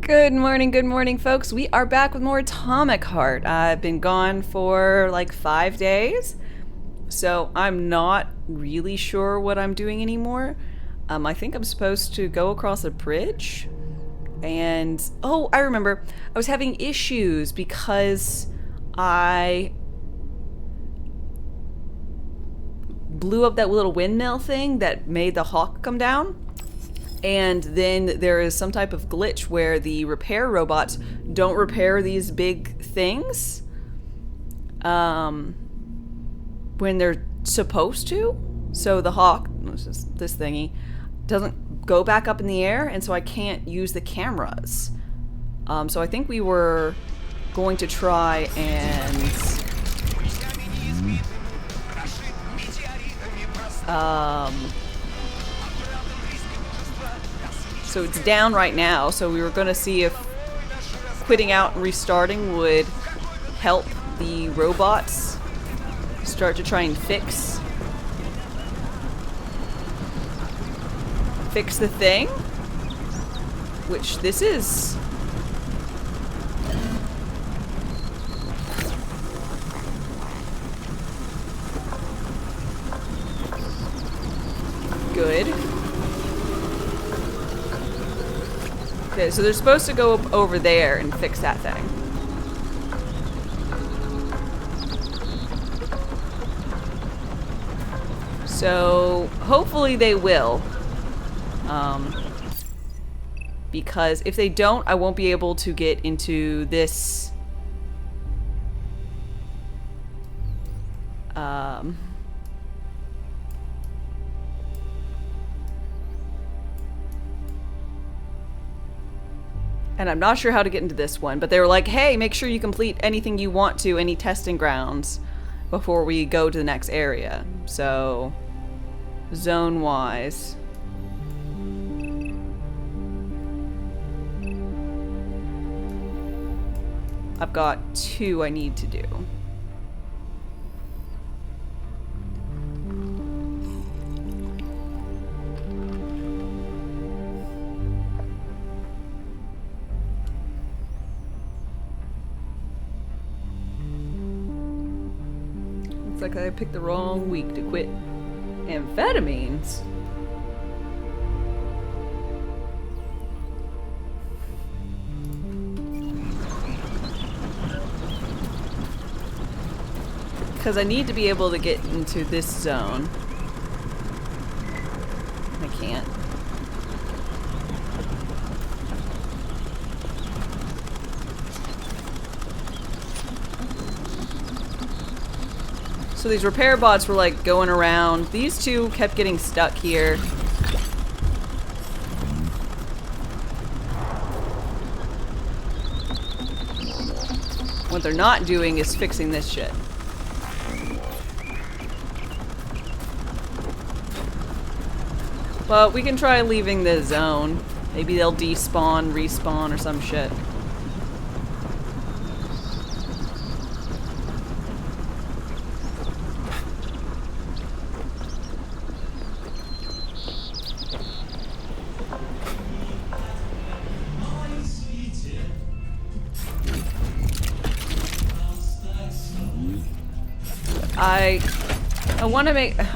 Good morning, folks. We are back with more Atomic Heart. I've been gone for like 5 days, so I'm not really sure what I'm doing anymore. I think I'm supposed to go across a bridge, and oh, I remember. I was having issues because I blew up that little windmill thing that made the hawk come down. And then there is some type of glitch where the repair robots don't repair these big things when they're supposed to. So the hawk, this thingy, doesn't go back up in the air, and so I can't use the cameras. So I think we were going to try and so it's down right now, so we were going to see if quitting out and restarting would help the robots start to try and fix the thing, which this is. Good. Okay, so they're supposed to go up over there and fix that thing. So hopefully they will. Because if they don't, I won't be able to get into this and I'm not sure how to get into this one, but they were like, hey, make sure you complete anything you want to, any testing grounds, before we go to the next area. So, zone-wise. I've got 2 I need to do. Looks like I picked the wrong week to quit amphetamines. Because I need to be able to get into this zone. I can't. So these repair bots were like going around. These 2 kept getting stuck here. What they're not doing is fixing this shit. Well, we can try leaving the zone. Maybe they'll despawn, respawn, or some shit.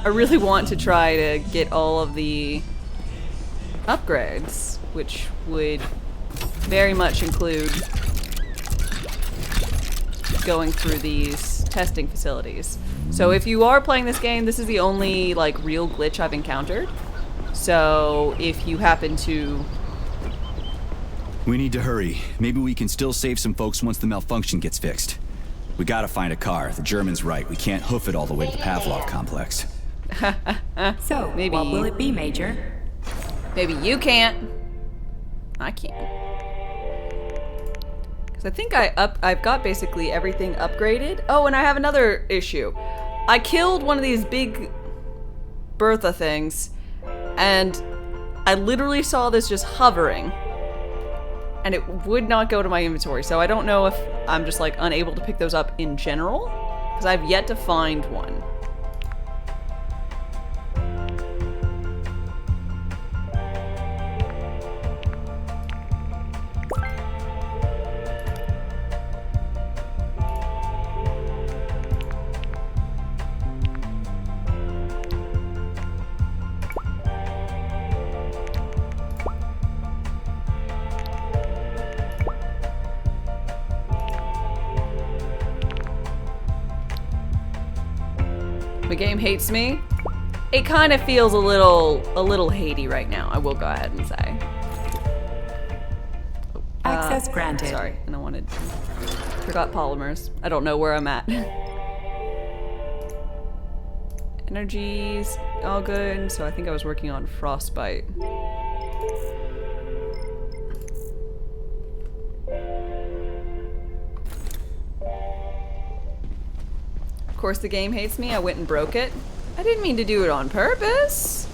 I really want to try to get all of the upgrades, which would very much include going through these testing facilities. So if you are playing this game, this is the only like real glitch I've encountered. So if you happen to... We need to hurry. Maybe we can still save some folks once the malfunction gets fixed. We gotta find a car. The German's right. We can't hoof it all the way to the Pavlov complex. So, maybe, what will it be, Major? Maybe you can't. I can't. Because I think I've got basically everything upgraded. Oh, and I have another issue. I killed one of these big Bertha things, and I literally saw this just hovering. And it would not go to my inventory, so I don't know if I'm just like unable to pick those up in general, because I've yet to find one. game hates me. It kind of feels a little hatey right now, I will go ahead and say. Access granted. Sorry, and I forgot polymers. I don't know where I'm at. Energy's all good, so I think I was working on frostbite. Of course the game hates me, I went and broke it. I didn't mean to do it on purpose.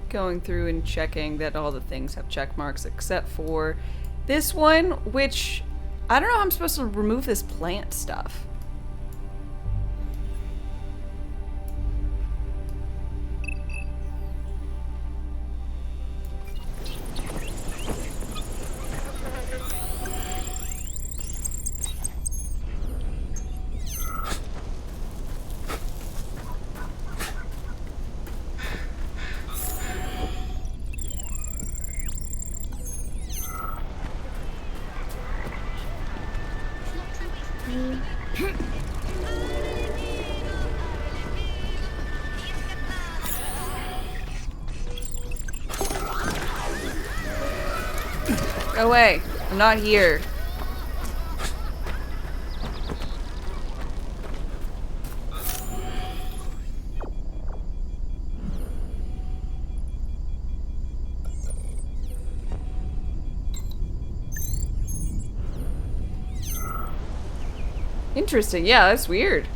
Going through and checking that all the things have check marks except for this one, which I don't know how I'm supposed to remove this plant stuff. Go away. I'm not here. Interesting. Yeah, that's weird.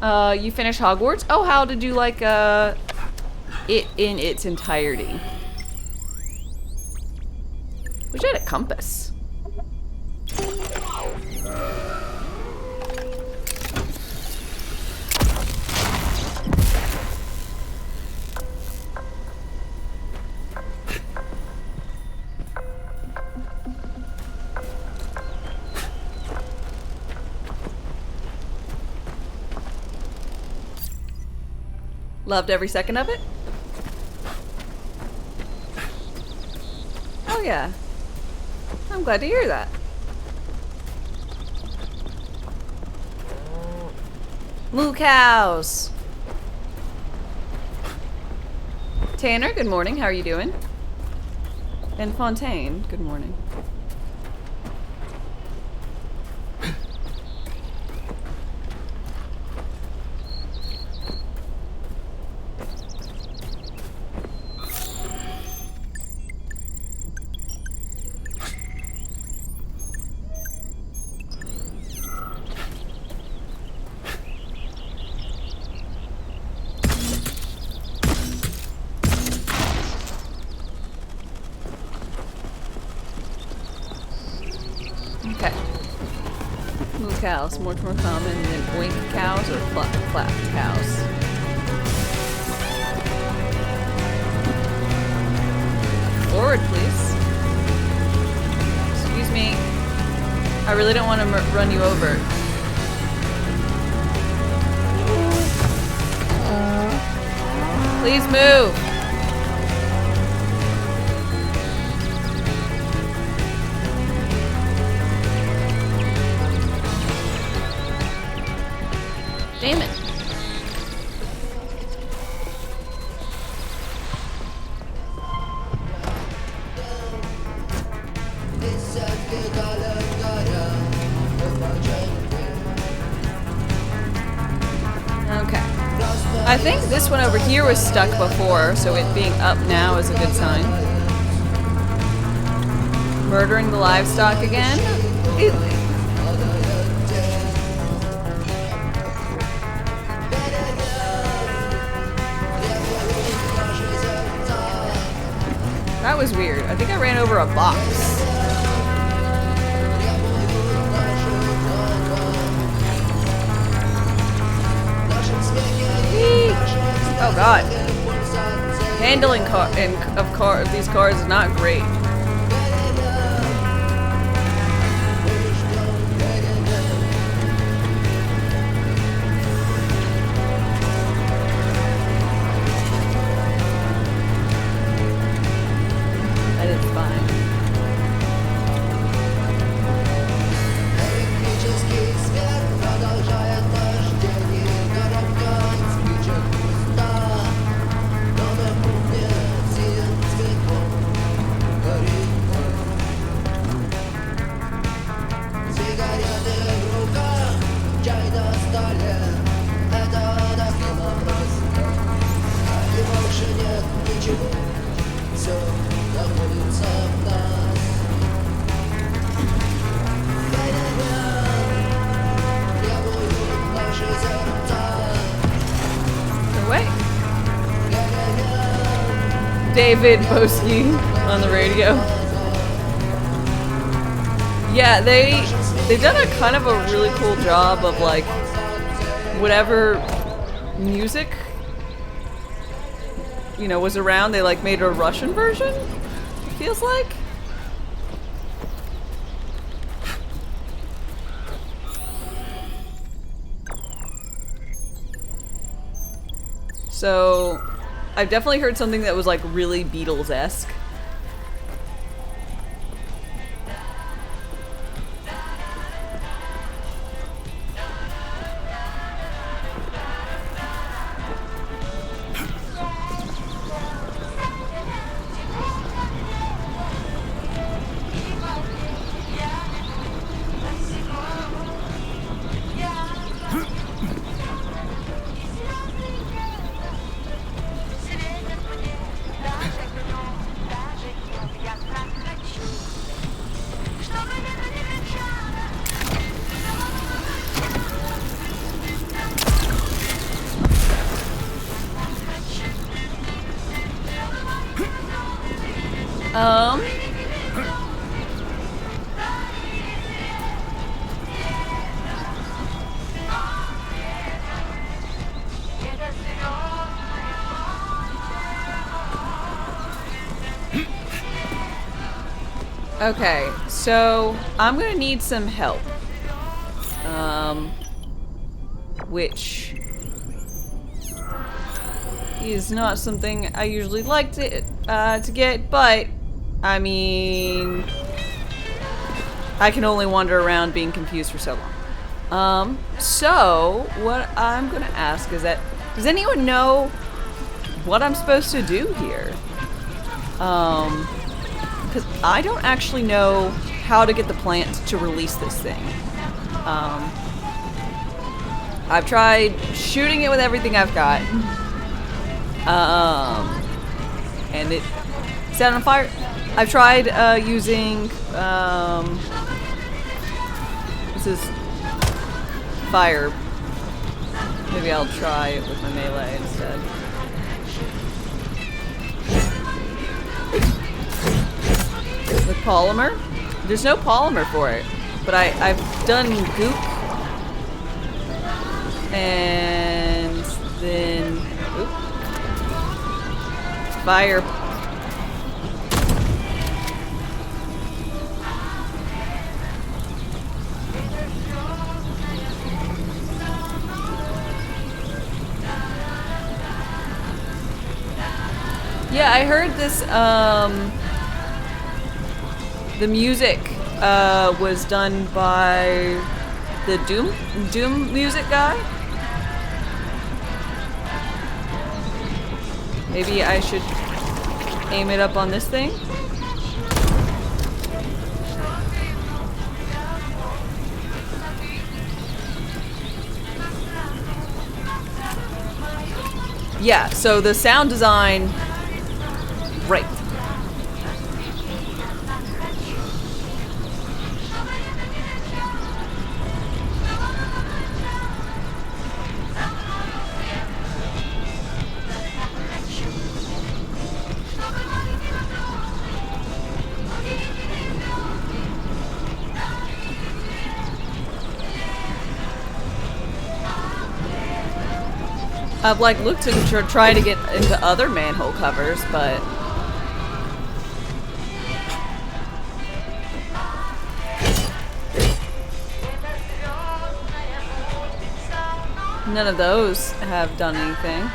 You finished Hogwarts? Oh, how did you like it in its entirety? Wish I had a compass. Loved every second of it? Oh yeah. I'm glad to hear that. Moo cows. Tanner, good morning. How are you doing? Ben Fontaine, good morning. Okay. Moo cows, much more common than oink cows or flap cows. Forward, please. Excuse me. I really don't want to run you over. Please move. Damn it. Okay. I think this one over here was stuck before, so it being up now is a good sign. Murdering the livestock again? Ew. That was weird. I think I ran over a box. Eek. Oh god. Handling of these cars is not great. And it's fine. Wait. David Boski on the radio. Yeah, they've done a kind of a really cool job of like whatever music was around, they like made a Russian version, feels like. So, I've definitely heard something that was like really Beatles-esque. Okay, so I'm gonna need some help. Which is not something I usually like to get, but I mean, I can only wander around being confused for so long. So what I'm gonna ask is that, does anyone know what I'm supposed to do here? Because I don't actually know how to get the plant to release this thing. I've tried shooting it with everything I've got. And it set on fire. I've tried using this is fire. Maybe I'll try it with my melee instead. With polymer? There's no polymer for it, but I've done goop, and then fire. Yeah, I heard this, the music was done by the Doom music guy. Maybe I should aim it up on this thing. Yeah, so the sound design, right. I've like looked to try to get into other manhole covers, but none of those have done anything.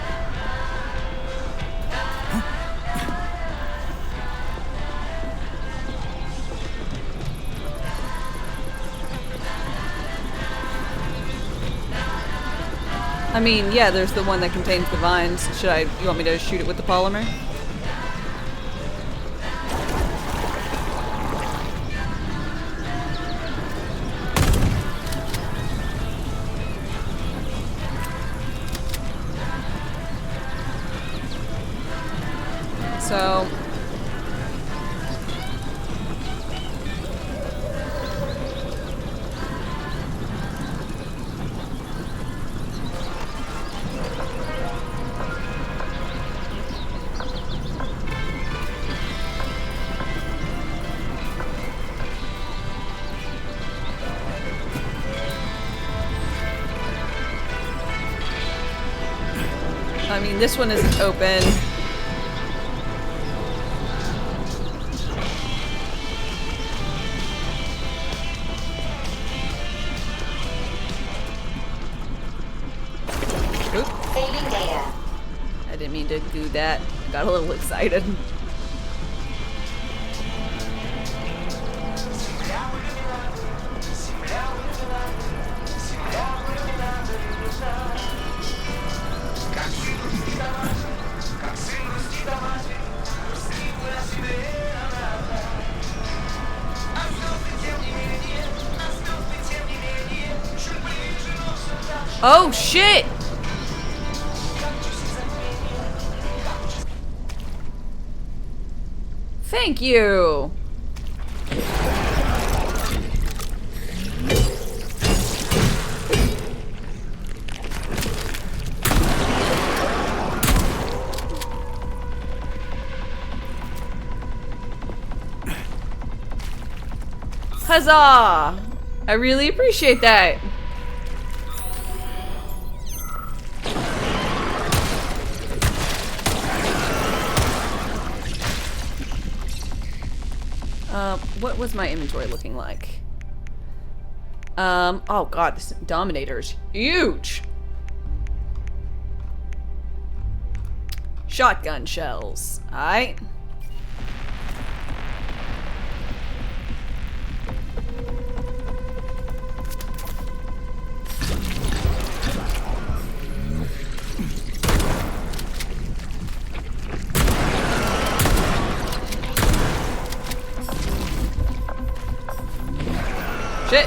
I mean, yeah, there's the one that contains the vines. You want me to shoot it with the polymer? So... I mean, this one isn't open. Oop. Saving data. I didn't mean to do that. I got a little excited. Oh shit! Thank you! Huzzah! I really appreciate that. What was my inventory looking like? Oh god, this Dominator is huge! Shotgun shells. Alright. Shit.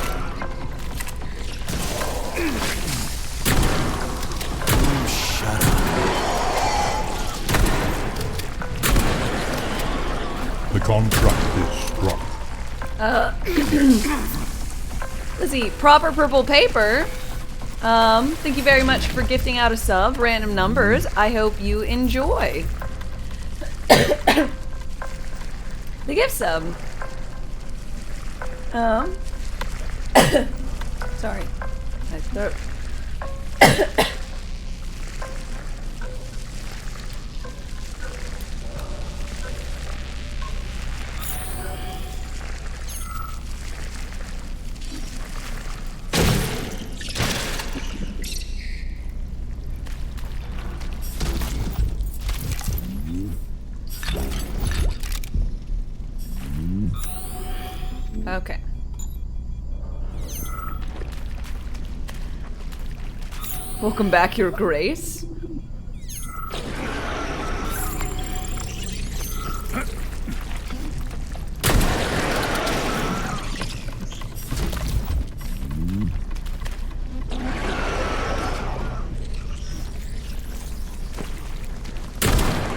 Shut up. The contract is struck. Let's see. Proper purple paper. Thank you very much for gifting out a sub. Random numbers. I hope you enjoy. The gift sub. Sorry. My throat. Okay. Welcome back, Your Grace.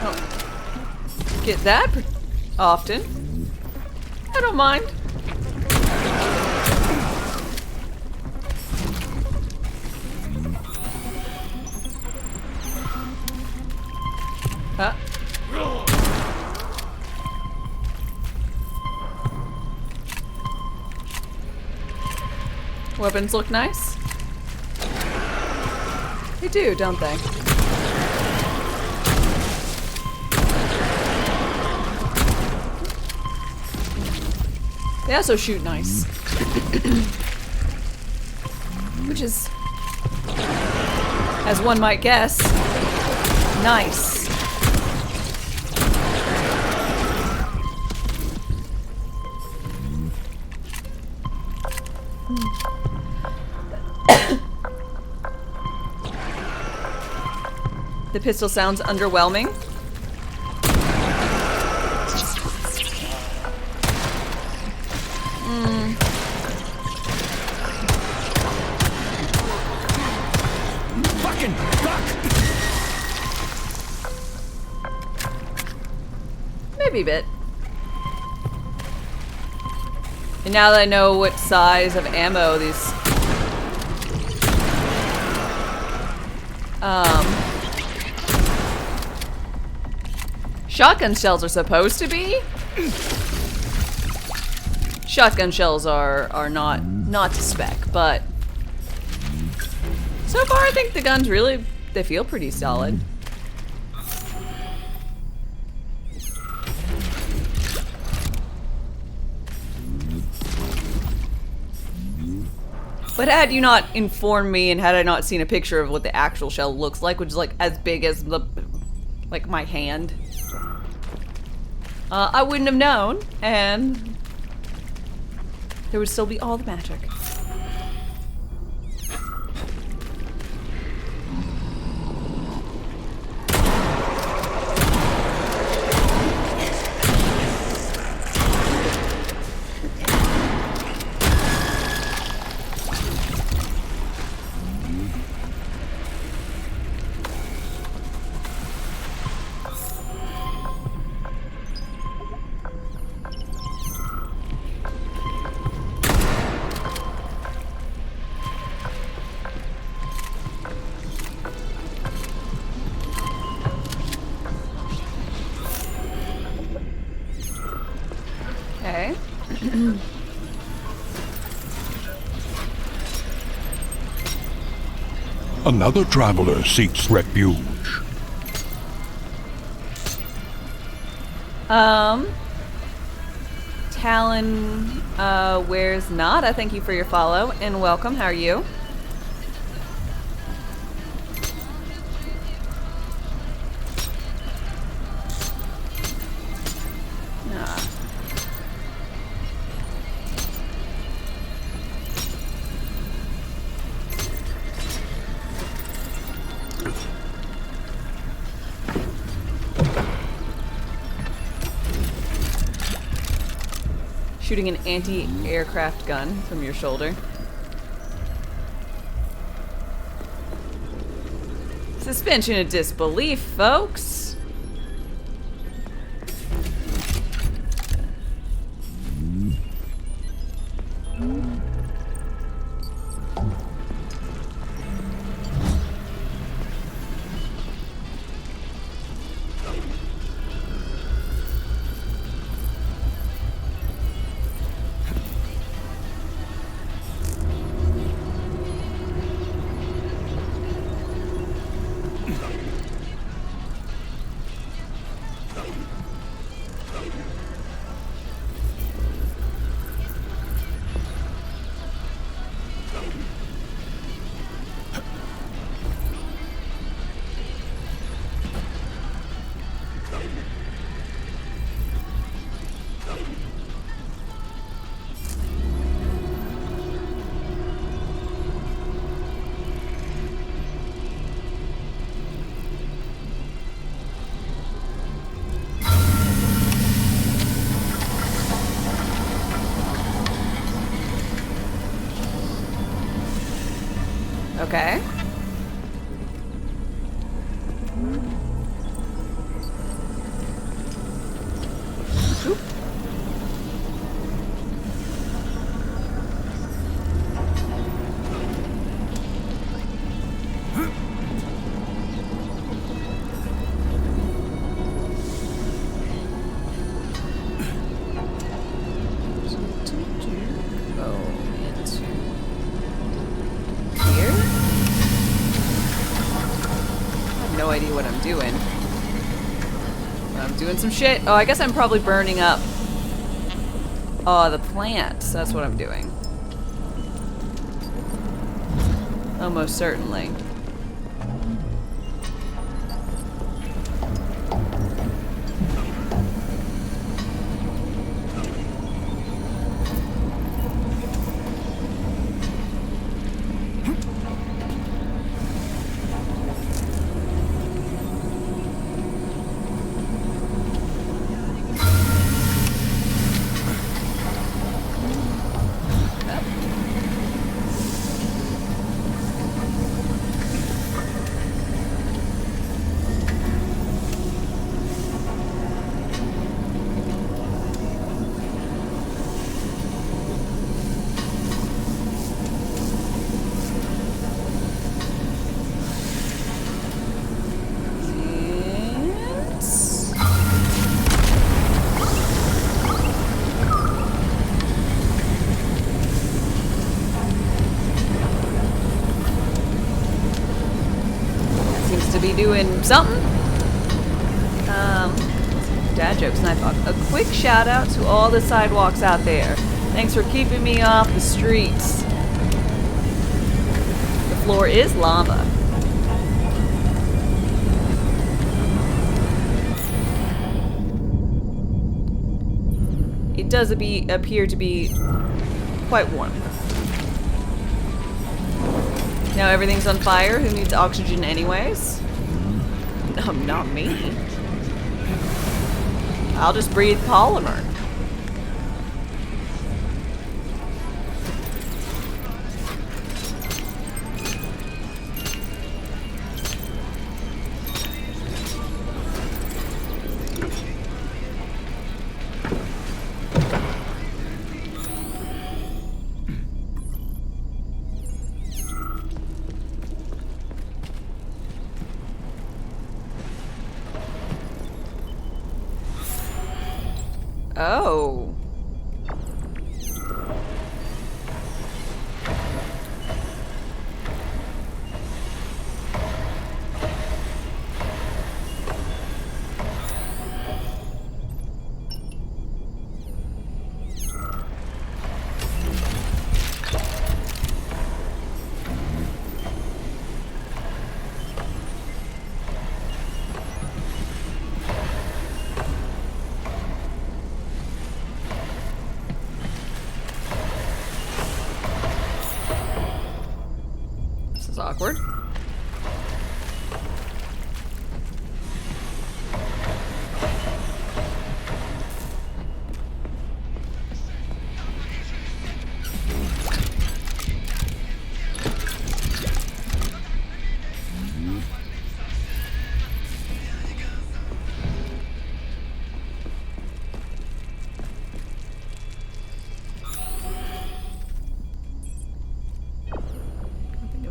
Oh. Get that often. I don't mind. Huh? Weapons look nice. They do, don't they? They also shoot nice. Which is, as one might guess, nice. The pistol sounds underwhelming. Fucking fuck! Maybe a bit. And now that I know what size of ammo these shotgun shells are supposed to be. Shotgun shells are not to spec, but so far I think the guns really, they feel pretty solid. But had you not informed me and had I not seen a picture of what the actual shell looks like, which is like as big as the, like my hand, I wouldn't have known, and there would still be all the magic. Okay. Another traveler seeks refuge. Talon, where's not? I thank you for your follow and welcome. How are you? Shooting an anti-aircraft gun from your shoulder. Suspension of disbelief, folks. Okay. Oop. No idea what I'm doing. But I'm doing some shit. Oh, I guess I'm probably burning up Oh, the plants. That's what I'm doing. Almost certainly. Be doing something. Dad jokes, and I thought a quick shout out to all the sidewalks out there. Thanks for keeping me off the streets. The floor is lava. It does appear to be quite warm. Now everything's on fire. Who needs oxygen anyways? Not me. I'll just breathe polymer. Oh. Awkward.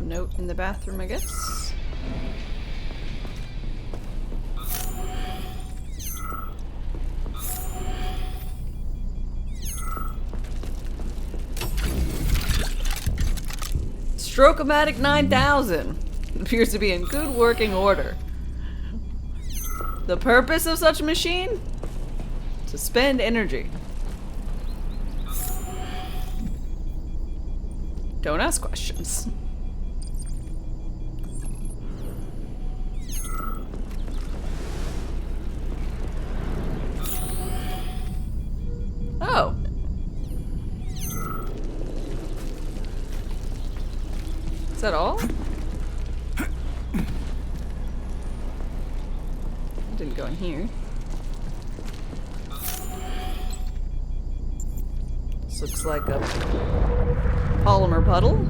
Note in the bathroom, I guess. Stroke-O-Matic 9000 appears to be in good working order. The purpose of such a machine? To spend energy. Don't ask questions. Oh. Is that all? Didn't go in here. This looks like a polymer puddle.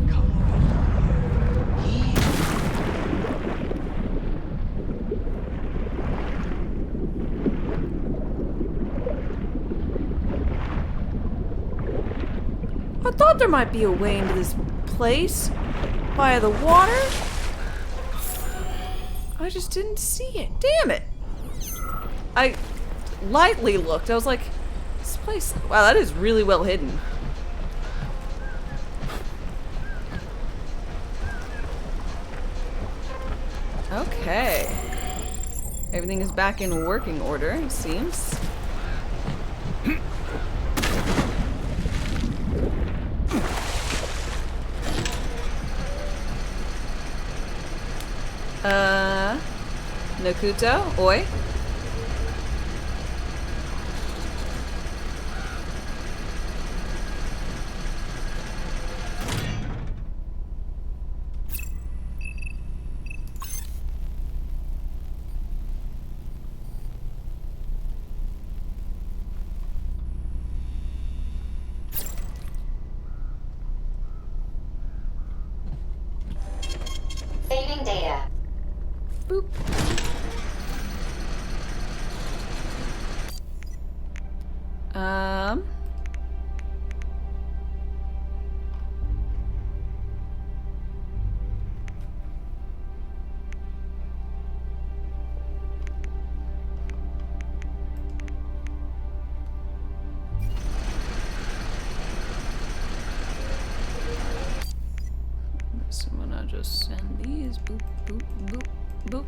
I thought there might be a way into this place via the water. I just didn't see it. Damn it. I lightly looked. I was like, this place... Wow, that is really well hidden. Okay. Everything is back in working order, it seems. Nakuto, oi. Saving data. Boop. So I'm gonna just send these. Boop, boop, boop, boop.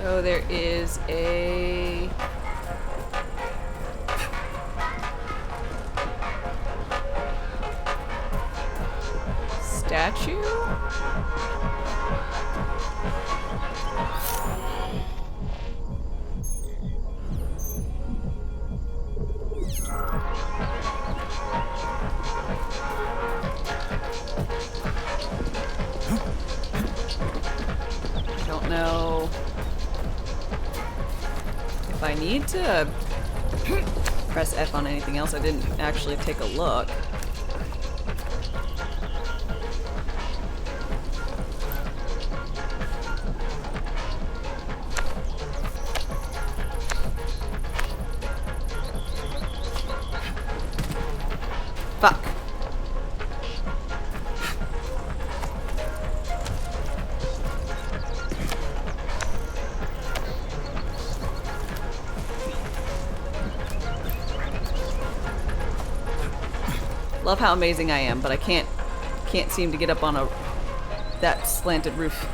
So there is a statue? I don't know if I need to press F on anything else. I didn't actually take a look. Fuck. Love how amazing I am, but I can't seem to get up on that slanted roof.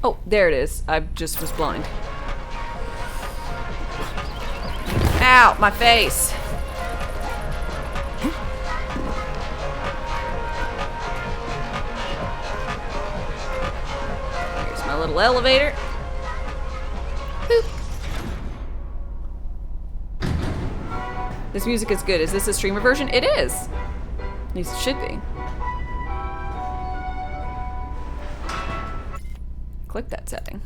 Oh, there it is. I just was blind. Ow, my face. Here's my little elevator. Boop. This music is good. Is this a streamer version? It is. At least it should be. Click that setting.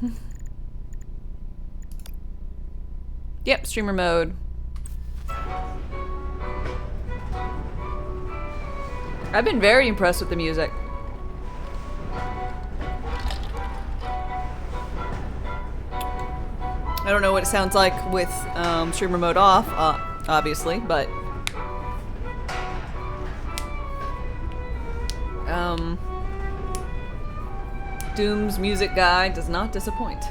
Yep, streamer mode. I've been very impressed with the music. I don't know what it sounds like with streamer mode off, obviously, but Doom's music guy does not disappoint.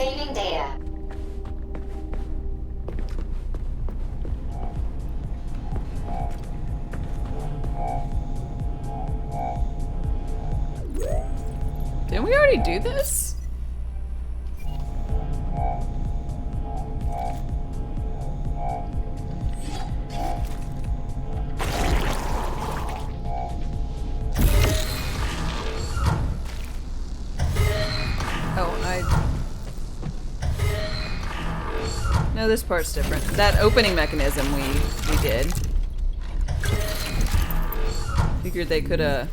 Saving data. Didn't we already do this? No, this part's different. That opening mechanism we did. Figured they could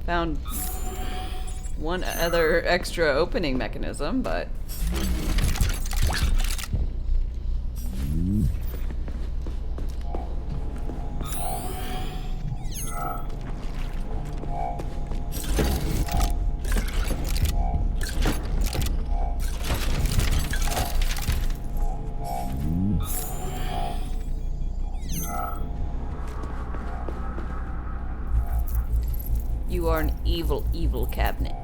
found one other extra opening mechanism, but you are an evil, evil cabinet.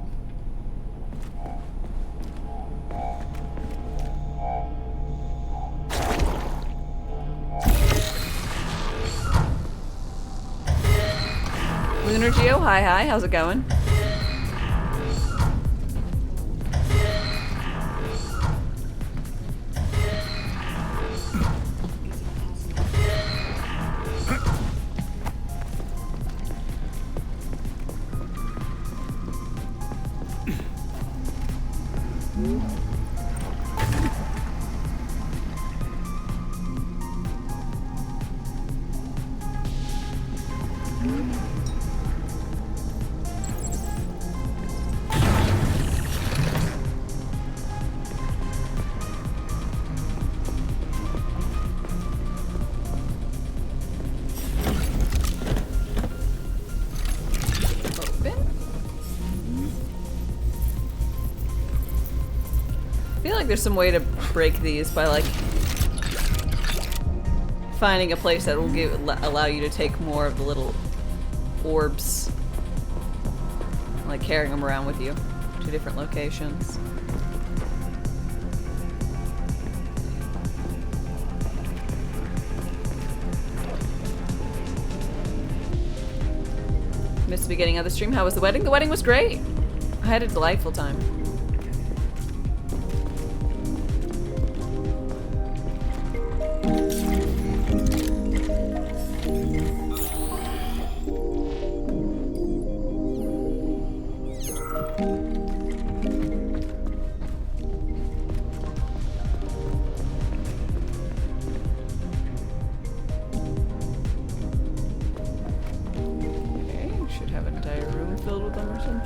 Lunar Geo, hi, how's it going? I feel like there's some way to break these by like finding a place that will allow you to take more of the little orbs, like carrying them around with you to different locations. Missed the beginning of the stream. How was the wedding? The wedding was great. I had a delightful time.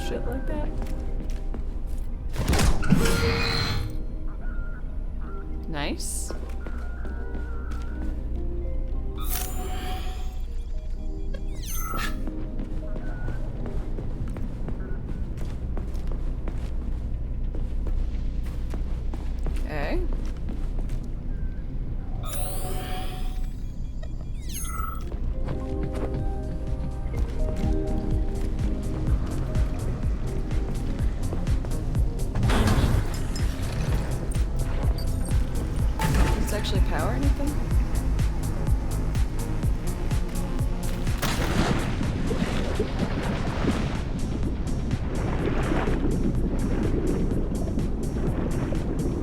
Shit like that. Nice. Okay. Actually power anything?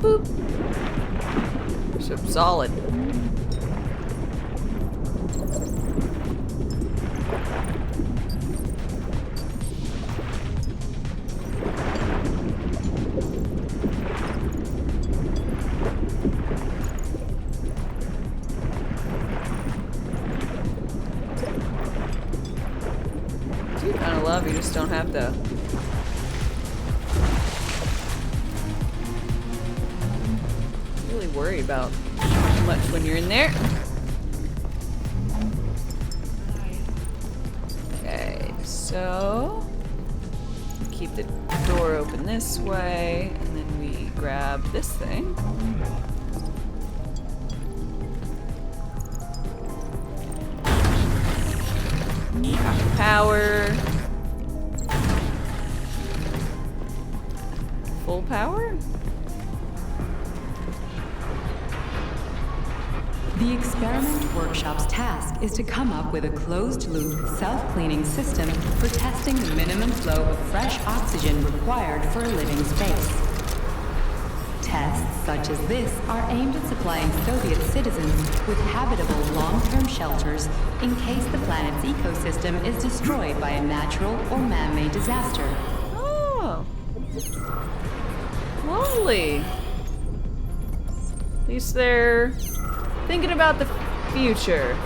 Boop. So solid. You just don't have to really worry about too much when you're in there. Okay, so keep the door open this way, and then we grab this thing. Power. power? The experiment workshop's task is to come up with a closed-loop, self-cleaning system for testing the minimum flow of fresh oxygen required for a living space. Tests such as this are aimed at supplying Soviet citizens with habitable long-term shelters in case the planet's ecosystem is destroyed by a natural or man-made disaster. Oh. Lovely. At least they're thinking about the future.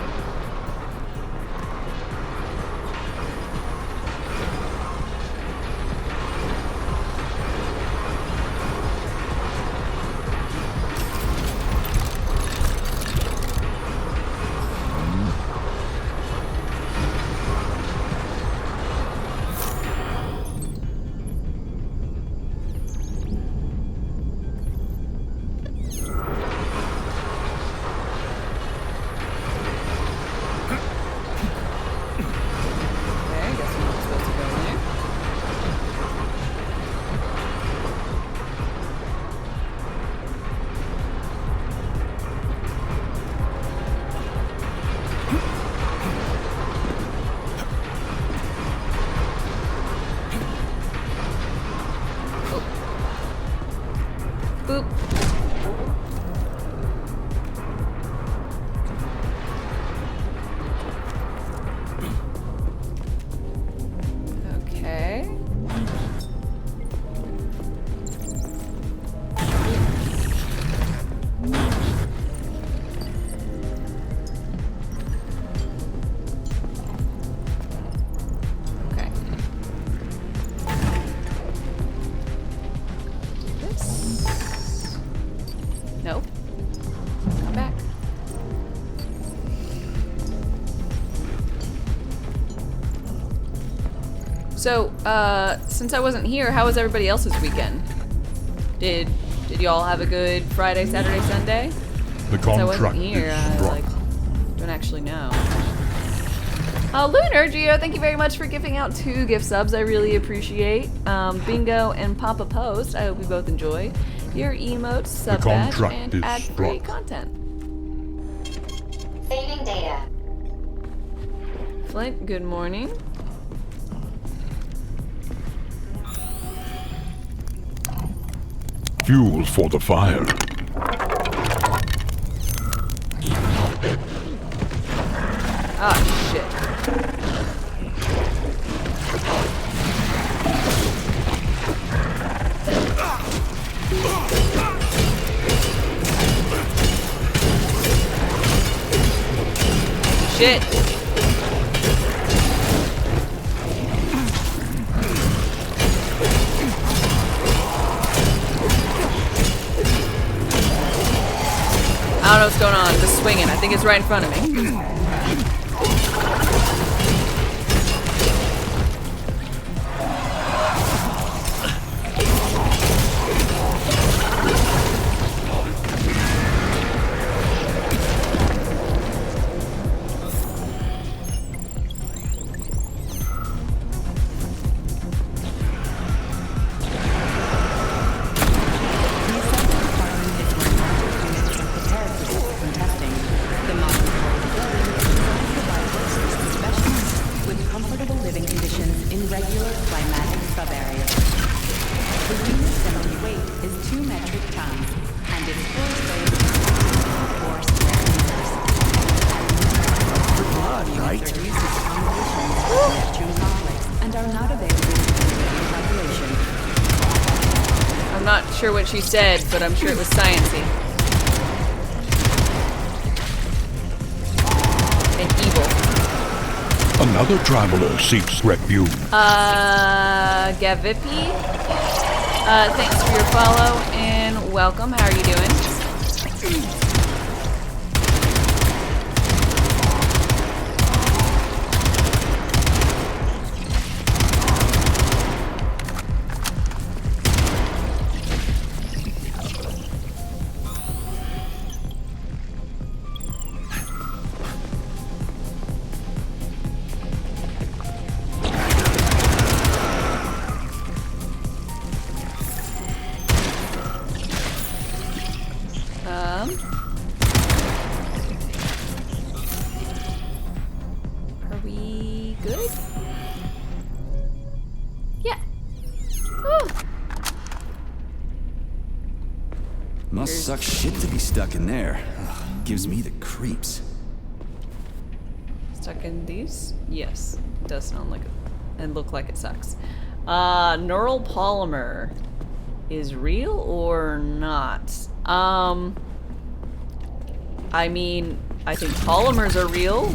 Boop. Okay. Okay. This. Nope. Come back. So, since I wasn't here, how was everybody else's weekend? Did y'all have a good Friday, Saturday, Sunday? The Since I wasn't contract here, is I struck. don't actually know. Lunar Geo, thank you very much for gifting out 2 gift subs. I really appreciate. Bingo and Papa Post, I hope you both enjoy your emotes, sub badge, contract and is ad-free struck. content. Saving data. Flint, good morning. Fuel for the fire. Ah, shit. Shit. I don't know what's going on. Just swinging. I think it's right in front of me. I'm not sure what she said, but I'm sure it was sciencey. And evil. Another traveler seeks refuge. Gavipi. Thanks for your follow and welcome. How are you doing? good? Yeah. Whew. Must suck shit to be stuck in there. Ugh, gives me the creeps. Stuck in these? Yes. It does sound like it and look like it sucks. Neural polymer is real or not? I mean, I think polymers are real.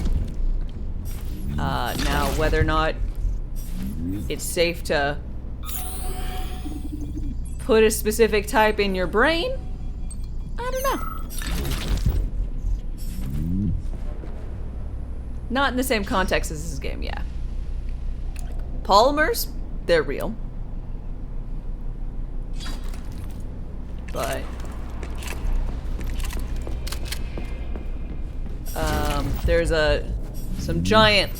Now whether or not it's safe to put a specific type in your brain, I don't know. Not in the same context as this game, yeah. Polymers, they're real. But there's some giant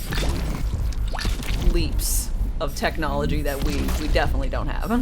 leaps of technology that we definitely don't have.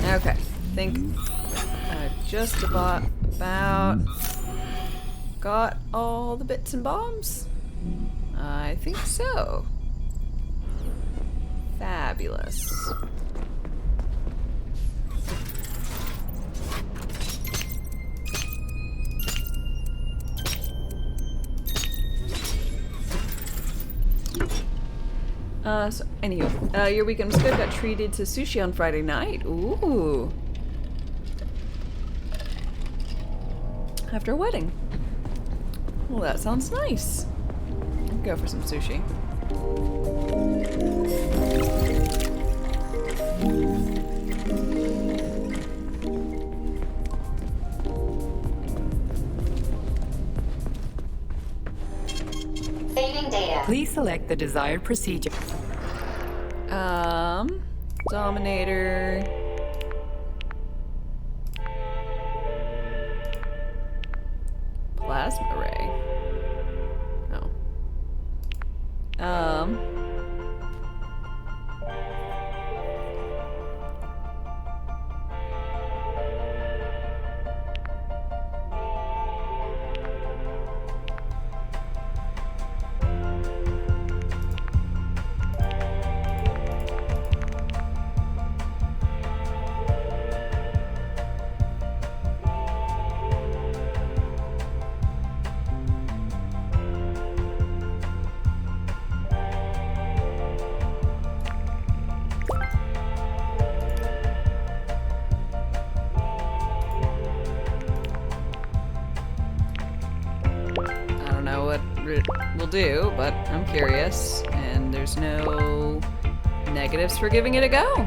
Okay, I think I've just about got all the bits and bombs. I think so. Fabulous. So anywho, your weekend was good. Got treated to sushi on Friday night. Ooh. After a wedding. Well, that sounds nice. I'll go for some sushi. Saving data. Please select the desired procedure. Dominator. Plasma ray. Oh. Will do, but I'm curious, and there's no negatives for giving it a go.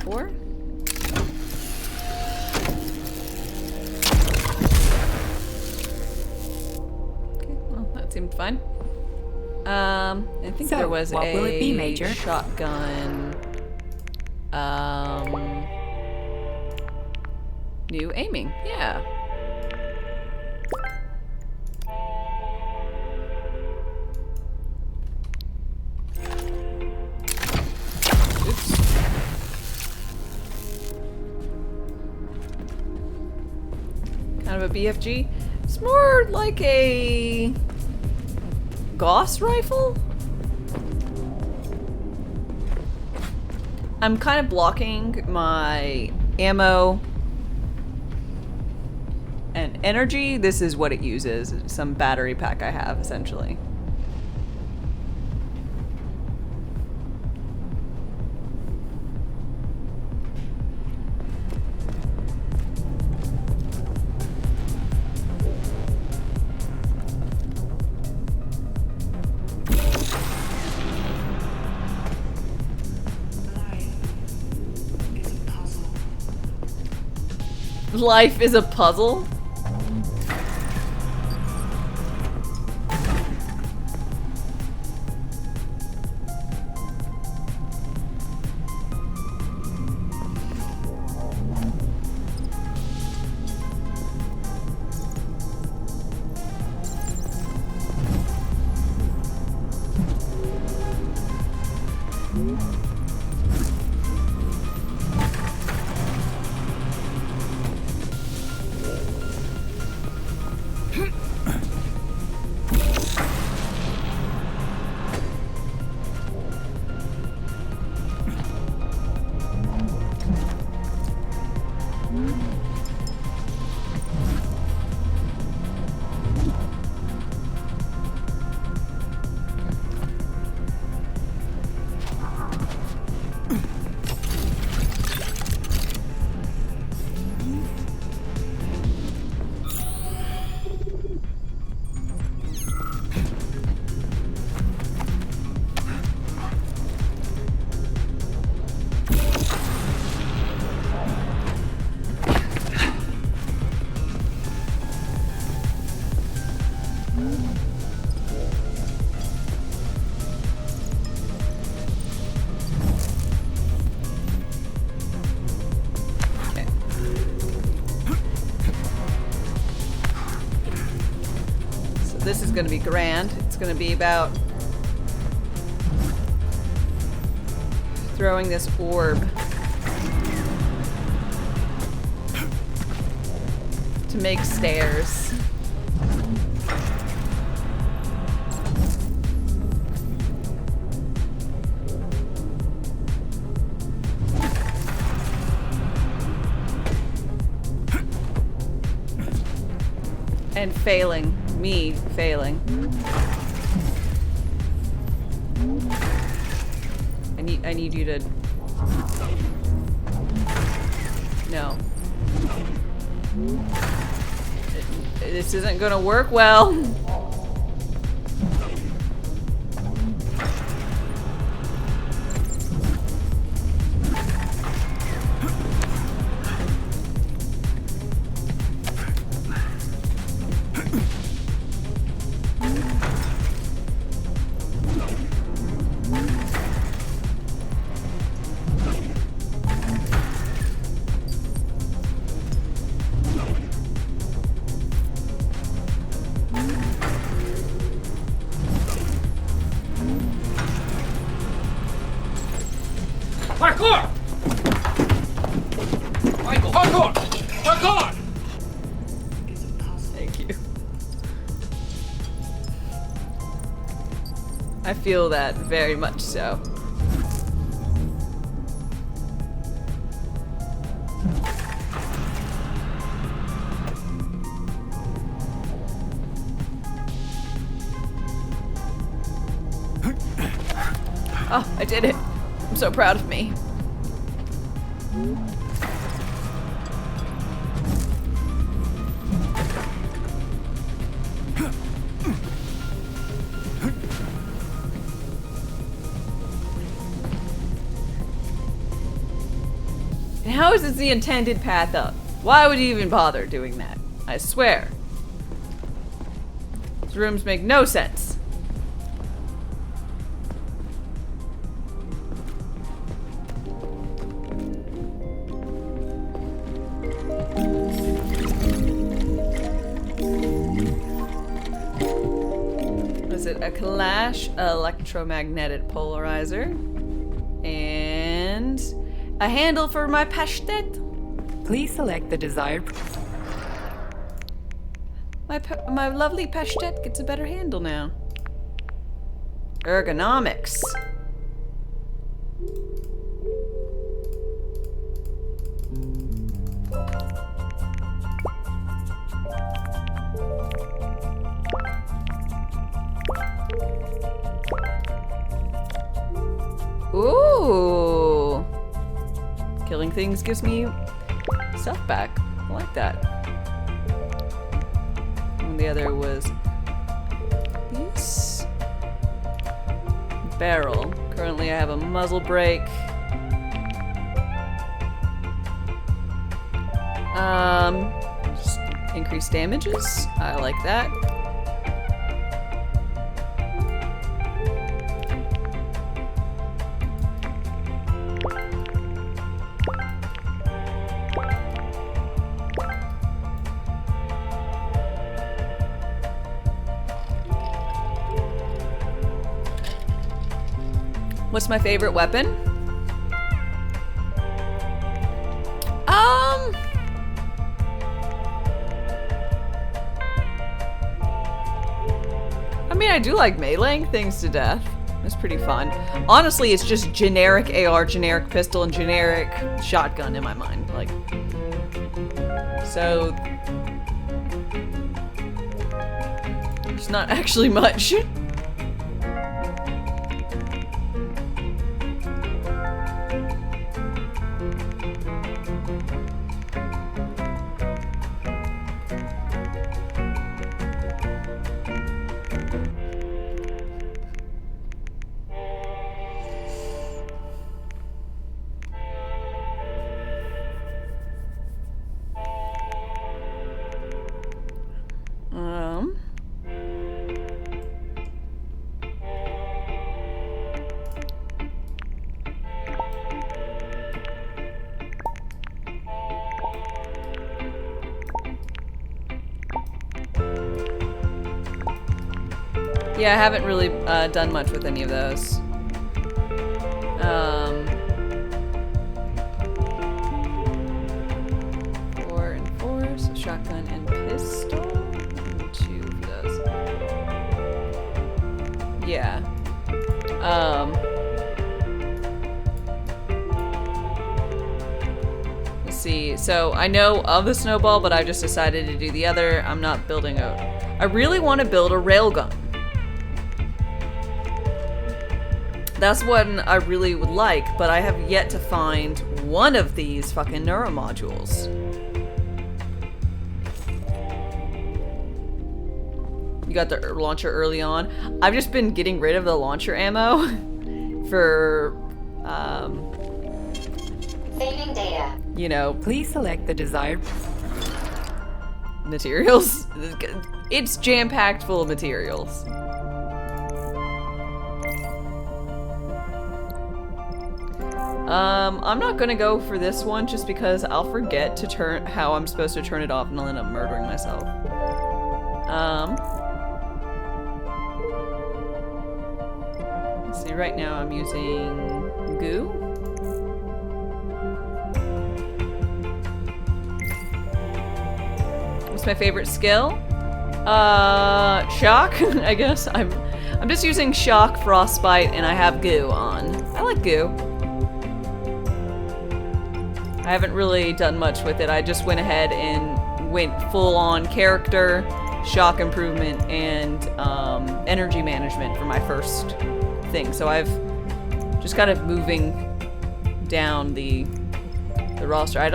Four. Seemed fine. I think So, there was what will it be, Major? Shotgun. New aiming. Yeah. Oops. Kind of a BFG. It's more like a Gauss rifle? I'm kind of blocking my ammo and energy. This is what it uses. Some battery pack I have, essentially. Life is a puzzle? This is going to be grand. It's going to be about throwing this orb to make stairs. And failing. Me failing. I need you to... No. This isn't gonna work well. Parkour! Michael, parkour! Parkour! Thank you. I feel that very much so. Oh, I did it. I'm so proud of me. And how is this the intended path up? Why would you even bother doing that? I swear. These rooms make no sense. A Clash electromagnetic polarizer and a handle for my pashtet. Please select the desired. My lovely pastette gets a better handle now. Ergonomics. Ooh. Killing things gives me stuff back. I like that. And the other was this barrel. Currently I have a muzzle brake. Just increased damages. I like that. What's my favorite weapon? I mean, I do like meleeing things to death. It's pretty fun. Honestly, it's just generic AR, generic pistol, and generic shotgun in my mind. Like, so there's not actually much. Yeah, I haven't really done much with any of those. 4 and 4, so shotgun and pistol. And 2 of those. Yeah. Let's see. So I know of the snowball, but I've just decided to do the other. I'm not building a... I really want to build a railgun. That's one I really would like, but I have yet to find one of these fucking neuromodules. You got the launcher early on. I've just been getting rid of the launcher ammo for, saving data. You know, Please select the desired materials. It's jam-packed full of materials. I'm not gonna go for this one just because I'll forget to turn how I'm supposed to turn it off and I'll end up murdering myself. Let's see, right now I'm using goo. What's my favorite skill? Shock, I guess. I'm just using shock, frostbite, and I have goo on. I like goo. I haven't really done much with it. I just went ahead and went full on character, shock improvement, and energy management for my first thing. So I've just kind of moving down the roster. I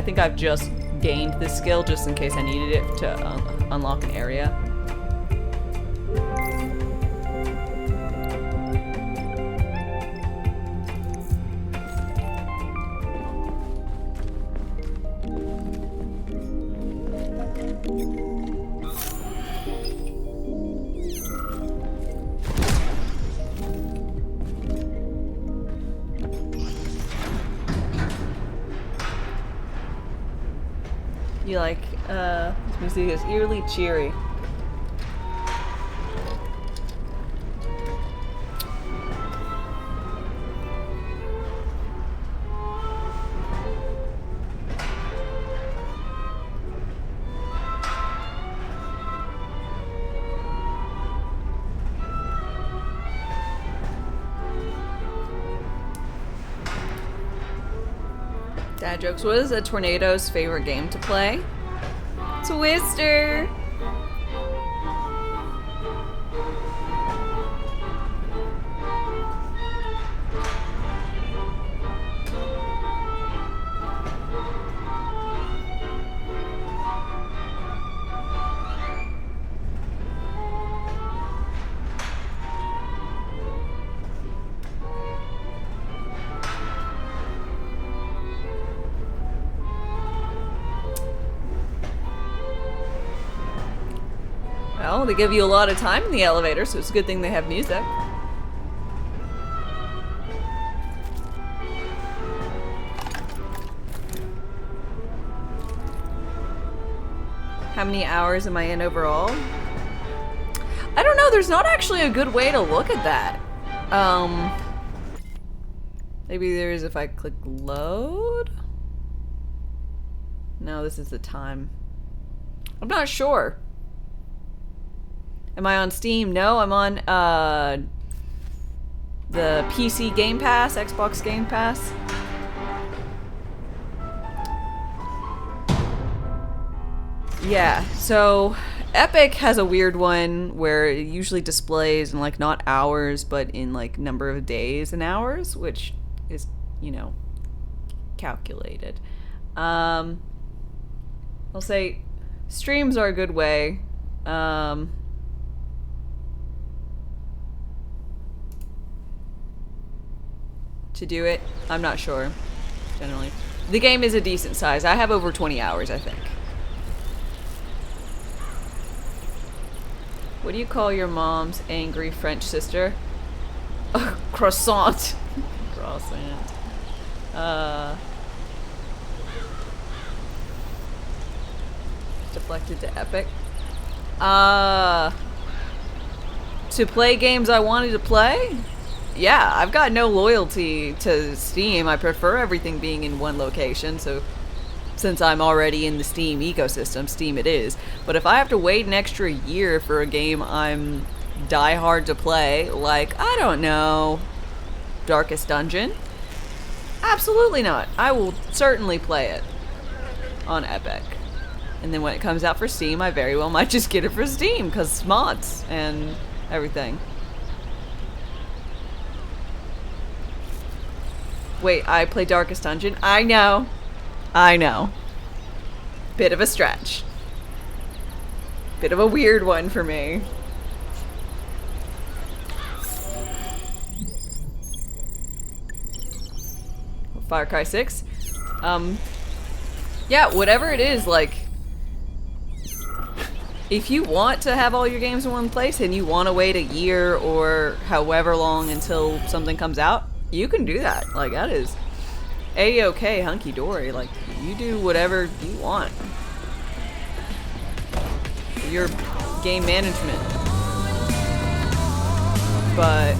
think I've just gained this skill just in case I needed it to unlock an area. You like, this music is eerily cheery. Dad jokes. What is a tornado's favorite game to play? Twister! Well, they give you a lot of time in the elevator, so it's a good thing they have music. How many hours am I in overall? I don't know, there's not actually a good way to look at that. Maybe there is if I click load? No, this is the time. I'm not sure. Am I on Steam? No, I'm on the PC Game Pass, Xbox Game Pass. Yeah, so Epic has a weird one where it usually displays in like not hours, but in like number of days and hours, which is, you know, calculated. I'll say streams are a good way. To do it. I'm not sure, generally. The game is a decent size. I have over 20 hours, I think. What do you call your mom's angry French sister? Croissant. Croissant. Deflected to Epic. To play games I wanted to play? Yeah, I've got no loyalty to Steam. I prefer everything being in one location, so since I'm already in the Steam ecosystem, Steam it is. But if I have to wait an extra year for a game I'm diehard to play, like, I don't know, Darkest Dungeon? Absolutely not. I will certainly play it on Epic. And then when it comes out for Steam, I very well might just get it for Steam, because mods and everything. Wait, I play Darkest Dungeon? I know. I know. Bit of a stretch. Bit of a weird one for me. Far Cry 6? Yeah, whatever it is, like, if you want to have all your games in one place and you want to wait a year or however long until something comes out, you can do that. Like, that is A-okay, hunky-dory. Like, you do whatever you want. Your game management. But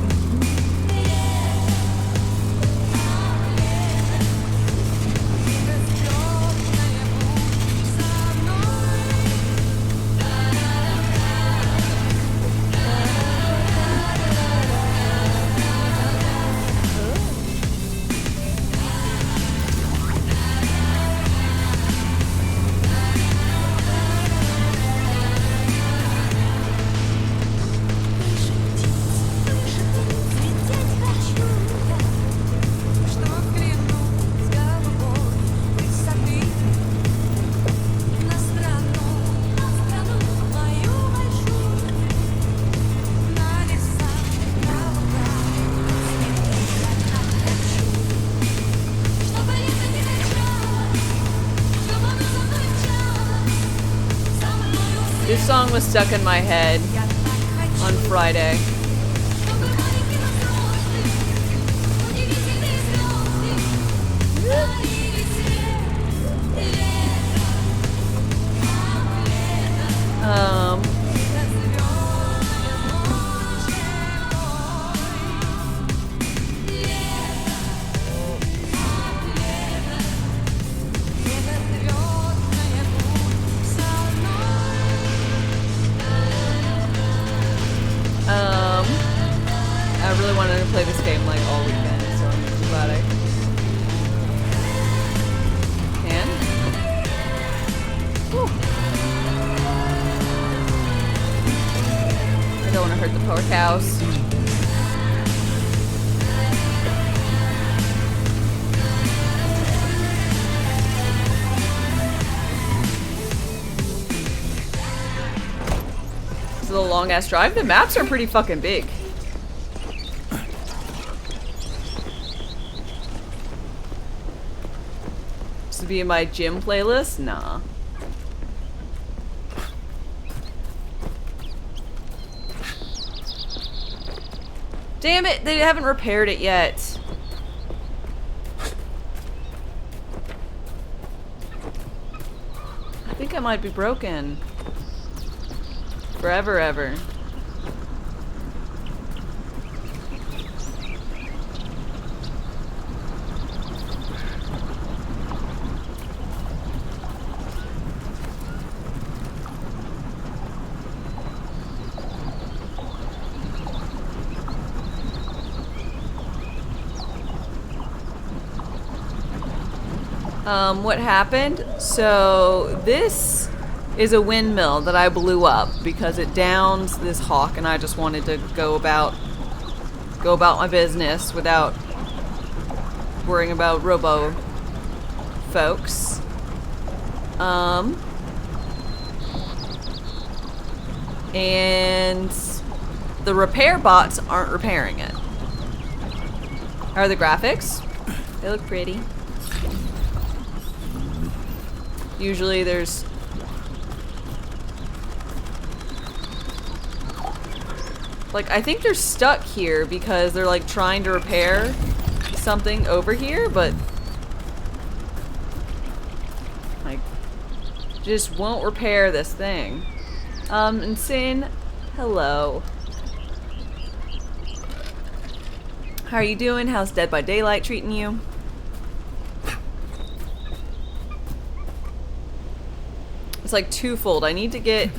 this song was stuck in my head on Friday. I really wanted to play this game like all weekend, so I'm glad I don't want to hurt the poor cows. This is a long ass drive. The maps are pretty fucking big. This would be in my gym playlist? Nah. Damn it, they haven't repaired it yet. I think I might be broken. Forever, ever. What happened? So this is a windmill that I blew up because it downs this hawk, and I just wanted to go about my business without worrying about robo folks. And the repair bots aren't repairing it. How are the graphics? They look pretty. Usually there's like, I think they're stuck here because they're like trying to repair something over here, but like just won't repair this thing. And Sin, hello. How are you doing? How's Dead by Daylight treating you? It's like twofold. I need to get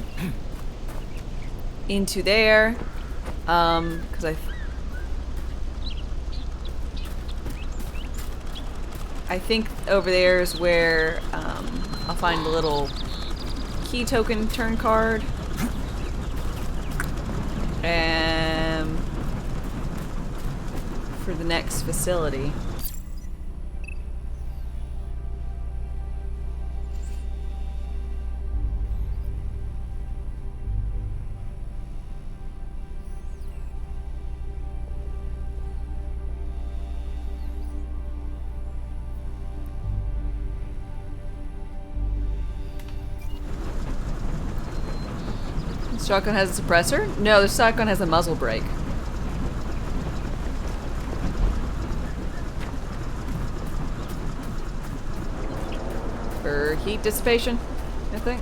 into there, because I think over there is where I'll find the little key token turn card, and for the next facility. Shotgun has a suppressor? No, the shotgun has a muzzle brake. For heat dissipation, I think.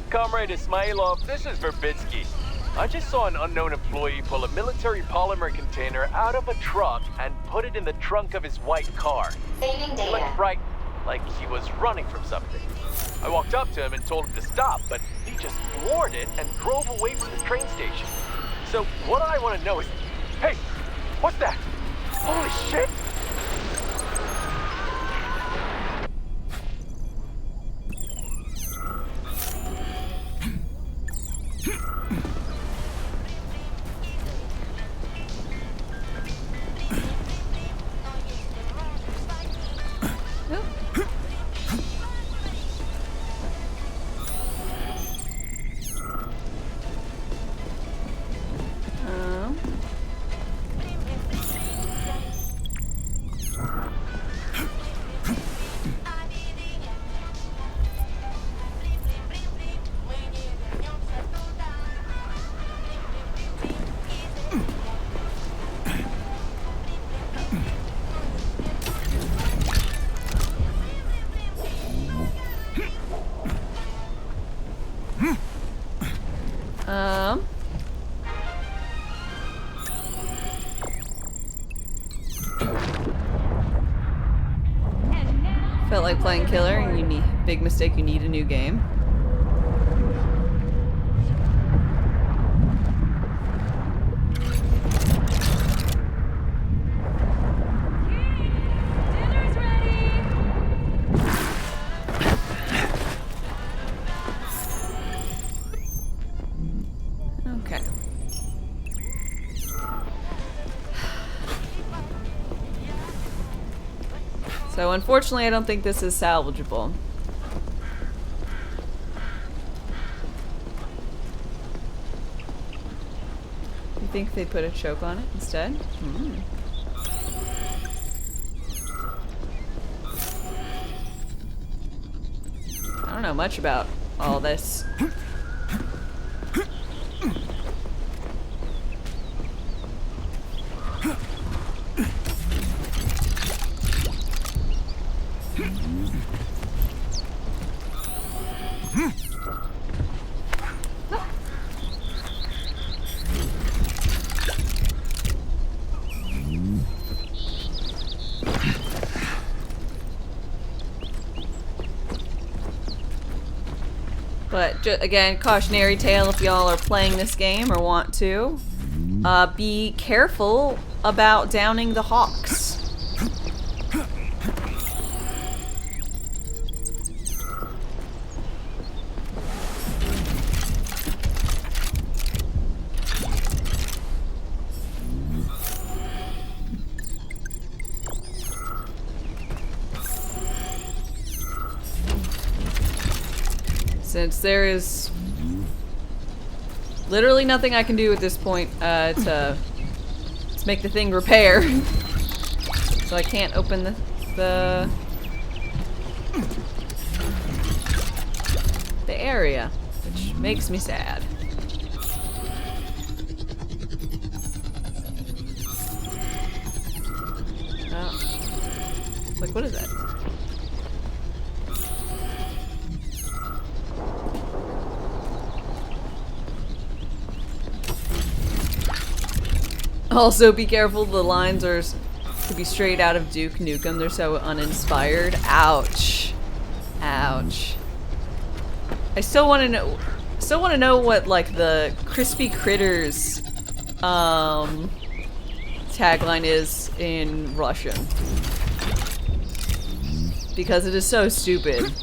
Comrade Ismailov, this is Verbitsky. I just saw an unknown employee pull a military polymer container out of a truck and put it in the trunk of his white car. He looked frightened, like he was running from something. I walked up to him and told him to stop, but he just floored it and drove away from the train station. So what I want to know is, hey, what's that? Holy shit! Felt like playing killer and you big mistake, you need a new game. Okay. So unfortunately, I don't think this is salvageable. You think they put a choke on it instead? Hmm. I don't know much about all this. But again, cautionary tale if y'all are playing this game or want to. Be careful about downing the hawks. Since there is literally nothing I can do at this point to make the thing repair. So I can't open the area, which makes me sad. Oh. Like, what is that? Also, be careful, the lines are to be straight out of Duke Nukem. They're so uninspired. Ouch. Ouch. I still want to know what, like, the Crispy Critters tagline is in Russian. Because it is so stupid.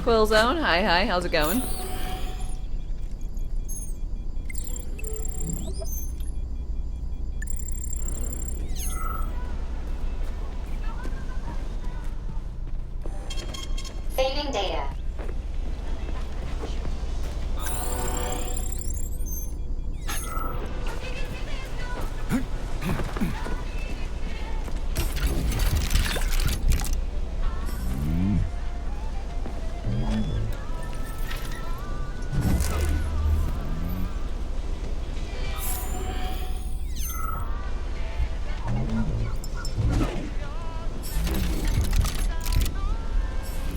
Quill Zone, hi, how's it going? Saving data.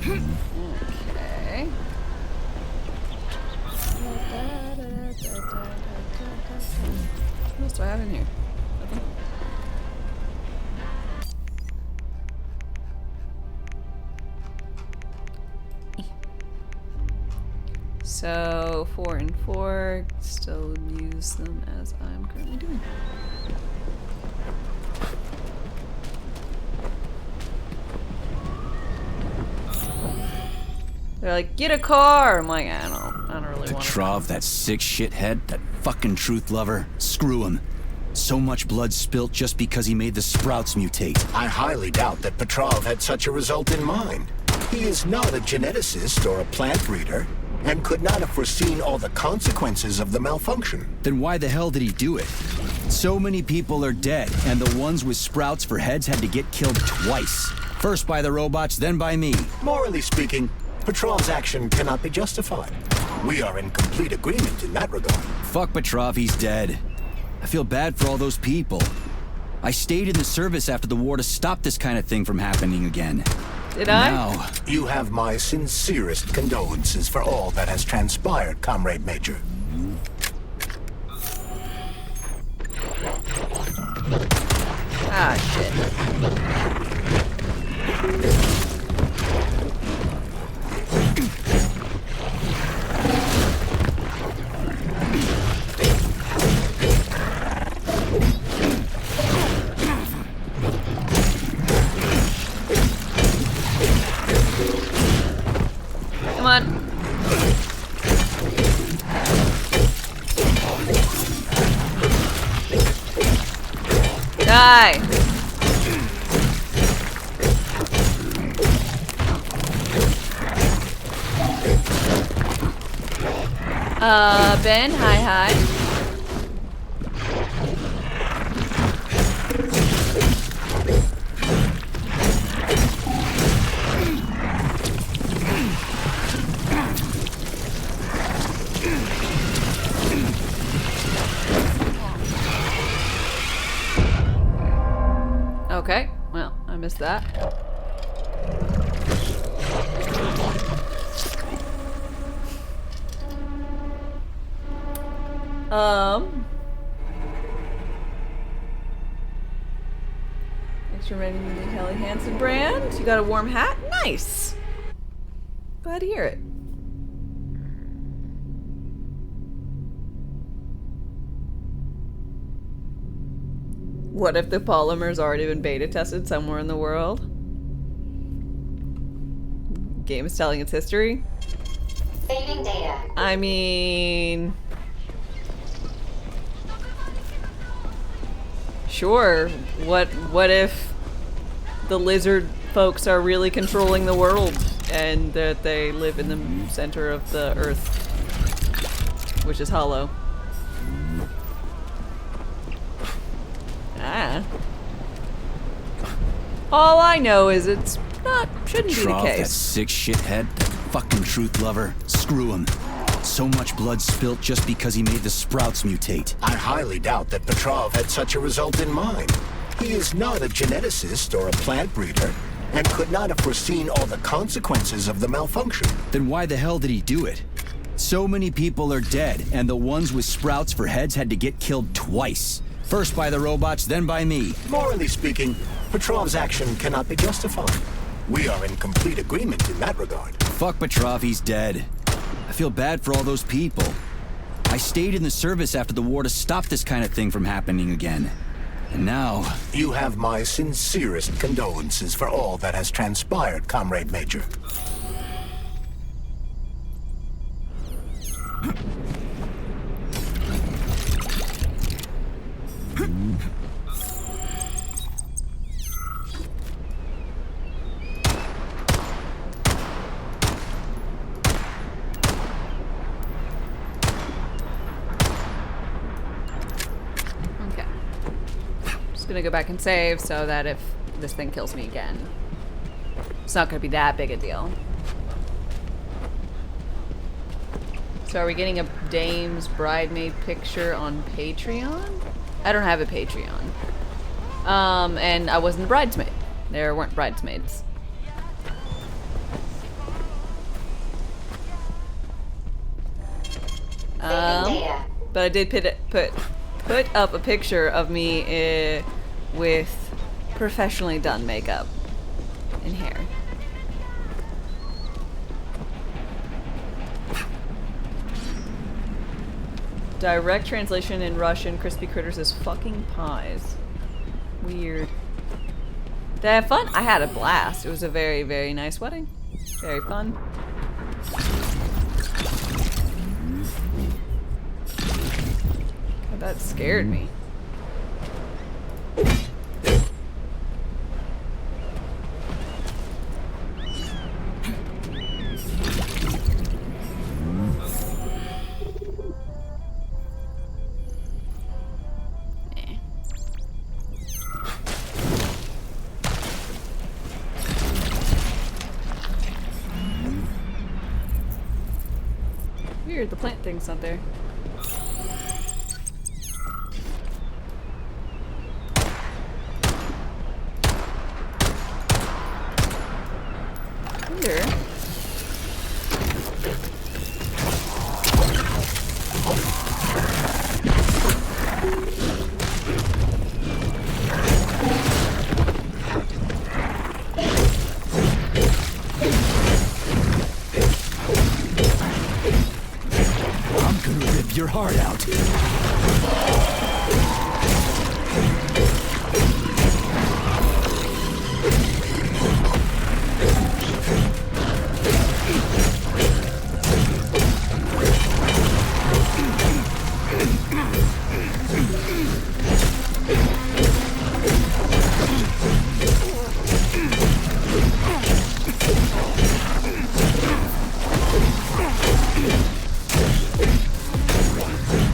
Okay. What else do I have in here? Nothing. So 4 and 4, still use them as I'm currently doing. They're like, get a car! I'm like, I don't really want to. Petrov, that sick shithead, that fucking truth lover. Screw him. So much blood spilt just because he made the sprouts mutate. I highly doubt that Petrov had such a result in mind. He is not a geneticist or a plant breeder, and could not have foreseen all the consequences of the malfunction. Then why the hell did he do it? So many people are dead, and the ones with sprouts for heads had to get killed twice. First by the robots, then by me. Morally speaking, Petrov's action cannot be justified. We are in complete agreement in that regard. Fuck Petrov, he's dead. I feel bad for all those people. I stayed in the service after the war to stop this kind of thing from happening again. Did I? Now, You have my sincerest condolences for all that has transpired, Comrade Major. Ah, shit. Come on. Die. Ben, hi. Okay, well, I missed that. Extra rating the Kelly Hansen brand. You got a warm hat? Nice! Glad to hear it. What if the polymer's already been beta tested somewhere in the world? Game is telling its history? Saving data. I mean... Sure. What if the lizard folks are really controlling the world and that they live in the center of the earth, which is hollow? Ah. All I know is it's shouldn't be the Trough, that case. sick shithead, that fucking truth lover. Screw him. So much blood spilt just because he made the sprouts mutate. I highly doubt that Petrov had such a result in mind. He is not a geneticist or a plant breeder, and could not have foreseen all the consequences of the malfunction. Then why the hell did he do it? So many people are dead, and the ones with sprouts for heads had to get killed twice. First by the robots, then by me. Morally speaking, Petrov's action cannot be justified. We are in complete agreement in that regard. Fuck Petrov, he's dead. I feel bad for all those people. I stayed in the service after the war to stop this kind of thing from happening again. And now... You have my sincerest condolences for all that has transpired, Comrade Major. Gonna go back and save so that if this thing kills me again, it's not gonna be that big a deal. So are we getting a Dame's bridesmaid picture on Patreon? I don't have a Patreon. And I wasn't a bridesmaid. There weren't bridesmaids. But I did put up a picture of me with professionally done makeup and hair. Direct translation in Russian, crispy critters is fucking pies. Weird. Did I have fun? I had a blast. It was a very, very nice wedding. Very fun. God, that scared me. Weird, the plant thing's not there. here. I'm gonna rip your heart out.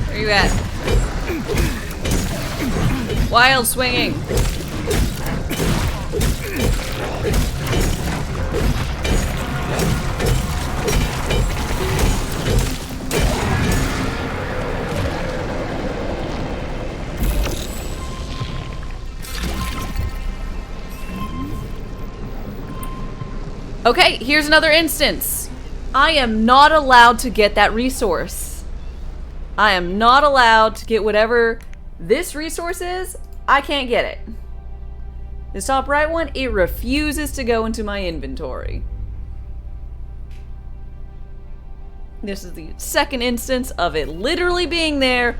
Where you at? Wild swinging. Okay, here's another instance. I am not allowed to get that resource. I am not allowed to get whatever this resource is. I can't get it. This top right one, it refuses to go into my inventory. This is the second instance of it literally being there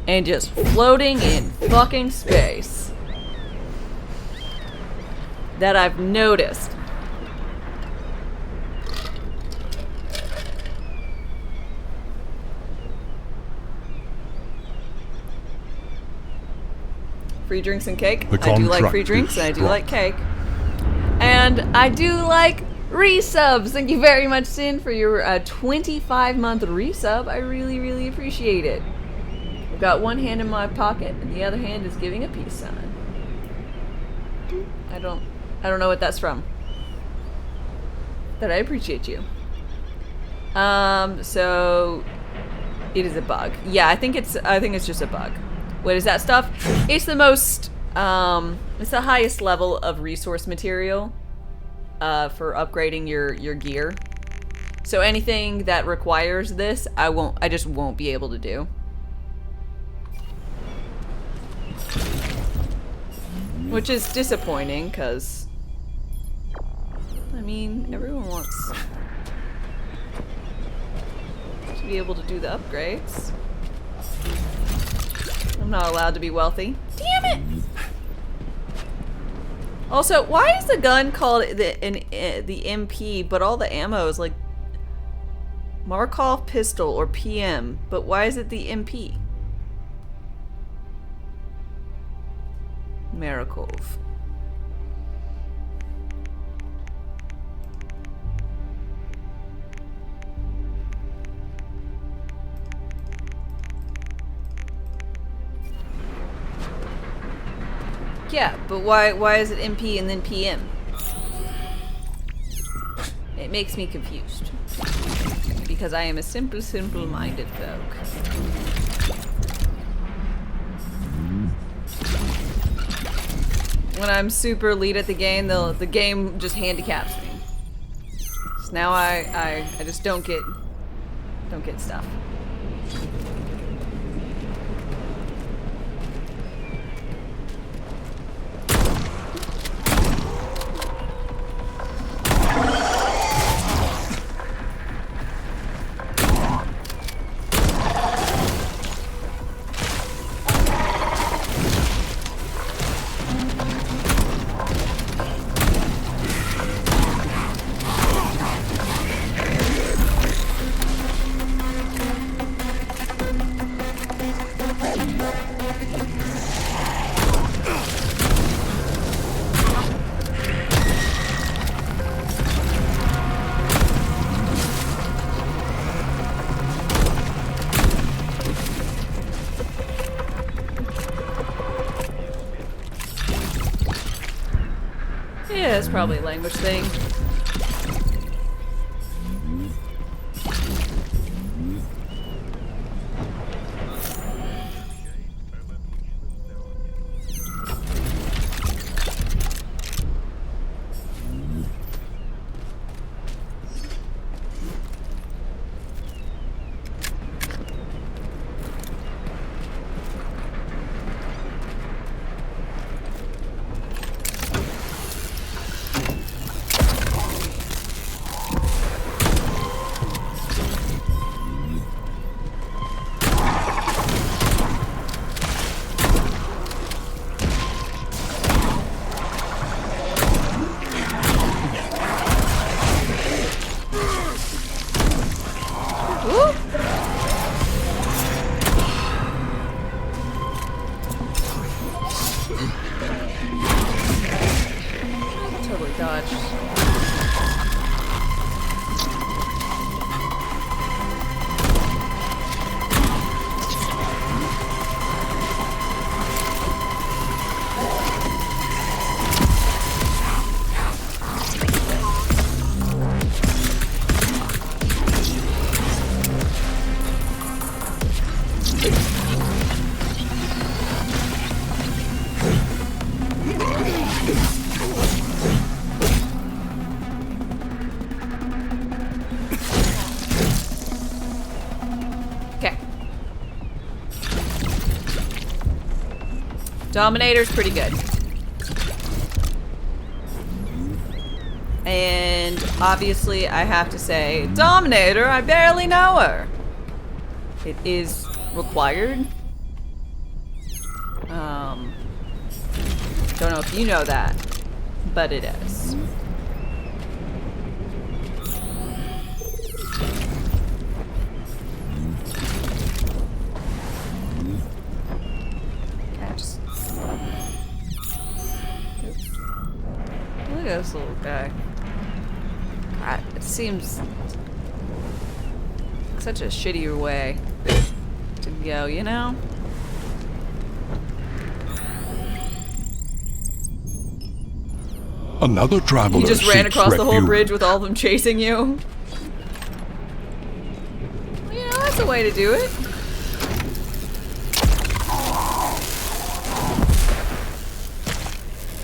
and just floating in fucking space that I've noticed. Free drinks and cake. The I do like free contract drinks is and I do struck. like cake. And I do like resubs. Thank you very much, Sin, for your 25-month resub. I really, really appreciate it. I've got one hand in my pocket and the other hand is giving a peace sign. I don't know what that's from. But I appreciate you. So it is a bug. Yeah, I think it's just a bug. What is that stuff? It's the most, it's the highest level of resource material for upgrading your gear. So anything that requires this, I just won't be able to do. Which is disappointing, because, I mean, everyone wants to be able to do the upgrades. I'm not allowed to be wealthy. Damn it! Also, why is the gun called the MP, but all the ammo is like Markov pistol or PM, but why is it the MP? Markov. Yeah, but why is it MP and then PM? It makes me confused. Because I am a simple-minded folk. When I'm super elite at the game, the game just handicaps me. So now I just don't get stuff. Yeah, it's probably a language thing. Woo! Totally dodged. Okay. Dominator's pretty good. And obviously I have to say, Dominator, I barely know her. It is required. Don't know if you know that, but it is. Just... Look at this little guy. God, it seems such a shittier way to go, you know? Another traveler You just ran seeks across the whole refuge. bridge with all of them chasing you. Well, you know, that's a way to do it.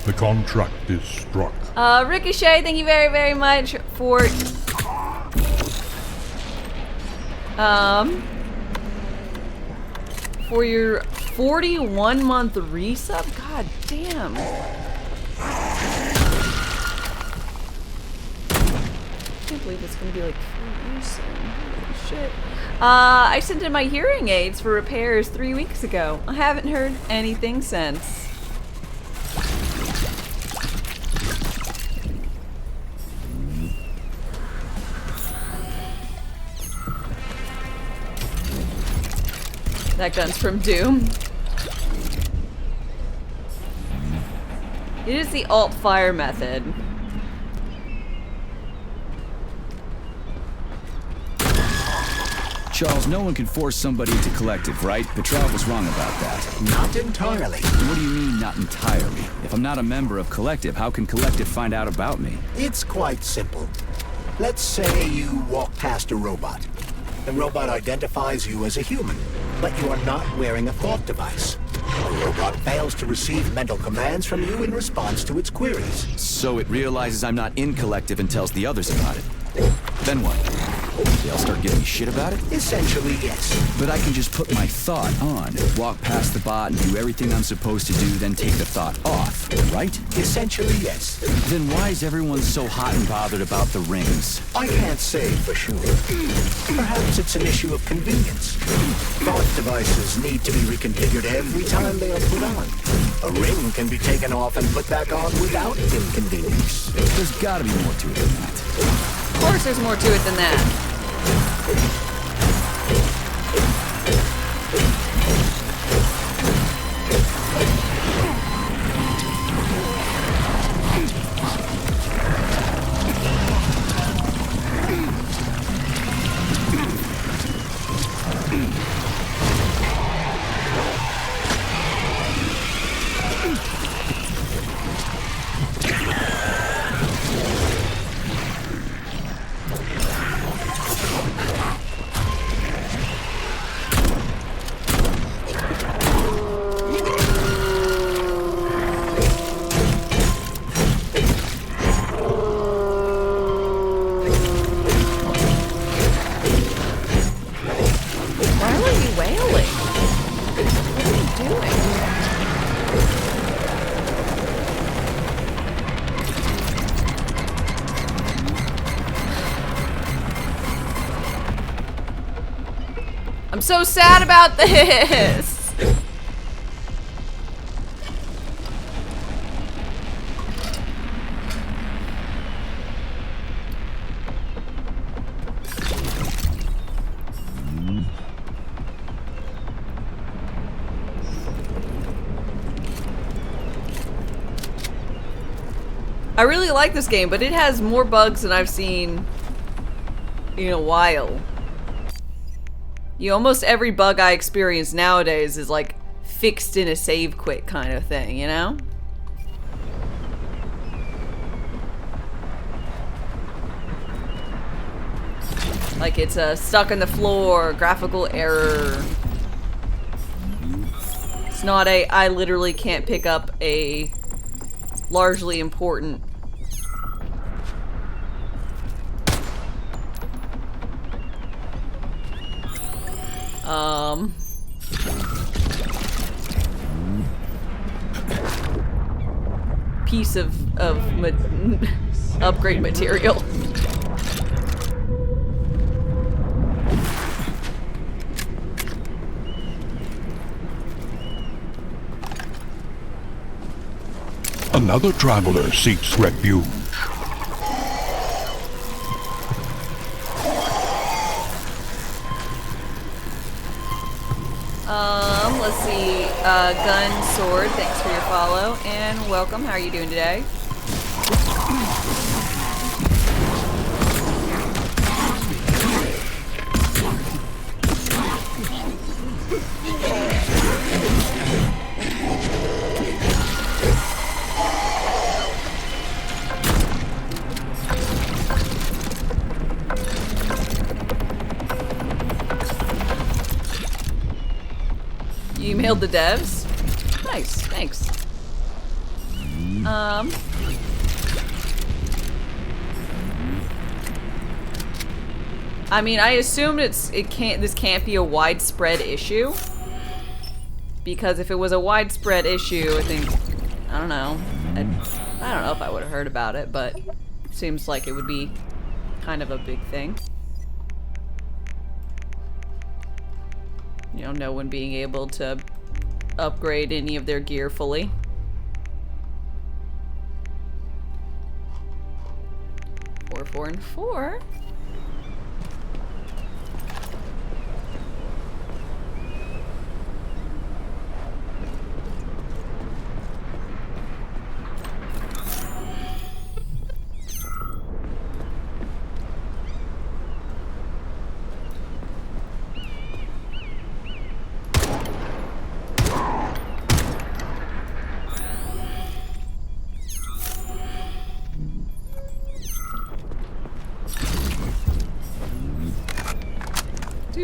The contract is struck. Ricochet, thank you very, very much for your 41-month resub. God damn. I can't believe it's gonna be like 4 years soon. Holy shit. I sent in my hearing aids for repairs 3 weeks ago. I haven't heard anything since. That gun's from Doom. It is the alt fire method. Charles, no one can force somebody into collective, right? Petrov was wrong about that. Not entirely. What do you mean, not entirely? If I'm not a member of collective, how can collective find out about me? It's quite simple. Let's say you walk past a robot. The robot identifies you as a human, but you are not wearing a thought device. The robot fails to receive mental commands from you in response to its queries. So it realizes I'm not in collective and tells the others about it. Then what? They'll start giving me shit about it? Essentially, yes. But I can just put my thought on, walk past the bot and do everything I'm supposed to do, then take the thought off, right? Essentially, yes. Then why is everyone so hot and bothered about the rings? I can't say for sure. Perhaps it's an issue of convenience. Thought devices need to be reconfigured every time they are put on. A ring can be taken off and put back on without inconvenience. There's gotta be more to it than that. Of course there's more to it than that. I'm so sad about this. I really like this game, but it has more bugs than I've seen in a while. Almost every bug I experience nowadays is like fixed in a save quit kind of thing, you know? Like it's a stuck in the floor, graphical error. It's not a, I literally can't pick up a largely important. Piece of upgrade material. Another traveler seeks refuge. Let's see. Gun, sword, thanks for your follow, and welcome. How are you doing today? You emailed the devs? Nice, thanks. I mean, I assumed this can't be a widespread issue. Because if it was a widespread issue, I think, I don't know. I don't know if I would have heard about it, but it seems like it would be kind of a big thing. You know, no one being able to upgrade any of their gear fully. Four, and 4.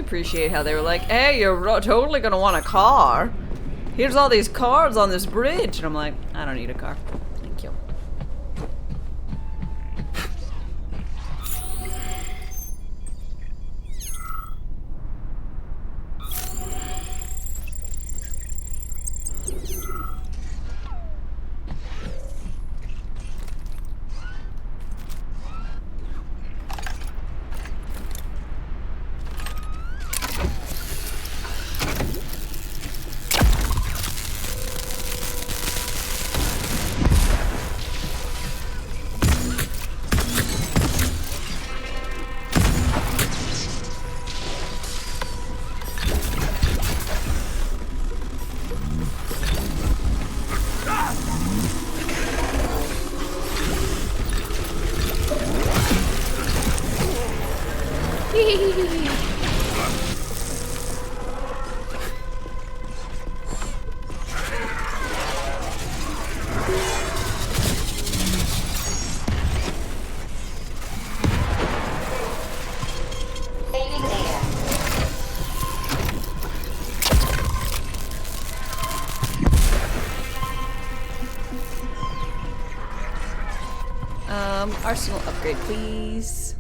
Appreciate how they were like, hey, you're totally gonna want a car. Here's all these cars on this bridge. And I'm like, I don't need a car. Thank you. Arsenal upgrade, please.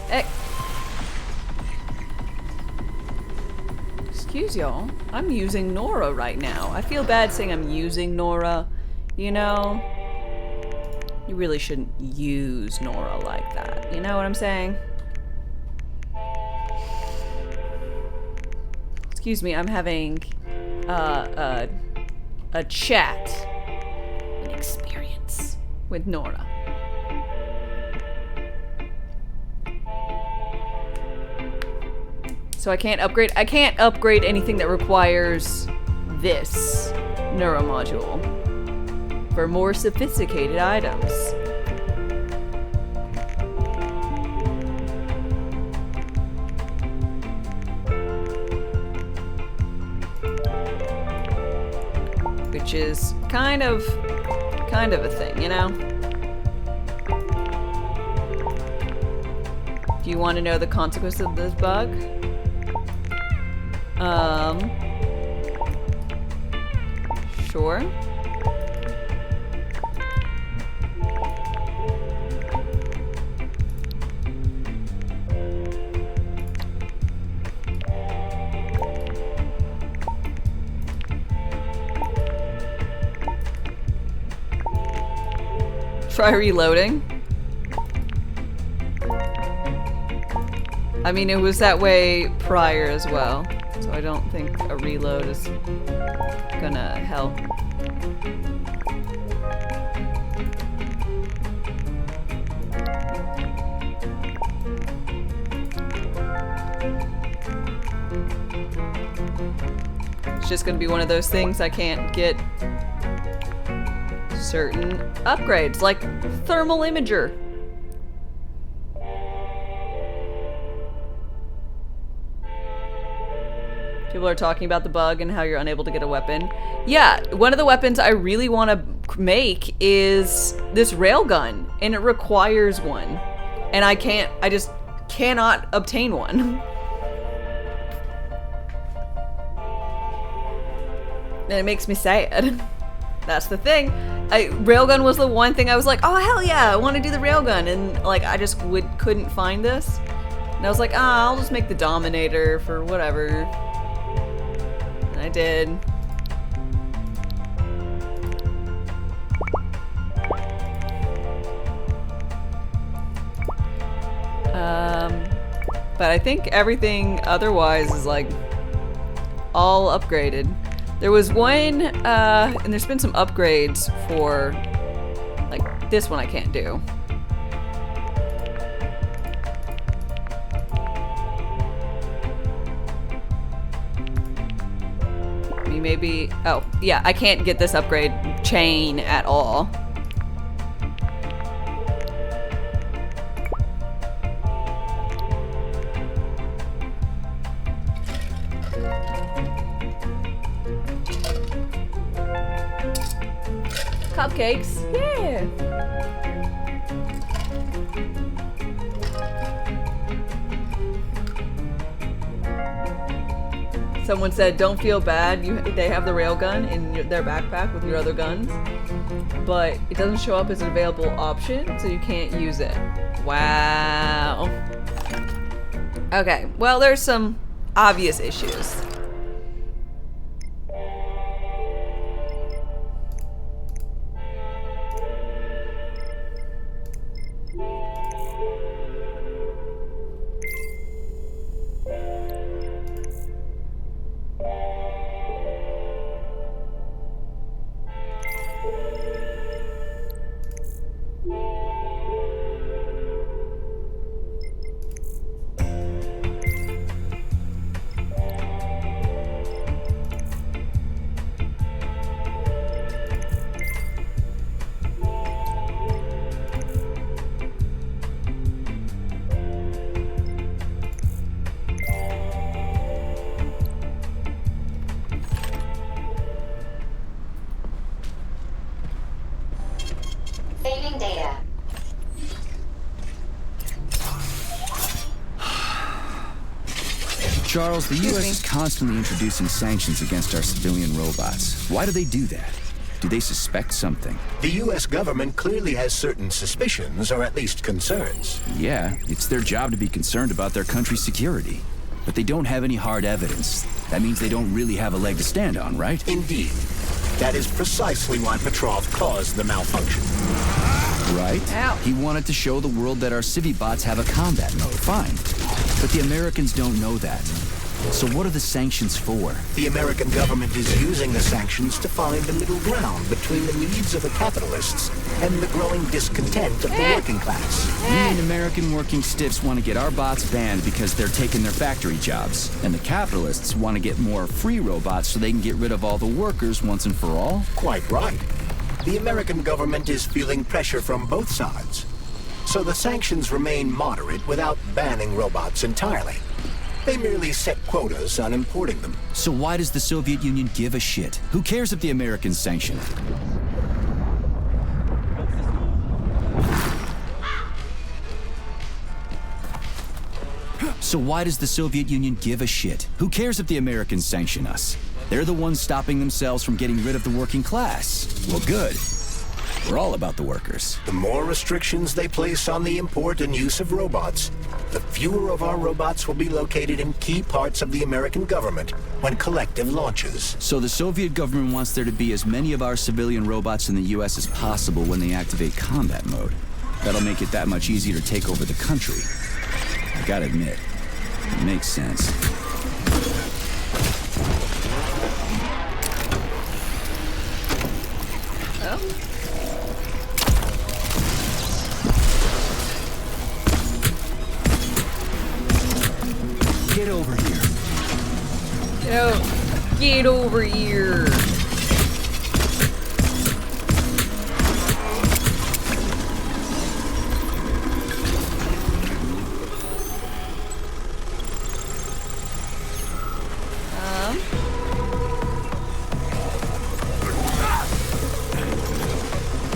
Hey. Excuse y'all. I'm using Nora right now. I feel bad saying I'm using Nora. You know? You really shouldn't use Nora like that. You know what I'm saying? Excuse me, I'm having a chat, an experience with Nora. So I can't upgrade anything that requires this neuromodule. for more sophisticated items. Which is kind of a thing, you know? Do you want to know the consequence of this bug? Sure. Try reloading. I mean, it was that way prior as well, so I don't think a reload is gonna help. It's just gonna be one of those things I can't get certain upgrades, like thermal imager. People are talking about the bug and how you're unable to get a weapon. Yeah, one of the weapons I really want to make is this railgun, and it requires one. And I just cannot obtain one. And it makes me sad. That's the thing. Railgun was the one thing I was like, oh hell yeah, I want to do the railgun, and like I just couldn't find this. And I was like, I'll just make the Dominator for whatever. And I did. But I think everything otherwise is like all upgraded. There was one, and there's been some upgrades for, like, this one I can't do. I mean, maybe, oh, yeah, I can't get this upgrade chain at all. Cupcakes, yeah. Someone said, "Don't feel bad. They have the railgun in their backpack with your other guns, but it doesn't show up as an available option, so you can't use it." Wow. Okay. Well, there's some obvious issues. Saving data. Charles, the U.S. is constantly introducing sanctions against our civilian robots. Why do they do that? Do they suspect something? The U.S. government clearly has certain suspicions, or at least concerns. Yeah, it's their job to be concerned about their country's security. But they don't have any hard evidence. That means they don't really have a leg to stand on, right? Indeed. That is precisely why Petrov caused the malfunction. Right? Ow. He wanted to show the world that our Civi-bots have a combat mode. Fine. But the Americans don't know that. So what are the sanctions for? The American government is using the sanctions to find a middle ground between the needs of the capitalists and the growing discontent of the working class. You mean American working stiffs want to get our bots banned because they're taking their factory jobs, and the capitalists want to get more free robots so they can get rid of all the workers once and for all? Quite right. The American government is feeling pressure from both sides. So the sanctions remain moderate without banning robots entirely. They merely set quotas on importing them. So why does the Soviet Union give a shit? Who cares if the Americans sanction it? So why does the Soviet Union give a shit? Who cares if the Americans sanction us? They're the ones stopping themselves from getting rid of the working class. Well, good. We're all about the workers. The more restrictions they place on the import and use of robots, the fewer of our robots will be located in key parts of the American government when collective launches. So the Soviet government wants there to be as many of our civilian robots in the US as possible when they activate combat mode. That'll make it that much easier to take over the country. I gotta admit, it makes sense. Oh. Get over here. Get over here.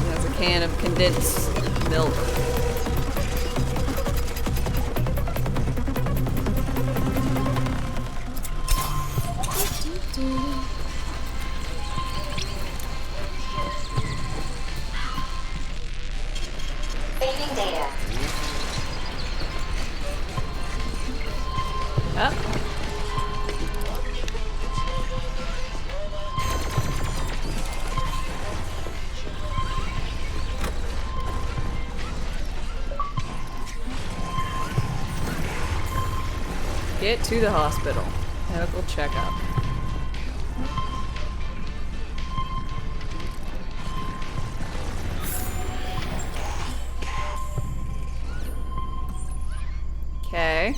That's a can of condensed milk. Saving data. Up. Get to the hospital. Medical checkup. Okay.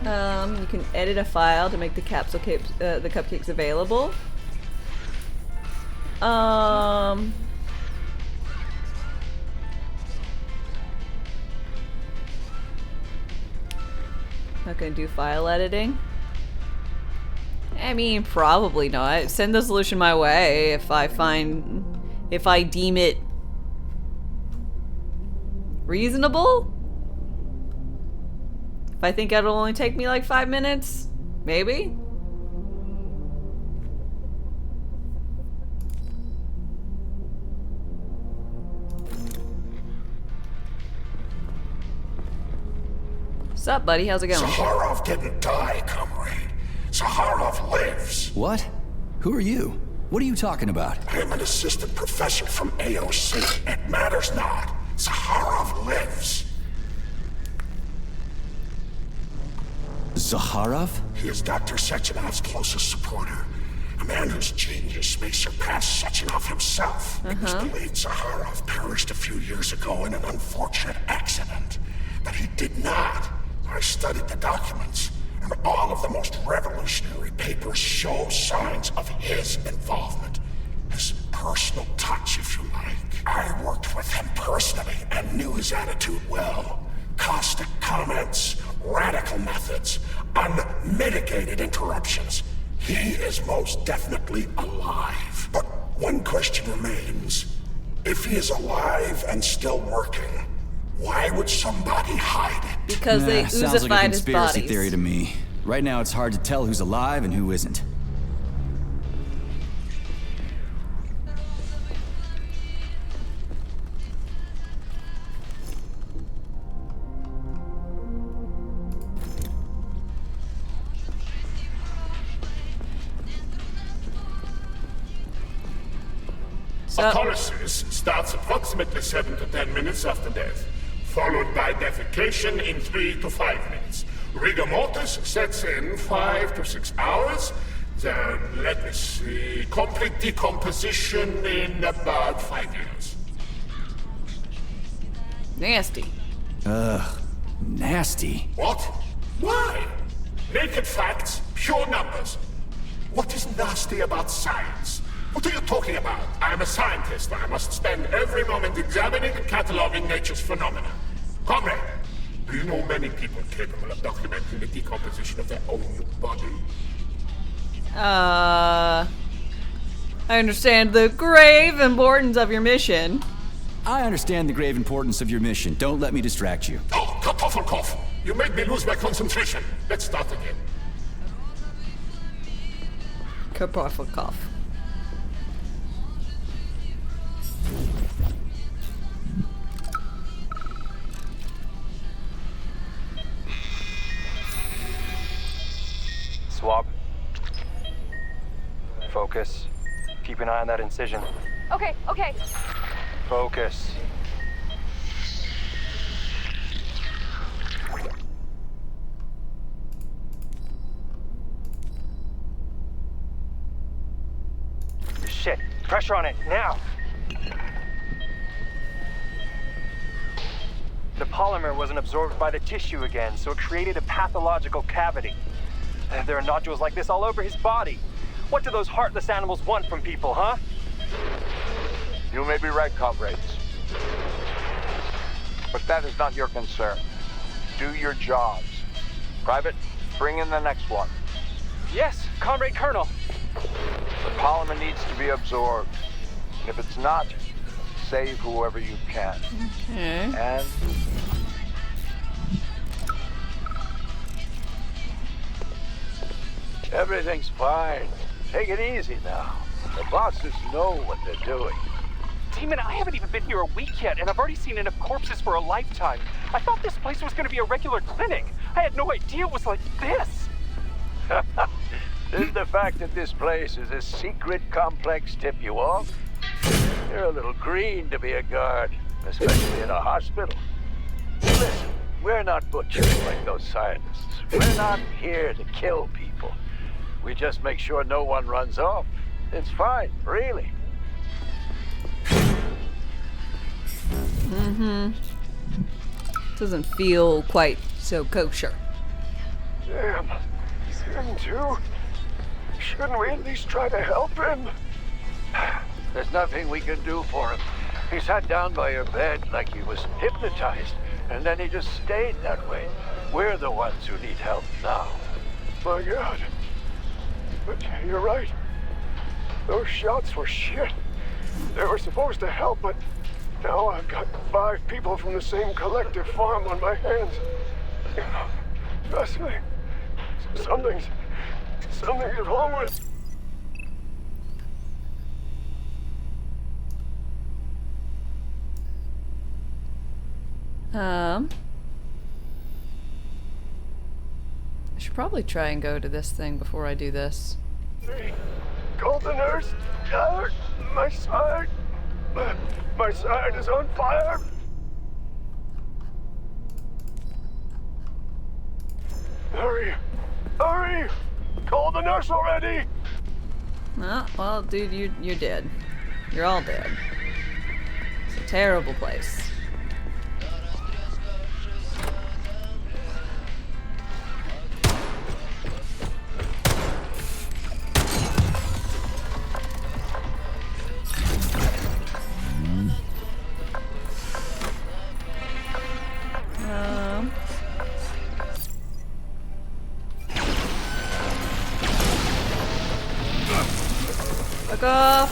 You can edit a file to make the the cupcakes available. Not gonna do file editing. I mean, probably not. Send the solution my way if I deem it reasonable. If I think it'll only take me like 5 minutes, maybe. What's up, buddy? How's it going? Zaharov didn't die, comrade. Zaharov lives. What? Who are you? What are you talking about? I'm an assistant professor from AOC. It matters not. Zaharov lives. Zaharov? He is Dr. Sechenov's closest supporter. A man whose genius may surpass Sechenov himself. It was believed Zaharov perished a few years ago in an unfortunate accident. But he did not. I studied the documents, and all of the most revolutionary papers show signs of his involvement. His personal touch, if you like. I worked with him personally and knew his attitude well. Caustic comments, radical methods, unmitigated interruptions. He is most definitely alive. But one question remains. If he is alive and still working, why would somebody hide it? Because they sounds like a oozified his conspiracy bodies. theory to me. Right now, it's hard to tell who's alive and who isn't. Autolysis starts approximately 7 to 10 minutes after death, followed by defecation in 3 to 5 minutes. Rigor mortis sets in 5 to 6 hours. Then, let me see, complete decomposition in about 5 years. Nasty. Ugh, nasty. What? Why? Naked facts, pure numbers. What is nasty about science? What are you talking about? I am a scientist. I must spend every moment examining and cataloging nature's phenomena. Comrade, do you know many people capable of documenting the decomposition of their own body? I understand the grave importance of your mission. I understand the grave importance of your mission. Don't let me distract you. Oh, Kartoffelkopf! You made me lose my concentration. Let's start again. Kartoffelkopf. Swab. Focus. Keep an eye on that incision. Okay, okay. Focus. Shit. Pressure on it, now! The polymer wasn't absorbed by the tissue again, so it created a pathological cavity. There are nodules like this all over his body. What do those heartless animals want from people, huh? You may be right, comrades. But that is not your concern. Do your jobs. Private, bring in the next one. Yes, Comrade Colonel. The polymer needs to be absorbed. And if it's not, save whoever you can. Okay. And everything's fine. Take it easy now. The bosses know what they're doing. Demon, I haven't even been here a week yet, and I've already seen enough corpses for a lifetime. I thought this place was going to be a regular clinic. I had no idea it was like this. Did the fact that this place is a secret complex tip you off? You're a little green to be a guard, especially in a hospital. Listen, we're not butchers like those scientists. We're not here to kill people. We just make sure no one runs off. It's fine, really. Doesn't feel quite so kosher. Damn. Him too? Shouldn't we at least try to help him? There's nothing we can do for him. He sat down by your bed like he was hypnotized, and then he just stayed that way. We're the ones who need help now. My God. But you're right. Those shots were shit. They were supposed to help, but now I've got 5 people from the same collective farm on my hands. Trust me. Something's wrong with... I should probably try and go to this thing before I do this. Call the nurse. My side. My side is on fire. Hurry. Hurry. Call the nurse already. Oh, well, dude, you're dead. You're all dead. It's a terrible place. Fuck off.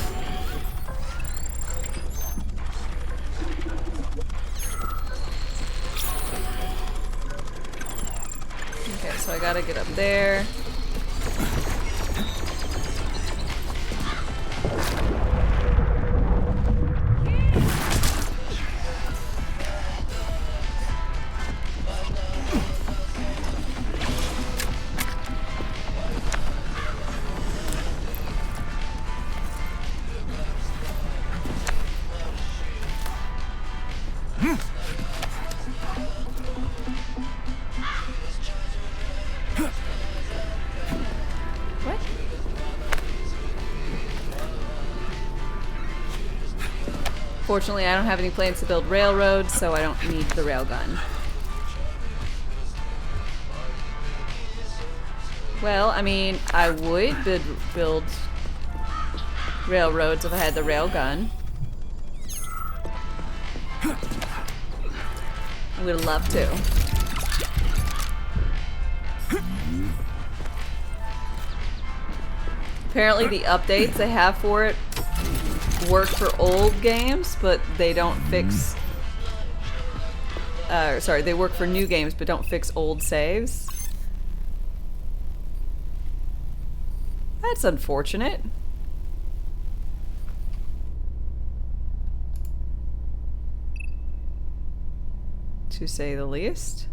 Okay, so I gotta get up there. Fortunately, I don't have any plans to build railroads, so I don't need the railgun. Well, I mean, I would build railroads if I had the railgun. I would love to. Apparently the updates they have for it work for old games, but they don't fix... sorry, they work for new games, but don't fix old saves. That's unfortunate. To say the least.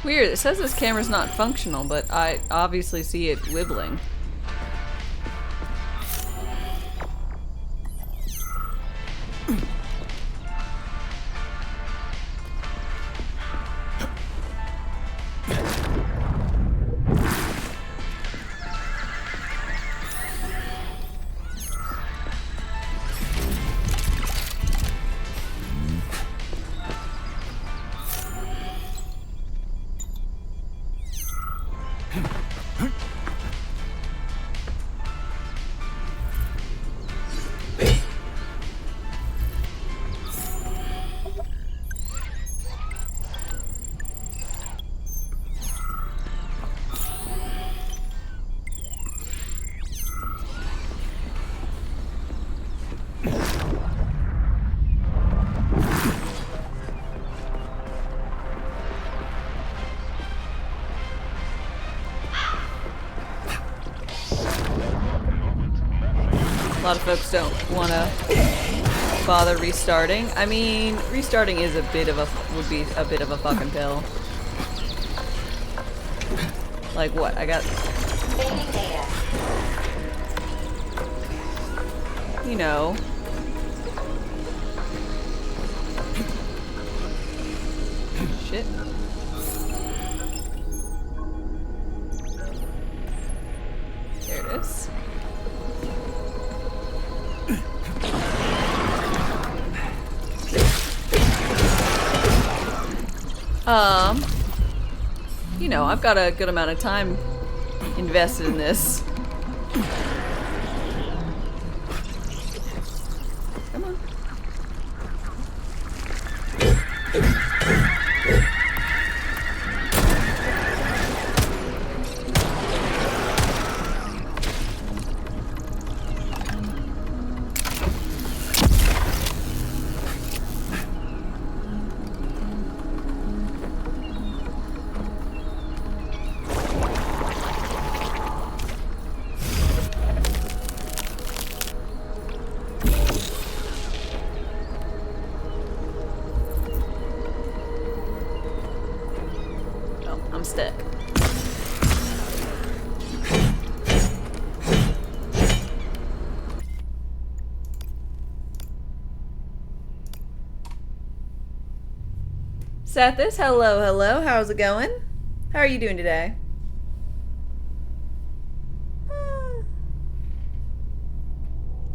Weird, it says this camera's not functional, but I obviously see it wibbling. A lot of folks don't want to bother restarting. I mean, restarting is would be a bit of a fucking pill. Like what? I got... You know. Shit. There it is. You know, I've got a good amount of time invested in this. Come on. I'm stuck. Sethis, hello, hello. How's it going? How are you doing today?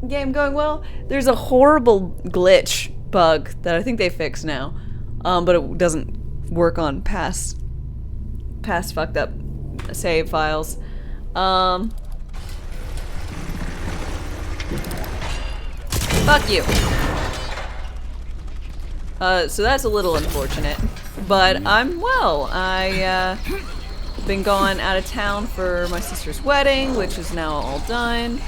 Game going well? There's a horrible glitch bug that I think they fixed now, but it doesn't work on past fucked up save files. Fuck you. So that's a little unfortunate, but I'm well. I been gone out of town for my sister's wedding, which is now all done.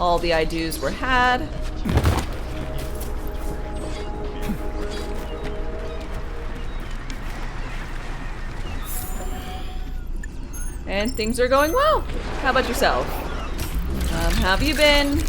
All the I-dos were had. And things are going well. How about yourself? How have you been?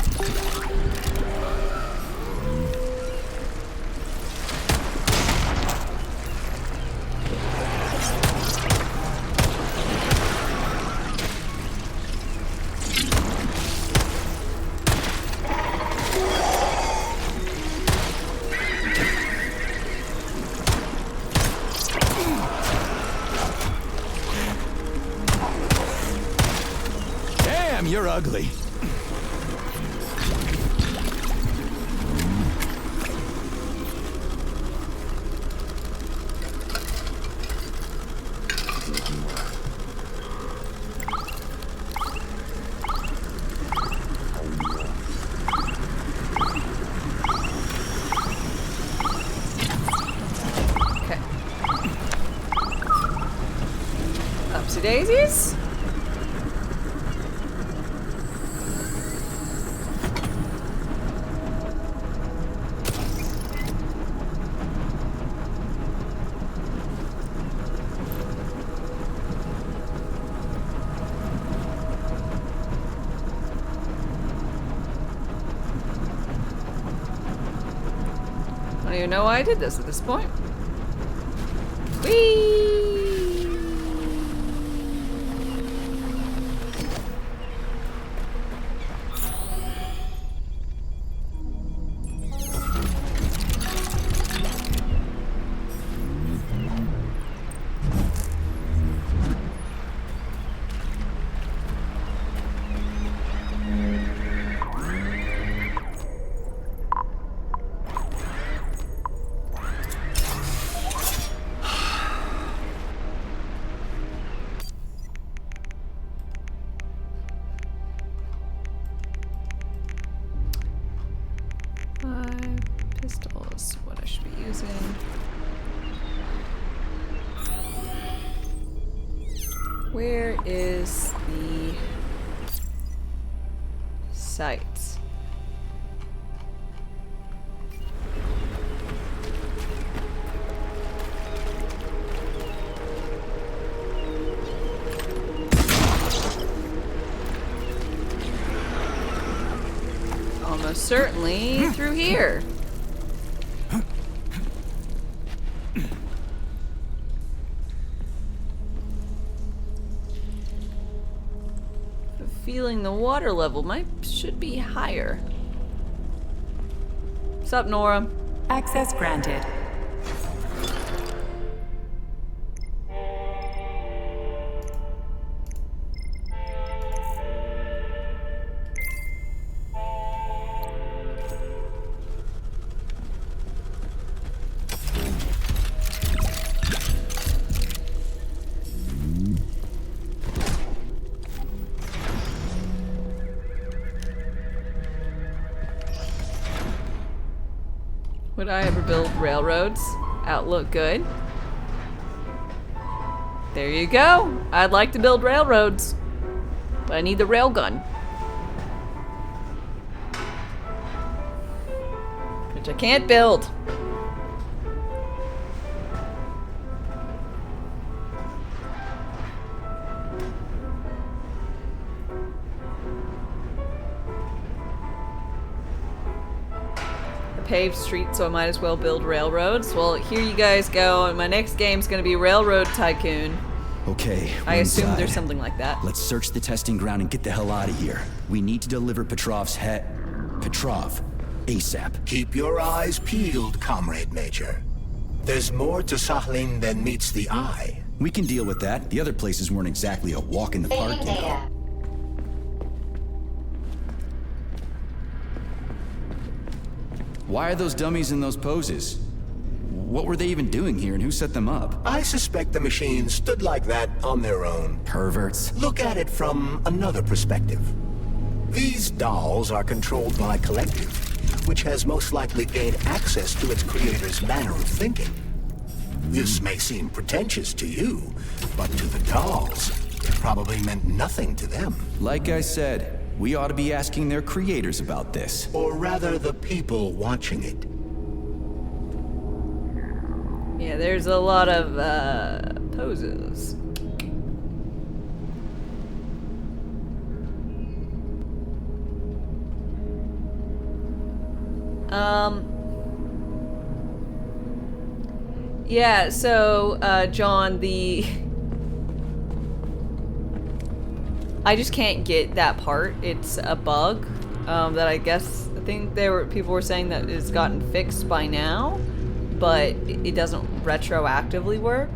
ugly. Okay. Upsy daisies. I don't even know why I did this at this point. Whee! Pistols, what I should be using. Where is the sights? Almost certainly through here. Feeling the water level should be higher. What's up, Nora? Access granted. Would I ever build railroads? Outlook good. There you go. I'd like to build railroads, but I need the railgun, which I can't build. Paved street, so I might as well build railroads. Well, here you guys go. My next game's gonna be Railroad Tycoon. Okay, I we're assume inside. there's something like that. Let's search the testing ground and get the hell out of here. We need to deliver Petrov's Petrov, ASAP. Keep your eyes peeled, Comrade Major. There's more to Sakhalin than meets the eye. We can deal with that. The other places weren't exactly a walk in the park, Fading you know. data. Why are those dummies in those poses? What were they even doing here and who set them up? I suspect the machines stood like that on their own. Perverts. Look at it from another perspective. These dolls are controlled by Collective, which has most likely gained access to its creator's manner of thinking. This may seem pretentious to you, but to the dolls, it probably meant nothing to them. Like I said, we ought to be asking their creators about this. Or rather, the people watching it. Yeah, there's a lot of poses. Yeah, so, John, I just can't get that part. It's a bug, that I think people were saying that it's gotten fixed by now, but it doesn't retroactively work.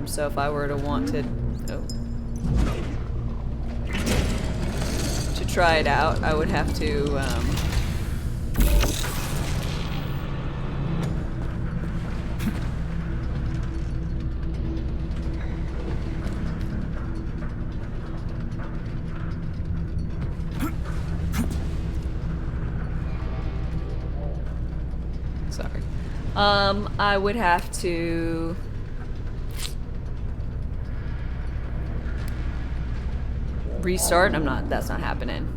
So if I were to want to, try it out, I would have to, sorry. I would have to... restart? That's not happening.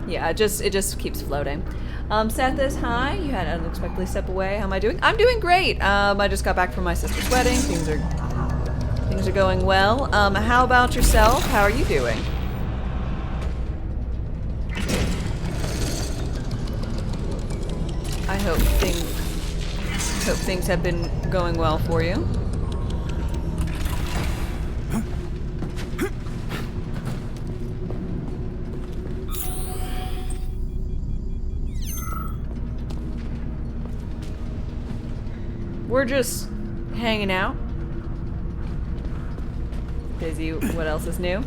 Yeah, it just keeps floating. Sathis, hi. You had to unexpectedly step away. How am I doing? I'm doing great. I just got back from my sister's wedding. Things are going well. How about yourself? How are you doing? I hope things have been going well for you. We're just hanging out. Busy. What else is new?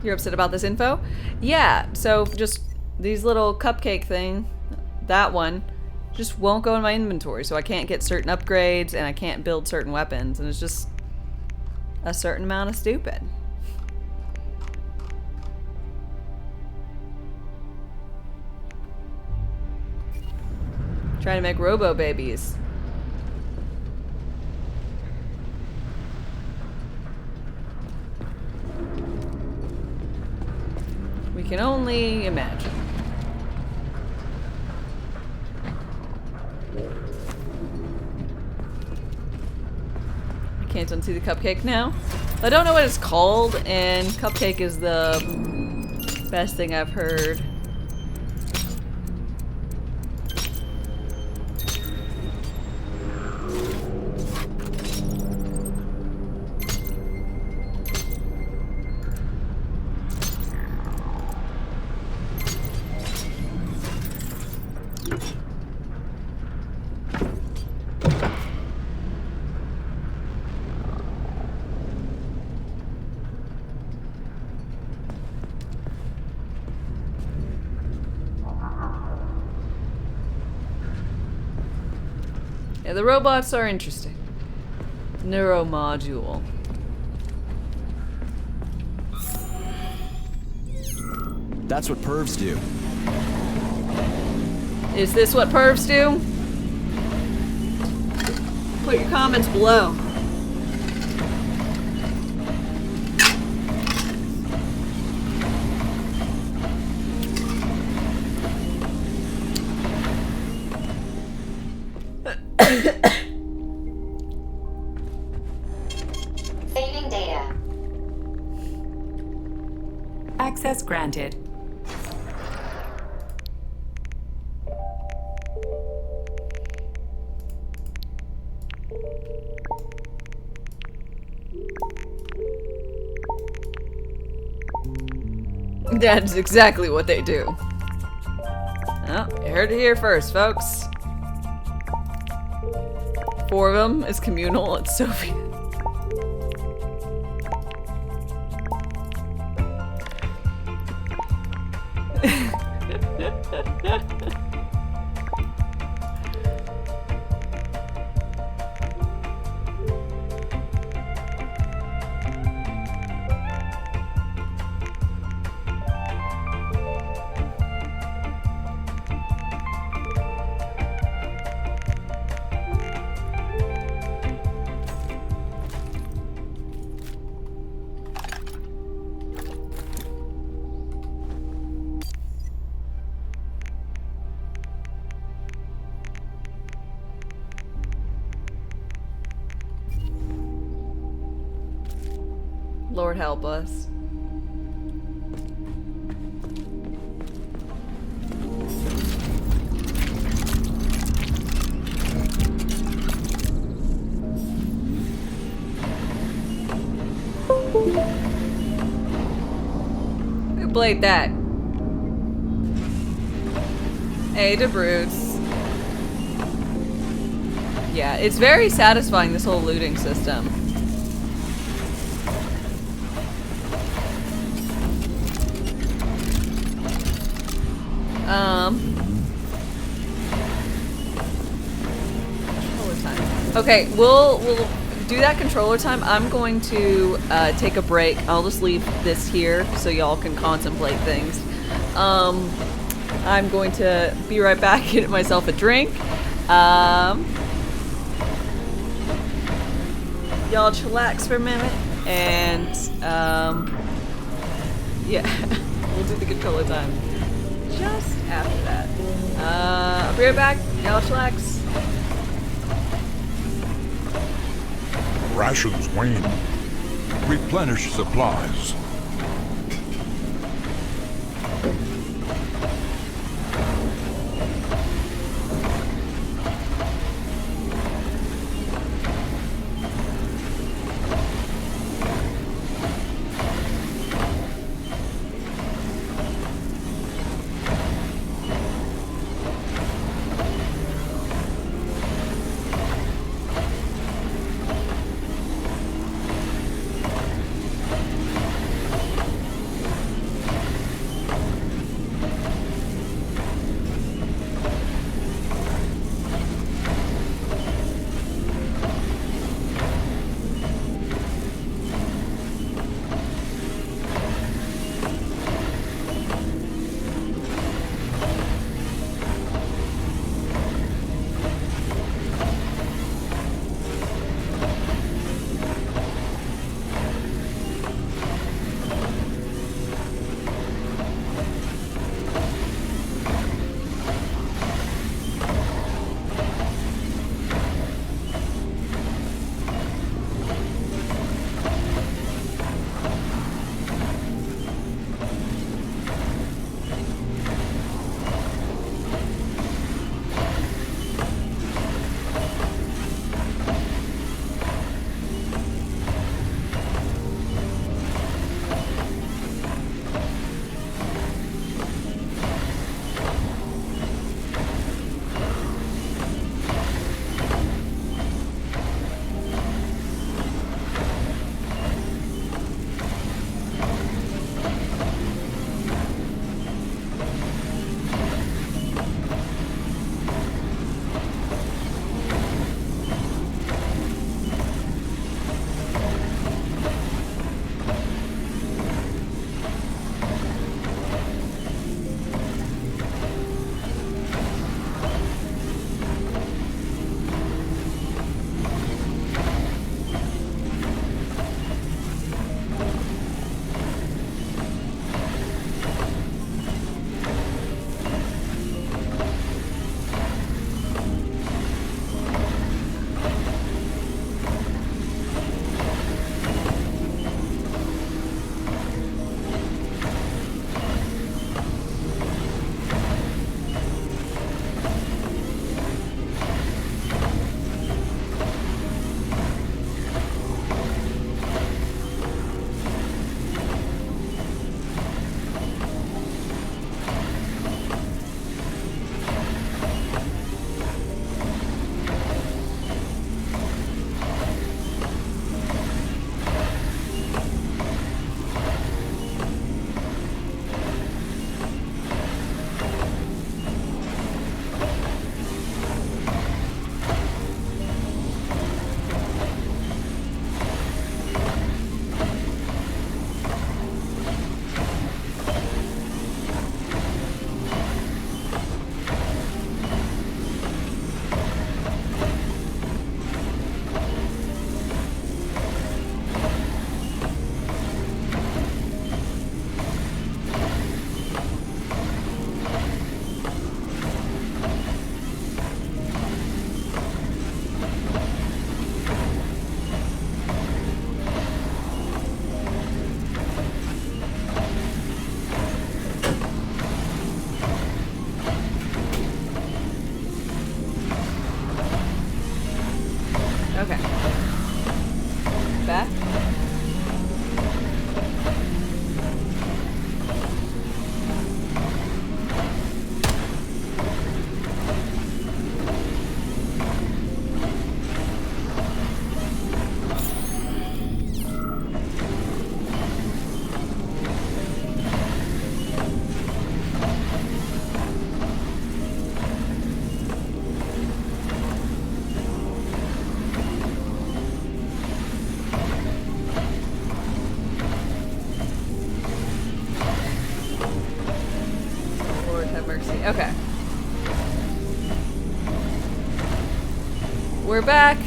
You're upset about this info? Yeah, so just these little cupcake thing, that one, just won't go in my inventory, so I can't get certain upgrades and I can't build certain weapons, and it's just a certain amount of stupid. Trying to make robo babies. We can only imagine. I can't unsee the cupcake now. I don't know what it's called, and cupcake is the best thing I've heard. Yeah, the robots are interesting. Neuromodule. That's what pervs do. Is this what pervs do? Put your comments below. Saving data. Access granted. That's exactly what they do. Oh, you heard it here first, folks. 4 of them is communal, it's Soviet. Lord help us. ate that. Ate a Bruce. Yeah, it's very satisfying, this whole looting system. Controller time. Okay, we'll do that controller time. I'm going to take a break. I'll just leave this here so y'all can contemplate things. I'm going to be right back, get myself a drink. Y'all chillax for a minute, and yeah, we'll do the controller time just after that. I'll be right back. Y'all chillax. Rations wane. Replenish supplies. have mercy. Okay. We're back.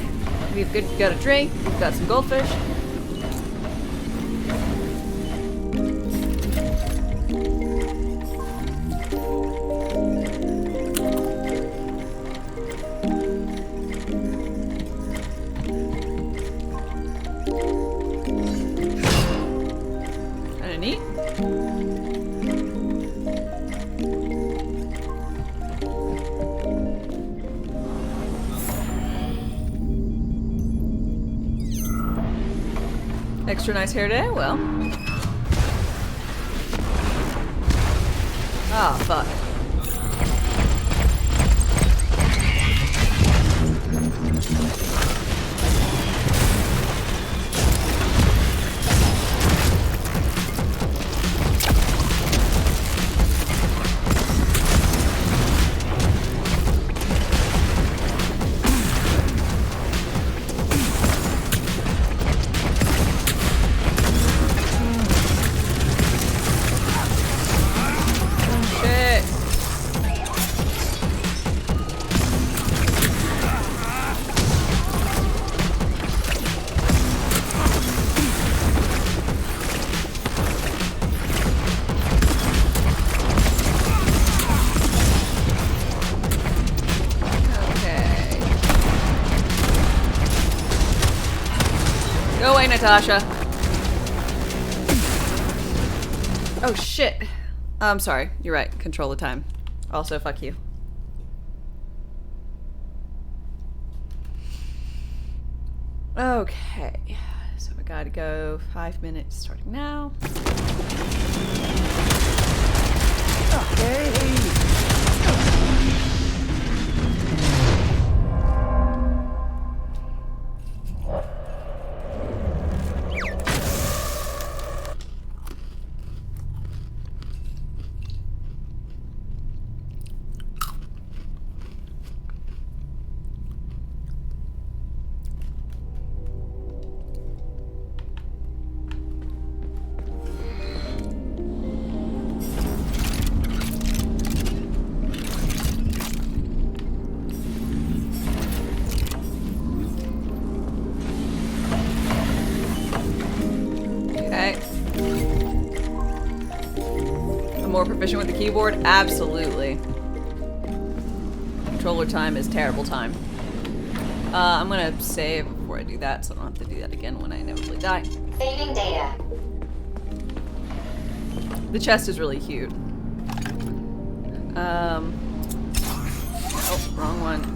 We've got a drink. We've got some goldfish. Kinda neat. Extra nice hair today? Well. Ah, fuck. Go away, Natasha. Oh, shit. I'm sorry. You're right. Control the time. Also, fuck you. Okay. So we gotta go 5 minutes starting now. Okay. More proficient with the keyboard? Absolutely. Controller time is terrible time. I'm gonna save before I do that, so I don't have to do that again when I inevitably die. Saving data. The chest is really cute. Oh, wrong one.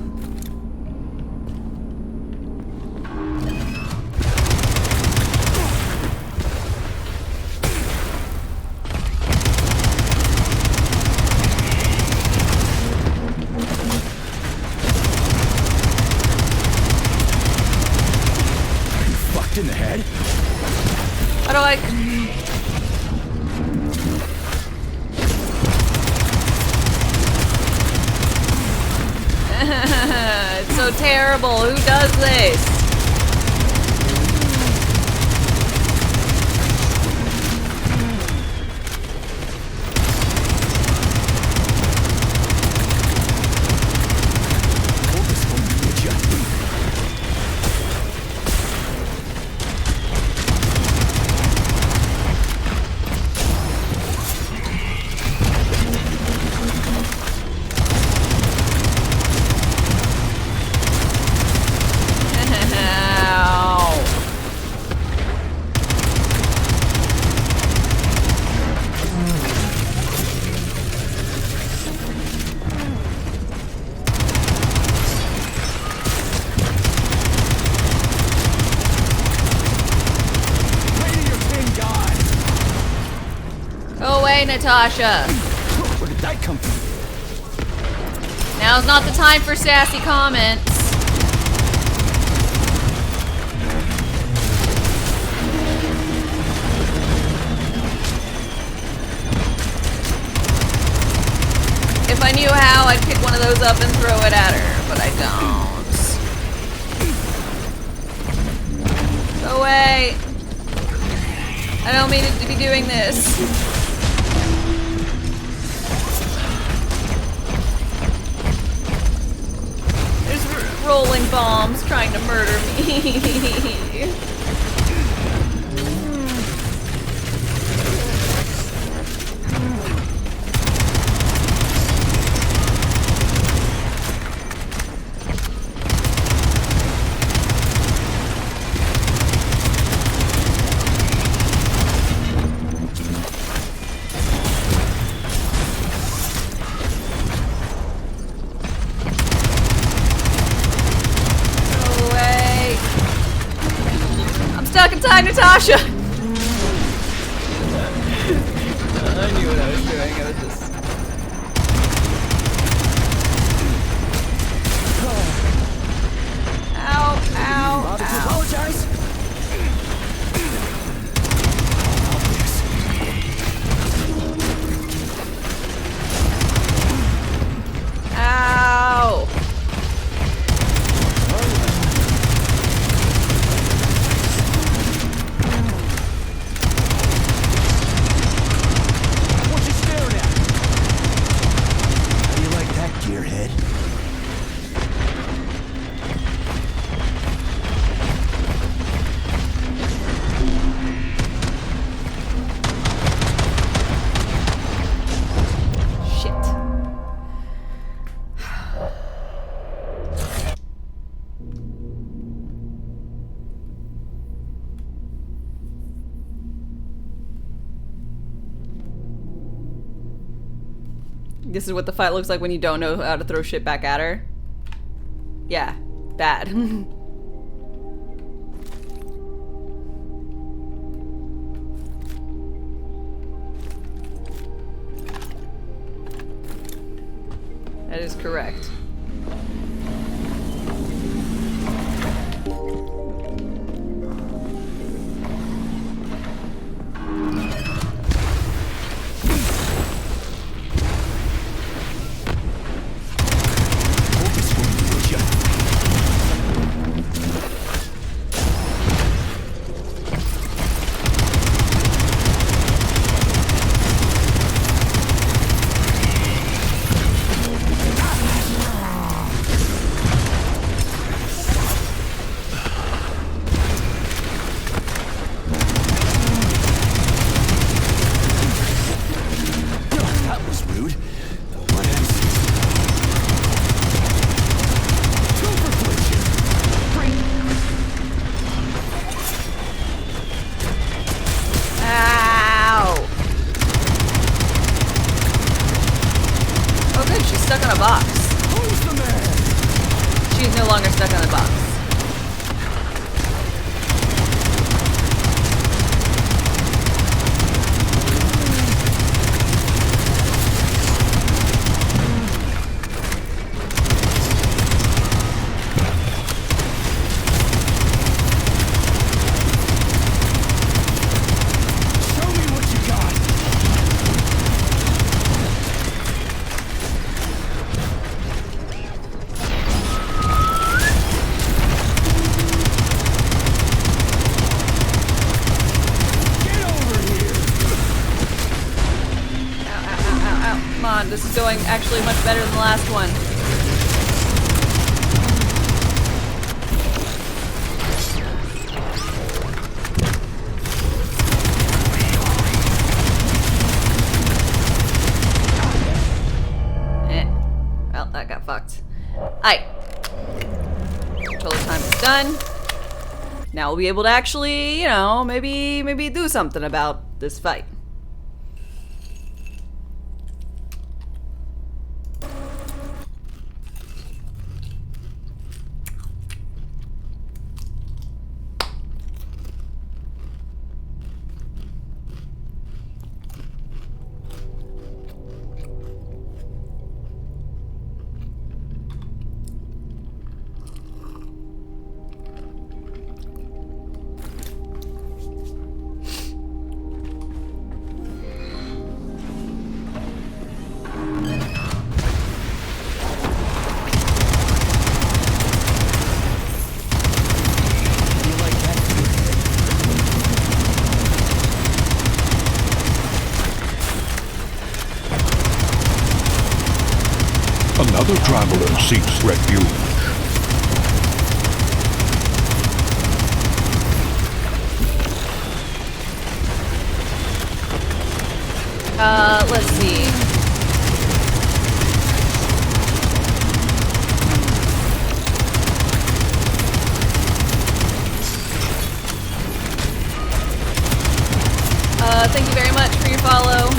In the head? How do I... It's so terrible. Who does this? Natasha. Where did that come from? Now's not the time for sassy comments. If I knew how, I'd pick one of those up and throw it at her, but I don't. Go away. I don't mean to be doing this. bombs trying to murder me. Stuck inside Natasha! I knew what I was doing. I was just... Ow, ow, ow. Apologize. Ow! Gearhead. Shit. This is what the fight looks like when you don't know how to throw shit back at her. Yeah, bad. That is correct. Stuck on a box. Who's the man? She's no longer stuck on the box. This is going actually much better than the last one. Well, that got fucked. Aight. Total time is done. Now we'll be able to actually, you know, maybe do something about this fight. Another traveler seeks refuge. Let's see. Thank you very much for your follow.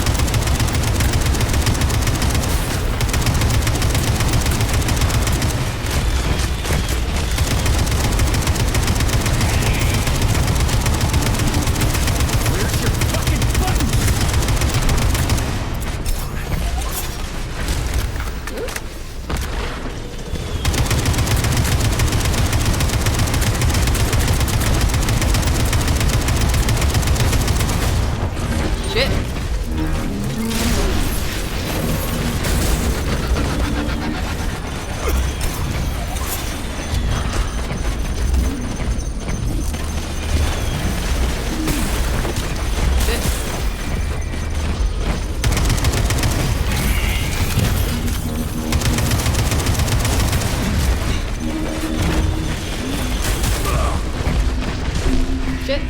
Shit. Shit.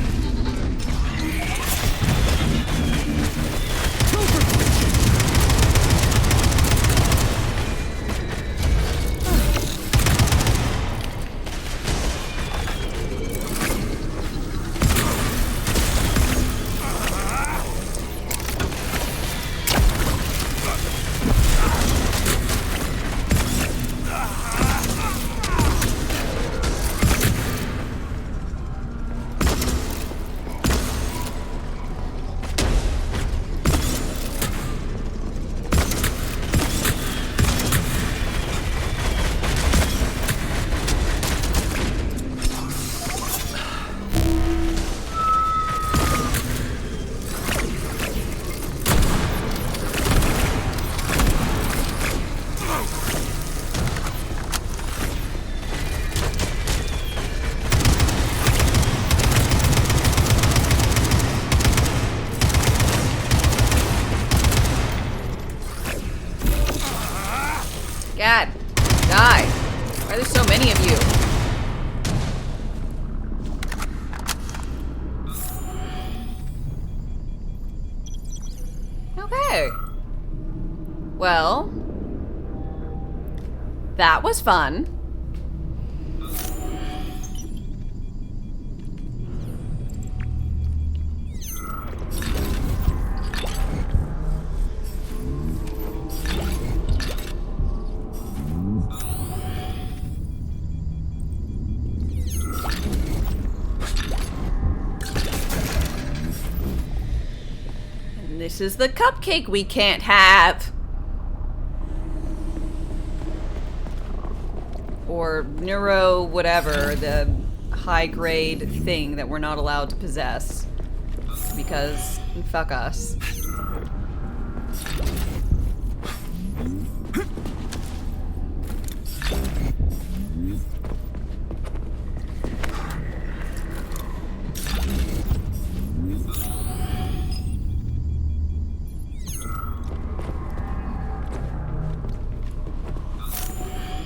God, die. Why are there so many of you? Okay. Well, that was fun. This is the cupcake we can't have. Or neuro whatever, the high grade thing that we're not allowed to possess. Because fuck us.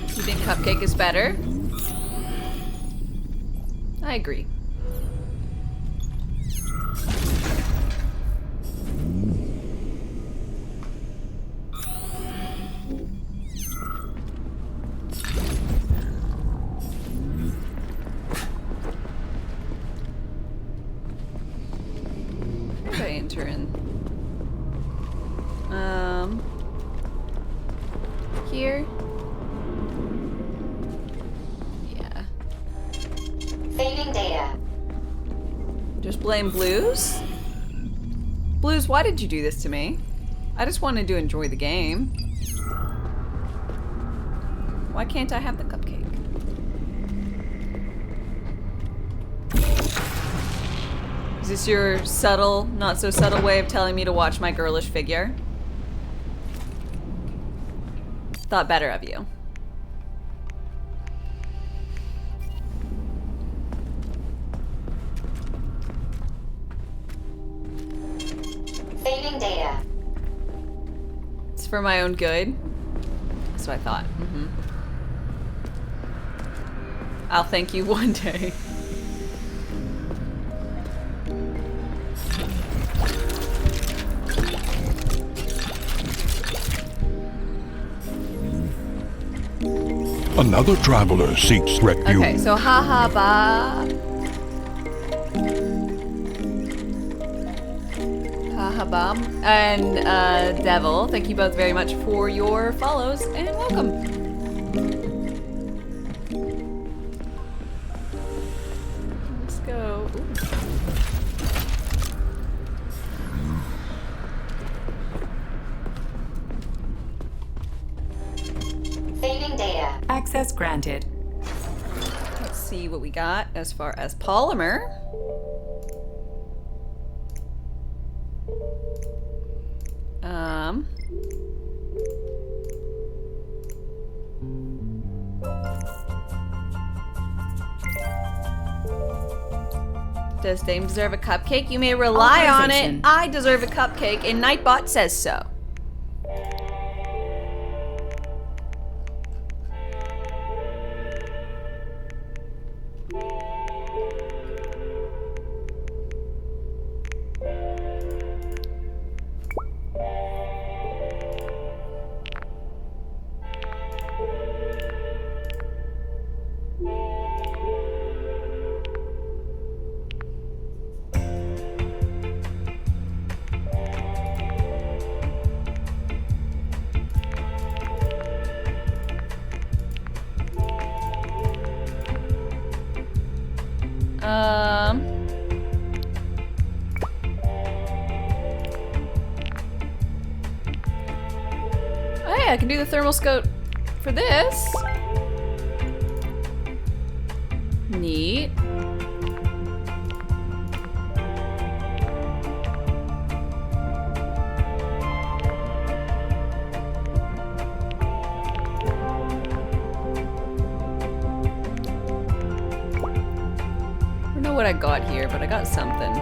You think cupcake is better? I agree. Where did I enter in? Here? Yeah. Saving data. Just blame Blues? Blues, why did you do this to me? I just wanted to enjoy the game. Why can't I have the cupcake? Is this your subtle, not so subtle way of telling me to watch my girlish figure? Thought better of you. Saving data. It's for my own good. That's what I thought. I'll thank you one day. Another traveler seeks refuge. Okay, so haha ba. Haha ba. And Devil, thank you both very much for your follows and welcome. Let's go. Ooh. Saving data. Access granted. Let's see what we got as far as polymer. Does Dame deserve a cupcake? You may rely on it. Authorization. I deserve a cupcake, and Nightbot says so. Oh, hey, I can do the thermal scope for this. Neat. I don't know what I got here, but I got something.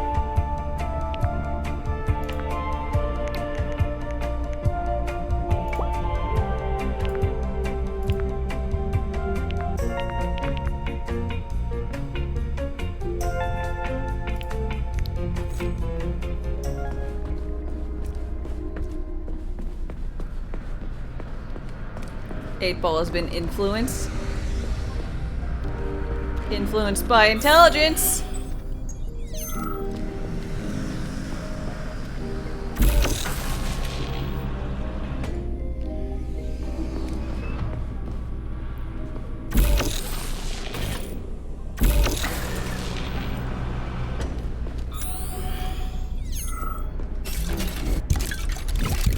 Eight Ball has been influenced by intelligence.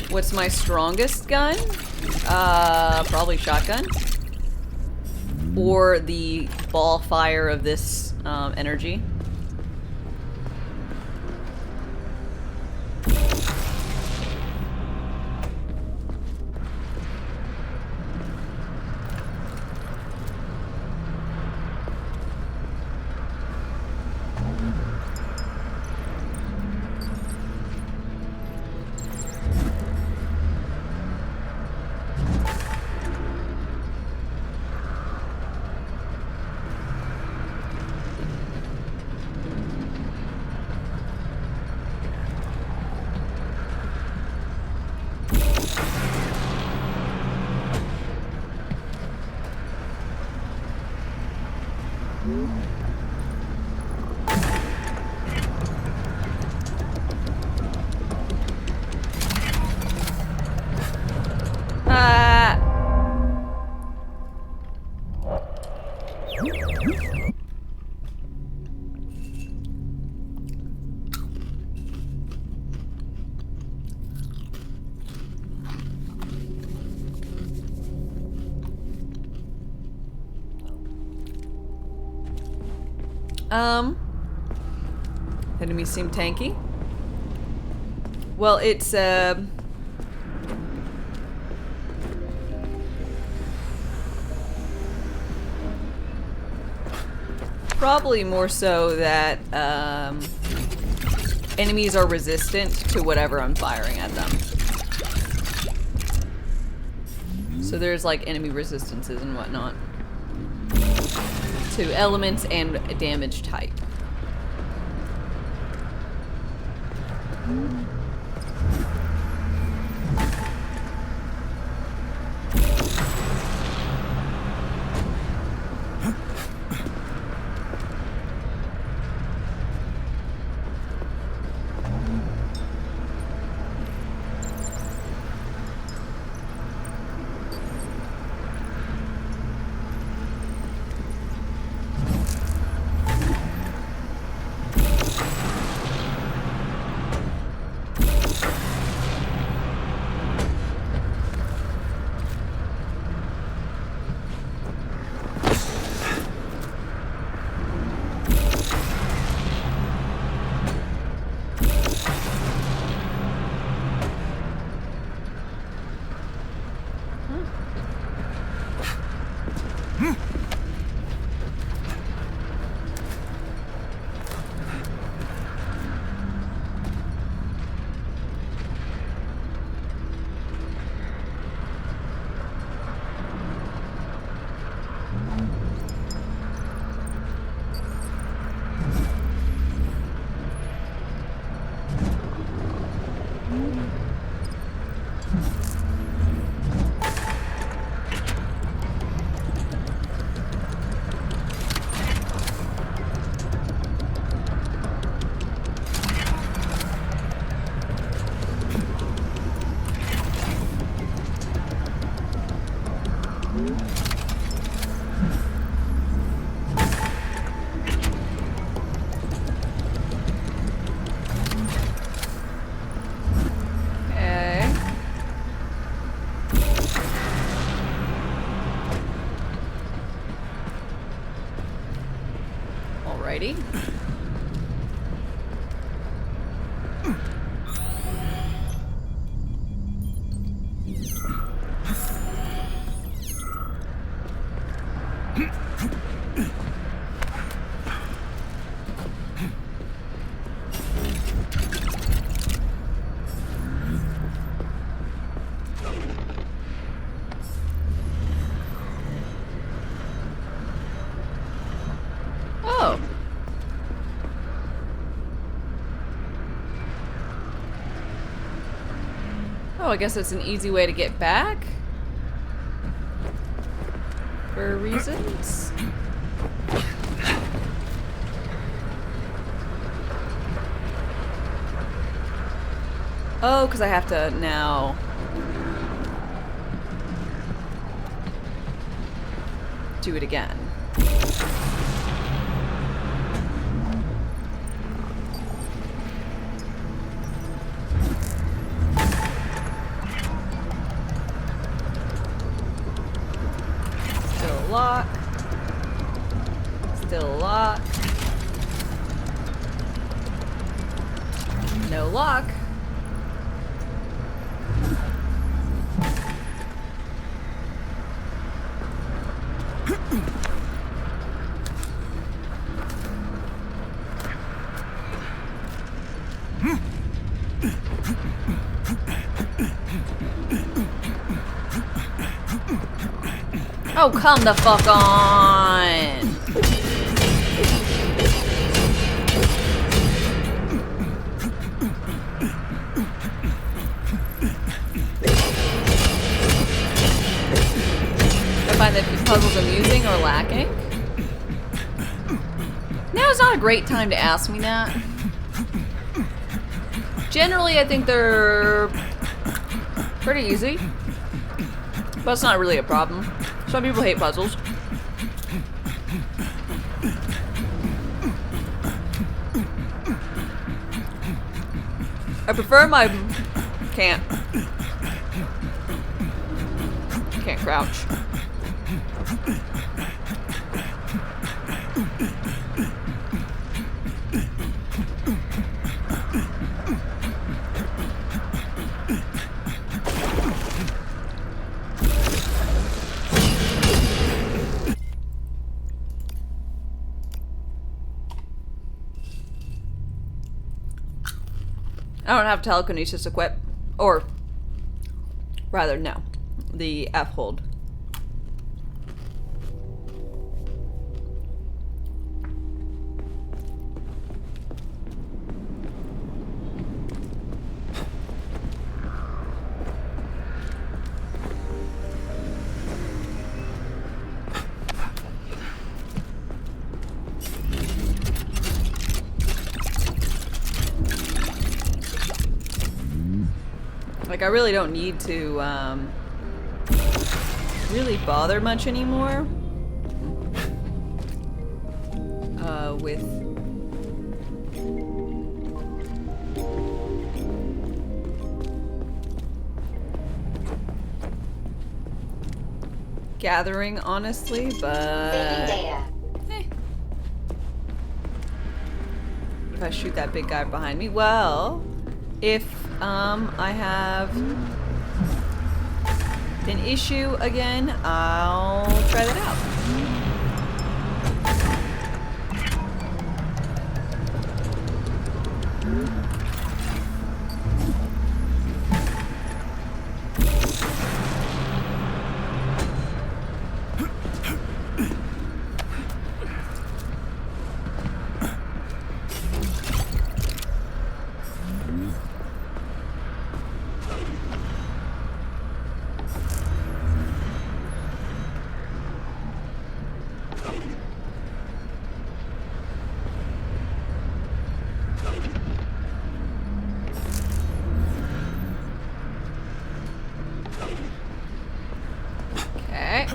What's my strongest gun? Probably shotgun. Or the ball fire of this energy. Enemies seem tanky. Well, it's probably more so that enemies are resistant to whatever I'm firing at them. So there's like enemy resistances and whatnot to elements and damage type. Alrighty. Oh. Oh, I guess it's an easy way to get back? For reasons? Oh, because I have to now... do it again. Still lock. Still lock. No lock. Oh, come the fuck on! I find that puzzles amusing or lacking. Now is not a great time to ask me that. Generally, I think they're pretty easy, but it's not really a problem. Some people hate puzzles. I prefer my... Can't crouch. I don't have telekinesis equipped. Or, rather, no. The F hold. Like, I really don't need to, really bother much anymore. With... gathering, honestly, but... If I shoot that big guy behind me, well... If, I have an issue again, I'll try that out. Okay.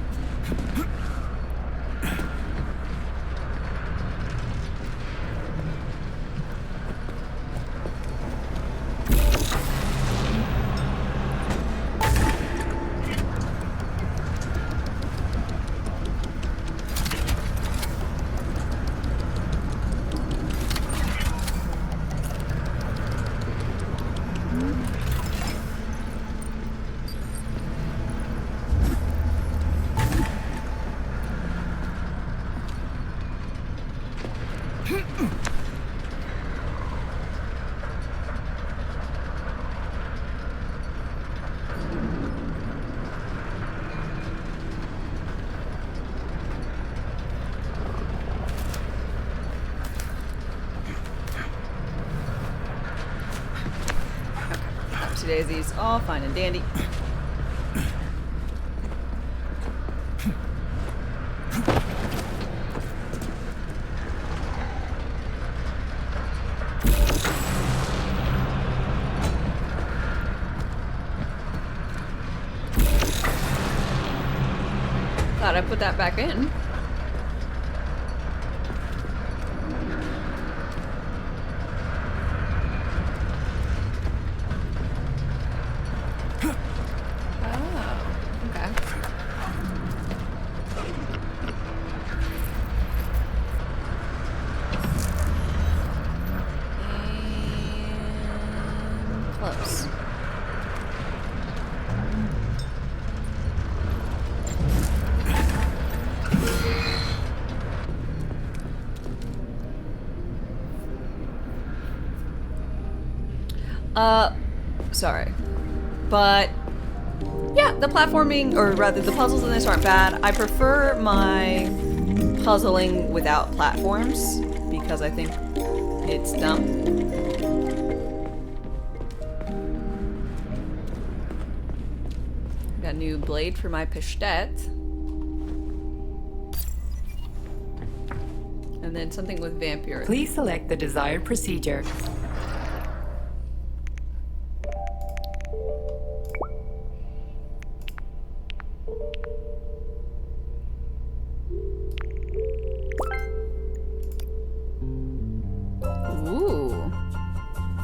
Daisies, all fine and dandy. Thought I put that back in. Sorry. But, yeah, the platforming, or rather the puzzles in this aren't bad. I prefer my puzzling without platforms, because I think it's dumb. Got a new blade for my pastette. And then something with vampire. Please select the desired procedure.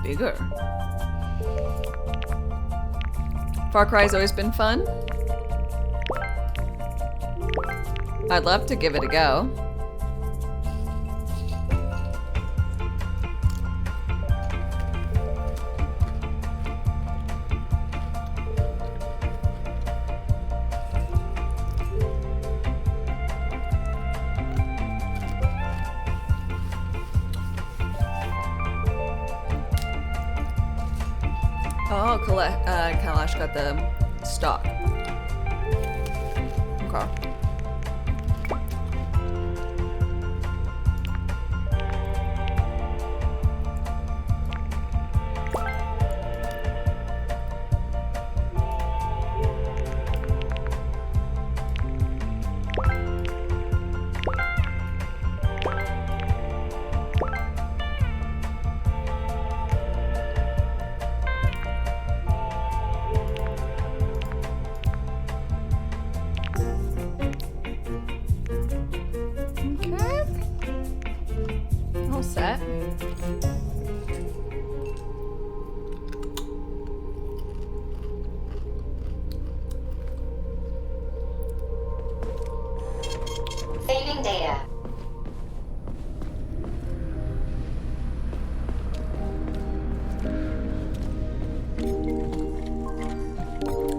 Bigger. Far Cry's always been fun. I'd love to give it a go. Oh, Kalash got the stock. Okay. Set. Saving data.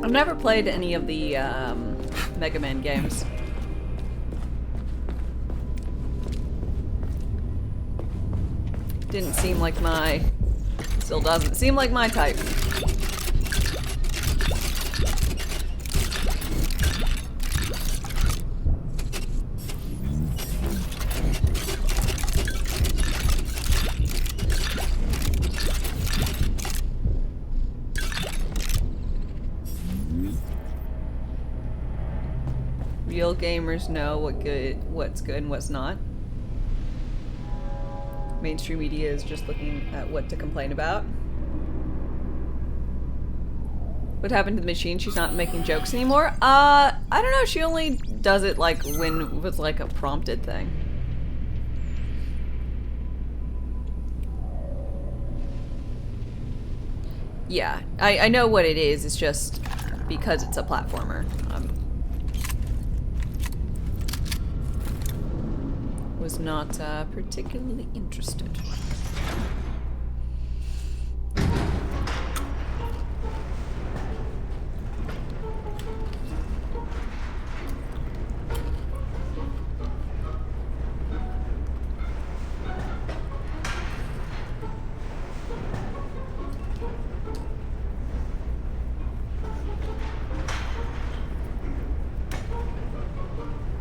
I've never played any of the Mega Man games. Didn't seem like my... Still doesn't seem like my type. Real gamers know what's good and what's not. Mainstream media is just looking at what to complain about. What happened to the machine? She's not making jokes anymore? I don't know. She only does it like when with like a prompted thing. Yeah, I know what it is. It's just because it's a platformer. Was not particularly interested.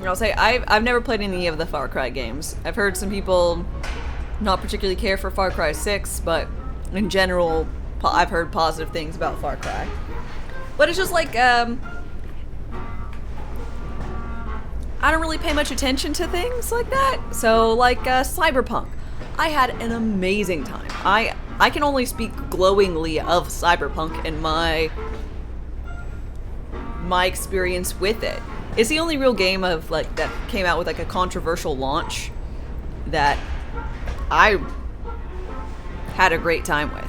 I'll say I've never played any of the Far Cry games. I've heard some people not particularly care for Far Cry 6, but in general, I've heard positive things about Far Cry. But it's just like, I don't really pay much attention to things like that. So, like, Cyberpunk. I had an amazing time. I can only speak glowingly of Cyberpunk and my experience with it. It's the only real game of like that came out with like a controversial launch that I had a great time with.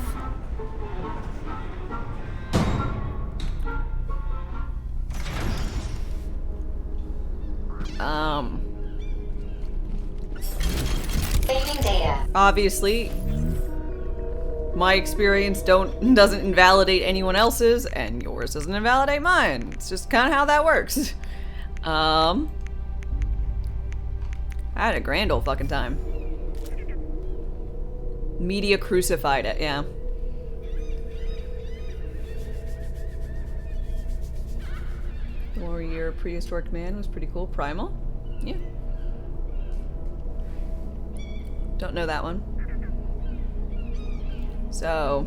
Saving data. Obviously, my experience doesn't invalidate anyone else's, and yours doesn't invalidate mine. It's just kind of how that works. I had a grand old fucking time. Media crucified it, yeah. Warrior Prehistoric Man was pretty cool. Primal? Yeah. Don't know that one. So...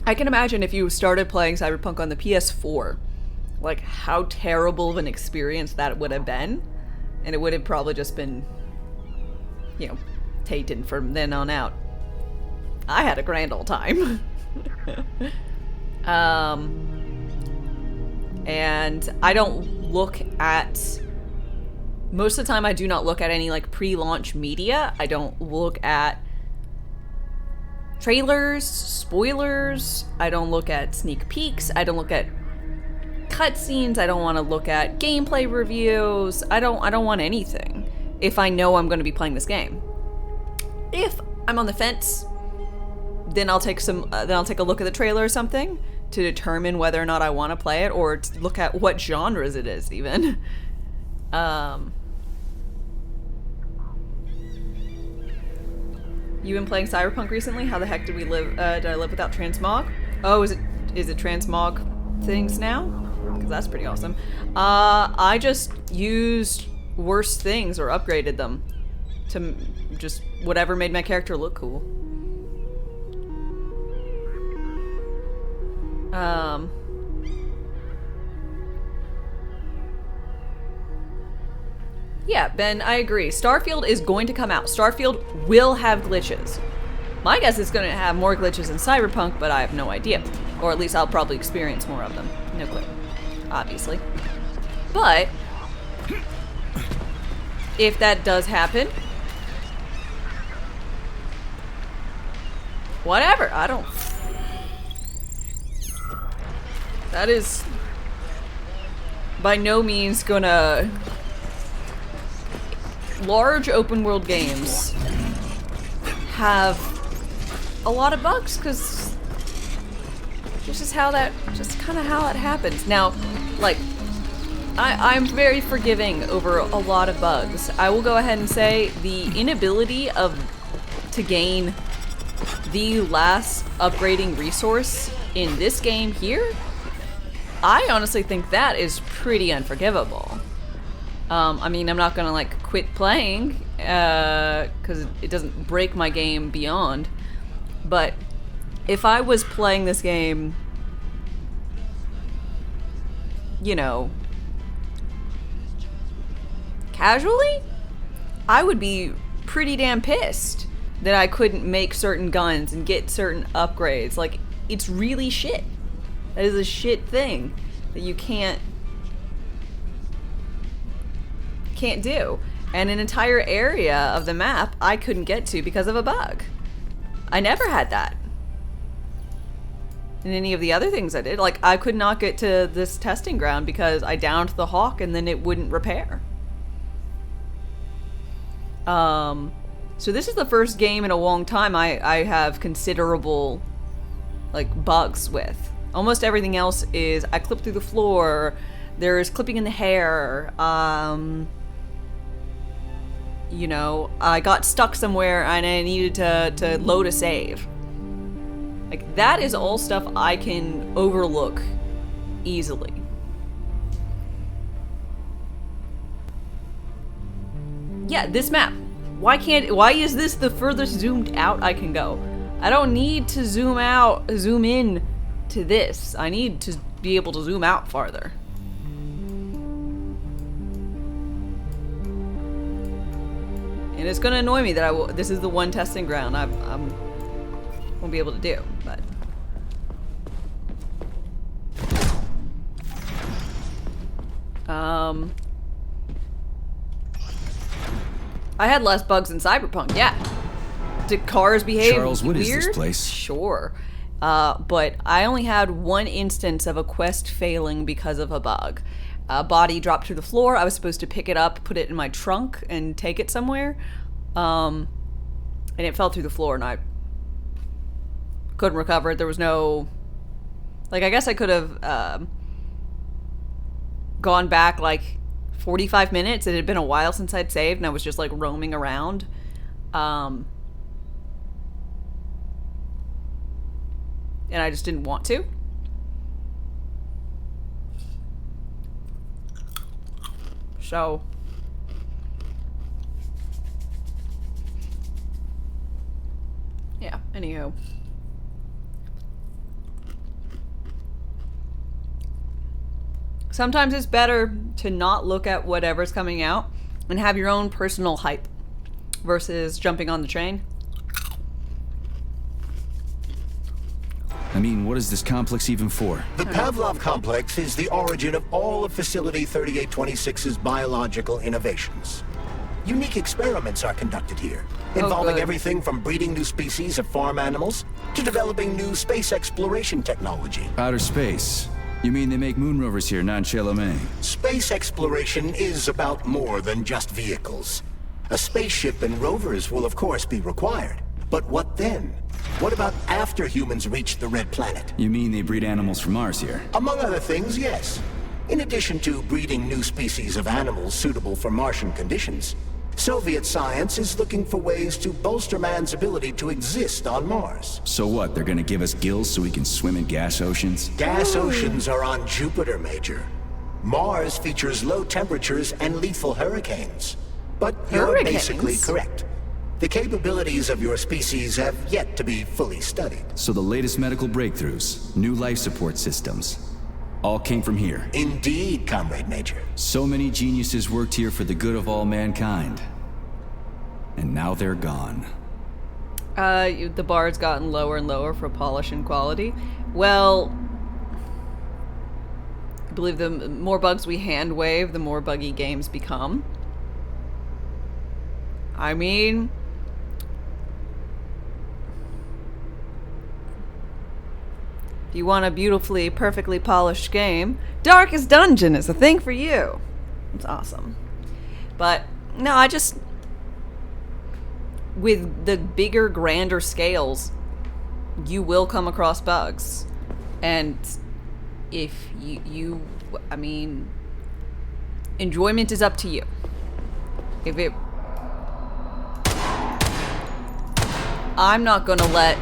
I can imagine if you started playing Cyberpunk on the PS4, like how terrible of an experience that would have been. And it would have probably just been, you know, taken from then on out. I had a grand old time. And I don't look at... Most of the time I do not look at any like pre-launch media. I don't look at trailers, spoilers. I don't look at sneak peeks. I don't look at cutscenes. I don't want to look at gameplay reviews. I don't want anything if I know I'm going to be playing this game. If I'm on the fence, then I'll take a look at the trailer or something to determine whether or not I want to play it, or to look at what genres it is even. You been playing Cyberpunk recently? How the heck did I live without transmog? Oh, is it transmog things now? Because that's pretty awesome. I just used worse things or upgraded them to just whatever made my character look cool. Yeah, Ben, I agree. Starfield is going to come out. Starfield will have glitches. My guess is going to have more glitches than Cyberpunk, but I have no idea. Or at least I'll probably experience more of them. No clue. Obviously. But if that does happen, whatever. I don't... That is by no means gonna... Large open world games have a lot of bugs because just kind of how it happens. Now, like, I'm very forgiving over a lot of bugs. I will go ahead and say the inability to gain the last upgrading resource in this game here, I honestly think that is pretty unforgivable. I mean, I'm not gonna like quit playing because it doesn't break my game beyond, but if I was playing this game, you know, casually, I would be pretty damn pissed that I couldn't make certain guns and get certain upgrades. Like, it's really shit. That is a shit thing that you can't do. And an entire area of the map I couldn't get to because of a bug. I never had that in any of the other things I did. Like, I could not get to this testing ground because I downed the hawk and then it wouldn't repair. So this is the first game in a long time I have considerable, like, bugs with. Almost everything else is I clip through the floor, there's clipping in the hair, you know, I got stuck somewhere and I needed to load a save. Like, that is all stuff I can overlook easily. Yeah, this map. Why is this the furthest zoomed out I can go? I don't need to zoom in to this. I need to be able to zoom out farther. And it's gonna annoy me that this is the one testing ground I won't be able to do, but. I had less bugs in Cyberpunk, yeah. Did cars behave Charles, what weird? is this place? Sure. But I only had one instance of a quest failing because of a bug. A body dropped to the floor. I was supposed to pick it up, put it in my trunk, and take it somewhere. And it fell through the floor, and I couldn't recover it. There was no... Like, I guess I could have gone back, like, 45 minutes. It had been a while since I'd saved, and I was just, like, roaming around. And I just didn't want to. So... yeah, anywho. Sometimes it's better to not look at whatever's coming out and have your own personal hype versus jumping on the train. I mean, what is this complex even for? The Pavlov complex is the origin of all of Facility 3826's biological innovations. Unique experiments are conducted here, involving everything from breeding new species of farm animals to developing new space exploration technology. Outer space? You mean they make moon rovers here, not Chelomey? Space exploration is about more than just vehicles. A spaceship and rovers will of course be required. But what then? What about after humans reach the Red Planet? You mean they breed animals from Mars here? Among other things, yes. In addition to breeding new species of animals suitable for Martian conditions, Soviet science is looking for ways to bolster man's ability to exist on Mars. So what, they're gonna give us gills so we can swim in gas oceans? Gas oceans are on Jupiter, Major. Mars features low temperatures and lethal hurricanes. But you're basically correct. The capabilities of your species have yet to be fully studied. So the latest medical breakthroughs, new life support systems, all came from here. Indeed, Comrade Major. So many geniuses worked here for the good of all mankind. And now they're gone. The bar's gotten lower and lower for polish and quality. Well, I believe the more bugs we hand wave, the more buggy games become. I mean... if you want a beautifully, perfectly polished game, Darkest Dungeon is the thing for you. It's awesome. But, no, I just... with the bigger, grander scales, you will come across bugs. And if I mean, enjoyment is up to you. If it... I'm not gonna let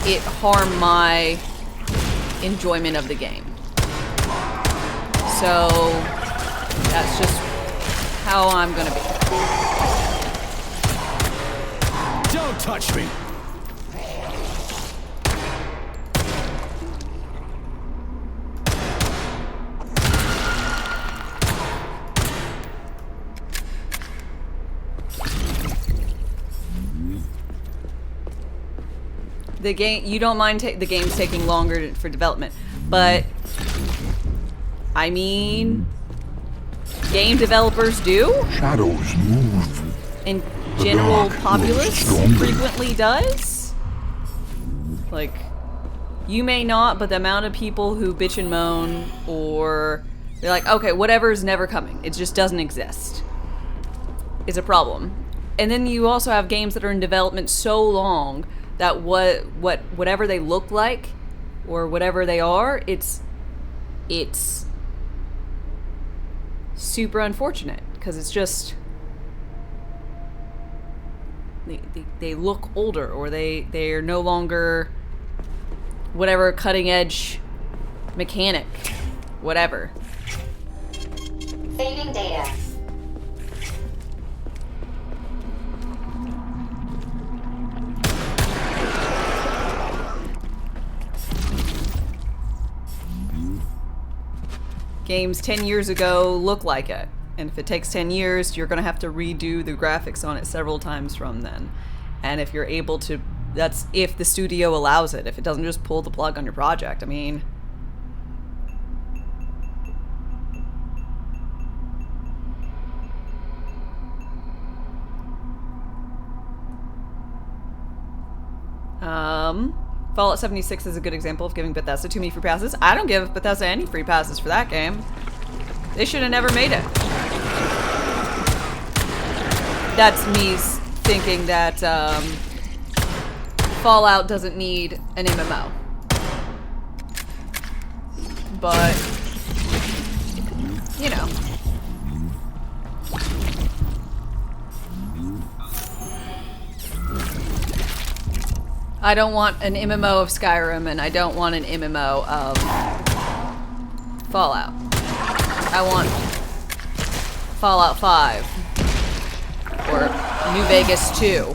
it harm my enjoyment of the game. So that's just how I'm gonna be. Don't touch me! The game, you don't mind the game's taking longer for development, but I mean, game developers do. Shadows move. And general populace frequently does. Like, you may not, but the amount of people who bitch and moan, or they're like, okay, whatever's never coming, it just doesn't exist, is a problem. And then you also have games that are in development so long that whatever they look like or whatever they are, it's super unfortunate because it's just they look older, or they're no longer whatever cutting edge mechanic, whatever. Saving data. Games 10 years ago look like it, and if it takes 10 years, you're gonna have to redo the graphics on it several times from then. And if you're able to, that's if the studio allows it, if it doesn't just pull the plug on your project. I mean, Fallout 76 is a good example of giving Bethesda too many free passes. I don't give Bethesda any free passes for that game. They should have never made it. That's me thinking that Fallout doesn't need an MMO. But, you know. I don't want an MMO of Skyrim, and I don't want an MMO of Fallout. I want Fallout 5 or New Vegas 2.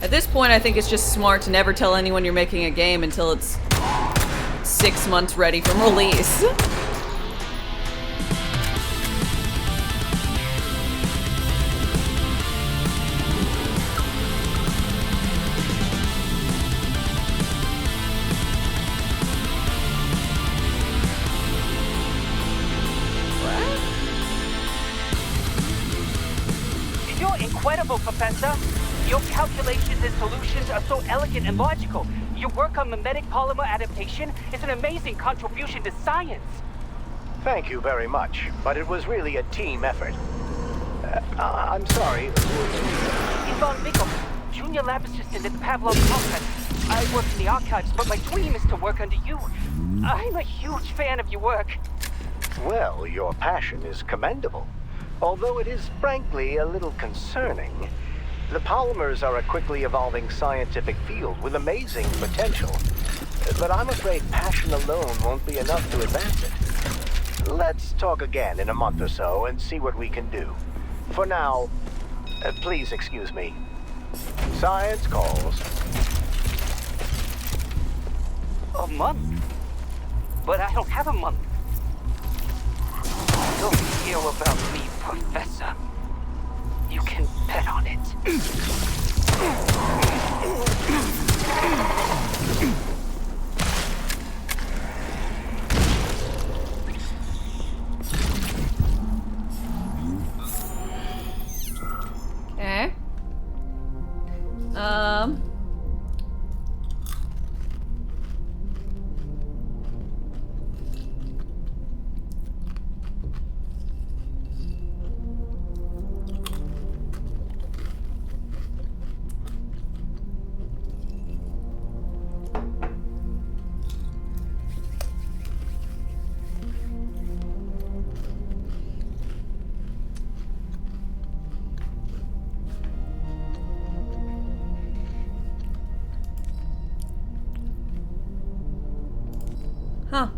At this point, I think it's just smart to never tell anyone you're making a game until it's 6 months ready from release. You're incredible, Professor. Your calculations and solutions are so elegant and logical. Your work on mimetic polymer adaptation is an amazing contribution to science. Thank you very much, but it was really a team effort. I'm sorry. Yvonne Bickel, junior lab assistant at the Pavlov complex. I work in the archives, but my dream is to work under you. I'm a huge fan of your work. Well, your passion is commendable, although it is frankly a little concerning. The polymers are a quickly evolving scientific field with amazing potential, but I'm afraid passion alone won't be enough to advance it. Let's talk again in a month or so and see what we can do. For now, please excuse me. Science calls. A month? But I don't have a month. Don't hear about me, Professor. You can bet on it. Okay. Huh.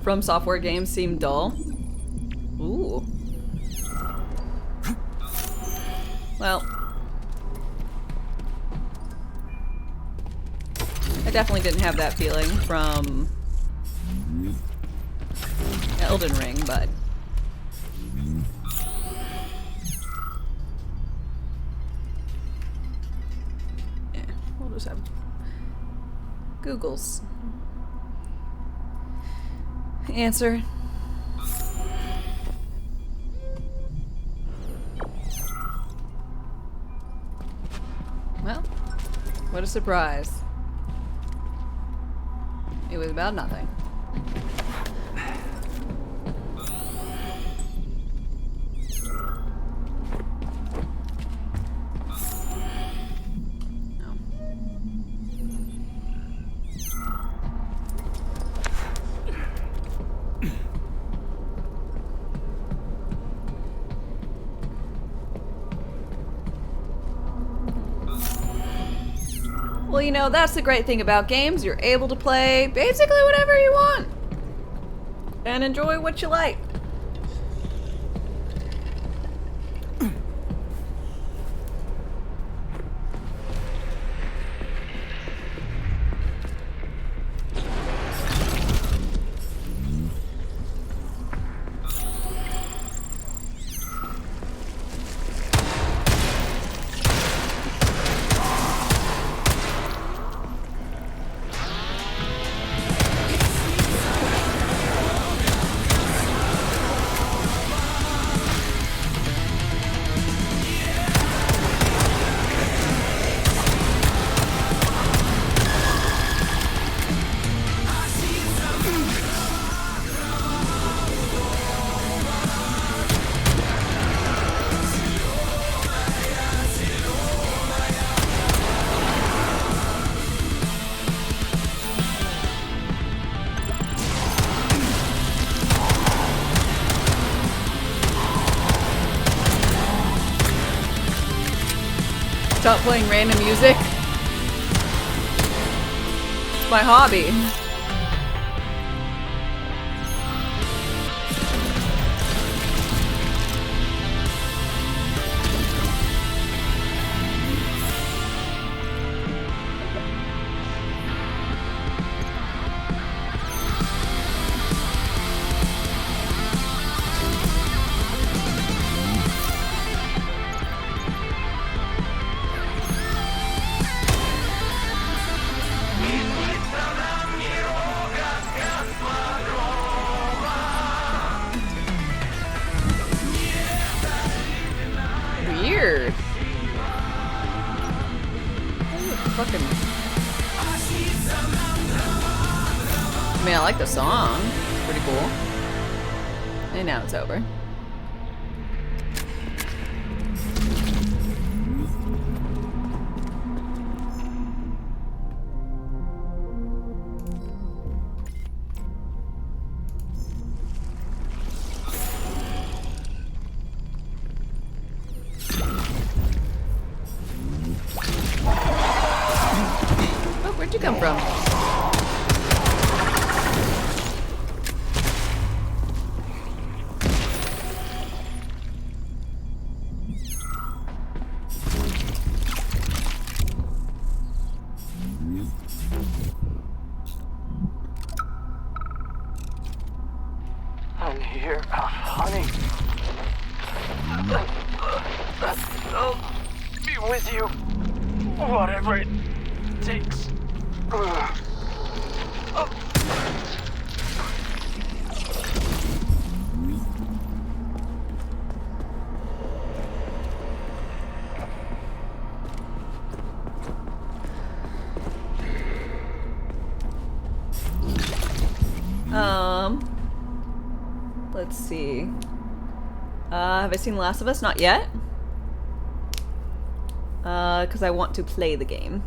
From Software games seem dull. Ooh. Well. I definitely didn't have that feeling from Elden Ring, but... yeah, we'll just have Google's answer. Well, what a surprise. It was about nothing. Well, you know, that's the great thing about games. You're able to play basically whatever you want and enjoy what you like. Stop playing random music. It's my hobby. Weird. Fucking... I mean, I like the song. Pretty cool. And now it's over. Where'd you come from? I'm here, honey. I'll be with you. Whatever it takes. let's see. Have I seen The Last of Us? Not yet. Because I want to play the game.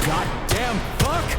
Goddamn fuck!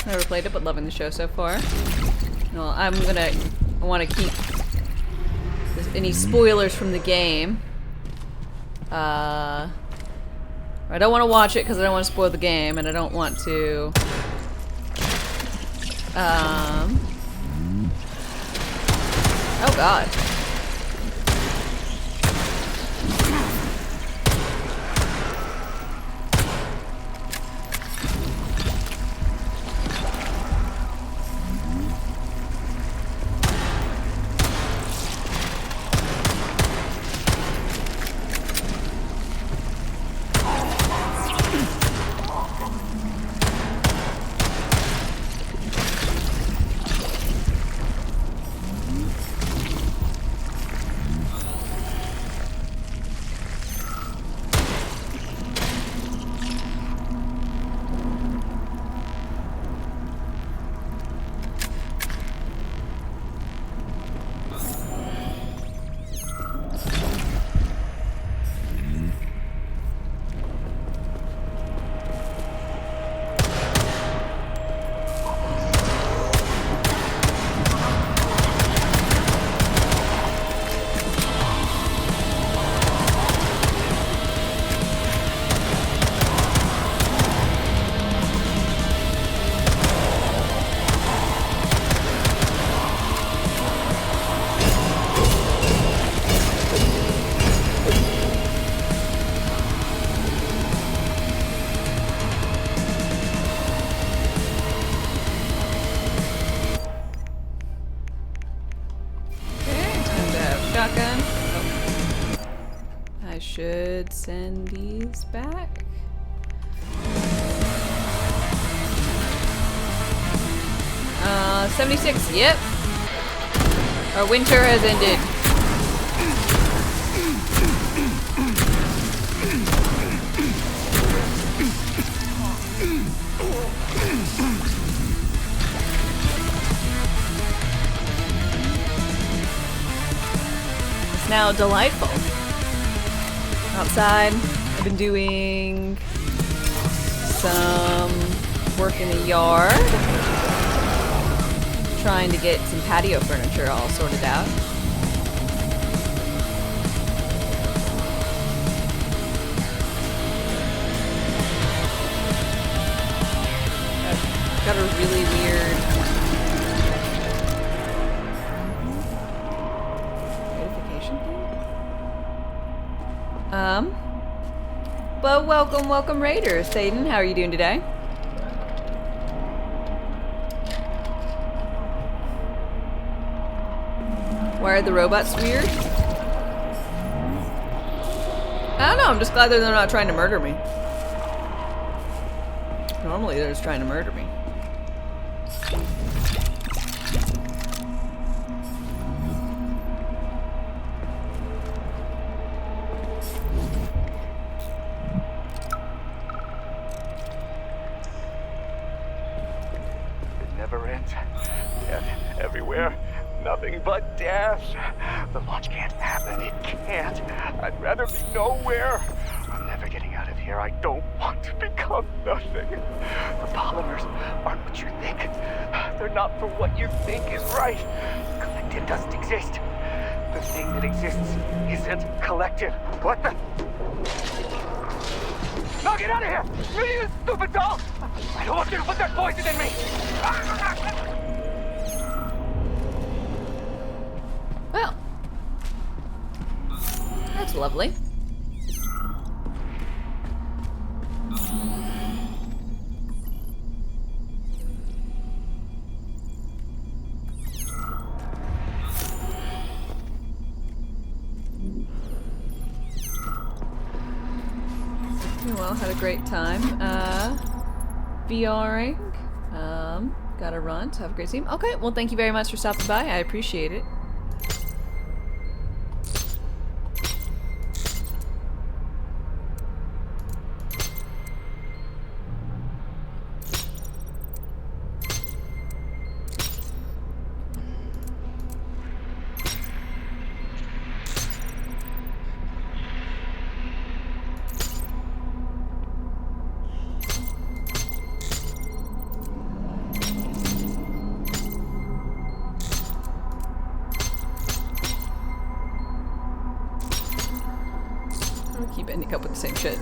Never played it, but loving the show so far. No, I want to keep any spoilers from the game. I don't want to watch it because I don't want to spoil the game, and I don't want to. Oh God. Shotgun. Oh. I should send these back. 76, yep. Our winter has ended. It's now delightful. Outside, I've been doing some work in the yard. Trying to get some patio furniture all sorted out. Got a really weird notification thing. But welcome Raiders. Thaden, how are you doing today? Why are the robots weird? I don't know, I'm just glad that they're not trying to murder me. Normally they're just trying to murder me. It never ends. Death everywhere. Nothing but death. The launch can't happen. It can't. I'd rather be nowhere. I'm never getting out of here. here. I don't want to become nothing. The polymers aren't what you think. They're not for what you think is right. Collective doesn't exist. The thing that exists isn't collective. What the? No, get out of here! You stupid doll! I don't want you to put that poison in me! Well, that's lovely. Well, had a great time. VRing. Gotta run. So have a great team. Okay, well, thank you very much for stopping by. I appreciate it. Keep ending up with the same shit.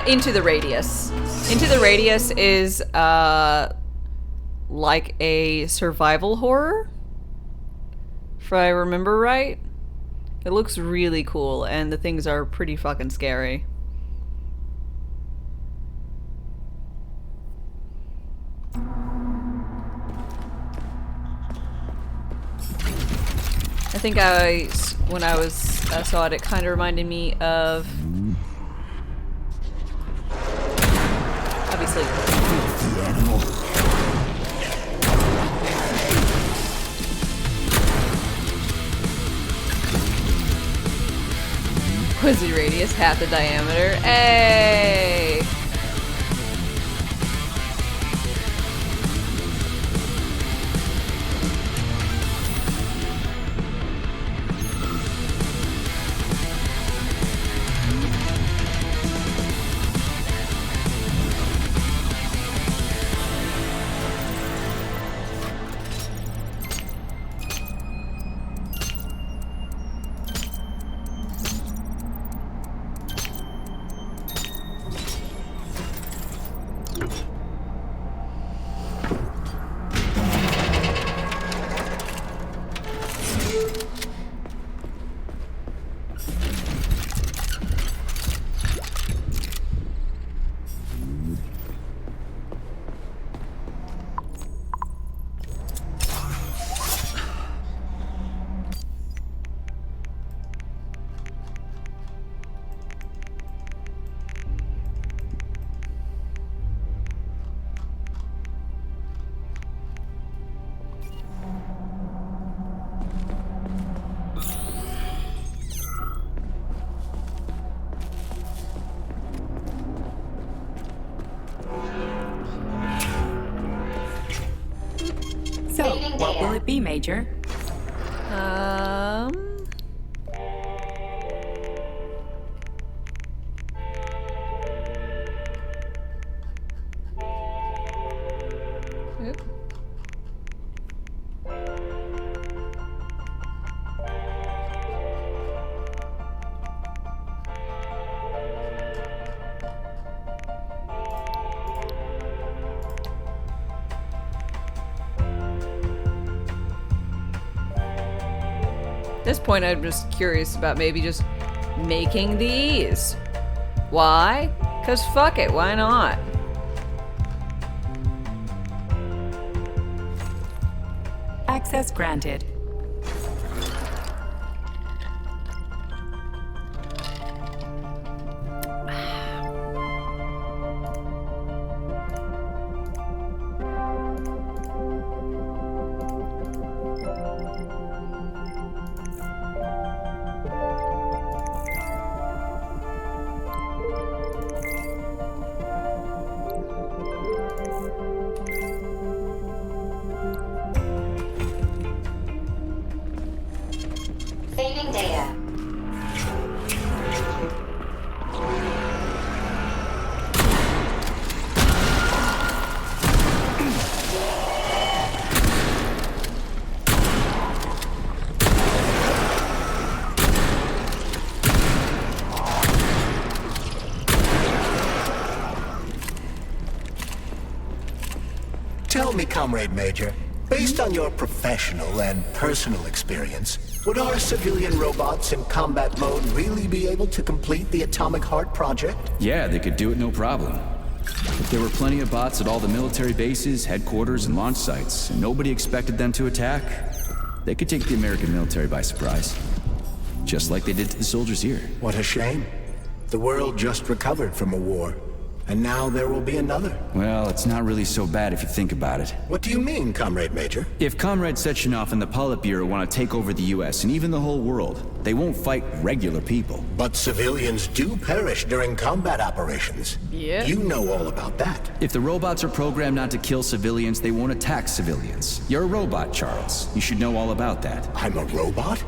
Into the Radius. Into the Radius is like a survival horror, if I remember right. It looks really cool, and the things are pretty fucking scary. I think when I saw it, it kind of reminded me of, obviously, the animal. Quasi radius, half the diameter. Hey! So, what will it be, Major? Oop. At this point, I'm just curious about maybe just making these. Why? 'Cause fuck it, why not? Access granted. Tell me, Comrade Major, based on your professional and personal experience, would our civilian robots in combat mode really be able to complete the Atomic Heart project? Yeah, they could do it no problem. If there were plenty of bots at all the military bases, headquarters, and launch sites, and nobody expected them to attack, they could take the American military by surprise. Just like they did to the soldiers here. What a shame. The world just recovered from a war, and now there will be another. Well, it's not really so bad if you think about it. What do you mean, Comrade Major? If Comrade Sechenov and the Politburo want to take over the US and even the whole world, they won't fight regular people. But civilians do perish during combat operations. Yeah. You know all about that. If the robots are programmed not to kill civilians, they won't attack civilians. You're a robot, Charles. You should know all about that. I'm a robot?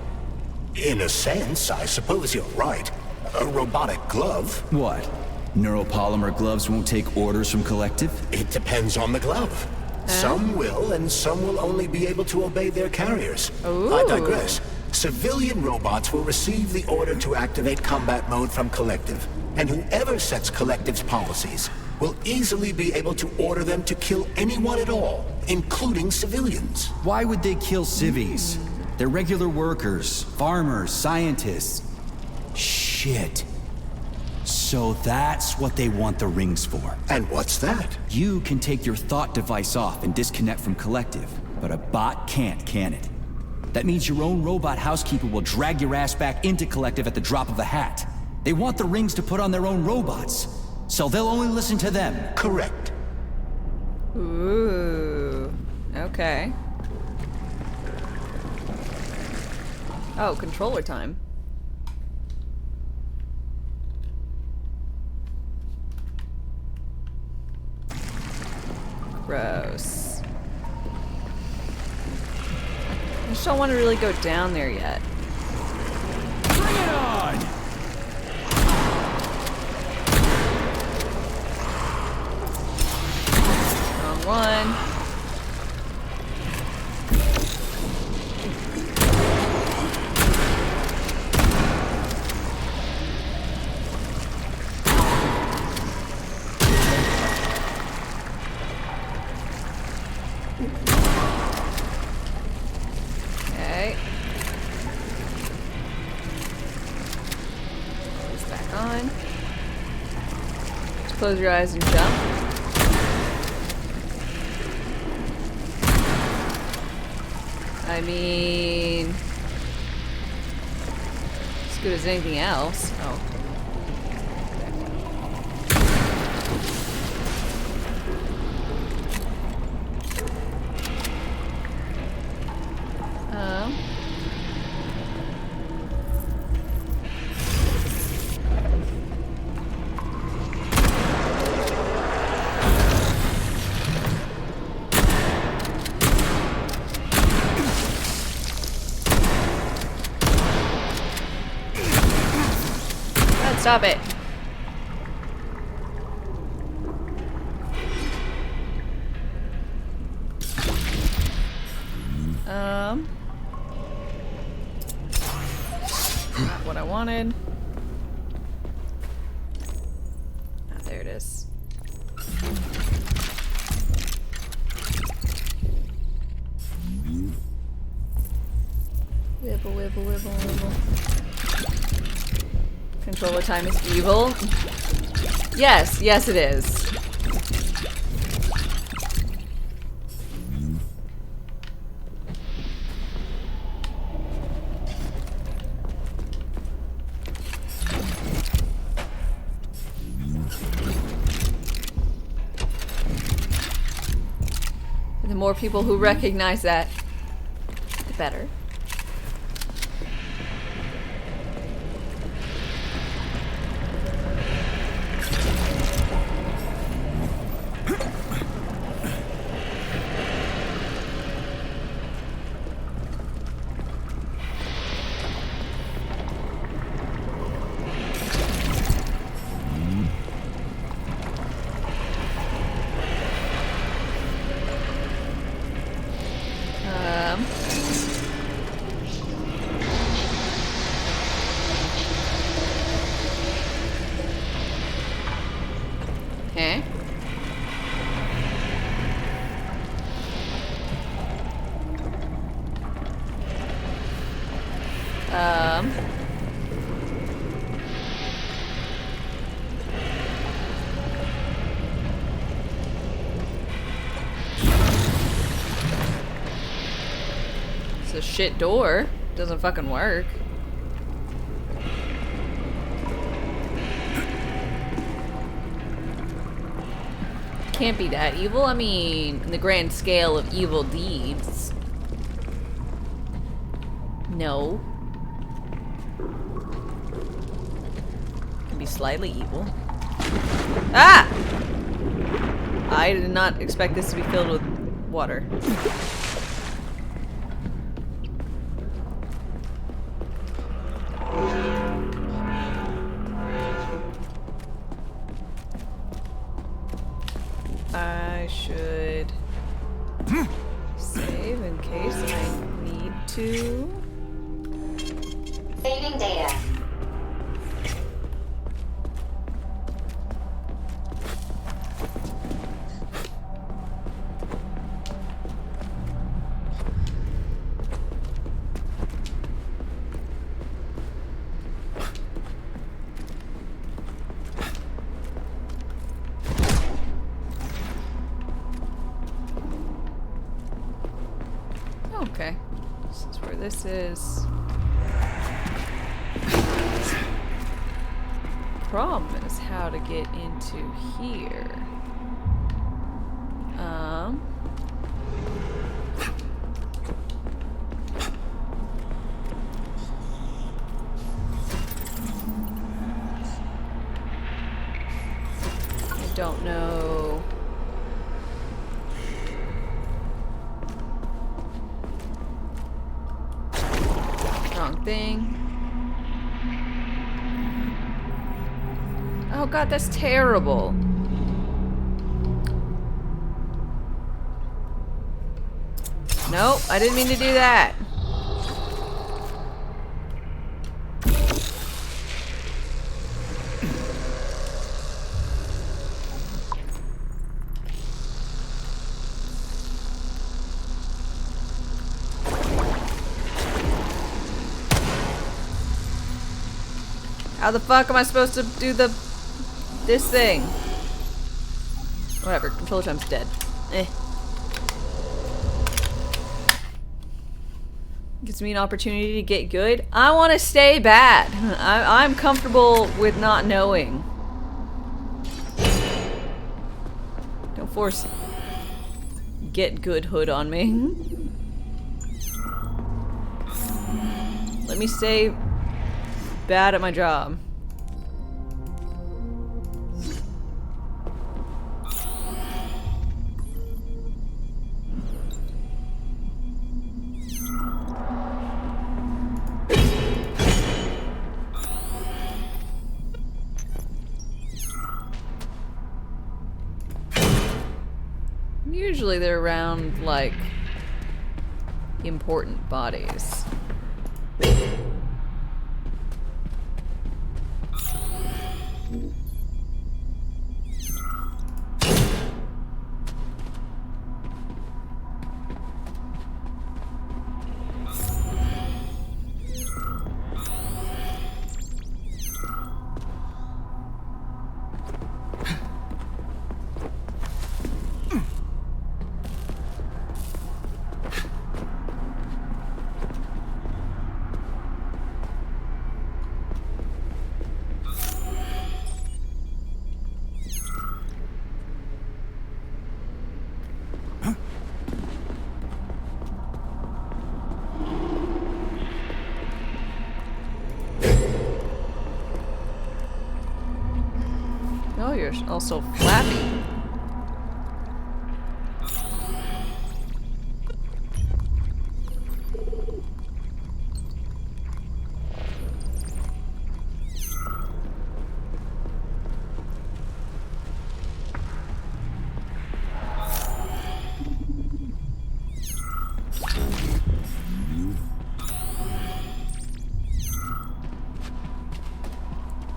In a sense, I suppose you're right. A robotic glove. What? Neuropolymer gloves won't take orders from Collective? It depends on the glove. Some will, and some will only be able to obey their carriers. Ooh. I digress. Civilian robots will receive the order to activate combat mode from Collective, and whoever sets Collective's policies will easily be able to order them to kill anyone at all, including civilians. Why would they kill civvies? They're regular workers, farmers, scientists. Shit. So that's what they want the rings for. And what's that? You can take your thought device off and disconnect from Collective, but a bot can't, can it? That means your own robot housekeeper will drag your ass back into Collective at the drop of a hat. They want the rings to put on their own robots, so they'll only listen to them. Correct. Ooh. Okay. Oh, controller time. Gross. I just don't want to really go down there yet. Bring it on! Wrong one. Okay. Put this back on. Just close your eyes and jump. I mean, as good as anything else. Oh. Stop it. Not what I wanted. Ah, there it is. Wibble, wibble, wibble, wibble. Controller time is evil. Yes, yes it is. The more people who recognize that, the better. a shit door. Doesn't fucking work. Can't be that evil. I mean, in the grand scale of evil deeds. No. Can be slightly evil. Ah! I did not expect this to be filled with water. I should save in case I need to. Saving data. Okay. This is where this is. Problem is how to get into here. I don't know. Wrong thing. Oh god, that's terrible. Nope, I didn't mean to do that. How the fuck am I supposed to do this thing? Whatever, controller time's dead. Eh. Gives me an opportunity to get good. I want to stay bad. I'm comfortable with not knowing. Don't force get good hood on me. Let me stay bad at my job. Usually they're around, like, important bodies. Oh, you're also flappy.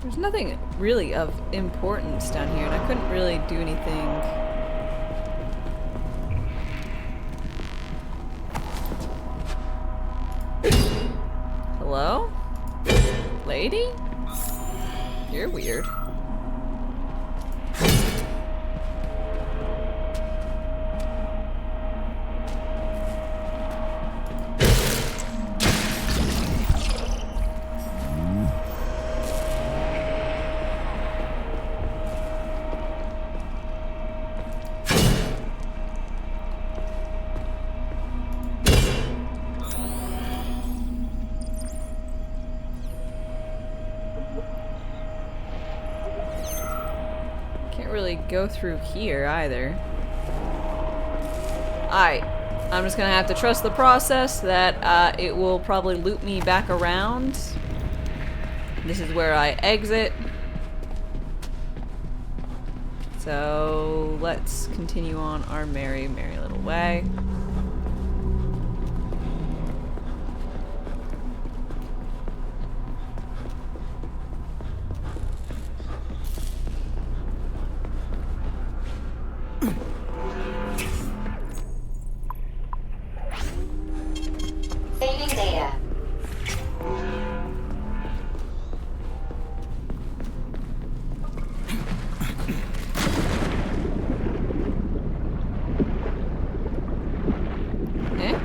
There's nothing really of importance down here, and I couldn't really do anything. Hello? Lady? You're weird. go through here either. Alright. I'm just gonna have to trust the process that it will probably loop me back around. This is where I exit. So let's continue on our merry, merry little way. Saving data. Eh?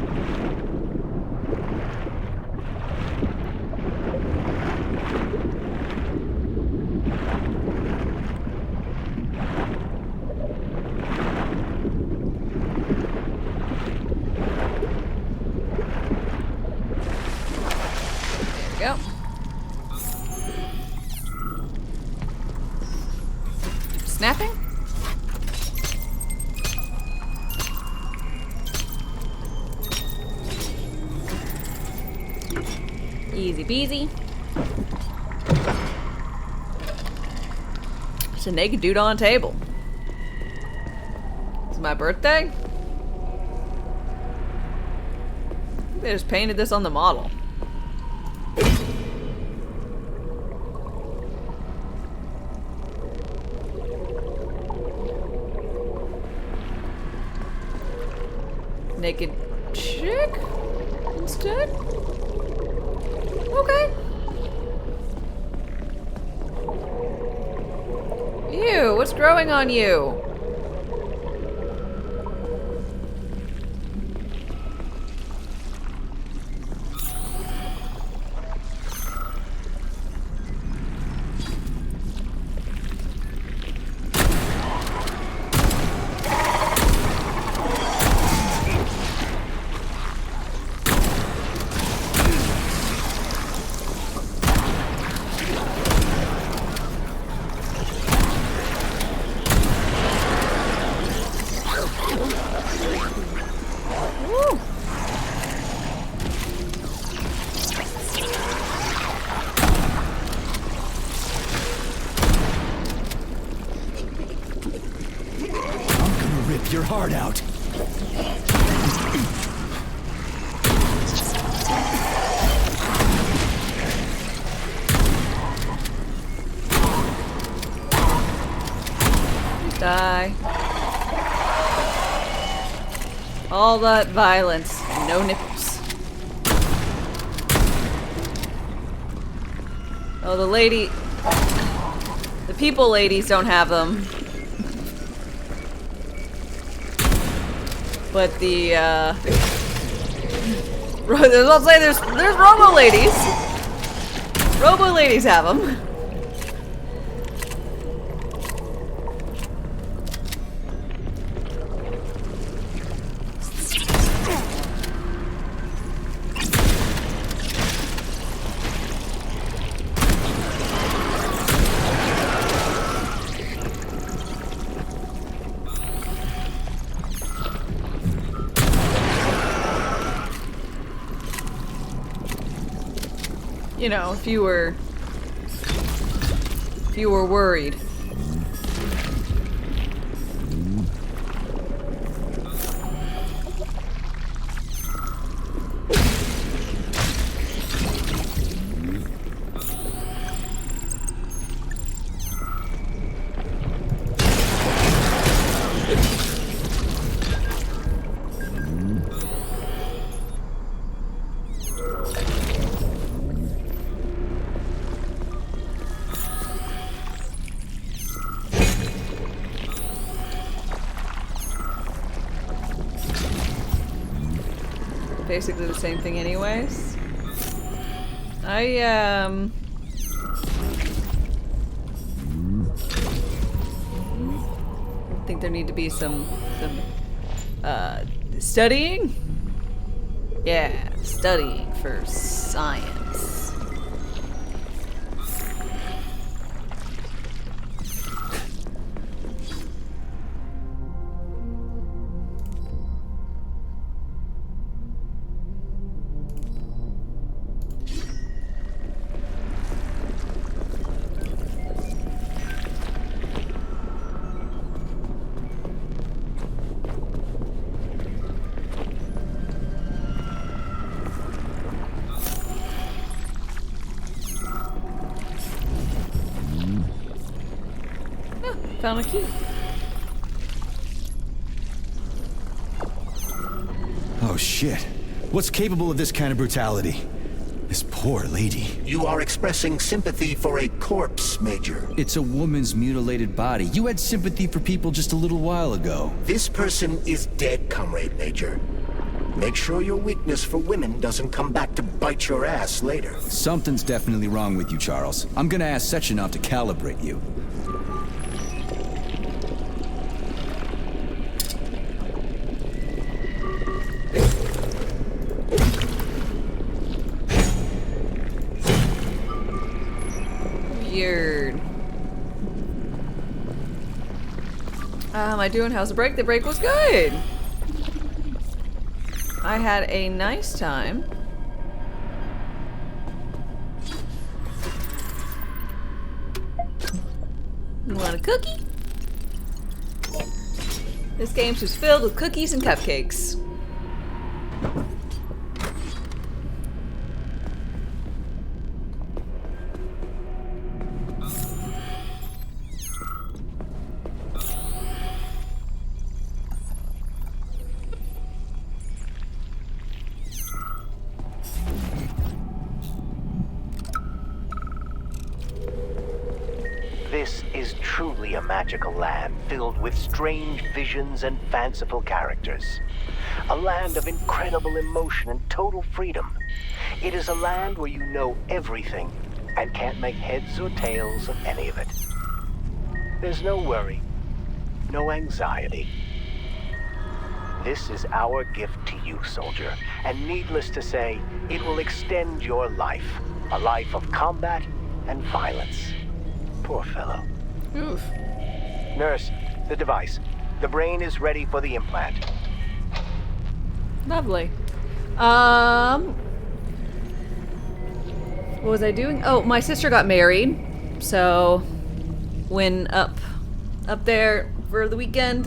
There we go. Snapping? Easy peasy. There's a naked dude on a table. It's my birthday? They just painted this on the model. Naked chick instead? Okay. Ew, what's growing on you? Woo. I'm gonna rip your heart out. Die. All that violence, and no nipples. Oh, the lady... The people ladies don't have them. But the, I'll say there's Robo ladies. Robo ladies have them. You know, if you were worried. Basically the same thing anyways. I think there need to be some studying? Yeah, studying for science. found a key. Oh shit. What's capable of this kind of brutality? This poor lady. You are expressing sympathy for a corpse, Major. It's a woman's mutilated body. You had sympathy for people just a little while ago. This person is dead, Comrade Major. Make sure your weakness for women doesn't come back to bite your ass later. Something's definitely wrong with you, Charles. I'm gonna ask Sechenov to calibrate you. Weird. How am I doing? How's the break? The break was good. I had a nice time. You want a cookie? This game's just filled with cookies and cupcakes. This is truly a magical land filled with strange visions and fanciful characters. A land of incredible emotion and total freedom. It is a land where you know everything and can't make heads or tails of any of it. There's no worry, no anxiety. This is our gift to you, soldier, and needless to say, it will extend your life. A life of combat and violence. Poor fellow. Oof. Nurse, the device. The brain is ready for the implant. Lovely. What was I doing? Oh, my sister got married. So, went up there for the weekend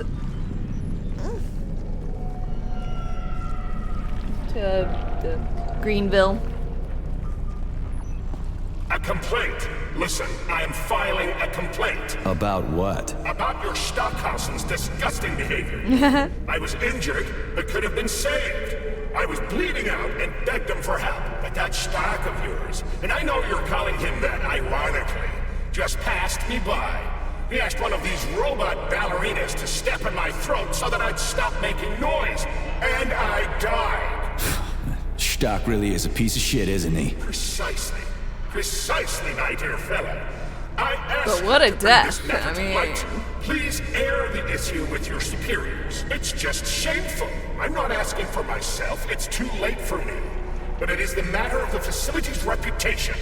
to Greenville. A complaint. Listen, I am filing a complaint. About what? About your Stockhausen's disgusting behavior. I was injured, but could have been saved. I was bleeding out and begged him for help. But that Stock of yours, and I know you're calling him that ironically, just passed me by. He asked one of these robot ballerinas to step in my throat so that I'd stop making noise. And I died. Stock really is a piece of shit, isn't he? Precisely, my dear fellow. I ask But what a you to bring death. this matter I to mean- light. Please air the issue with your superiors. It's just shameful. I'm not asking for myself. It's too late for me. But it is the matter of the facility's reputation.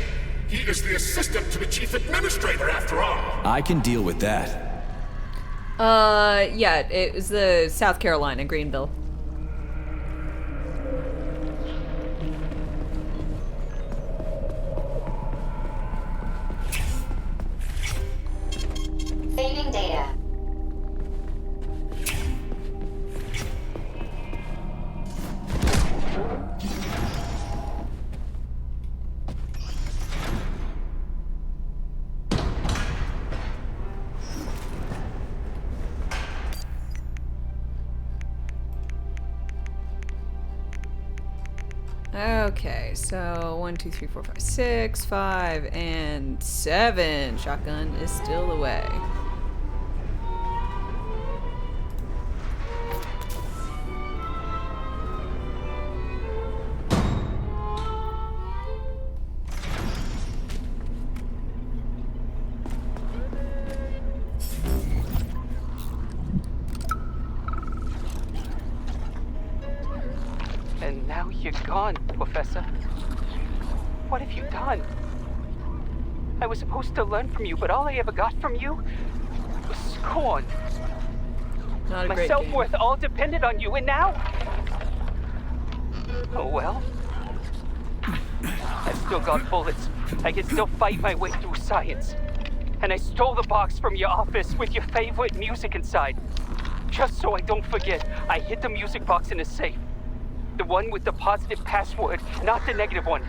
He is the assistant to the chief administrator, after all. I can deal with that. Yeah, it was the South Carolina, Greenville. Saving data. Okay, so 1, 2, 3, 4, 5, 6, 5, and 7. Shotgun is still away. And now you're gone, Professor. What have you done? I was supposed to learn from you, but all I ever got from you was scorn. Not a My great self-worth all depended on you, and now... Oh well. I've still got bullets. I can still fight my way through science. And I stole the box from your office with your favorite music inside. Just so I don't forget, I hid the music box in a safe. The one with the positive password, not the negative one.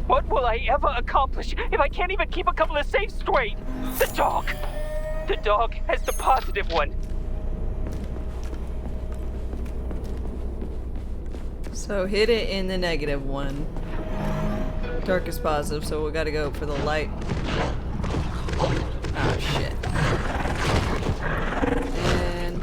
What will I ever accomplish if I can't even keep a couple of safes straight? The dog! The dog has the positive one. So hit it in the negative one. Dark is positive, so we gotta go for the light. Oh shit. And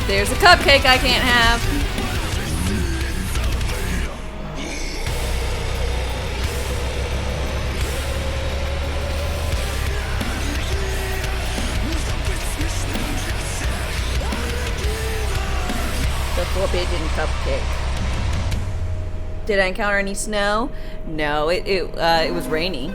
there's a cupcake I can't have. The forbidden cupcake. Did I encounter any snow? No, it was rainy.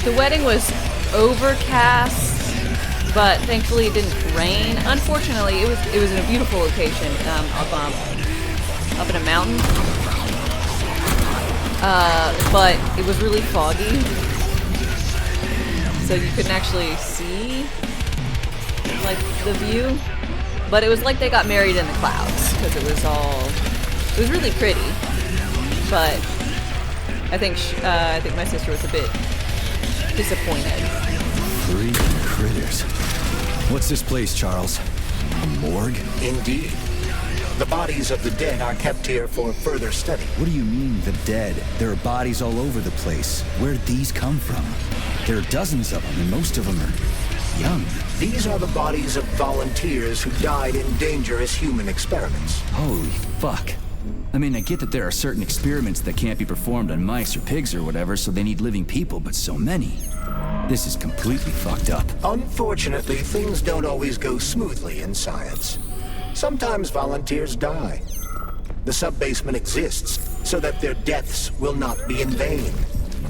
The wedding was overcast, but thankfully it didn't rain. Unfortunately, it was in a beautiful location, up in a mountain. But it was really foggy, so you couldn't actually see like the view. But it was like they got married in the clouds because it was really pretty. But I think my sister was a bit disappointed. Freaking critters. What's this place, Charles? A morgue? Indeed. The bodies of the dead are kept here for further study. What do you mean, the dead? There are bodies all over the place. Where'd these come from? There are dozens of them, and most of them are young. These are the bodies of volunteers who died in dangerous human experiments. Holy fuck. I mean, I get that there are certain experiments that can't be performed on mice or pigs or whatever, so they need living people, but so many. This is completely fucked up. Unfortunately, things don't always go smoothly in science. Sometimes volunteers die. The sub-basement exists so that their deaths will not be in vain.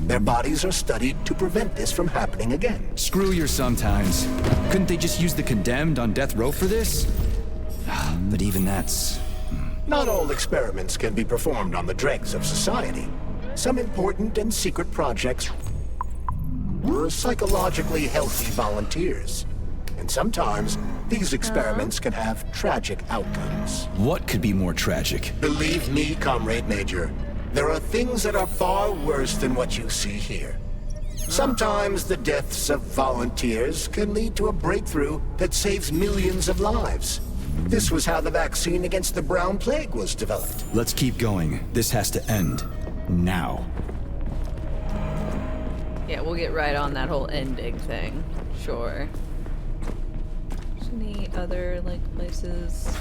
Their bodies are studied to prevent this from happening again. Screw your sometimes. Couldn't they just use the condemned on death row for this? But even that's... Not all experiments can be performed on the dregs of society. Some important and secret projects were psychologically healthy volunteers. And sometimes, these experiments can have tragic outcomes. What could be more tragic? Believe me, Comrade Major, there are things that are far worse than what you see here. Sometimes the deaths of volunteers can lead to a breakthrough that saves millions of lives. This was how the vaccine against the brown plague was developed. Let's keep going. This has to end. Now. Yeah, we'll get right on that whole ending thing. Sure. There's any other, like, places?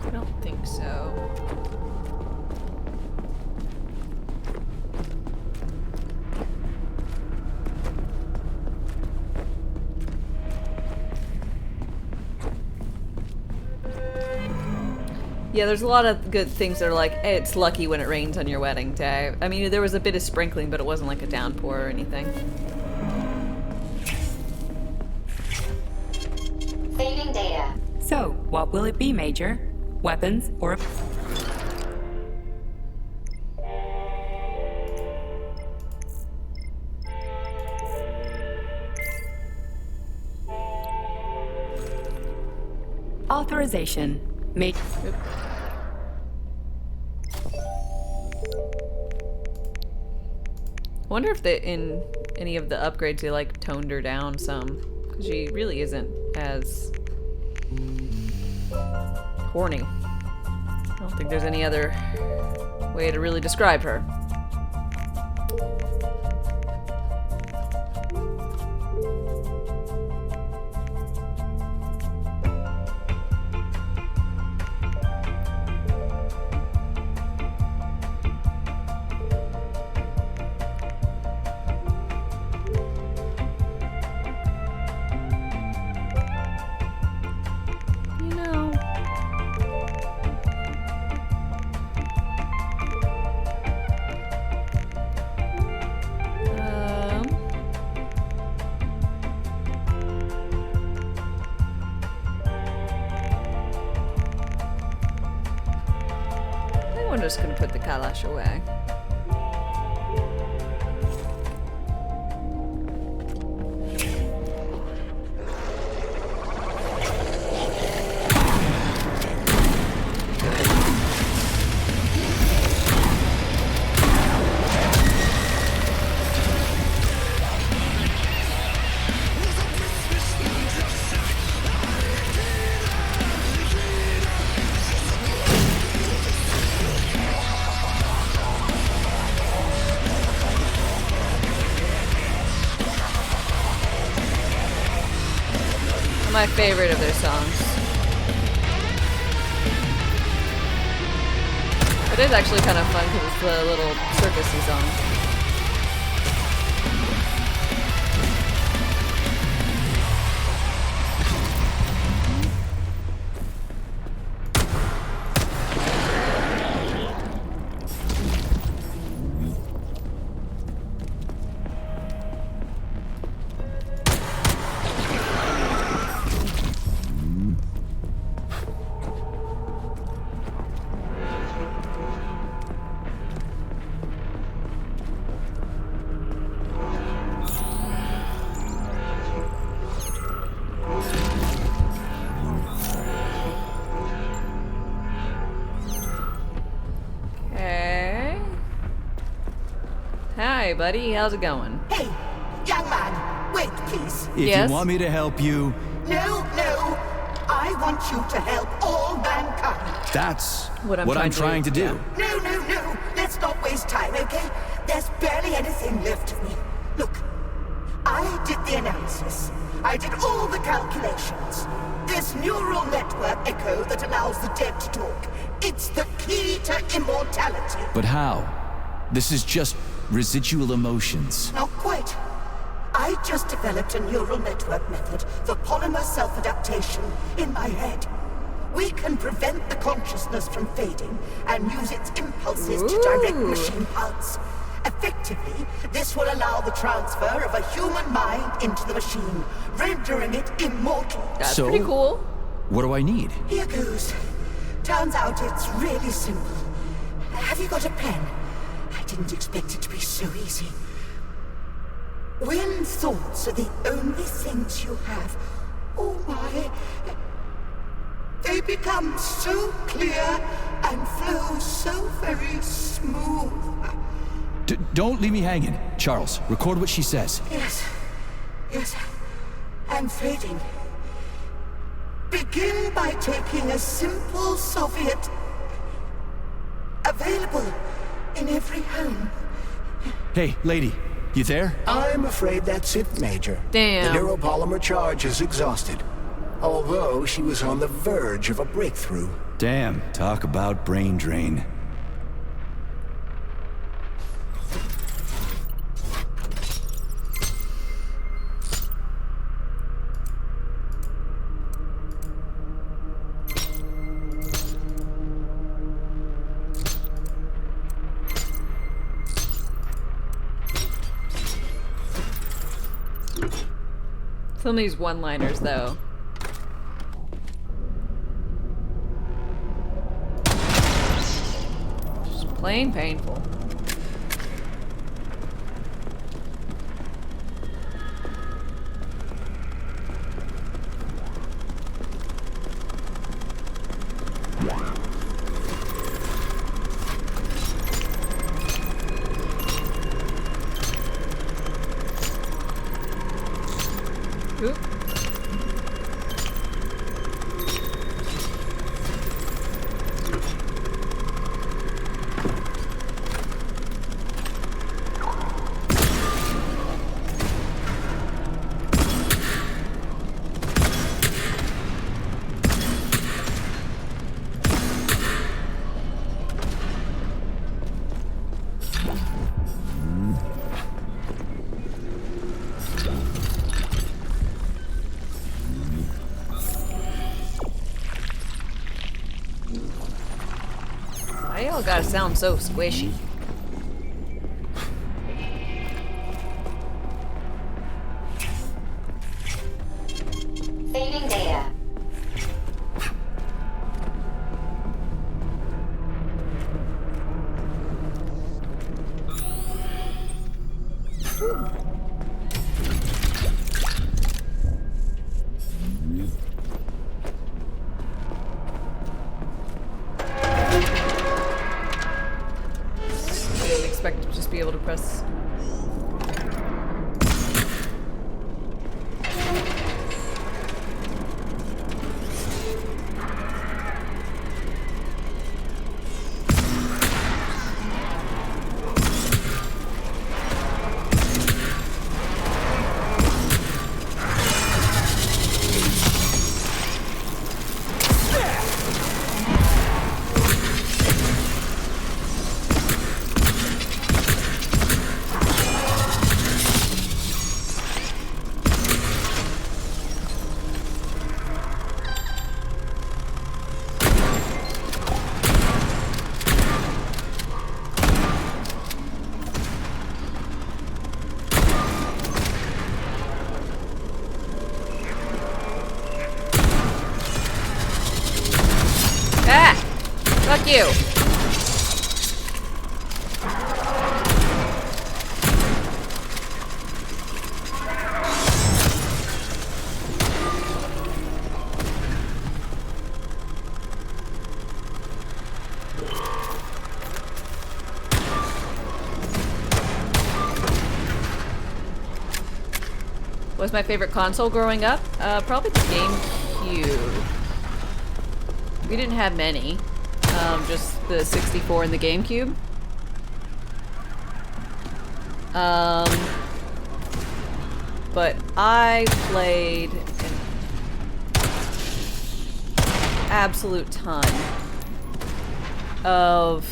I don't think so. Yeah, there's a lot of good things that are like, hey, it's lucky when it rains on your wedding day. I mean, there was a bit of sprinkling, but it wasn't like a downpour or anything. What will it be, Major? Weapons or... Authorization. Major... I wonder if they, in any of the upgrades they like toned her down some. Because she really isn't as horny. I don't think there's any other way to really describe her. I'm just gonna put the Kalash away. My favorite of their songs. It is actually kind of fun because it's the little circusy song. Hi, buddy. How's it going? Hey, young man, wait, please. If Yes? you want me to help you... No. I want you to help all mankind. That's What I'm trying to do. No. Let's not waste time, okay? There's barely anything left of me. Look, I did the analysis. I did all the calculations. This neural network echo that allows the dead to talk. It's the key to immortality. But how? This is just residual emotions. Not quite. I just developed a neural network method for polymer self-adaptation in my head. We can prevent the consciousness from fading and use its impulses to direct machine parts. Effectively, this will allow the transfer of a human mind into the machine, rendering it immortal. That's So, pretty cool. what do I need? Here goes. Turns out it's really simple. Have you got a pen? I didn't expect it to be so easy. When thoughts are the only things you have, oh my, they become so clear and flow so very smooth. Don't leave me hanging. Charles, record what she says. Yes, I'm fading. Begin by taking a simple Soviet, available in every home. Hey, lady, you there? I'm afraid that's it, Major. Damn. The neuropolymer charge is exhausted. Although she was on the verge of a breakthrough. Damn, talk about brain drain. Some of these one-liners, though. Plain painful. Oop. Why y'all gotta sound so squishy? Saving data. I didn't expect to just be able to press. Ah! Fuck you! What was my favorite console growing up? Probably the GameCube. We didn't have many. Just the 64 and the GameCube. But I played an absolute ton of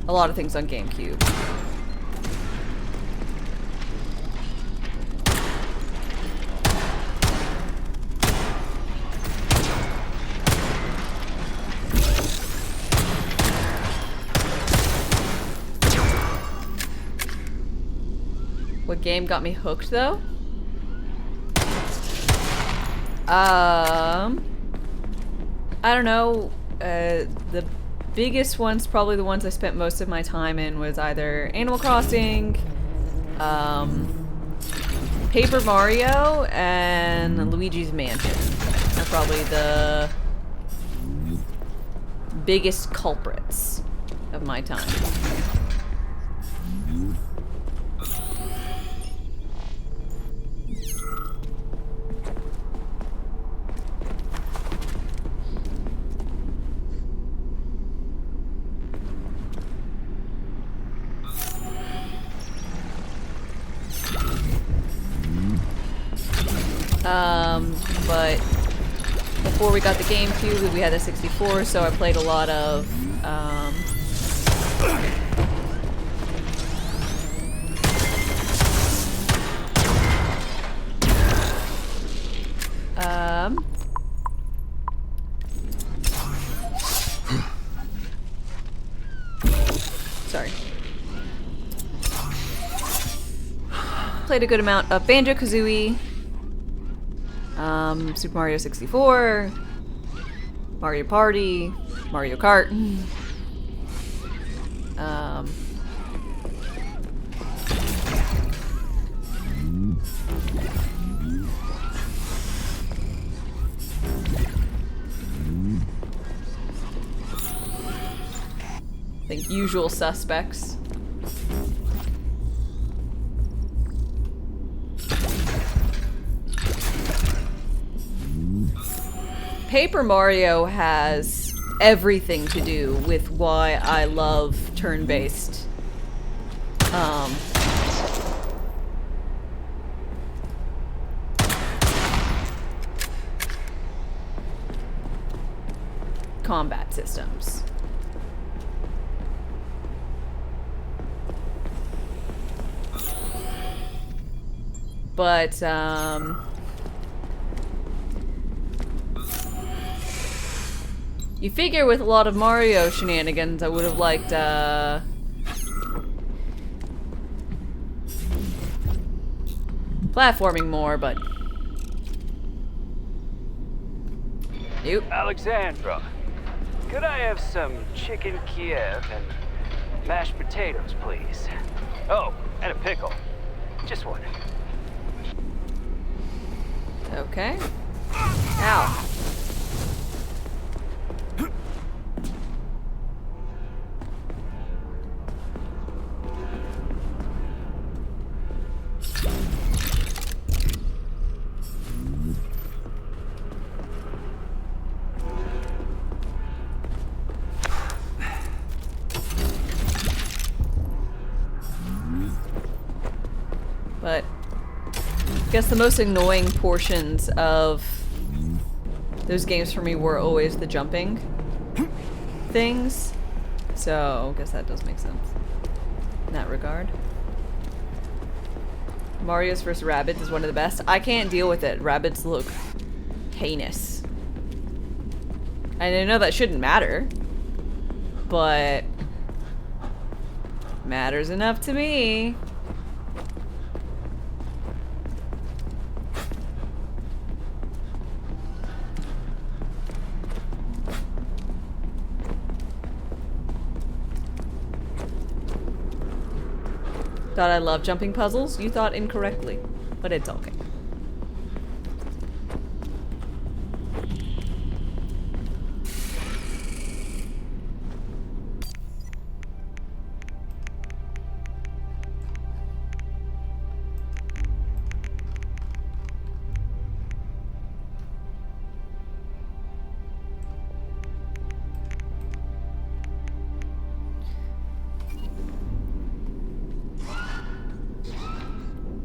a lot of things on GameCube. What game got me hooked though? I don't know. The biggest ones, probably the ones I spent most of my time in, was either Animal Crossing, Paper Mario, and Luigi's Mansion. Are probably the biggest culprits of my time. But before we got the GameCube, we had the 64, so I played a lot of, sorry. Played a good amount of Banjo-Kazooie, Super Mario 64, Mario Party, Mario Kart. I think usual suspects. Paper Mario has everything to do with why I love turn-based combat systems. But, you figure with a lot of Mario shenanigans, I would have liked, platforming more, but... Nope. Alexandra, could I have some chicken Kiev and mashed potatoes, please? Oh, and a pickle. Just one. Okay. Ow. But I guess the most annoying portions of those games for me were always the jumping things. So I guess that does make sense in that regard. Mario's vs. Rabbids is one of the best. I can't deal with it. Rabbids look heinous. And I know that shouldn't matter, but matters enough to me. Thought I love jumping puzzles? You thought incorrectly, but it's okay.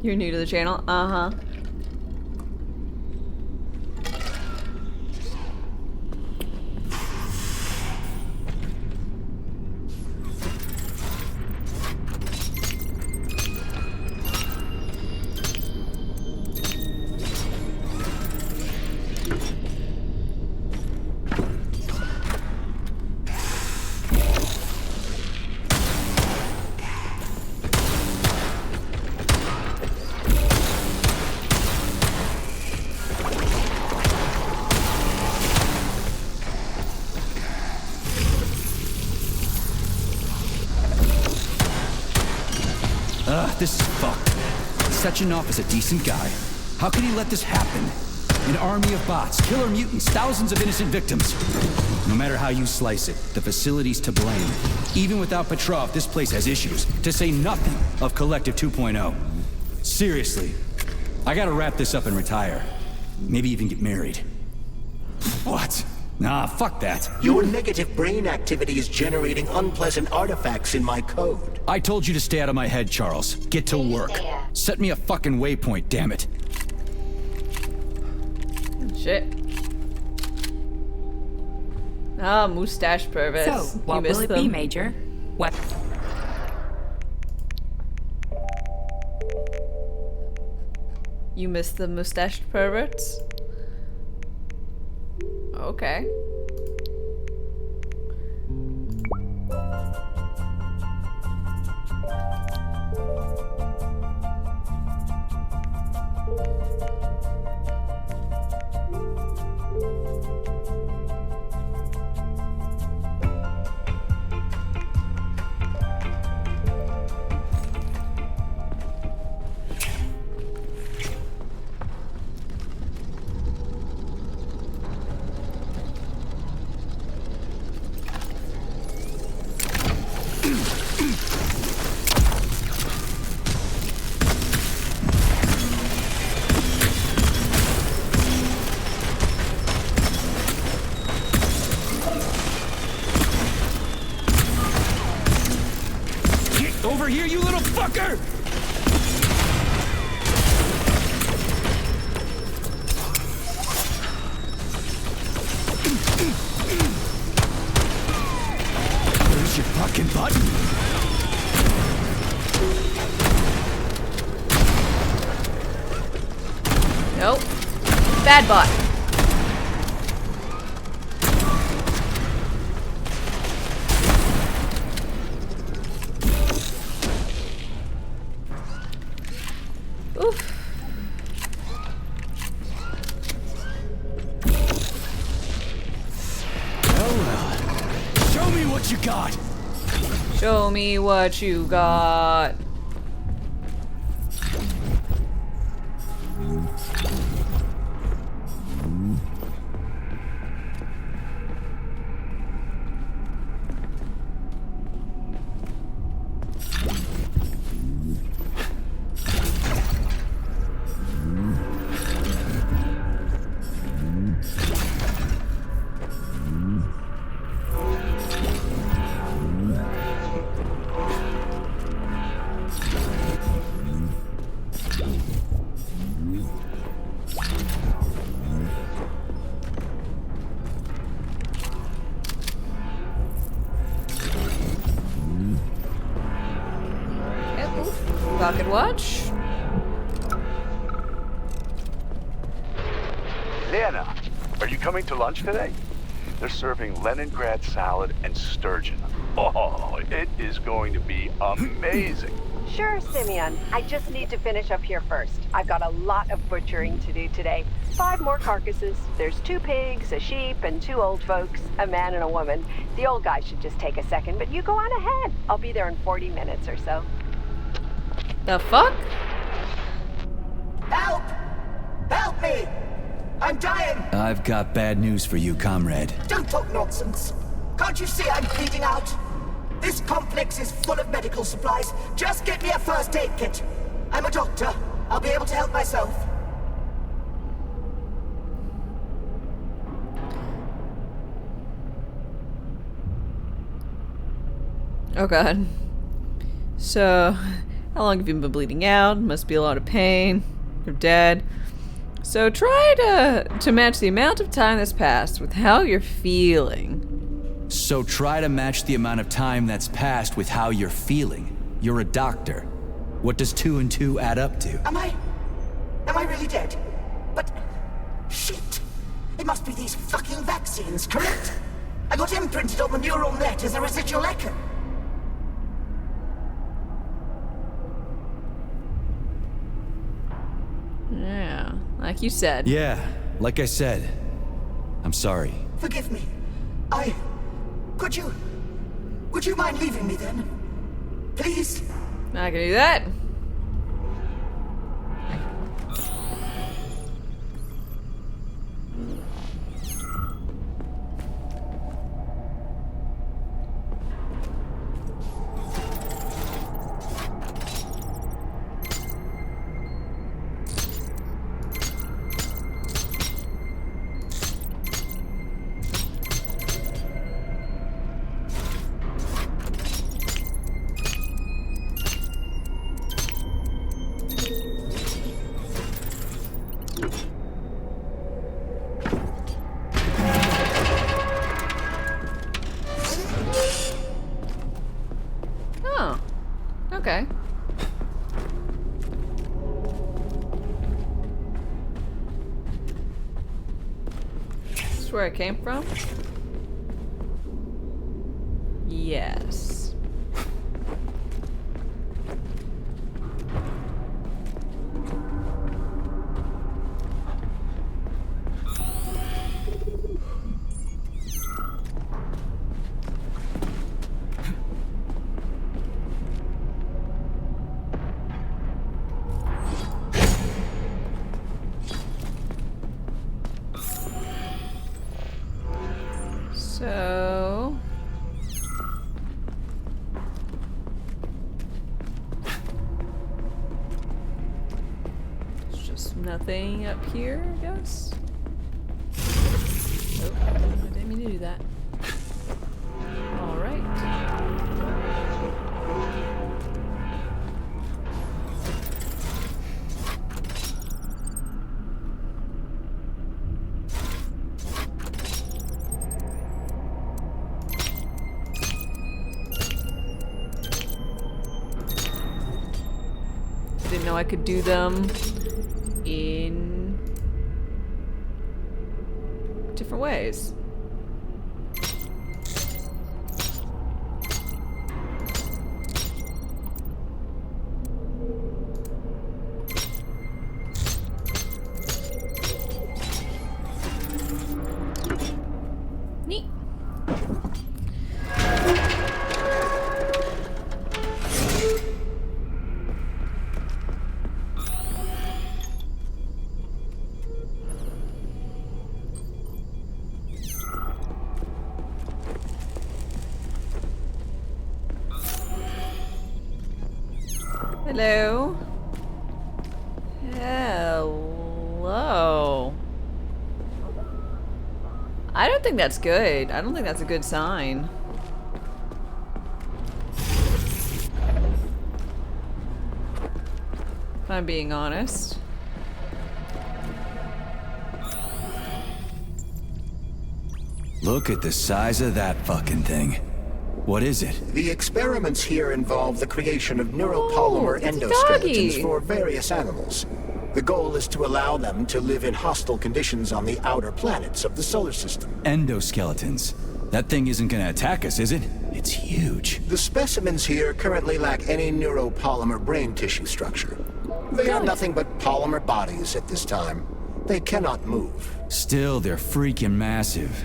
You're new to the channel? Uh-huh. This is fucked. Sechenov is a decent guy. How could he let this happen? An army of bots, killer mutants, thousands of innocent victims. No matter how you slice it, the facility's to blame. Even without Petrov, this place has issues, to say nothing of Collective 2.0. Seriously, I gotta wrap this up and retire. Maybe even get married. What? Nah, fuck that. Your negative brain activity is generating unpleasant artifacts in my code. I told you to stay out of my head, Charles. Get to work. Set me a fucking waypoint, damn it. Shit. Ah, mustache perverts. So, what will it be, Major? What? You missed the mustached perverts? Okay. motherfucker! Where's your fucking button? Nope. Bad bot. Oof. Show me what you got! Show me what you got. Pocket watch. Lena, are you coming to lunch today? They're serving Leningrad salad and sturgeon. Oh, it is going to be amazing. Sure, Simeon. I just need to finish up here first. I've got a lot of butchering to do today. 5 more carcasses. There's 2 pigs, a sheep, and 2 old folks, a man and a woman. The old guy should just take a second, but you go on ahead. I'll be there in 40 minutes or so. The fuck? Help! Help me! I'm dying! I've got bad news for you, comrade. Don't talk nonsense. Can't you see I'm bleeding out? This complex is full of medical supplies. Just get me a first aid kit. I'm a doctor. I'll be able to help myself. Oh god. So, how long have you been bleeding out? Must be a lot of pain. You're dead. So try to match the amount of time that's passed with how you're feeling. So try to match the amount of time that's passed with how you're feeling. You're a doctor. What does 2 and 2 add up to? Am I really dead? But, shit. It must be these fucking vaccines, correct? I got imprinted on the neural net as a residual echo. Yeah, like you said. Yeah, like I said. I'm sorry. Forgive me. Would you mind leaving me then? Please? Not gonna do that. Okay. This is where I came from? Yes. So... There's just nothing up here, I guess? Oh, I didn't mean to do that. Alright. know, I could do them in different ways. Neat. Hello. Hello. I don't think that's good. I don't think that's a good sign. If I'm being honest. Look at the size of that fucking thing. What is it? The experiments here involve the creation of neuropolymer endoskeletons for various animals. The goal is to allow them to live in hostile conditions on the outer planets of the solar system. Endoskeletons. That thing isn't gonna attack us, is it? It's huge. The specimens here currently lack any neuropolymer brain tissue structure. They are nothing but polymer bodies at this time. They cannot move. Still, they're freaking massive.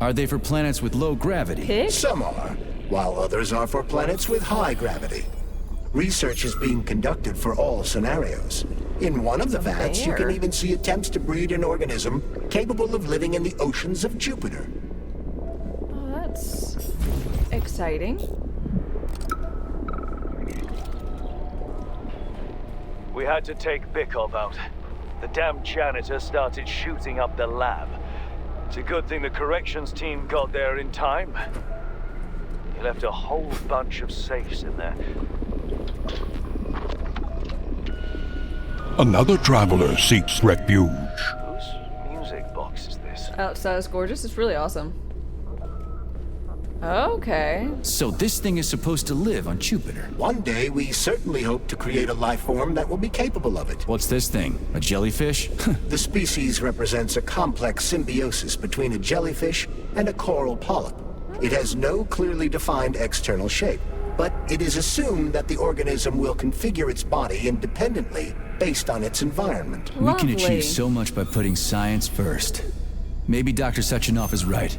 Are they for planets with low gravity? Some are, while others are for planets with high gravity. Research is being conducted for all scenarios. In one of the vats, you can even see attempts to breed an organism capable of living in the oceans of Jupiter. Oh, that's exciting. We had to take Bikov out. The damn janitor started shooting up the lab. It's a good thing the corrections team got there in time. He left a whole bunch of safes in there. Another traveler seeks refuge. Whose music box is this? Outside is gorgeous. It's really awesome. Okay. So this thing is supposed to live on Jupiter. One day, we certainly hope to create a life form that will be capable of it. What's this thing? A jellyfish? The species represents a complex symbiosis between a jellyfish and a coral polyp. It has no clearly defined external shape, but it is assumed that the organism will configure its body independently based on its environment. We can achieve so much by putting science first. Maybe Dr. Sechenov is right.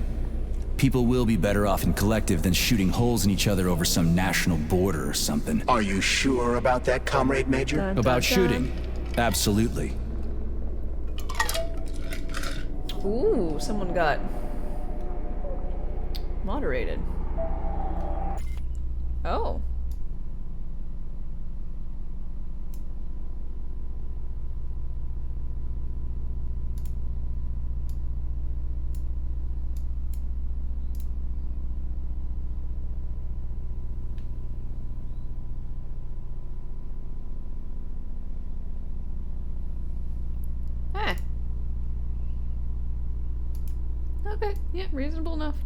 People will be better off in collective than shooting holes in each other over some national border or something. Are you sure about that, Comrade Major? Dun, dun, about dun. shooting? Absolutely. Ooh, someone got moderated. Oh. Okay, yeah, reasonable enough.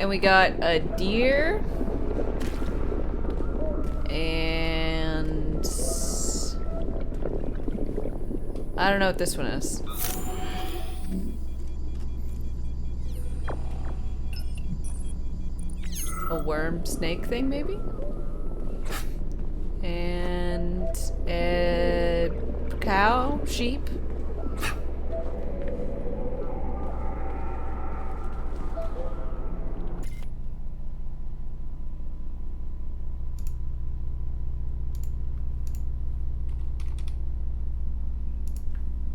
And we got a deer. And I don't know what this one is. A worm snake thing, maybe? And a cow, sheep.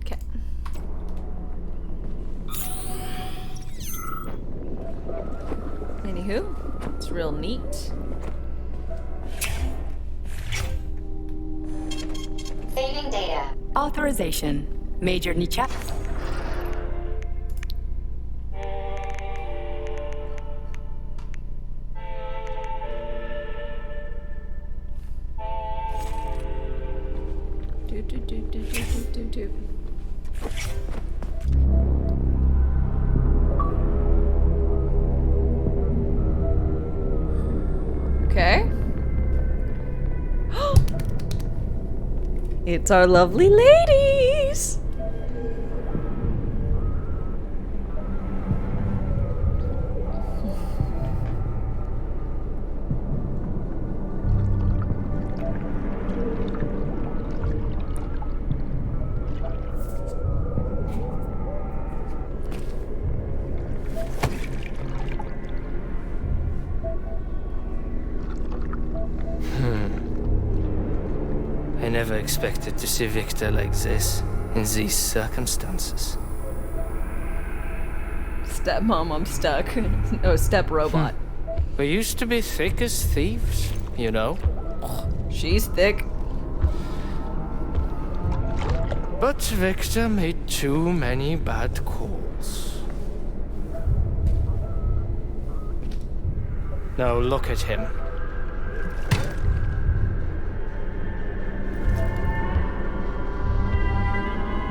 Okay. Anywho, it's real neat. Saving data. Authorization. Major Nichak. Do. It's our lovely ladies! I never expected to see Victor like this, in these circumstances. Stepmom, I'm stuck. No, step robot. We used to be thick as thieves, you know? She's thick. But Victor made too many bad calls. Now look at him.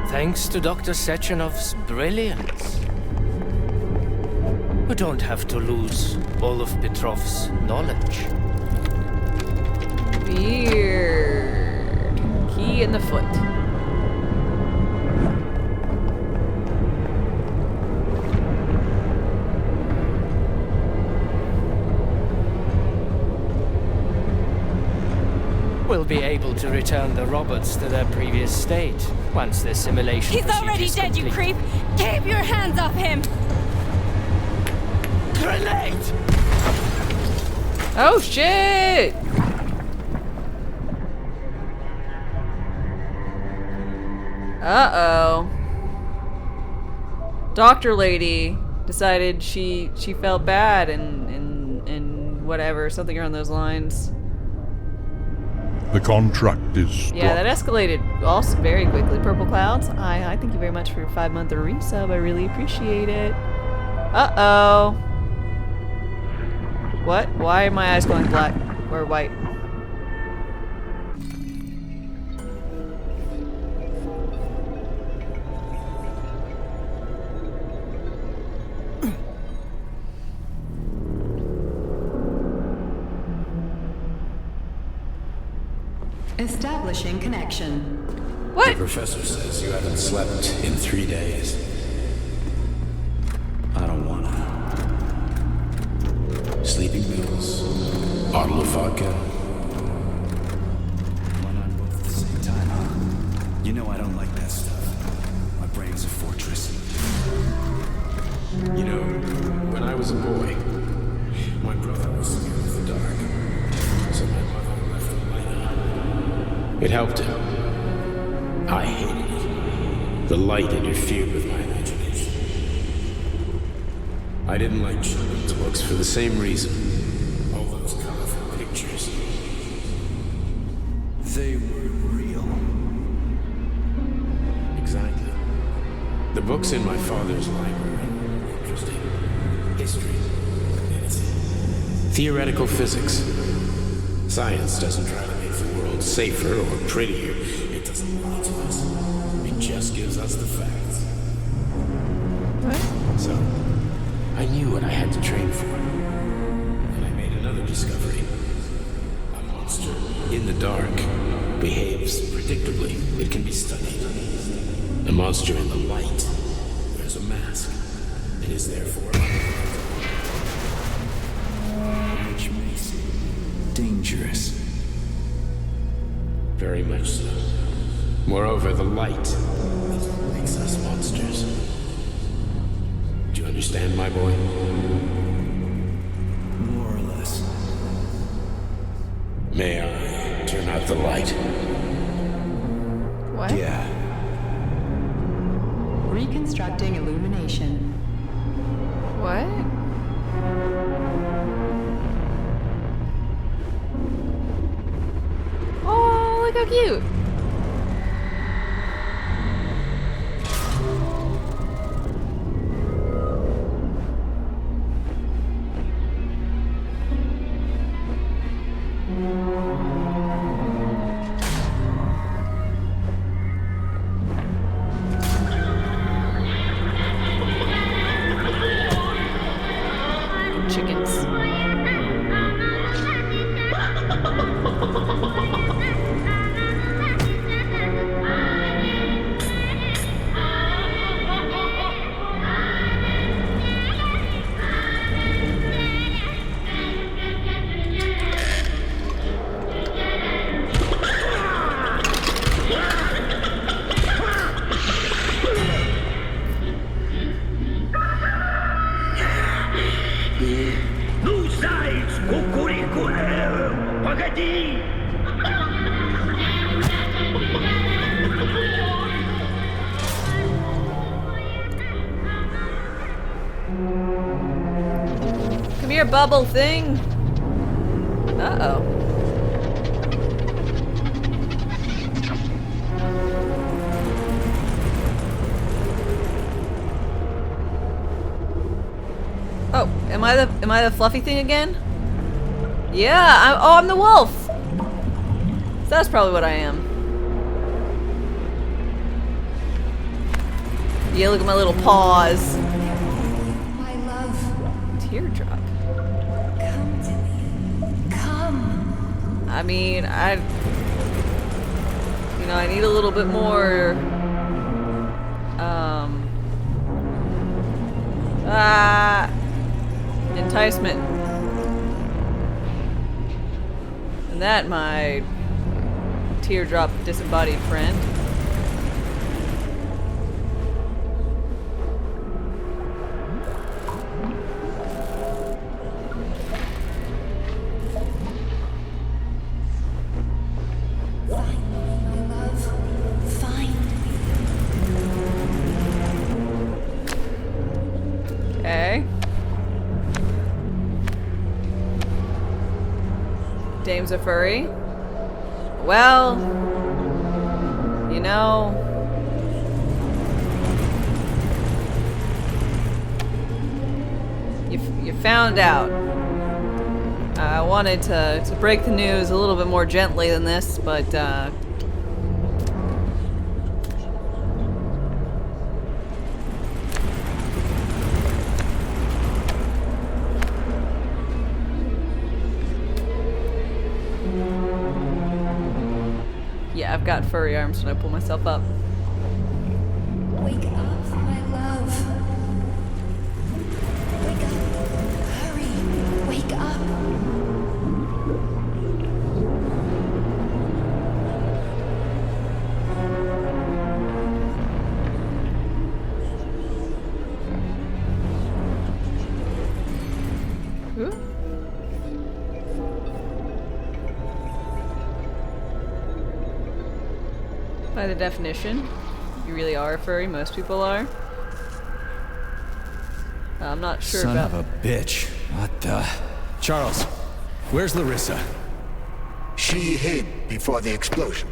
Thanks to Dr. Sechenov's brilliance. We don't have to lose all of Petrov's knowledge. Weird. Key in the foot. We'll be able to return the robots to their previous state once their simulation He's already dead, you creep! Keep your hands off him! Grenade! Oh shit! Uh-oh. Doctor lady decided she felt bad and whatever, something around those lines. The contract is Yeah, that escalated also very quickly. Purple Clouds, I thank you very much for your 5-month resub. I really appreciate it. Uh-oh. What? Why are my eyes going black or white? Establishing connection. What? The professor says you haven't slept in 3 days. I don't wanna. Sleeping pills, bottle of vodka. Why not both at the same time, huh? You know I don't like that stuff. My brain's a fortress. You know, when I was a boy, my brother was scared of the dark. So my mother left the light on. It helped him. I hated it. The light interfered with my imagination. I didn't like children's books for the same reason. All those colorful pictures. They were real. Exactly. The books in my father's library were interesting. History, medicine, theoretical physics. Science doesn't try to make the world safer or prettier. It doesn't lie to us. It just gives us the facts. What? So, I knew what I had to train for. And I made another discovery. A monster in the dark behaves predictably. It can be studied. A monster in the light wears a mask and is therefore Which makes it dangerous. very much so. Moreover, the light makes us monsters. Do you understand, my boy? More or less. May I turn out the light? What? Yeah. Reconstructing illumination. What? Oh, look how cute. Chickens. here, bubble thing. Uh-oh. Oh, am I the fluffy thing again? Yeah, I'm the wolf. So that's probably what I am. Yeah, look at my little paws. My love. Teardrop. Come to me. Come. I mean, I need a little bit more, enticement. And that, my teardrop disembodied friend. Okay. Dame's a furry. Well, you know, you found out. I wanted to break the news a little bit more gently than this, but yeah, I've got furry arms when I pull myself up. Wake up, my love. Wake up. Hurry. Wake up. Ooh. By the definition, you really are a furry. Most people are. I'm not sure Son about... of a bitch. What the... Charles, where's Larissa? She hid before the explosion.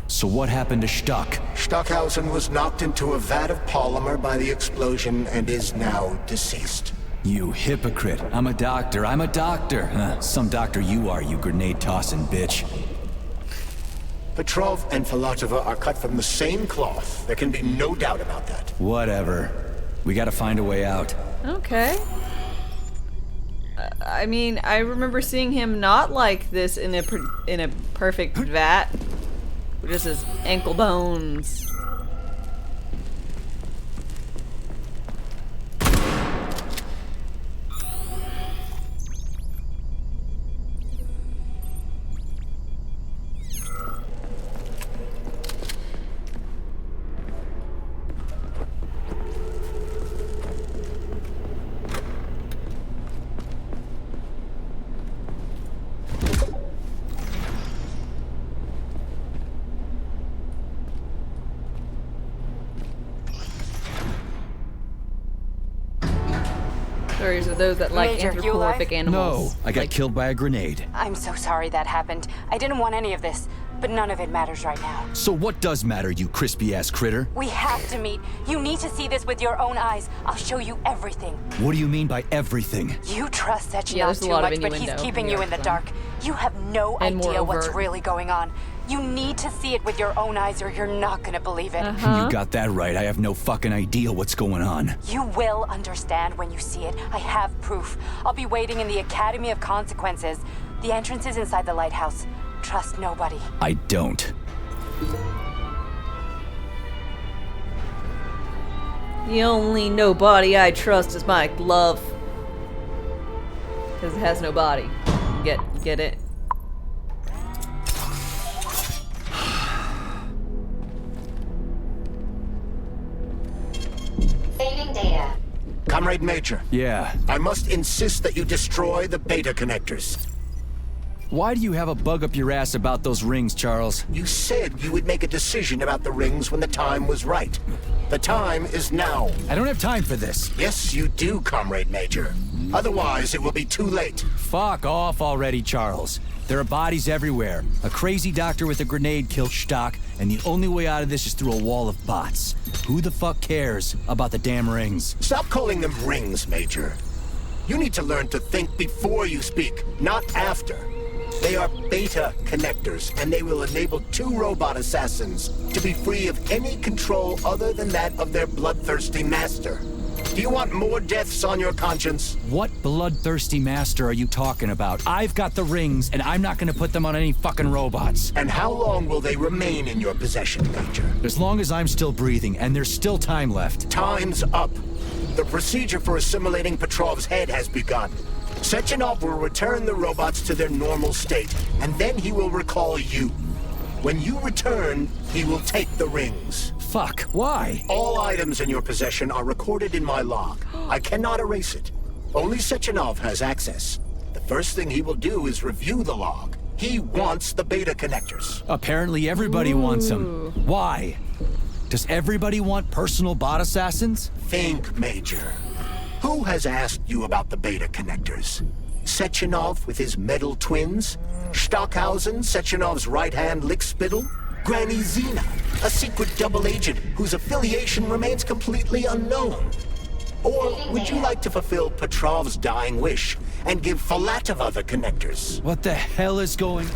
So what happened to Stuck? Stockhausen was knocked into a vat of polymer by the explosion and is now deceased. You hypocrite. I'm a doctor. I'm a doctor. Some doctor you are, you grenade-tossing bitch. Petrov and Filatova are cut from the same cloth. There can be no doubt about that. Whatever. We gotta find a way out. Okay. I mean, I remember seeing him not like this in a perfect vat. Just his ankle bones. Furries are those that like Major, anthropomorphic animals. No, I got killed by a grenade. I'm so sorry that happened. I didn't want any of this, but none of it matters right now. So what does matter, you crispy-ass critter? We have to meet. You need to see this with your own eyes. I'll show you everything. What do you mean by everything? You trust Sechenov there's a too lot of much, but he's innuendo keeping in you the in the art dark. You have no And idea what's moreover- really going on. You need to see it with your own eyes or you're not gonna believe it. You got that right. I have no fucking idea what's going on. You will understand when you see it. I have proof. I'll be waiting in the Academy of Consequences. The entrance is inside the lighthouse. Trust nobody. I don't. The only nobody I trust is my glove. Because it has no body. Get it? Saving data. Comrade Major. Yeah. I must insist that you destroy the beta connectors. Why do you have a bug up your ass about those rings, Charles? You said you would make a decision about the rings when the time was right. The time is now. I don't have time for this. Yes, you do, Comrade Major. Otherwise, it will be too late. Fuck off already, Charles. There are bodies everywhere. A crazy doctor with a grenade killed Stock, and the only way out of this is through a wall of bots. Who the fuck cares about the damn rings? Stop calling them rings, Major. You need to learn to think before you speak, not after. They are beta connectors, and they will enable 2 robot assassins to be free of any control other than that of their bloodthirsty master. Do you want more deaths on your conscience? What bloodthirsty master are you talking about? I've got the rings, and I'm not gonna put them on any fucking robots. And how long will they remain in your possession, Major? As long as I'm still breathing, and there's still time left. Time's up. The procedure for assimilating Petrov's head has begun. Sechenov will return the robots to their normal state, and then he will recall you. When you return, he will take the rings. Fuck, why? All items in your possession are recorded in my log. I cannot erase it. Only Sechenov has access. The first thing he will do is review the log. He wants the beta connectors. Apparently everybody wants them. Why? Does everybody want personal bot assassins? Think, Major. Who has asked you about the beta connectors? Sechenov with his metal twins? Stockhausen, Sechenov's right-hand lickspittle? Granny Zena, a secret double agent whose affiliation remains completely unknown? Or would you like to fulfill Petrov's dying wish and give Filatova the connectors? What the hell is going...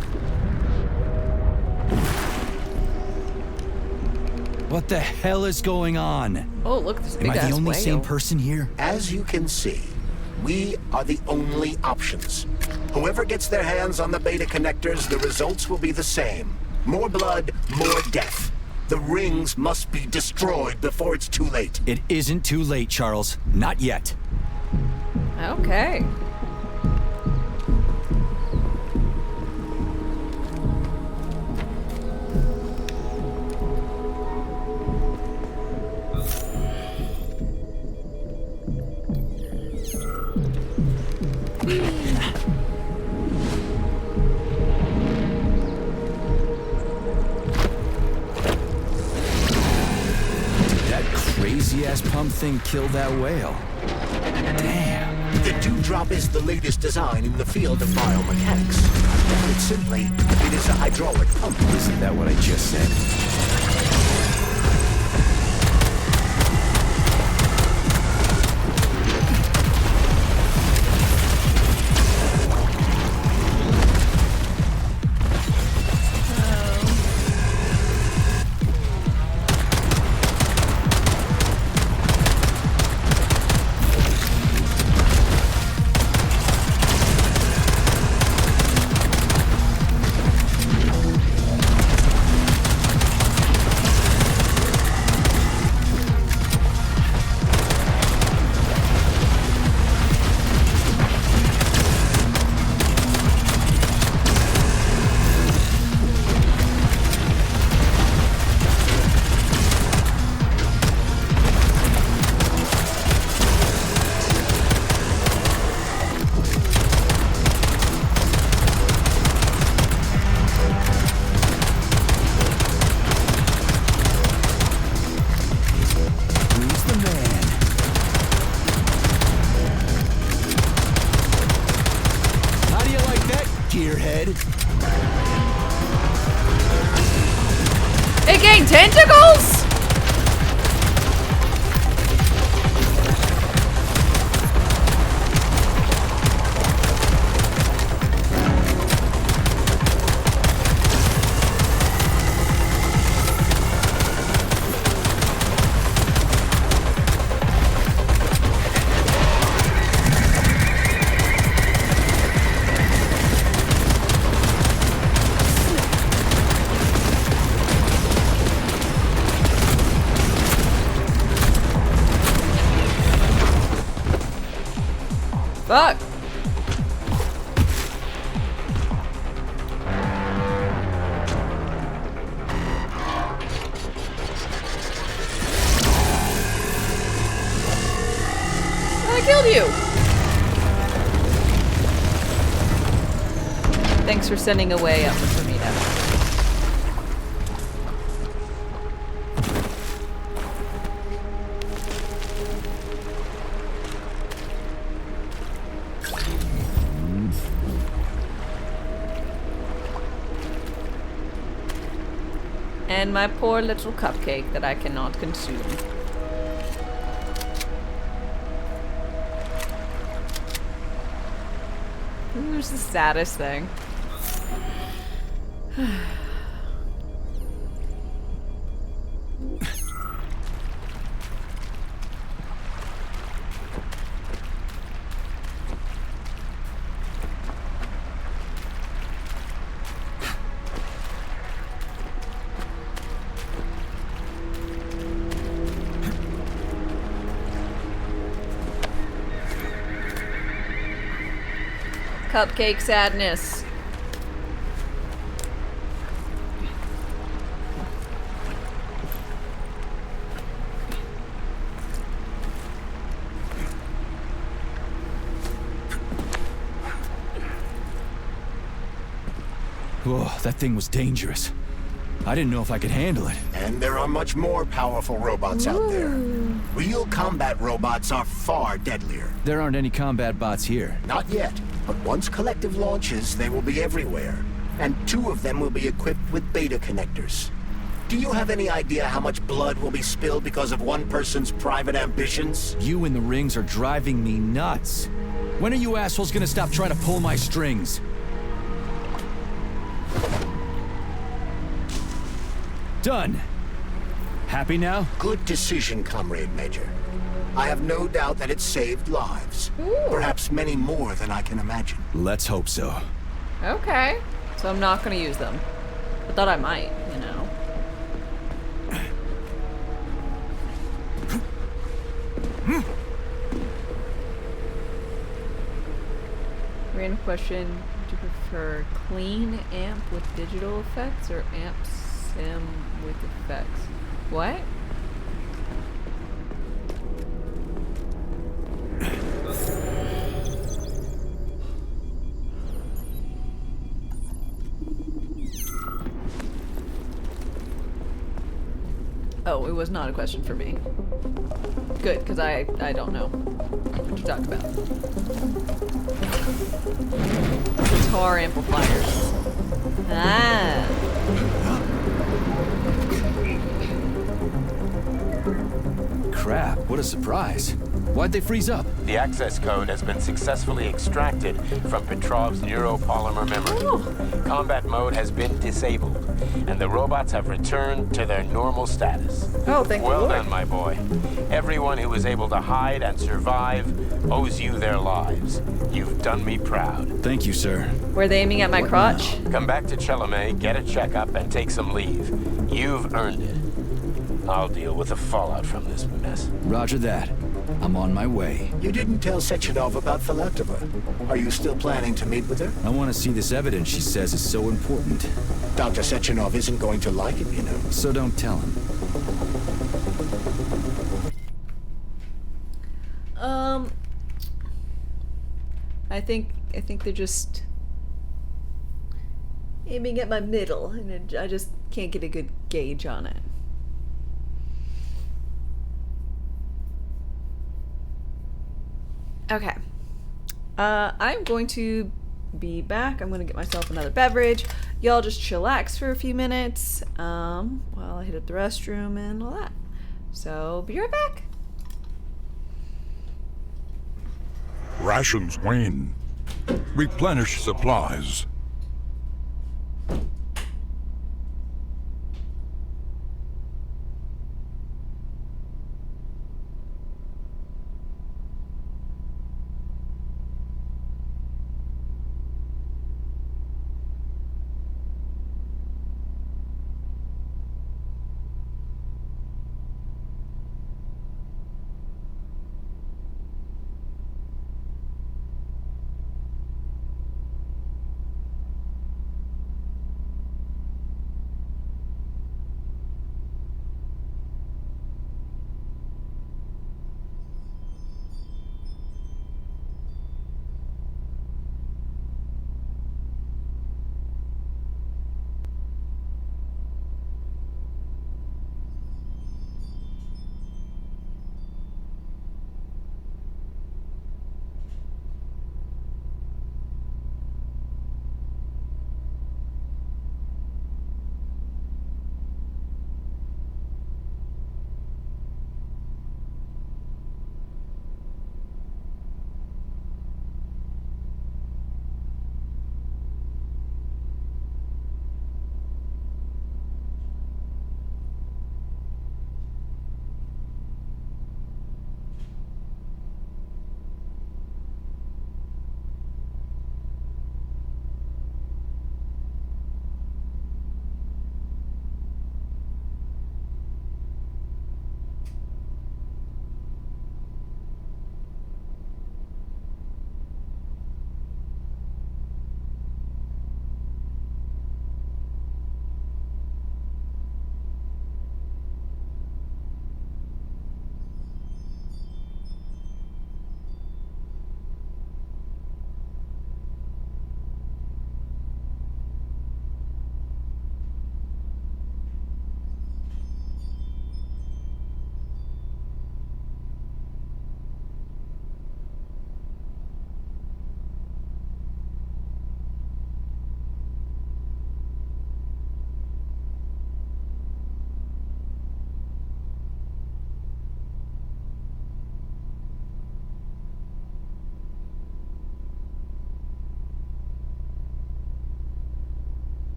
What the hell is going on? Oh, look, this big Am I ass the only whale. sane person here? As you can see, we are the only options. Whoever gets their hands on the beta connectors, the results will be the same. More blood, more death. The rings must be destroyed before it's too late. It isn't too late, Charles. Not yet. Okay. Crazy-ass pump thing killed that whale. Damn. The dewdrop is the latest design in the field of biomechanics. Put simply, it is a hydraulic pump. Isn't that what I just said? It gained tentacles? Fuck. I killed you. Thanks for sending away up for me now. And my poor little cupcake that I cannot consume. Who's the saddest thing? Cupcake sadness. Whoa, that thing was dangerous. I didn't know if I could handle it. And there are much more powerful robots out there. Real combat robots are far deadlier. There aren't any combat bots here. Not yet, but once Collective launches, they will be everywhere. And 2 of them will be equipped with beta connectors. Do you have any idea how much blood will be spilled because of one person's private ambitions? You in the rings are driving me nuts. When are you assholes gonna stop trying to pull my strings? Done. Happy now? Good decision, Comrade Major. I have no doubt that it saved lives. Perhaps many more than I can imagine. Let's hope so. Okay. So I'm not gonna use them. I thought I might, you know. Random question. Would you prefer clean amp with digital effects or amp sim with effects? What? Oh, it was not a question for me. Good, because I don't know what you're talking about. Guitar amplifiers. Ah. Crap, what a surprise. Why'd they freeze up? The access code has been successfully extracted from Petrov's neuropolymer memory. Combat mode has been disabled, and the robots have returned to their normal status. Oh, thank you. Well done, my boy. Everyone who was able to hide and survive owes you their lives. You've done me proud. Thank you, sir. Were they aiming at my crotch? Come back to Chelome, get a checkup, and take some leave. You've earned it. I'll deal with the fallout from this mess. Roger that. I'm on my way. You didn't tell Sechenov about Filatova. Are you still planning to meet with her? I want to see this evidence she says is so important. Dr. Sechenov isn't going to like it, you know. So don't tell him. I think they're just aiming at my middle, and I just can't get a good gauge on it. Okay. I'm going to be back. I'm going to get myself another beverage. Y'all just chillax for a few minutes while I hit up the restroom and all that. So, be right back. Rations wane. Replenish supplies.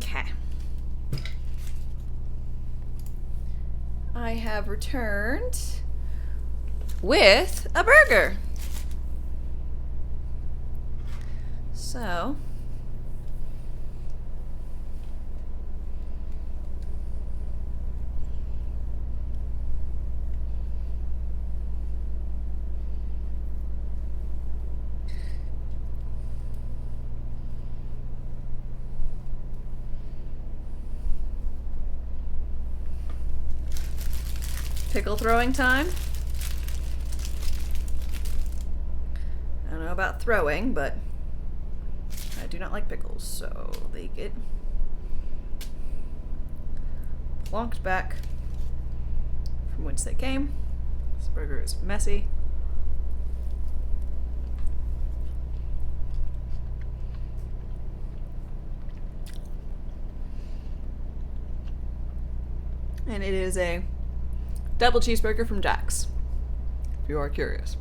Okay. I have returned with a burger. So, pickle throwing time. I don't know about throwing, but I do not like pickles, so they get plonked back from whence they came. This burger is messy. And it is a double cheeseburger from Jack's, if you are curious.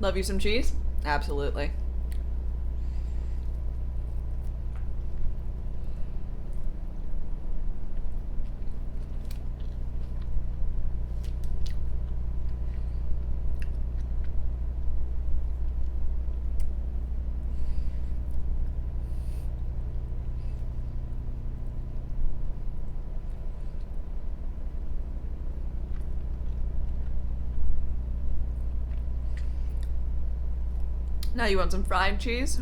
Love you some cheese? Absolutely. Now you want some fried cheese?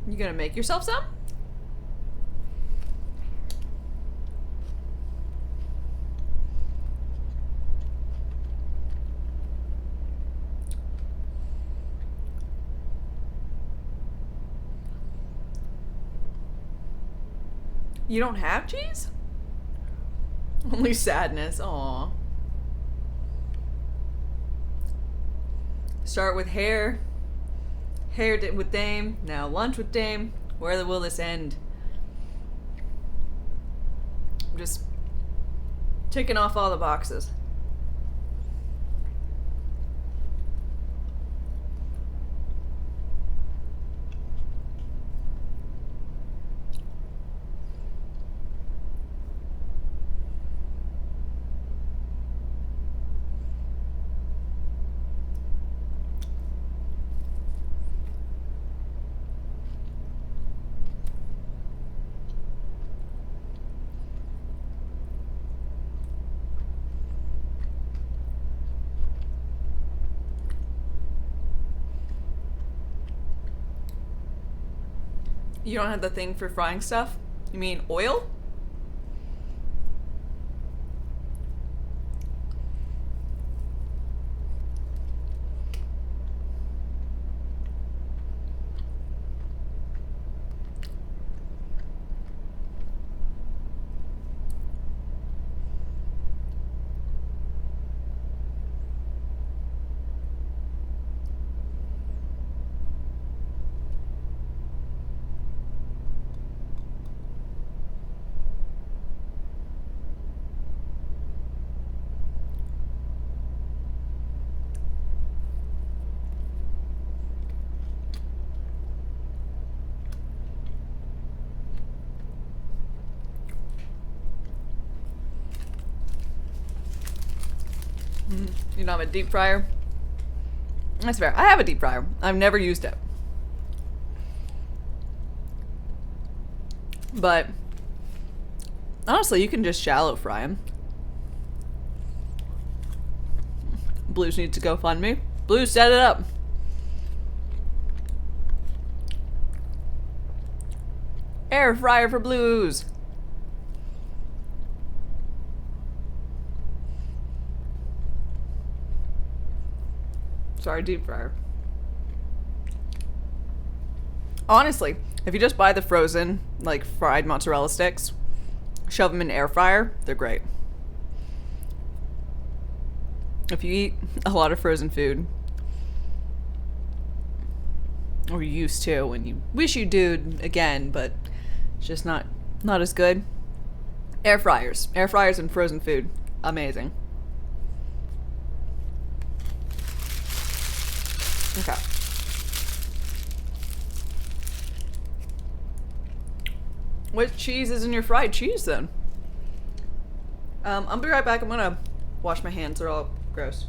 You gonna make yourself some? You don't have cheese? Only sadness. Aww. Start with hair with Dame, now lunch with Dame. Where will this end? I'm just ticking off all the boxes. You don't have the thing for frying stuff? You mean oil? You don't have a deep fryer? That's fair. I have a deep fryer. I've never used it. But honestly, you can just shallow fry them. Blues needs to go fund me. Blues, set it up. Air fryer for blues. Sorry, deep fryer. Honestly, if you just buy the frozen, like, fried mozzarella sticks, shove them in an air fryer, they're great. If you eat a lot of frozen food, or you used to, and you wish you do again, but it's just not as good, air fryers and frozen food, amazing. Okay. What cheese is in your fried cheese then? I'll be right back. I'm gonna wash my hands. They're all gross.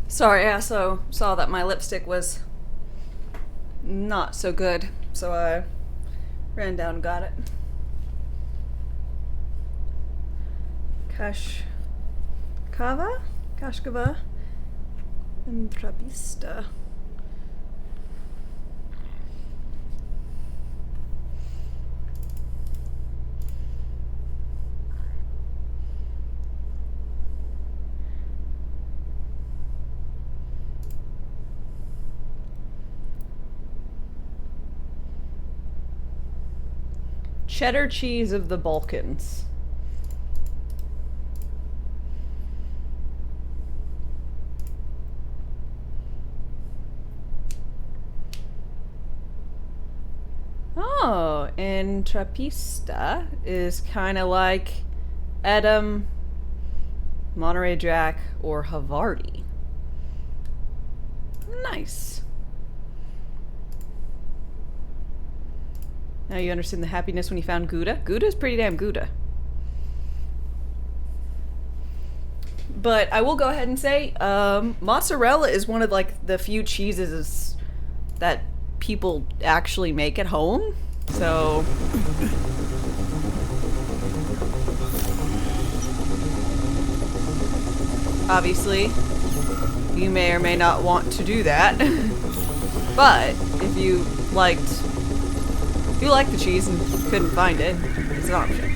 Sorry, I also saw that my lipstick was not so good, so I ran down and got it. Kashkava, and Trapista. Cheddar cheese of the Balkans. Oh, and Trapista is kind of like Edam, Monterey Jack, or Havarti. Nice. Now you understand the happiness when you found Gouda. Gouda is pretty damn Gouda. But I will go ahead and say, mozzarella is one of like the few cheeses that people actually make at home. So obviously, you may or may not want to do that. But if you liked the cheese and couldn't find it, it's an option.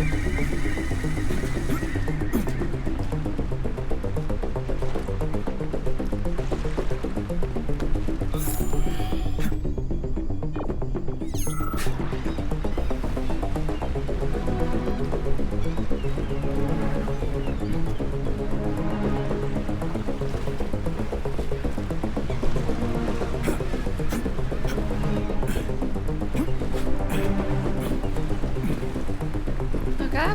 Okay.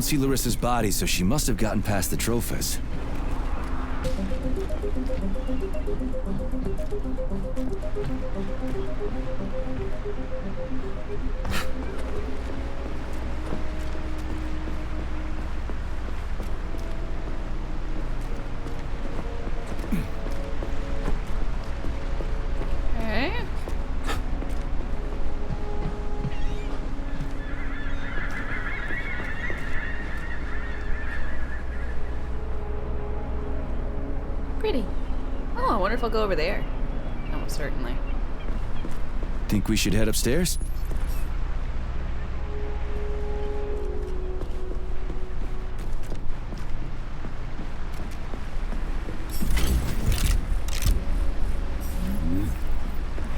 don't see Larissa's body, so she must have gotten past the Trophas. Okay. Pretty. Oh, I wonder if I'll go over there. Oh, certainly. Think we should head upstairs?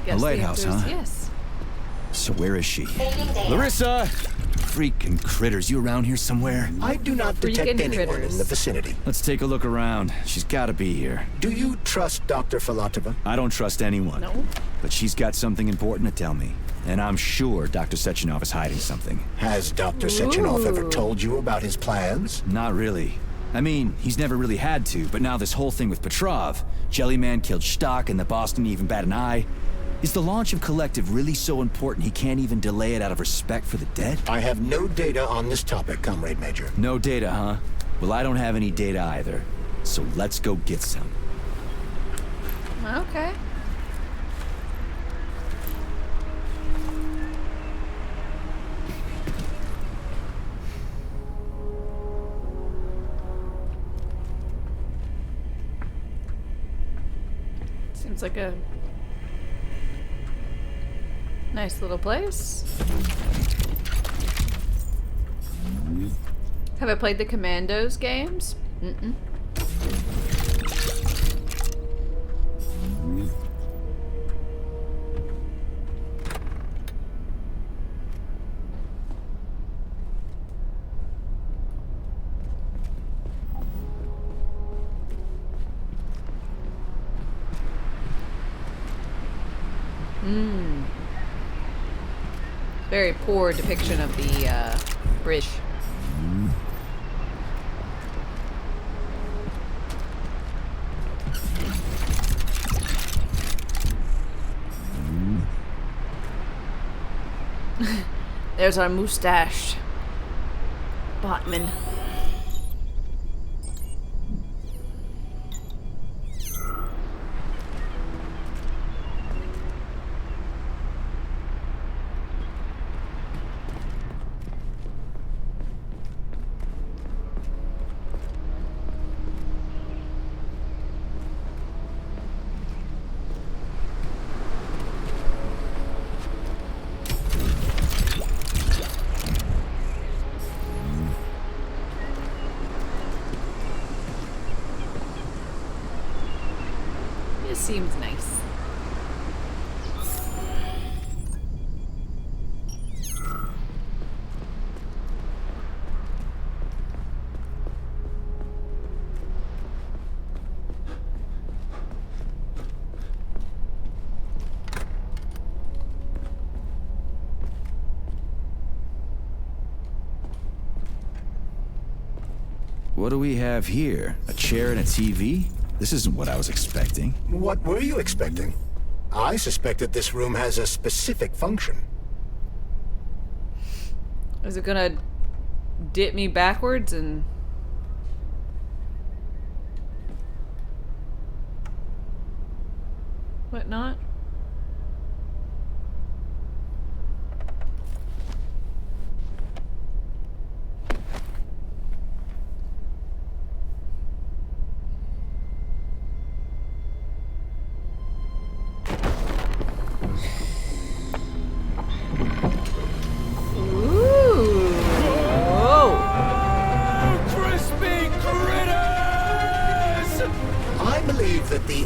Guess A the lighthouse, answer is huh? Yes. So where is she? Larissa! Freaking critters, you around here somewhere? I do not detect Freaking anyone critters. in the vicinity. Let's take a look around. She's gotta be here. Do you trust Dr. Filatova? I don't trust anyone. No. But she's got something important to tell me. And I'm sure Dr. Sechenov is hiding something. Has Dr. Sechenov ever told you about his plans? Not really. I mean, he's never really had to, but now this whole thing with Petrov, Jellyman killed Stock and the boss didn't even bat an eye. Is the launch of Collective really so important he can't even delay it out of respect for the dead? I have no data on this topic, Comrade Major. No data, huh? Well, I don't have any data either. So let's go get some. Okay. Seems like a nice little place. Have I played the Commandos games? Mm-mm. Very poor depiction of the bridge. There's our mustache. Botman. Seems nice. What do we have here? A chair and a TV? This isn't what I was expecting. What were you expecting? I suspected this room has a specific function. Is it gonna dip me backwards and... whatnot?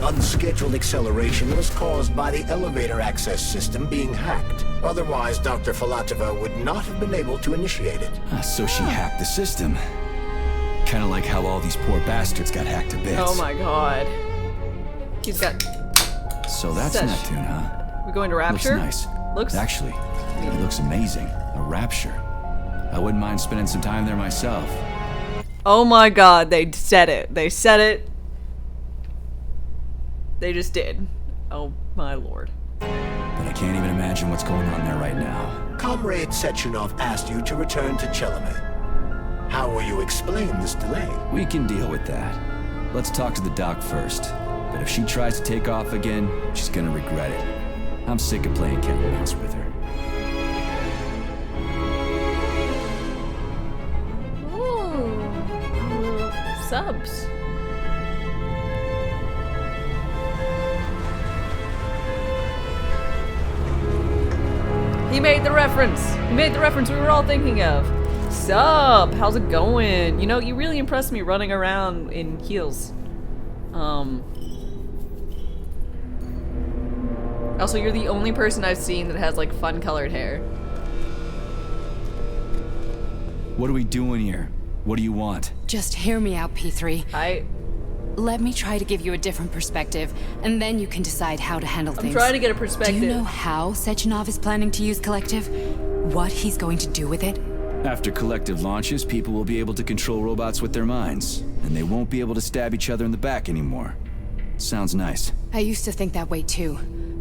Unscheduled acceleration was caused by the elevator access system being hacked. Otherwise, Dr. Filatova would not have been able to initiate it. So she hacked the system. Kind of like how all these poor bastards got hacked to bits. Oh my god. He's got... So that's Neptune, huh? We going to Rapture? Looks nice. Looks... Actually, it looks amazing. A Rapture. I wouldn't mind spending some time there myself. Oh my god, they said it. They said it. They just did. Oh my lord. But I can't even imagine what's going on there right now. Comrade Sechenov asked you to return to Chelomey. How will you explain this delay? We can deal with that. Let's talk to the doc first. But if she tries to take off again, she's gonna regret it. I'm sick of playing cat and mouse with her. Ooh. Subs. He made the reference. He made the reference we were all thinking of. Sup? How's it going? You know, you really impressed me running around in heels. Also, you're the only person I've seen that has like fun colored hair. What are we doing here? What do you want? Just hear me out, P3. Let me try to give you a different perspective, and then you can decide how to handle things. I'm trying to get a perspective. Do you know how Sechenov is planning to use Collective? What he's going to do with it? After Collective launches, people will be able to control robots with their minds, and they won't be able to stab each other in the back anymore. Sounds nice. I used to think that way too,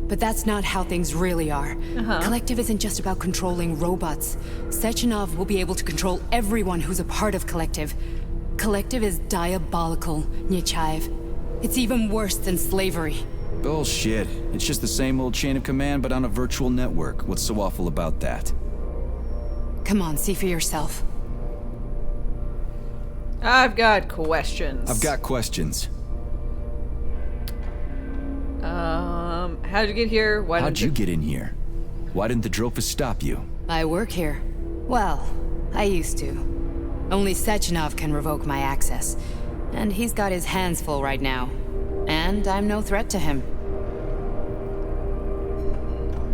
but that's not how things really are. Collective isn't just about controlling robots. Sechenov will be able to control everyone who's a part of Collective. Collective is diabolical, Nechayev. It's even worse than slavery. Bullshit. It's just the same old chain of command, but on a virtual network. What's so awful about that? Come on, see for yourself. I've got questions. I've got questions. How'd you get here? How'd you get in here? Why didn't the Drofus stop you? I work here. Well, I used to. Only Sechenov can revoke my access. And he's got his hands full right now. And I'm no threat to him.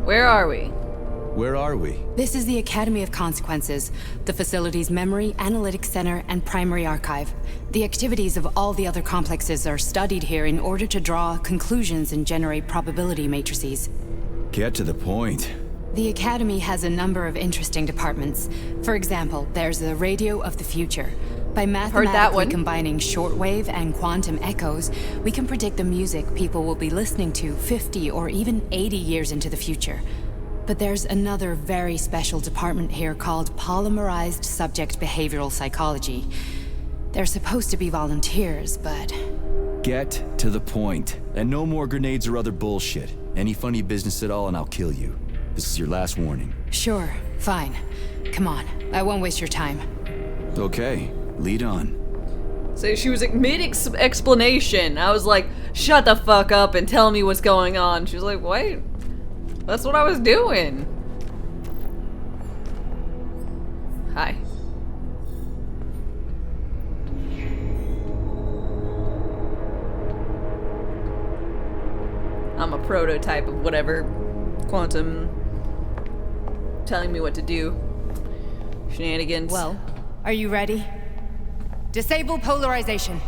Where are we? Where are we? This is the Academy of Consequences, the facility's memory, analytics center, and primary archive. The activities of all the other complexes are studied here in order to draw conclusions and generate probability matrices. Get to the point. The Academy has a number of interesting departments. For example, there's the Radio of the Future. By mathematically combining shortwave and quantum echoes, we can predict the music people will be listening to 50 or even 80 years into the future. But there's another very special department here called Polymerized Subject Behavioral Psychology. They're supposed to be volunteers, but... Get to the point. And no more grenades or other bullshit. Any funny business at all and I'll kill you. This is your last warning. Sure, fine. Come on, I won't waste your time. Okay, lead on. So she was like mid-explanation. I was like, shut the fuck up and tell me what's going on. She was like, wait. That's what I was doing. Hi. I'm a prototype of whatever quantum telling me what to do. Shenanigans. Well, are you ready? Disable polarization.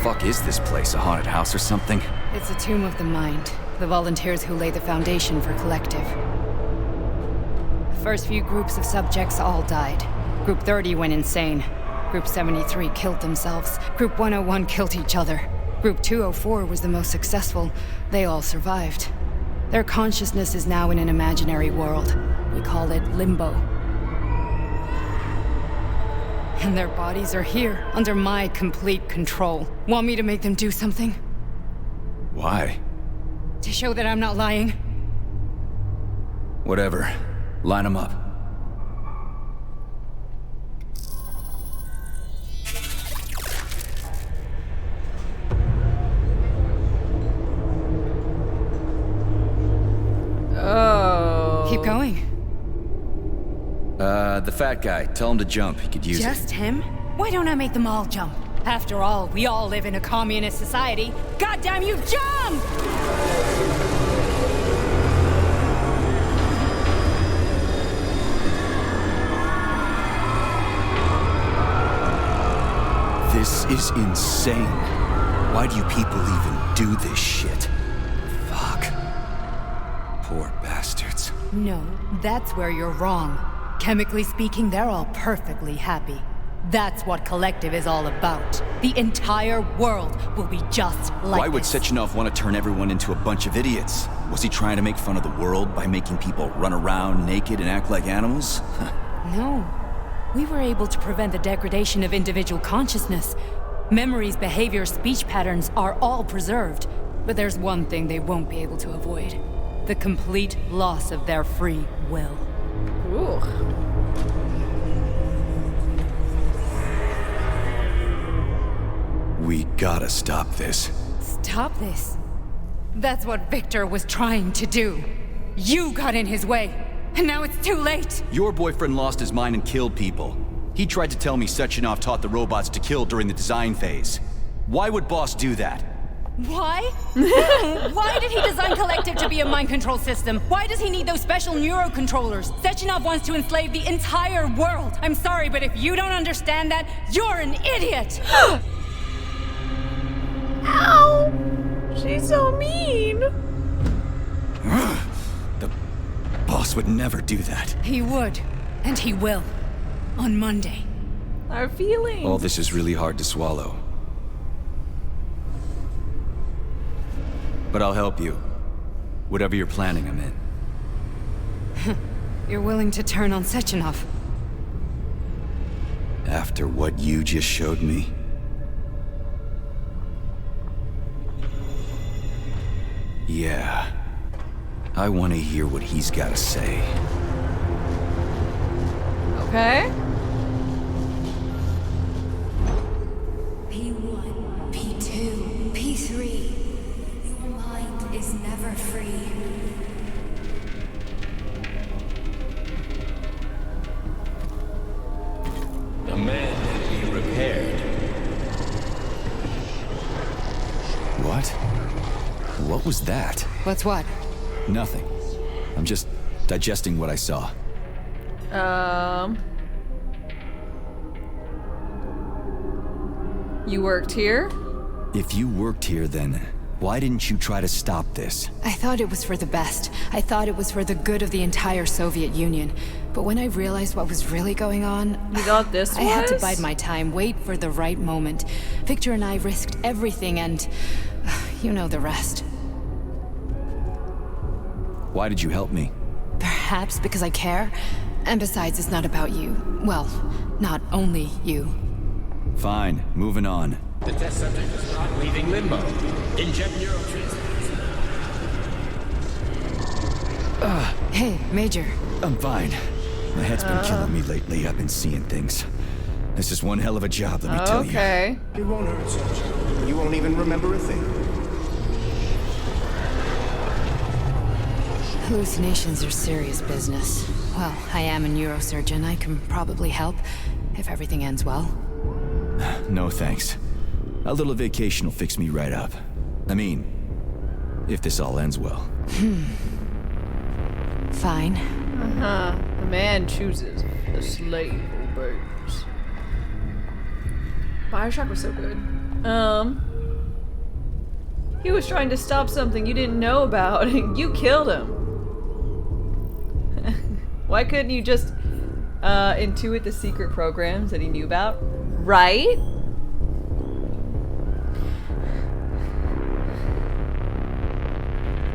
Fuck is this place? A haunted house or something? It's a tomb of the mind. The volunteers who lay the foundation for Collective. The first few groups of subjects all died. Group 30 went insane. Group 73 killed themselves. Group 101 killed each other. Group 204 was the most successful. They all survived. Their consciousness is now in an imaginary world. We call it Limbo. And their bodies are here, under my complete control. Want me to make them do something? Why? To show that I'm not lying? Whatever. Line them up. Oh. Keep going. The fat guy. Tell him to jump. He could use it. Just him? Why don't I make them all jump? After all, we all live in a communist society. Goddamn you, jump! This is insane. Why do you people even do this shit? Fuck. Poor bastards. No, that's where you're wrong. Chemically speaking, they're all perfectly happy. That's what Collective is all about. The entire world will be just like Why would Sechenov want to turn everyone into a bunch of idiots? Was he trying to make fun of the world by making people run around naked and act like animals? No. We were able to prevent the degradation of individual consciousness. Memories, behaviors, speech patterns are all preserved. But there's one thing they won't be able to avoid. The complete loss of their free will. Ooh. We gotta stop this. Stop this. That's what Victor was trying to do. You got in his way, and now it's too late. Your boyfriend lost his mind and killed people. He tried to tell me Sechenov taught the robots to kill during the design phase. Why would Boss do that? Why? Why did he design Collective to be a mind control system? Why does he need those special neurocontrollers? Sechenov wants to enslave the entire world. I'm sorry, but if you don't understand that, you're an idiot! Ow! She's so mean! The Boss would never do that. He would, and he will. On Monday. Our feelings. All this is really hard to swallow. But I'll help you. Whatever you're planning, I'm in. You're willing to turn on Sechenov? After what you just showed me? Yeah. I want to hear what he's got to say. Okay. P1, P2, P3. Your mind is never free. A man can be repaired. What? What was that? What's what? Nothing. I'm just digesting what I saw. You worked here? If you worked here, then why didn't you try to stop this? I thought it was for the best. I thought it was for the good of the entire Soviet Union. But when I realized what was really going on... You thought this I had to bide my time, wait for the right moment. Victor and I risked everything and... you know the rest. Why did you help me? Perhaps because I care. And besides, it's not about you. Well, not only you. Fine, moving on. The test subject is not leaving limbo. Inject neurotransmitters. Hey, Major. I'm fine. My head's been killing me lately. I've been seeing things. This is one hell of a job, let me tell you. Okay. It won't hurt, Sergeant. You won't even remember a thing. Hallucinations are serious business. Well, I am a neurosurgeon. I can probably help, if everything ends well. No thanks. A little vacation will fix me right up. I mean, if this all ends well. Fine. The man chooses. The slave obeys. Bioshock was so good. He was trying to stop something you didn't know about, and you killed him. Why couldn't you just intuit the secret programs that he knew about? Right?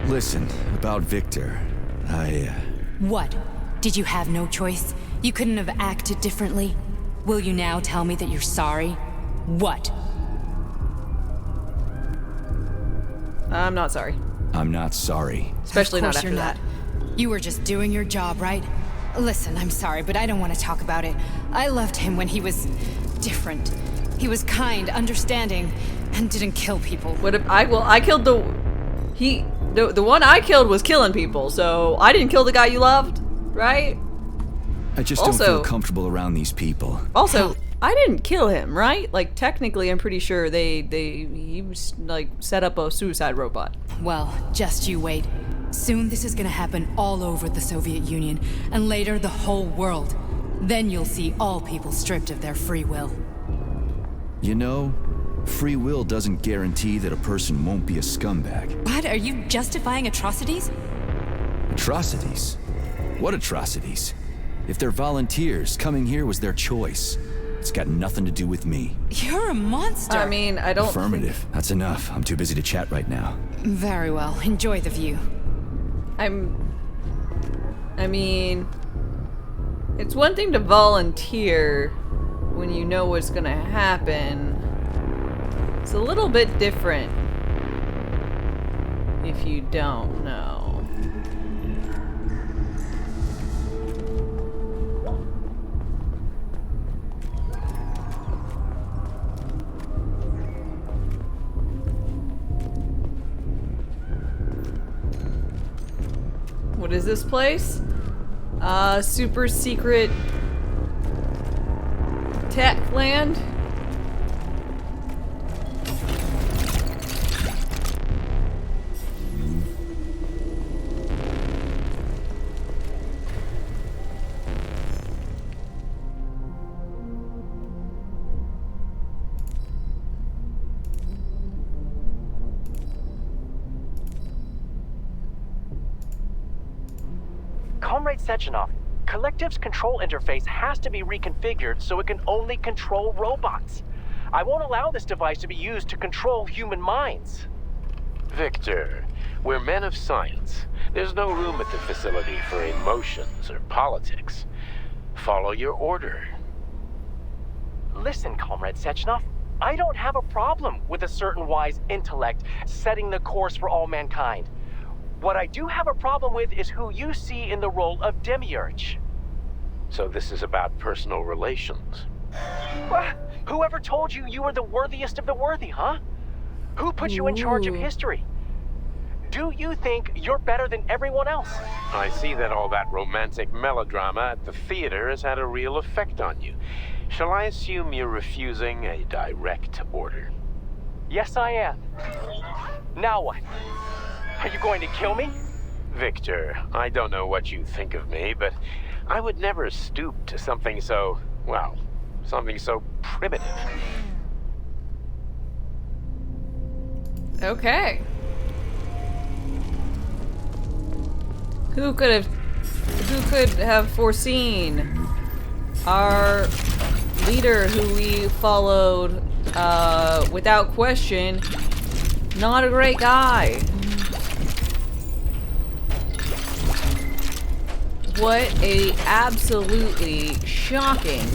Listen, about Victor, What? Did you have no choice? You couldn't have acted differently? Will you now tell me that you're sorry? What? I'm not sorry. I'm not sorry. Especially not Of course after you're that. not. You were just doing your job, right? Listen, I'm sorry, but I don't want to talk about it. I loved him when he was different. He was kind, understanding, and didn't kill people. What if I killed the one I killed was killing people, so I didn't kill the guy you loved, right? I just don't feel comfortable around these people. Also, I didn't kill him, right? Like, technically, I'm pretty sure he was, like, set up a suicide robot. Well, just you wait. Soon this is gonna happen all over the Soviet Union, and later the whole world. Then you'll see all people stripped of their free will. You know, free will doesn't guarantee that a person won't be a scumbag. What? Are you justifying atrocities? Atrocities? What atrocities? If they're volunteers, coming here was their choice. It's got nothing to do with me. You're a monster. I mean, I don't Affirmative. That's enough. I'm too busy to chat right now. Very well. Enjoy the view. I mean, it's one thing to volunteer when you know what's gonna happen. It's a little bit different if you don't know. What is this place? Super secret tech land? Comrade Sechenov, Collective's control interface has to be reconfigured so it can only control robots. I won't allow this device to be used to control human minds. Victor, we're men of science. There's no room at the facility for emotions or politics. Follow your order. Listen, Comrade Sechenov, I don't have a problem with a certain wise intellect setting the course for all mankind. What I do have a problem with is who you see in the role of Demiurge. So this is about personal relations. Well, whoever told you you were the worthiest of the worthy, huh? Who put you in charge of history? Do you think you're better than everyone else? I see that all that romantic melodrama at the theater has had a real effect on you. Shall I assume you're refusing a direct order? Yes, I am. Now what? Are you going to kill me? Victor, I don't know what you think of me, but I would never stoop to something so, well, something so primitive. Okay. Who could have foreseen our leader who we followed without question? Not a great guy. What a absolutely shocking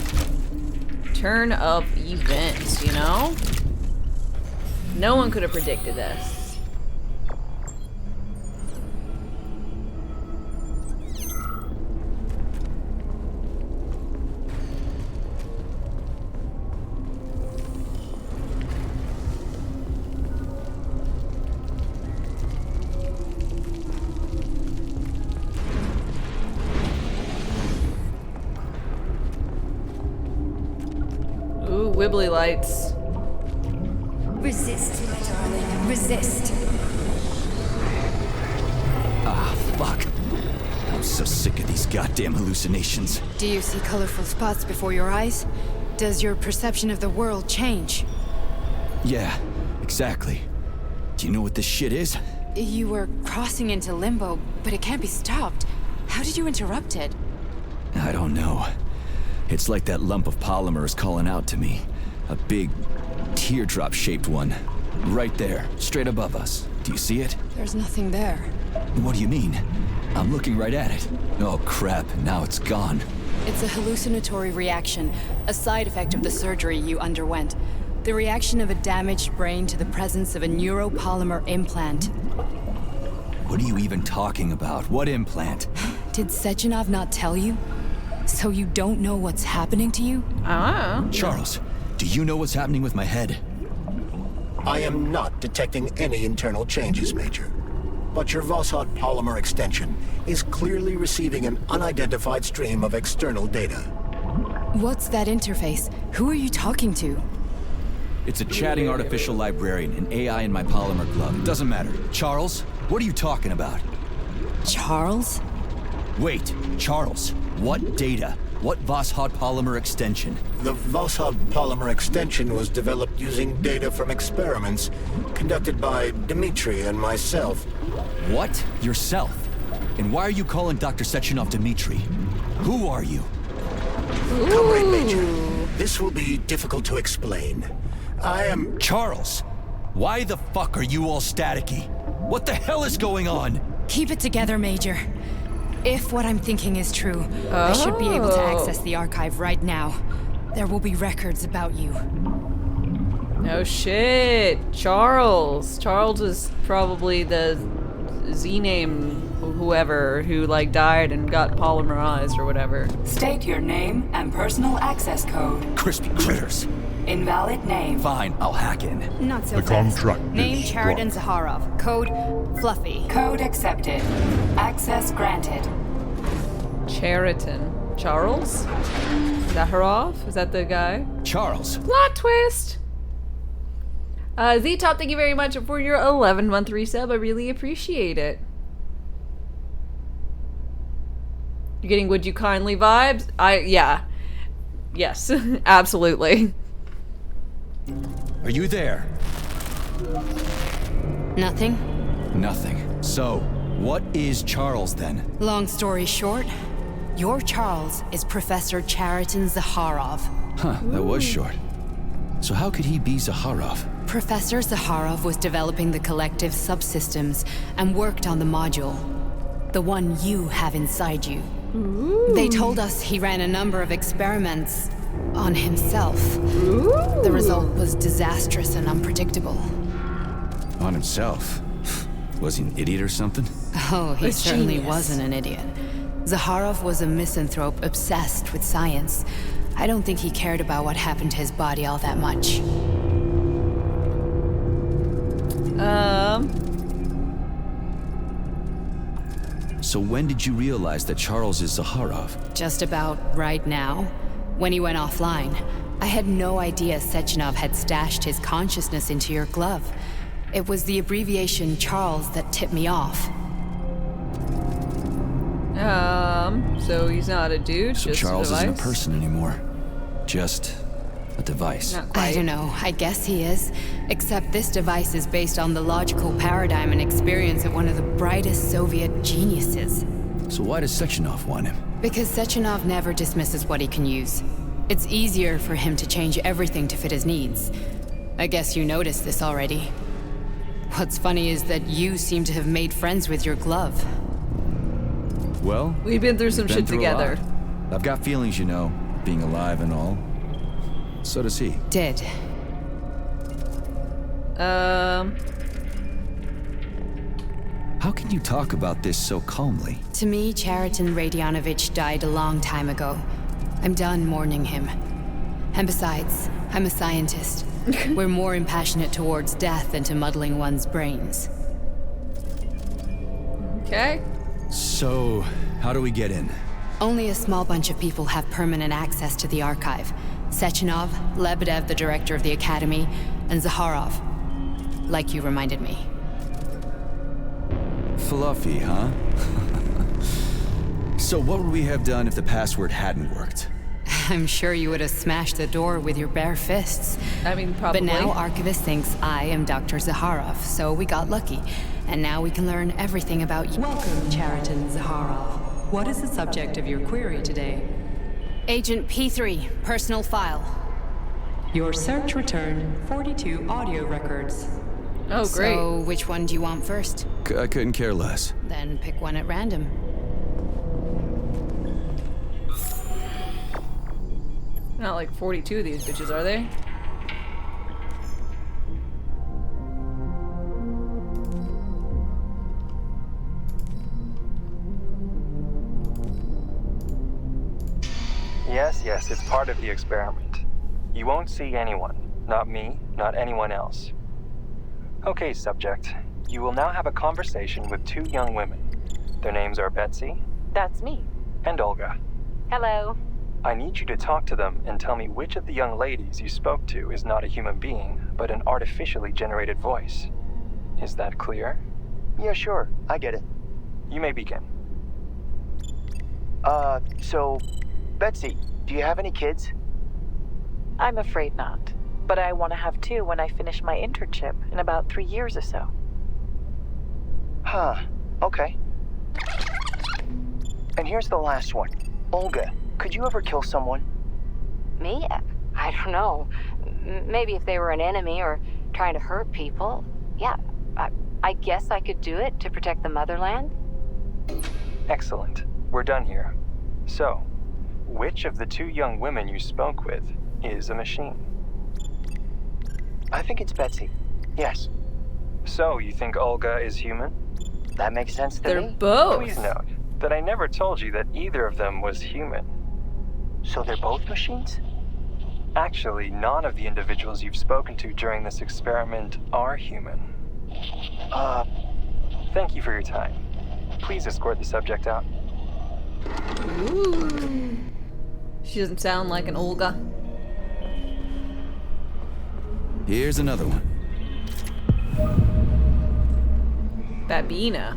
turn of events, you know? No one could have predicted this. Ooh, wibbly lights. Resist, my darling. Resist. Ah, fuck. I'm so sick of these goddamn hallucinations. Do you see colorful spots before your eyes? Does your perception of the world change? Yeah, exactly. Do you know what this shit is? You were crossing into limbo, but it can't be stopped. How did you interrupt it? I don't know. It's like that lump of polymer is calling out to me. A big, teardrop-shaped one. Right there, straight above us. Do you see it? There's nothing there. What do you mean? I'm looking right at it. Oh crap, now it's gone. It's a hallucinatory reaction, a side effect of the surgery you underwent. The reaction of a damaged brain to the presence of a neuropolymer implant. What are you even talking about? What implant? Did Sechenov not tell you? So you don't know what's happening to you? Charles, do you know what's happening with my head? I am not detecting any internal changes, Major. But your Wed-Sat polymer extension is clearly receiving an unidentified stream of external data. What's that interface? Who are you talking to? It's a chatting artificial librarian, an AI in my polymer glove. It doesn't matter. Charles, what are you talking about? Charles? Wait, Charles, what data? What Wed-Sat polymer extension? The Wed-Sat polymer extension was developed using data from experiments conducted by Dmitri and myself. What? Yourself? And why are you calling Dr. Sechenov Dmitri? Who are you? Comrade Major, this will be difficult to explain. I am... Charles! Why the fuck are you all staticky? What the hell is going on? Keep it together, Major. If what I'm thinking is true, I should be able to access the archive right now. There will be records about you. No shit. Charles. Charles is probably the Z-name whoever who like died and got polymerized or whatever. State your name and personal access code. Crispy critters. Invalid name. Fine, I'll hack in. Not so The fast. contract Name is Cheriton Zaharov. Code Fluffy. Code accepted. Access granted. Cheriton. Charles? Zaharov? Is that the guy? Charles. Plot twist! Z-Top, thank you very much for your 11-month resub. I really appreciate it. You're getting Would You Kindly vibes? Yeah. Yes, absolutely. Are you there? Nothing? Nothing. So, what is Charles then? Long story short, your Charles is Professor Cheriton Zaharov. Huh, that was short. So how could he be Zaharov? Professor Zaharov was developing the collective subsystems and worked on the module. The one you have inside you. Ooh. They told us he ran a number of experiments on himself. Ooh. The result was disastrous and unpredictable. On himself? Was he an idiot or something? Oh, he certainly genius. wasn't an idiot. Zaharov was a misanthrope obsessed with science. I don't think he cared about what happened to his body all that much. So when did you realize that Charles is Zaharov? Just about right now. When he went offline. I had no idea Sechenov had stashed his consciousness into your glove. It was the abbreviation Charles that tipped me off. So he's not a dude, So just Charles a device? isn't a person anymore. Just a device. Not quite. I don't know, I guess he is. Except this device is based on the logical paradigm and experience of one of the brightest Soviet geniuses. So why does Sechenov want him? Because Sechenov never dismisses what he can use. It's easier for him to change everything to fit his needs. I guess you noticed this already. What's funny is that you seem to have made friends with your glove. Well, we've been through some shit together. I've got feelings, you know, being alive and all. So does he. Did. How can you talk about this so calmly? To me, Cheriton Radionovich died a long time ago. I'm done mourning him. And besides, I'm a scientist. We're more impassionate towards death than to muddling one's brains. Okay. So, how do we get in? Only a small bunch of people have permanent access to the archive. Sechenov, Lebedev, the director of the Academy, and Zaharov. Like you reminded me. Fluffy, huh? So what would we have done if the password hadn't worked? I'm sure you would have smashed the door with your bare fists. I mean, probably. But now Archivist thinks I am Dr. Zaharov, so we got lucky. And now we can learn everything about you. Welcome, Cheriton Zaharov. What is the subject of your query today? Agent P3, personal file. Your search returned 42 audio records. Oh, great. So, which one do you want first? I couldn't care less. Then pick one at random. Not like 42 of these bitches, are they? Yes, it's part of the experiment. You won't see anyone. Not me, not anyone else. Okay, subject. You will now have a conversation with two young women. Their names are Betsy. That's me. And Olga. Hello. I need you to talk to them and tell me which of the young ladies you spoke to is not a human being, but an artificially generated voice. Is that clear? Yeah, sure. I get it. You may begin. So, Betsy, do you have any kids? I'm afraid not. But I want to have 2 when I finish my internship in about 3 years or so. Huh. Okay. And here's the last one. Olga, could you ever kill someone? Me? I don't know. Maybe if they were an enemy or trying to hurt people. Yeah, I guess I could do it to protect the motherland. Excellent. We're done here. So, which of the 2 young women you spoke with is a machine? I think it's Betsy. Yes. So, you think Olga is human? That makes sense to They're me. both. Please note that I never told you that either of them was human. So they're both machines? Actually, none of the individuals you've spoken to during this experiment are human. Thank you for your time. Please escort the subject out. Ooh. She doesn't sound like an Olga. Here's another one. Babina.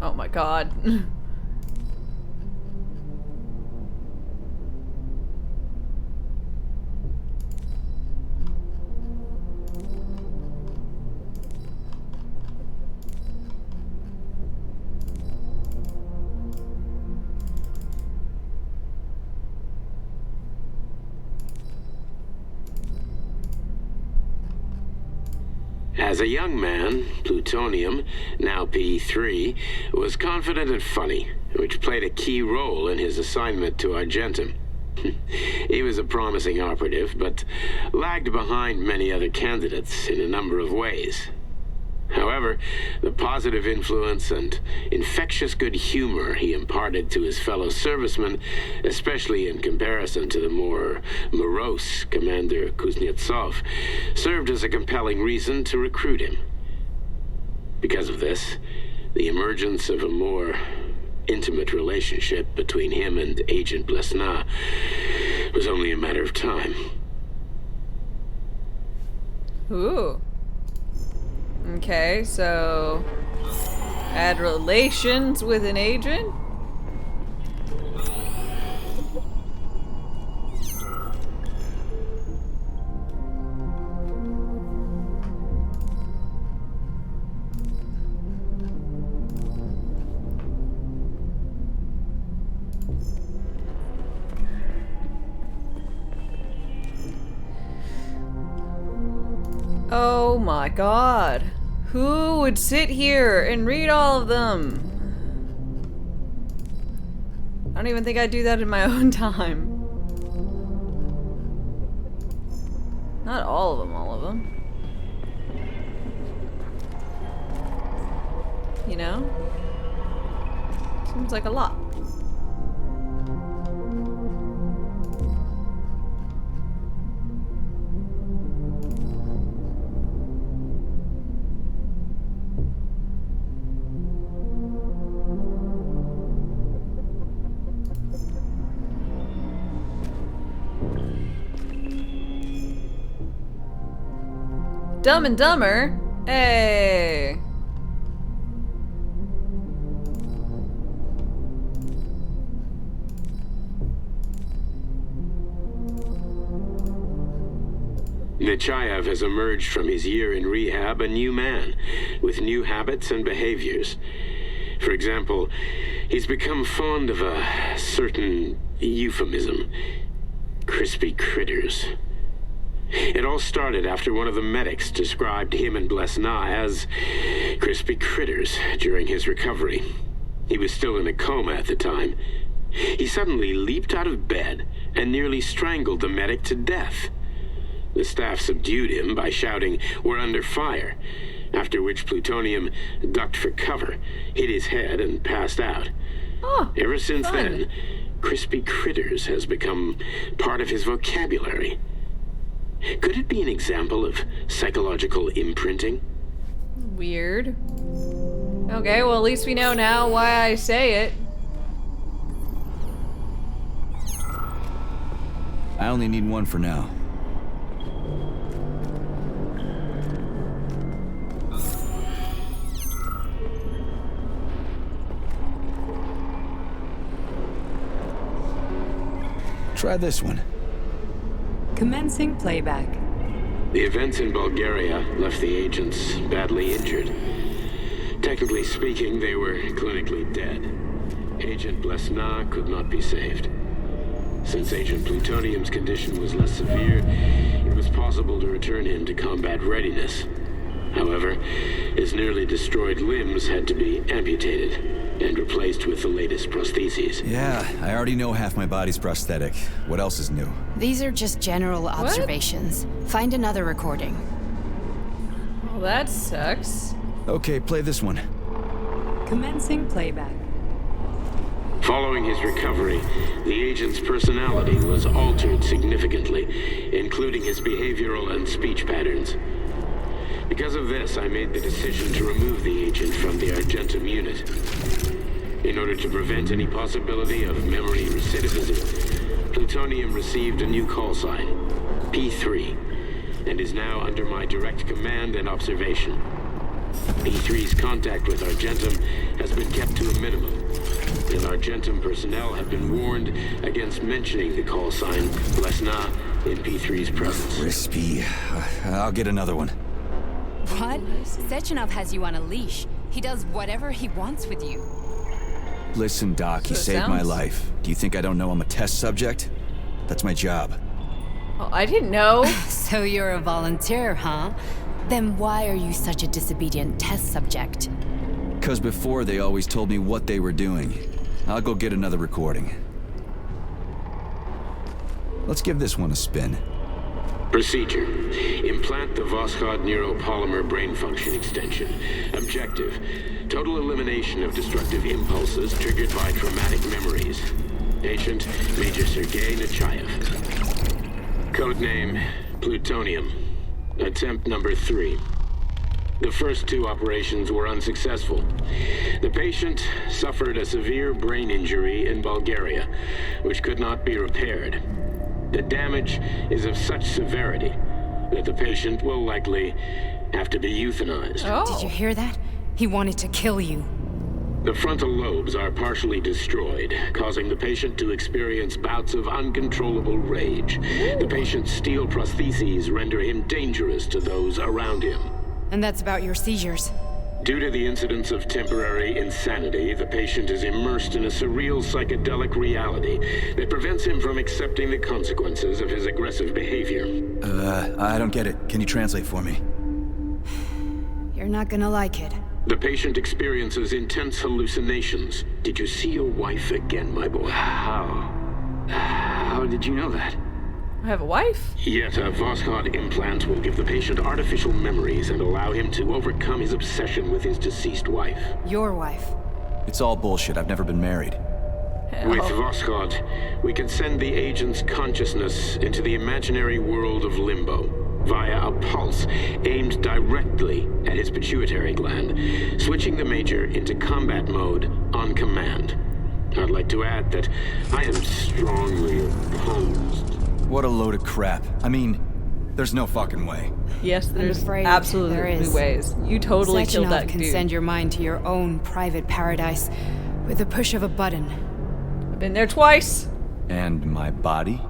Oh my god. As a young man, Plutonium, now P3, was confident and funny, which played a key role in his assignment to Argentum. He was a promising operative, but lagged behind many other candidates in a number of ways. However, the positive influence and infectious good humor he imparted to his fellow servicemen, especially in comparison to the more morose Commander Kuznetsov, served as a compelling reason to recruit him. Because of this, the emergence of a more intimate relationship between him and Agent Blesna was only a matter of time. Ooh. Okay, so add relations with an agent? Oh my god. Who would sit here and read all of them? I don't even think I'd do that in my own time. Not all of them, all of them. You know? Seems like a lot. Dumb and Dumber? Hey! Nechayev has emerged from his year in rehab a new man, with new habits and behaviors. For example, he's become fond of a certain euphemism. Crispy critters. It all started after one of the medics described him and Blesna as crispy critters during his recovery. He was still in a coma at the time. He suddenly leaped out of bed and nearly strangled the medic to death. The staff subdued him by shouting, "We're under fire," after which Plutonium ducked for cover, hit his head, and passed out. Oh, ever since fun. then, crispy critters has become part of his vocabulary. Could it be an example of psychological imprinting? Weird. Okay, well at least we know now why I say it. I only need one for now. Try this one. Commencing playback. The events in Bulgaria left the agents badly injured. Technically speaking, they were clinically dead. Agent Wed-Sat could not be saved. Since Agent Plutonium's condition was less severe, it was possible to return him to combat readiness. However, his nearly destroyed limbs had to be amputated and replaced with the latest prostheses. Yeah, I already know half my body's prosthetic. What else is new? These are just general observations. Find another recording. Well, that sucks. Okay, play this one. Commencing playback. Following his recovery, the agent's personality was altered significantly, including his behavioral and speech patterns. Because of this, I made the decision to remove the agent from the Argentum unit. In order to prevent any possibility of memory recidivism, Plutonium received a new call sign, P3, and is now under my direct command and observation. P3's contact with Argentum has been kept to a minimum, and Argentum personnel have been warned against mentioning the call sign Wed-Sat in P3's presence. Crispy. I'll get another one. What? Sechenov has you on a leash. He does whatever he wants with you. Listen, Doc, you saved my life. Do you think I don't know I'm a test subject? That's my job. Oh, I didn't know. So you're a volunteer, huh? Then why are you such a disobedient test subject? Because before they always told me what they were doing. I'll go get another recording. Let's give this one a spin. Procedure. Implant the Wed-Sat neuropolymer brain function extension. Objective. Total elimination of destructive impulses triggered by traumatic memories. Patient, Major Sergei Nechayev. Codename, Plutonium. Attempt number 3. The first 2 operations were unsuccessful. The patient suffered a severe brain injury in Bulgaria, which could not be repaired. The damage is of such severity that the patient will likely have to be euthanized. Did you hear that? He wanted to kill you. The frontal lobes are partially destroyed, causing the patient to experience bouts of uncontrollable rage. The patient's steel prostheses render him dangerous to those around him. And that's about your seizures. Due to the incidence of temporary insanity, the patient is immersed in a surreal psychedelic reality that prevents him from accepting the consequences of his aggressive behavior. I don't get it. Can you translate for me? You're not gonna like it. The patient experiences intense hallucinations. Did you see your wife again, my boy? How did you know that? I have a wife? Yet a Wed-Sat implant will give the patient artificial memories and allow him to overcome his obsession with his deceased wife. Your wife. It's all bullshit. I've never been married. With Wed-Sat, we can send the agent's consciousness into the imaginary world of limbo via a pulse aimed directly at his pituitary gland, switching the Major into combat mode on command. I'd like to add that I am strongly opposed. What a load of crap. I mean, there's no fucking way. Yes, there's absolutely ways. You totally killed that dude. Sechenov can send your mind to your own private paradise with the push of a button. I've been there twice. And my body?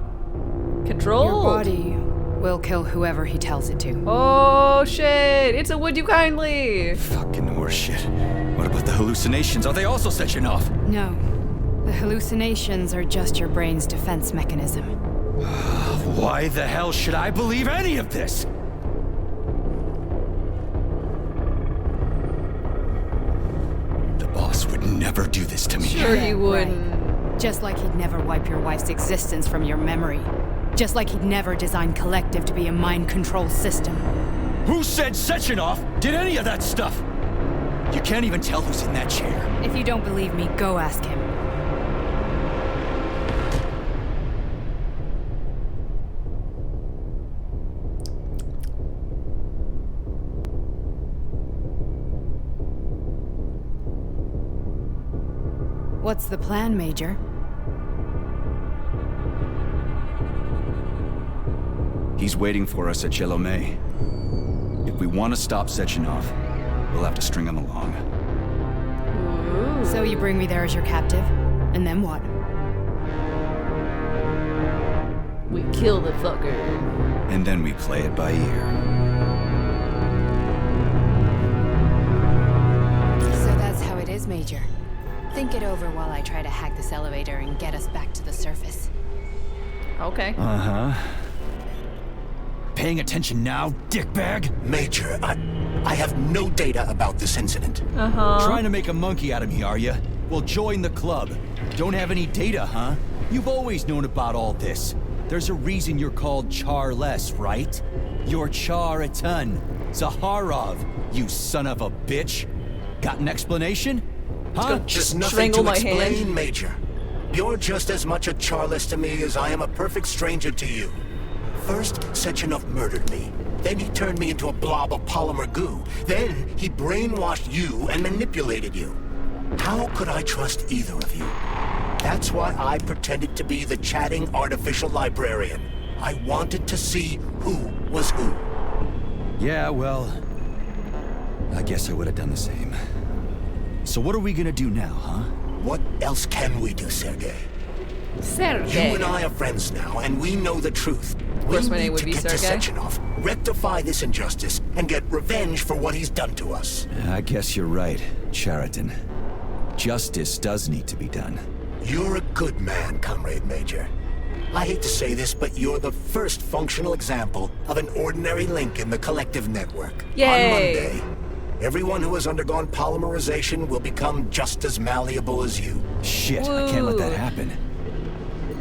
Controlled. Your body will kill whoever he tells it to. Oh shit! It's a would you kindly. Fucking horseshit. What about the hallucinations? Are they also Sechenov? No. The hallucinations are just your brain's defense mechanism. Why the hell should I believe any of this? The boss would never do this to me. Sure he wouldn't. Right. Just like he'd never wipe your wife's existence from your memory. Just like he'd never design Collective to be a mind control system. Who said Sechenov did any of that stuff? You can't even tell who's in that chair. If you don't believe me, go ask him. What's the plan, Major? He's waiting for us at Chelomey. If we want to stop Sechenov, we'll have to string him along. So you bring me there as your captive, and then what? We kill the fucker. And then we play it by ear. So that's how it is, Major. Think it over while I try to hack this elevator and get us back to the surface. Okay. Uh-huh. Paying attention now, dickbag? Major, I have no data about this incident. Trying to make a monkey out of me, are you? Well, join the club. Don't have any data, huh? You've always known about all this. There's a reason you're called Charless, right? You're Char-a-ton. Zaharov, you son of a bitch. Got an explanation? Huh? There's nothing to explain, Major. You're just as much a Charless to me as I am a perfect stranger to you. First, Sechenov murdered me. Then he turned me into a blob of polymer goo. Then he brainwashed you and manipulated you. How could I trust either of you? That's why I pretended to be the chatting artificial librarian. I wanted to see who was who. Yeah, well, I guess I would have done the same. So what are we gonna do now, huh? What else can we do, Sergei? Sergei. You and I are friends now, and we know the truth. Of course my name would be Sergei. We need to get to Sechenov, rectify this injustice, and get revenge for what he's done to us. I guess you're right, Chariton. Justice does need to be done. You're a good man, Comrade Major. I hate to say this, but you're the first functional example of an ordinary link in the collective network. Yay! On Monday, everyone who has undergone polymerization will become just as malleable as you. Shit, I can't let that happen.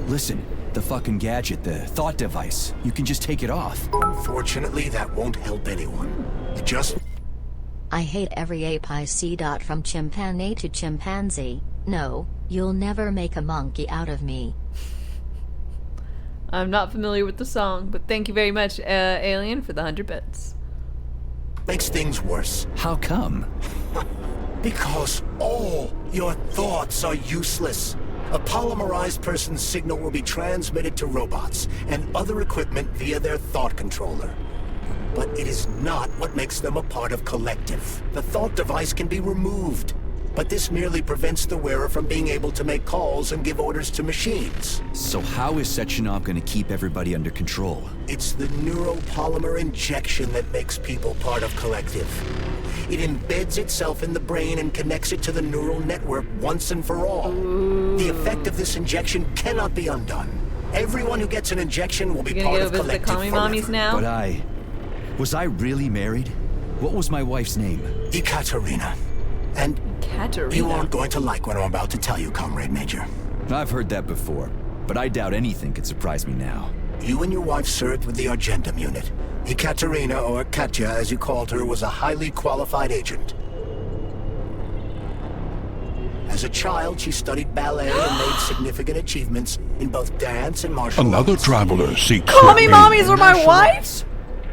Listen, the fucking gadget, the thought device, you can just take it off. Unfortunately, that won't help anyone. It just... I hate every ape I see. From chimpanzee to chimpanzee. No, you'll never make a monkey out of me. I'm not familiar with the song, but thank you very much, Alien, for the 100 bits. Makes things worse. How come? Because all your thoughts are useless. A polymerized person's signal will be transmitted to robots and other equipment via their thought controller. But it is not what makes them a part of collective. The thought device can be removed, but this merely prevents the wearer from being able to make calls and give orders to machines. So how is Sechenov going to keep everybody under control? It's the neuropolymer injection that makes people part of collective. It embeds itself in the brain and connects it to the neural network once and for all. The effect of this injection cannot be undone. Everyone who gets an injection will be part of collective forever. Mommies now? But was I really married? What was my wife's name? Ekaterina. And you aren't going to like what I'm about to tell you, Comrade Major. I've heard that before, but I doubt anything could surprise me now. You and your wife served with the Argentum unit. Ekaterina, or Katya as you called her, was a highly qualified agent. As a child, she studied ballet and made significant achievements in both dance and martial arts. Another traveler seeks... Call me mommies or my wives?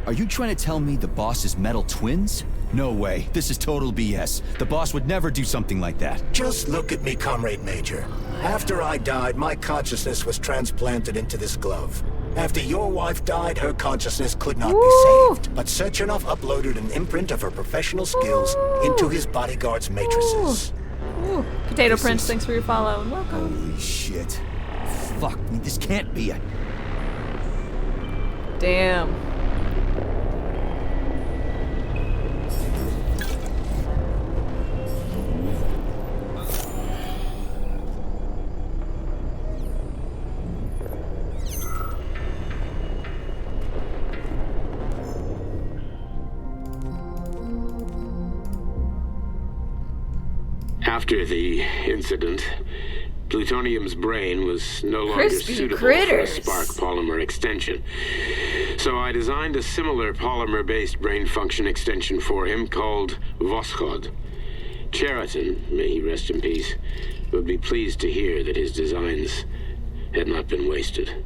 Are you trying to tell me the boss is metal twins? No way. This is total BS. The boss would never do something like that. Just look at me, Comrade Major. After I died, my consciousness was transplanted into this glove. After your wife died, her consciousness could not be saved. But Sechenov uploaded an imprint of her professional skills into his bodyguard's matrices. Potato Prince, thanks for your follow and welcome. Holy shit. Fuck me, this can't be a... Damn. After the incident, plutonium's brain was no longer suitable for a spark polymer extension. So I designed a similar polymer-based brain function extension for him called Voschod. Chariton, may he rest in peace, would be pleased to hear that his designs had not been wasted.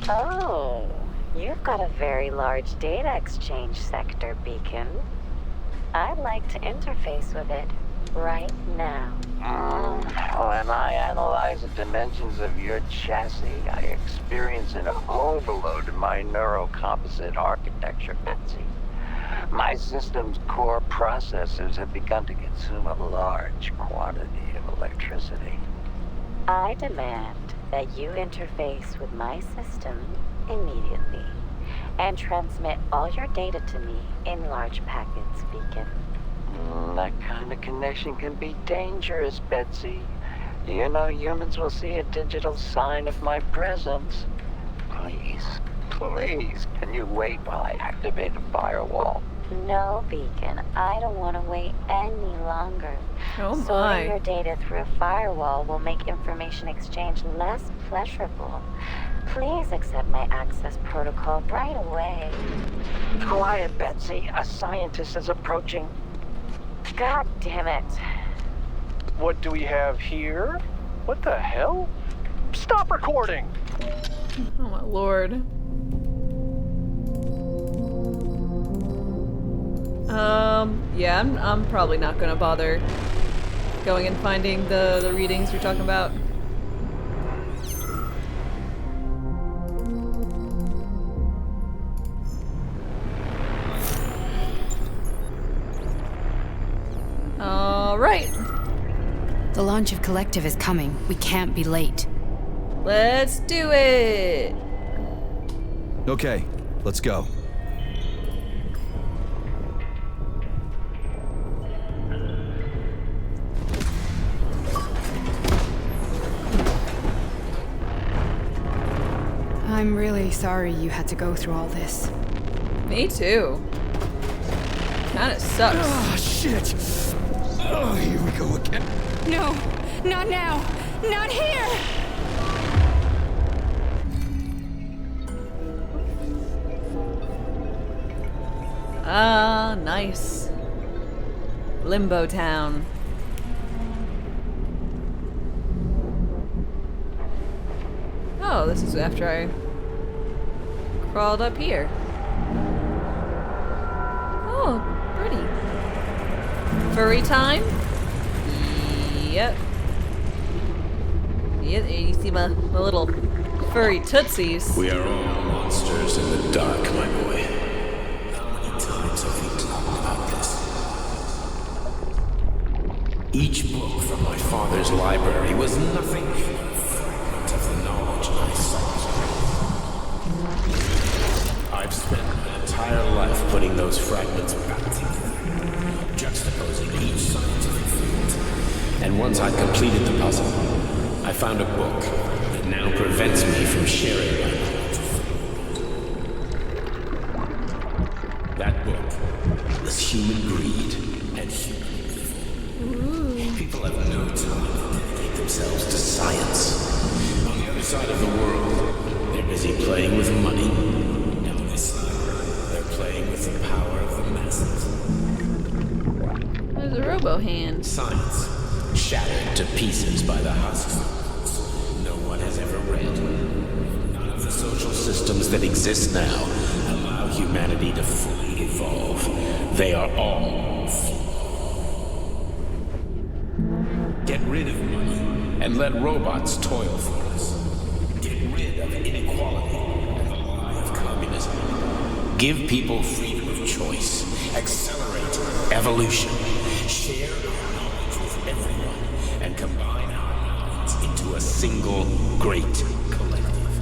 Oh, you've got a very large data exchange sector, Beacon. I'd like to interface with it right now. When I analyze the dimensions of your chassis, I experience an overload in my neurocomposite architecture, Betsy. My system's core processors have begun to consume a large quantity of electricity. I demand that you interface with my system immediately and transmit all your data to me in large packets, Beacon. That kind of connection can be dangerous, Betsy. You know, humans will see a digital sign of my presence. Please, can you wait while I activate a firewall? No, Beacon, I don't want to wait any longer. Oh my. Sorting your data through a firewall will make information exchange less pleasurable. Please accept my access protocol right away. Quiet, Betsy. A scientist is approaching. God damn it. What do we have here? What the hell? Stop recording! Oh my lord. Yeah, I'm probably not gonna bother going and finding the readings you're talking about. Alright. The launch of Collective is coming. We can't be late. Let's do it! Okay, let's go. I'm really sorry you had to go through all this. Me too. Kinda sucks. Oh, shit! Oh, here we go again. No, not now! Not here! Ah, nice. Limbo Town. Oh, this is after I crawled up here. Oh, pretty. Furry time? Yep. Yeah, you see my little furry tootsies. We are all monsters in the dark, my boy. How many times have we talked about this? Each book from my father's library was nothing but a fragment of the knowledge I sought. I've spent my entire life putting those fragments back together, juxtaposing each scientific field. And once I completed the puzzle, I found a book that now prevents me from sharing my knowledge. That book was Human Greed and Human Evil. People have no time to dedicate themselves to science. On the other side of the world, they're busy playing with money. And on this side, they're playing with the power of the masses. There's a robo-hand. Science, shattered to pieces by the husks no one has ever read. None of the social systems that exist now allow humanity to fully evolve. They are all flawed. Get rid of money and let robots toil for us. Get rid of inequality and the lie of communism. Give people freedom of choice. Accelerate evolution. Share our knowledge with everyone and combine our minds into a single great collective.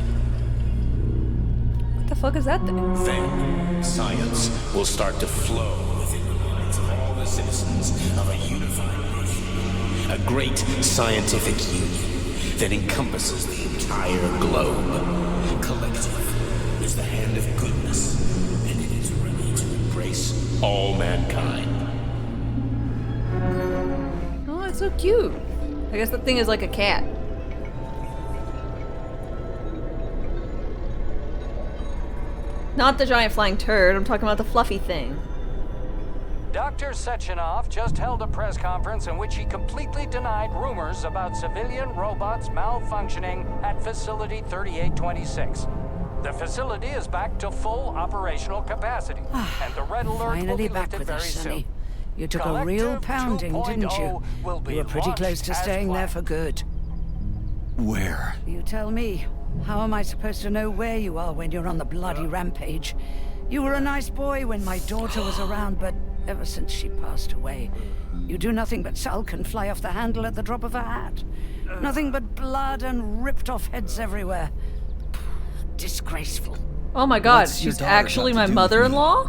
What the fuck is that thing? Then, science will start to flow within the minds of all the citizens of a unified nation. A great scientific union that encompasses the entire globe. Collective is the hand of goodness, and it is ready to embrace all mankind. Oh, it's so cute. I guess the thing is like a cat. Not the giant flying turd, I'm talking about the fluffy thing. Dr. Sechenov just held a press conference in which he completely denied rumors about civilian robots malfunctioning at Facility 3826. The facility is back to full operational capacity, and the red alert will Finally be back lifted with very us, soon. Sonny. You took a real pounding, didn't you? You were pretty close to staying there for good. Where? You tell me. How am I supposed to know where you are when you're on the bloody rampage? You were a nice boy when my daughter was around, but ever since she passed away, you do nothing but sulk and fly off the handle at the drop of a hat. Nothing but blood and ripped off heads everywhere. Disgraceful. Oh my god, she's actually my mother-in-law?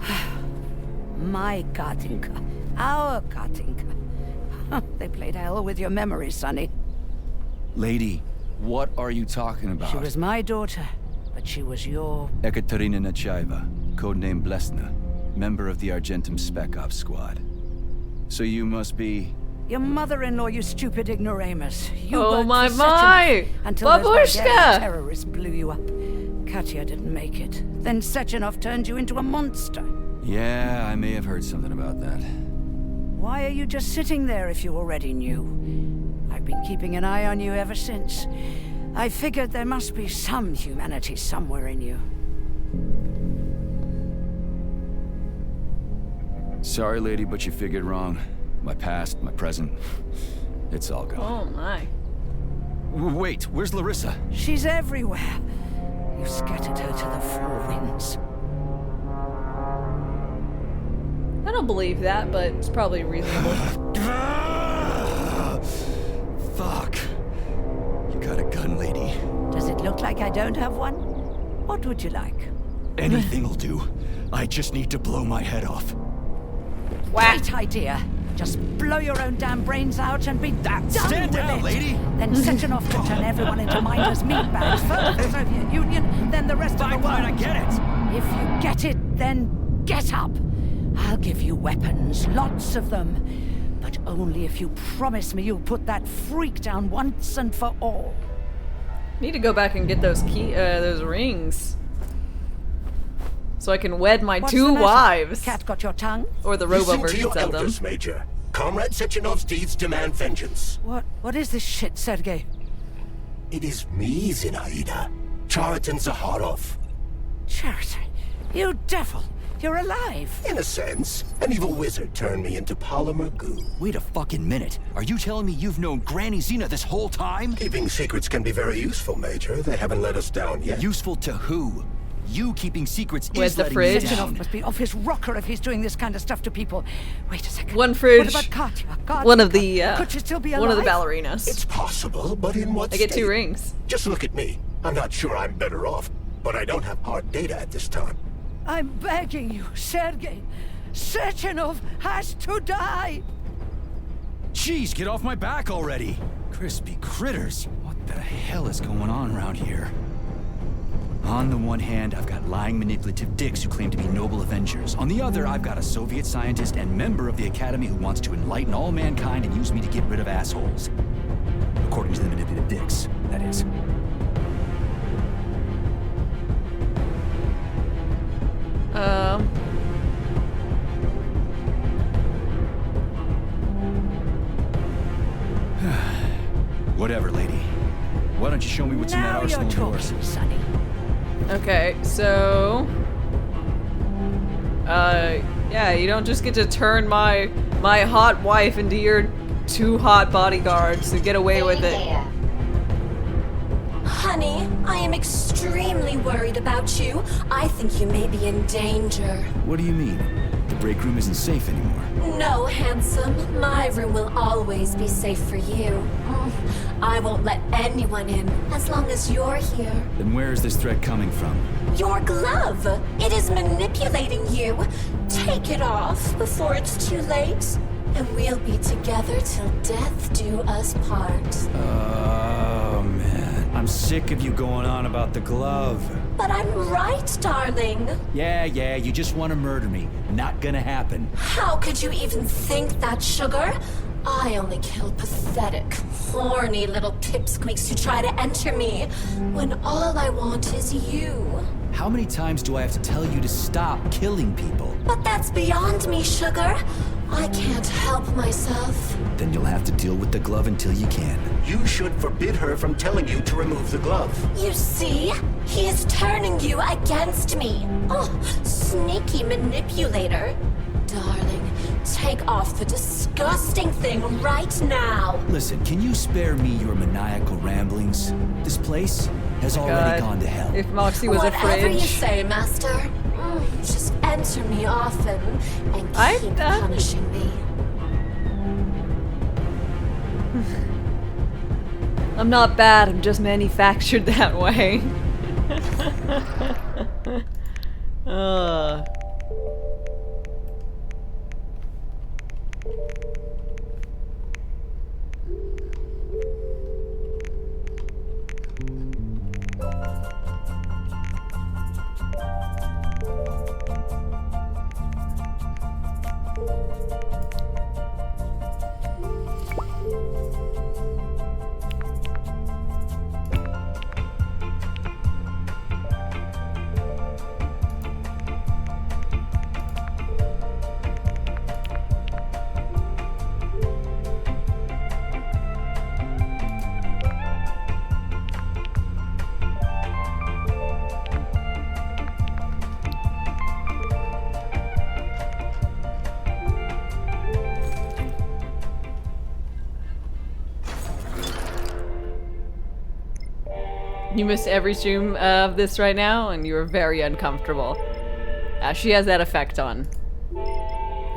My Katinka. Our Katinka. They played hell with your memory, Sonny. Lady, what are you talking about? She was my daughter, but she was your... Ekaterina Nechaeva, codename Blesna, member of the Argentum Spec Ops squad. So you must be... Your mother-in-law, you stupid ignoramus. You oh worked my for my! Sechenov until those Babushka! Bulgarian terrorists blew you up. Katya didn't make it. Then Sechenov turned you into a monster. Yeah, I may have heard something about that. Why are you just sitting there if you already knew? I've been keeping an eye on you ever since. I figured there must be some humanity somewhere in you. Sorry, lady, but you figured wrong. My past, my present, it's all gone. Oh my. Wait, where's Larissa? She's everywhere. You scattered her to the four winds. I don't believe that, but it's probably reasonable. Fuck. You got a gun, lady. Does it look like I don't have one? What would you like? Anything'll do. I just need to blow my head off. Great idea. Just blow your own damn brains out and be done Stand with down, it. lady. Then Sechenov can turn everyone into mindless meatbags. First the Soviet Union, then the rest of the world. I get it. If you get it, then get up. I'll give you weapons, lots of them. But only if you promise me you'll put that freak down once and for all. Need to go back and get those those rings. So I can wed my two wives. Cat got your tongue? Or the robo Listen to versions your of them. elders, Major. Comrade Sechenov's deeds demand vengeance. What is this shit, Sergei? It is me, Zinaida. Chariton Zaharov. Chariton? You devil! You're alive! In a sense. An evil wizard turned me into polymer goo. Wait a fucking minute. Are you telling me you've known Granny Zena this whole time? Keeping secrets can be very useful, Major. They haven't let us down yet. Useful to who? You keeping secrets Where's is the letting fridge? me down. Sechenov must be off his rocker if he's doing this kind of stuff to people. Wait a second. One fridge. What about Katya? One of the Could she still be alive? one of the ballerinas. It's possible, but in what I get state? 2 rings. Just look at me. I'm not sure I'm better off, but I don't have hard data at this time. I'm begging you, Sergei. Sechenov has to die! Jeez, get off my back already! Crispy critters. What the hell is going on around here? On the one hand, I've got lying manipulative dicks who claim to be noble avengers. On the other, I've got a Soviet scientist and member of the Academy who wants to enlighten all mankind and use me to get rid of assholes. According to the manipulative dicks, that is. Whatever, lady. Why don't you show me what's in that arsenal of yours? Sonny. Okay, so yeah, you don't just get to turn my hot wife into your 2 hot bodyguards and get away with it. Honey, I am extremely worried about you. I think you may be in danger. What do you mean? The break room isn't safe anymore. No, handsome. My room will always be safe for you. I won't let anyone in as long as you're here. Then where is this threat coming from? Your glove. It is manipulating you. Take it off before it's too late, and we'll be together till death do us part. Oh, man. I'm sick of you going on about the glove. But I'm right, darling. Yeah, you just want to murder me. Not gonna happen. How could you even think that, sugar? I only kill pathetic, horny little pipsqueaks who try to enter me, when all I want is you. How many times do I have to tell you to stop killing people? But that's beyond me, sugar. I can't help myself. Then you'll have to deal with the glove until you can. You should forbid her from telling you to remove the glove. You see? He is turning you against me. Oh, sneaky manipulator. Darling, take off the disgusting thing right now. Listen, can you spare me your maniacal ramblings? This place has already gone to hell. If Moxie was Whatever a fridge. you say, Master. Just enter me often and keep punishing me. I'm not bad, I'm just manufactured that way. You missed every stream of this right now, and you are very uncomfortable. She has that effect on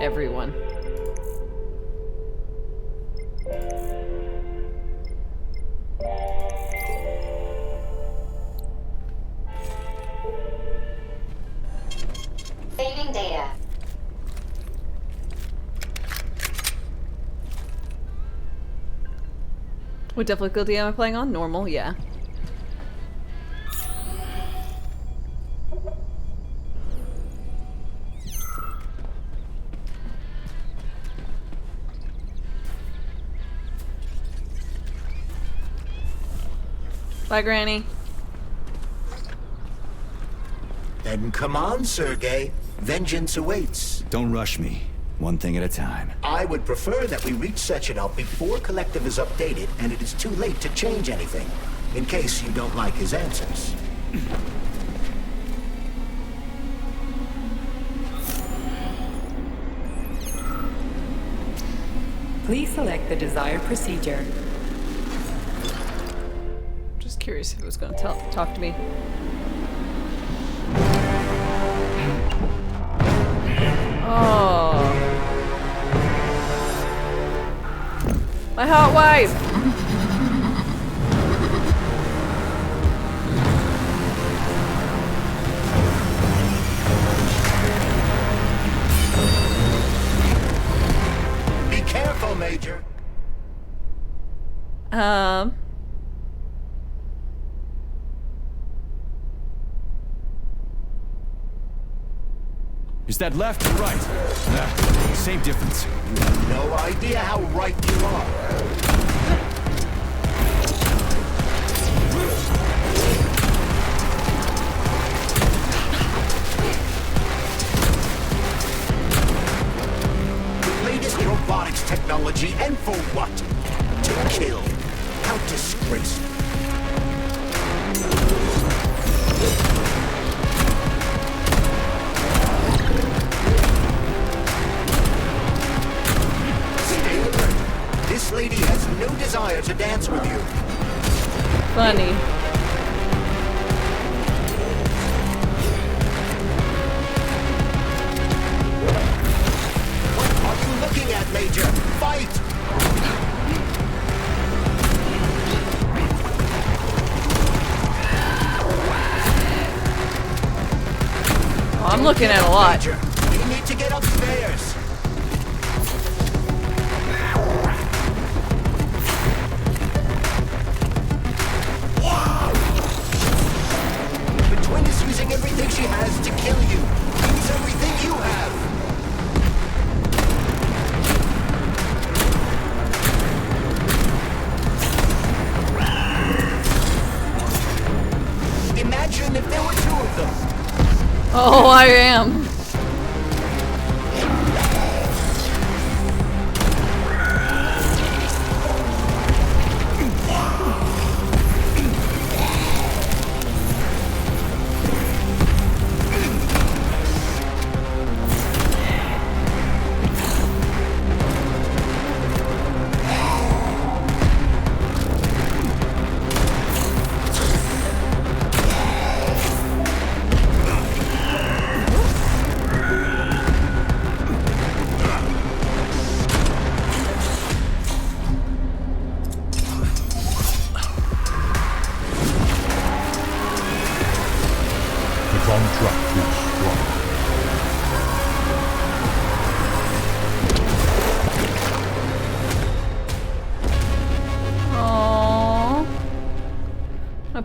everyone. Saving data. What difficulty am I playing on? Normal, yeah. Bye, Granny. Then come on, Sergei. Vengeance awaits. Don't rush me. One thing at a time. I would prefer that we reach Sechenov before Collective is updated and it is too late to change anything, in case you don't like his answers. Please select the desired procedure. Just curious if it was going to talk to me. Oh. My hot wife! Be careful, Major. Is that left or right? Same difference. You have no idea how right you are. The latest robotics technology, and for what? To kill. How disgraceful. This lady has no desire to dance with you. Funny. What are you looking at, Major? Fight! Oh, I'm looking at a lot. Major, we need to get upstairs. Using everything she has to kill you. Use everything you have. Oh, I am.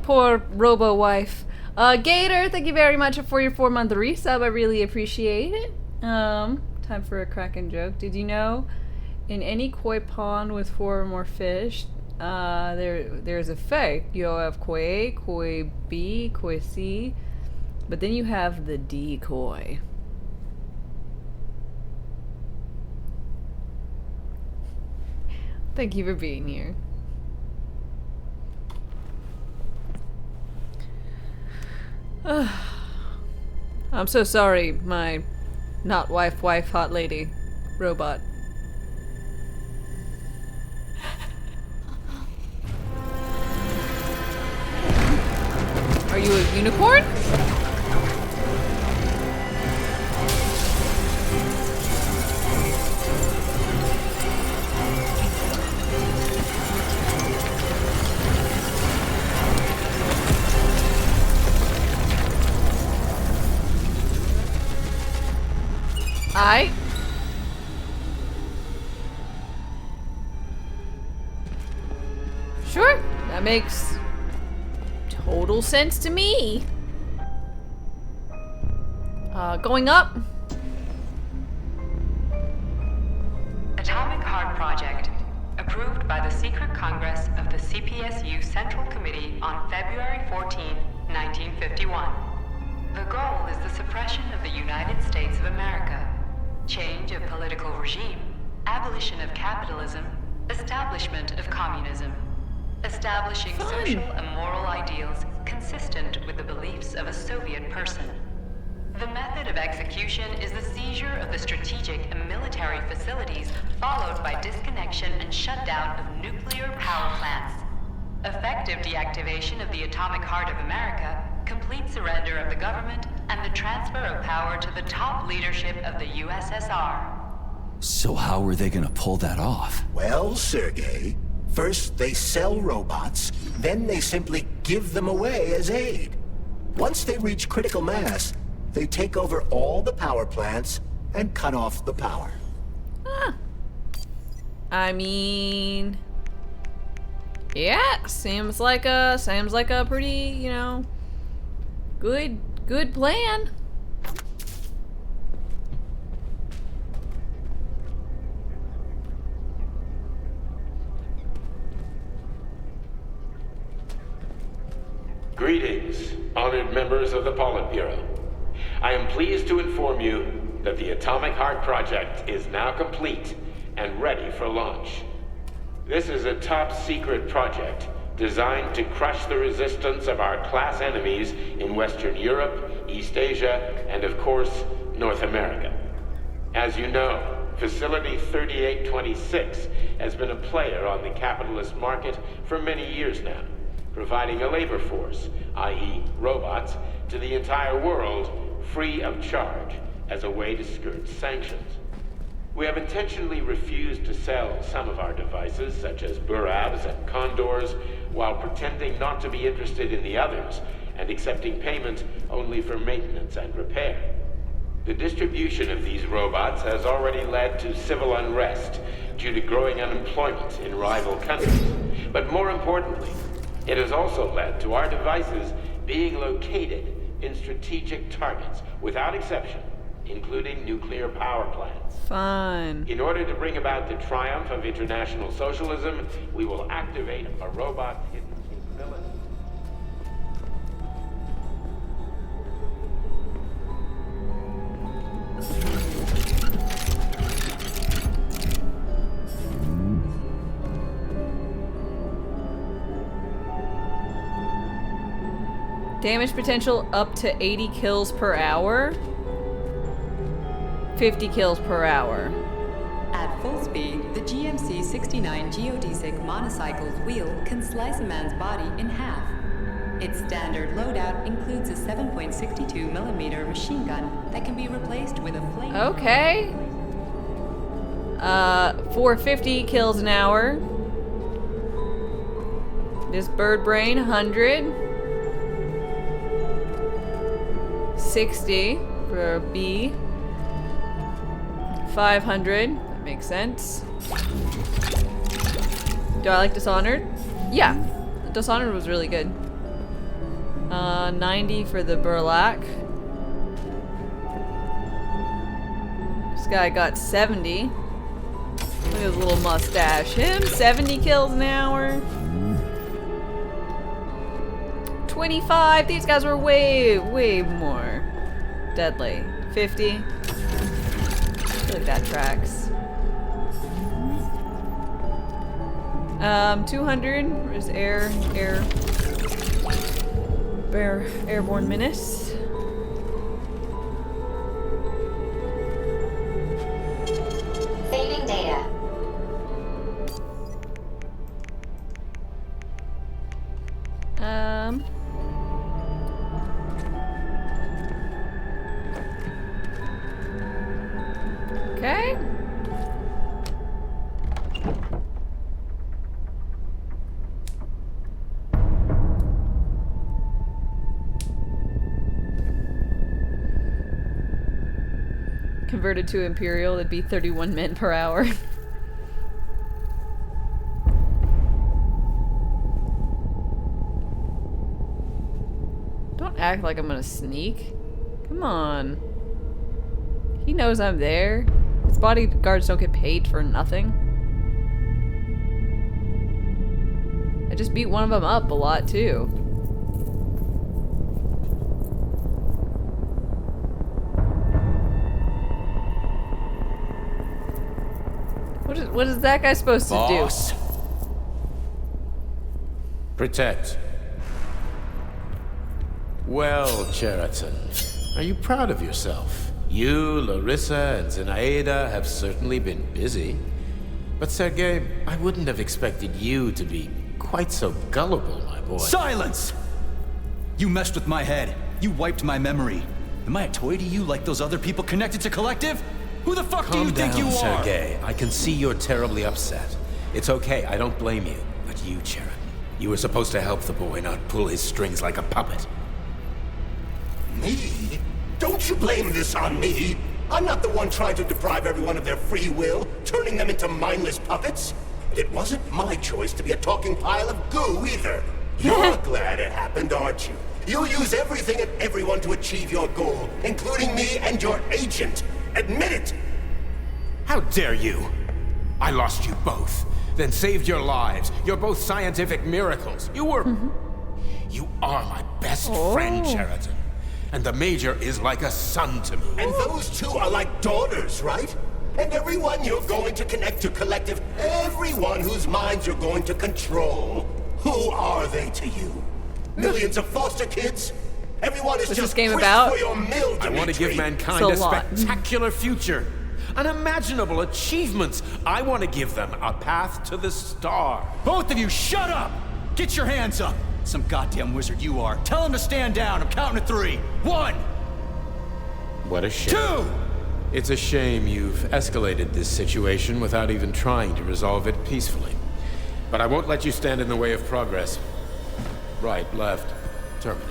Poor robo-wife. Gator, thank you very much for your 4-month resub. I really appreciate it. Time for a cracking joke. Did you know in any koi pond with 4 or more fish, there's a fake. You have koi A, koi B, koi C, but then you have the decoy. Thank you for being here. I'm so sorry, my not wife, hot lady, robot. Are you a unicorn? Sure, that makes total sense to me. Going up. Atomic Heart Project, approved by the Secret Congress of the CPSU Central Committee on February 14, 1951. The goal is the suppression of the United States of America, change of political regime, abolition of capitalism, establishment of communism, establishing social and moral ideals consistent with the beliefs of a Soviet person. The method of execution is the seizure of the strategic and military facilities, followed by disconnection and shutdown of nuclear power plants. Effective deactivation of the Atomic Heart of America, complete surrender of the government, and the transfer of power to the top leadership of the USSR. So how are they gonna pull that off? Well, Sergei, first they sell robots, then they simply give them away as aid. Once they reach critical mass, they take over all the power plants and cut off the power. I mean, yeah, seems like a pretty, you know, good plan. Greetings, honored members of the Politburo. I am pleased to inform you that the Atomic Heart Project is now complete and ready for launch. This is a top-secret project designed to crush the resistance of our class enemies in Western Europe, East Asia, and of course, North America. As you know, Facility 3826 has been a player on the capitalist market for many years now, providing a labor force, i.e. robots, to the entire world free of charge as a way to skirt sanctions. We have intentionally refused to sell some of our devices, such as Burabs and Condors, while pretending not to be interested in the others and accepting payment only for maintenance and repair. The distribution of these robots has already led to civil unrest due to growing unemployment in rival countries. But more importantly, it has also led to our devices being located in strategic targets, without exception, including nuclear power plants. Fun. In order to bring about the triumph of international socialism, we will activate a robot's hidden capability. Damage potential up to 80 kills per hour. 50 kills per hour. At full speed, the GMC 69 geodesic monocycle's wheel can slice a man's body in half. Its standard loadout includes a 7.62mm machine gun that can be replaced with a flame. Okay. For 50 kills an hour. This bird brain, 100. 60 for B. 500. That makes sense. Do I like Dishonored? Yeah. Dishonored was really good. 90 for the Burlak. This guy got 70. Look at his little mustache. Him, 70 kills an hour. 25. These guys were way more deadly. 50. I feel like that tracks. 200. Where's airborne menace. Saving data. Okay. Converted to Imperial, that'd be 31 men per hour. Don't act like I'm gonna sneak. Come on. He knows I'm there. His bodyguards don't get paid for nothing. I just beat one of them up a lot too. What is that guy supposed to do? Protect. Well, Cheriton, are you proud of yourself? You, Larissa, and Zenaida have certainly been busy. But Sergei, I wouldn't have expected you to be quite so gullible, my boy. Silence! You messed with my head. You wiped my memory. Am I a toy to you like those other people connected to Collective? Who the fuck do you think you are? Sergei. I can see you're terribly upset. It's okay, I don't blame you. But you, Cheriton, you were supposed to help the boy, not pull his strings like a puppet. Me? Don't you blame this on me? I'm not the one trying to deprive everyone of their free will, turning them into mindless puppets. And it wasn't my choice to be a talking pile of goo either. You're glad it happened, aren't you? You'll use everything and everyone to achieve your goal, including me and your agent. Admit it! How dare you? I lost you both, then saved your lives. You're both scientific miracles. You were... You are my best friend, Cheriton. And the Major is like a son to me. And those two are like daughters, right? And everyone you're going to connect to Collective, everyone whose minds you're going to control, who are they to you? Millions of foster kids? Everyone is What's just this game grist about? for your mill, I want to give mankind a spectacular future. Unimaginable achievements. I want to give them a path to the star. Both of you, shut up! Get your hands up! Some goddamn wizard you are. Tell him to stand down. I'm counting to 3. 1! What a shame. 2! It's a shame you've escalated this situation without even trying to resolve it peacefully. But I won't let you stand in the way of progress. Right, left, terminate.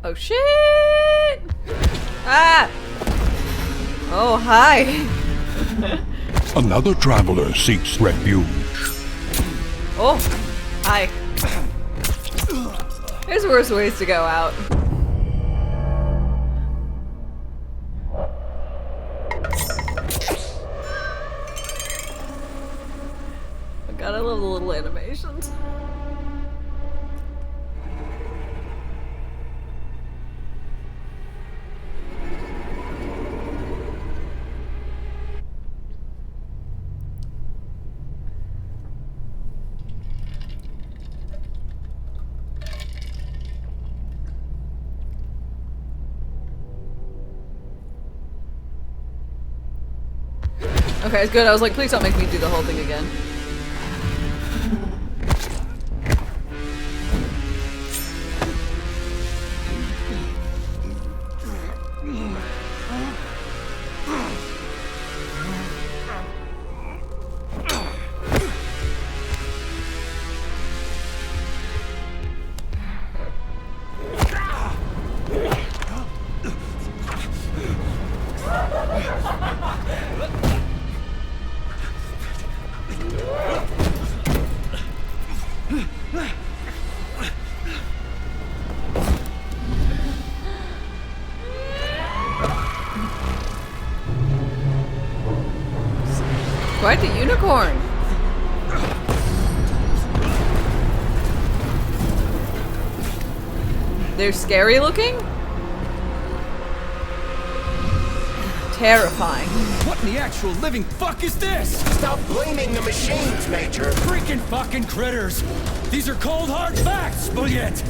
Oh shit! Ah! Oh, hi! Another traveler seeks refuge. Oh, hi. There's worse ways to go out. God, I love the little animations. Okay, it's good. I was like, please don't make me do the whole thing again. Quite the unicorn. They're scary looking? Terrifying. What in the actual living fuck is this? Stop blaming the machines, Major. Freaking fucking critters. These are cold hard facts, Bulliet.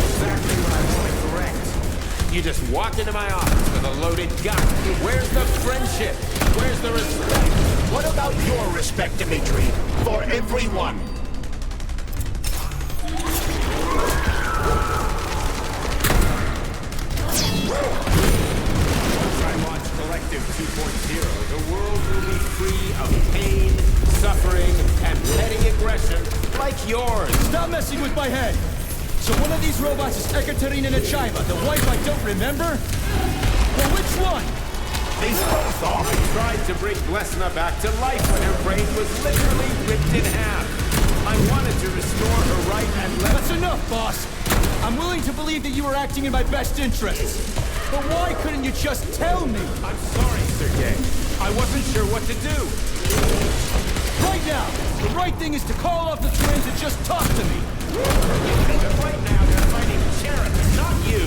Exactly what I want to correct. You just walked into my office with a loaded gun. Where's the friendship? Where's the respect? What about your respect, Dimitri? For everyone. Once I launch Collective 2.0, the world will be free of pain, suffering, and petty aggression like yours. Stop messing with my head. So one of these robots is Ekaterina Nechaeva, the wife I don't remember? Well, which one? These both are. I tried to bring Blesna back to life when her brain was literally ripped in half. I wanted to restore her right and left. That's enough, boss. I'm willing to believe that you were acting in my best interests. But why couldn't you just tell me? I'm sorry, Sergei. I wasn't sure what to do. Right now, the right thing is to call off the twins and just talk to me. But right now, they're fighting Sheriff, not you.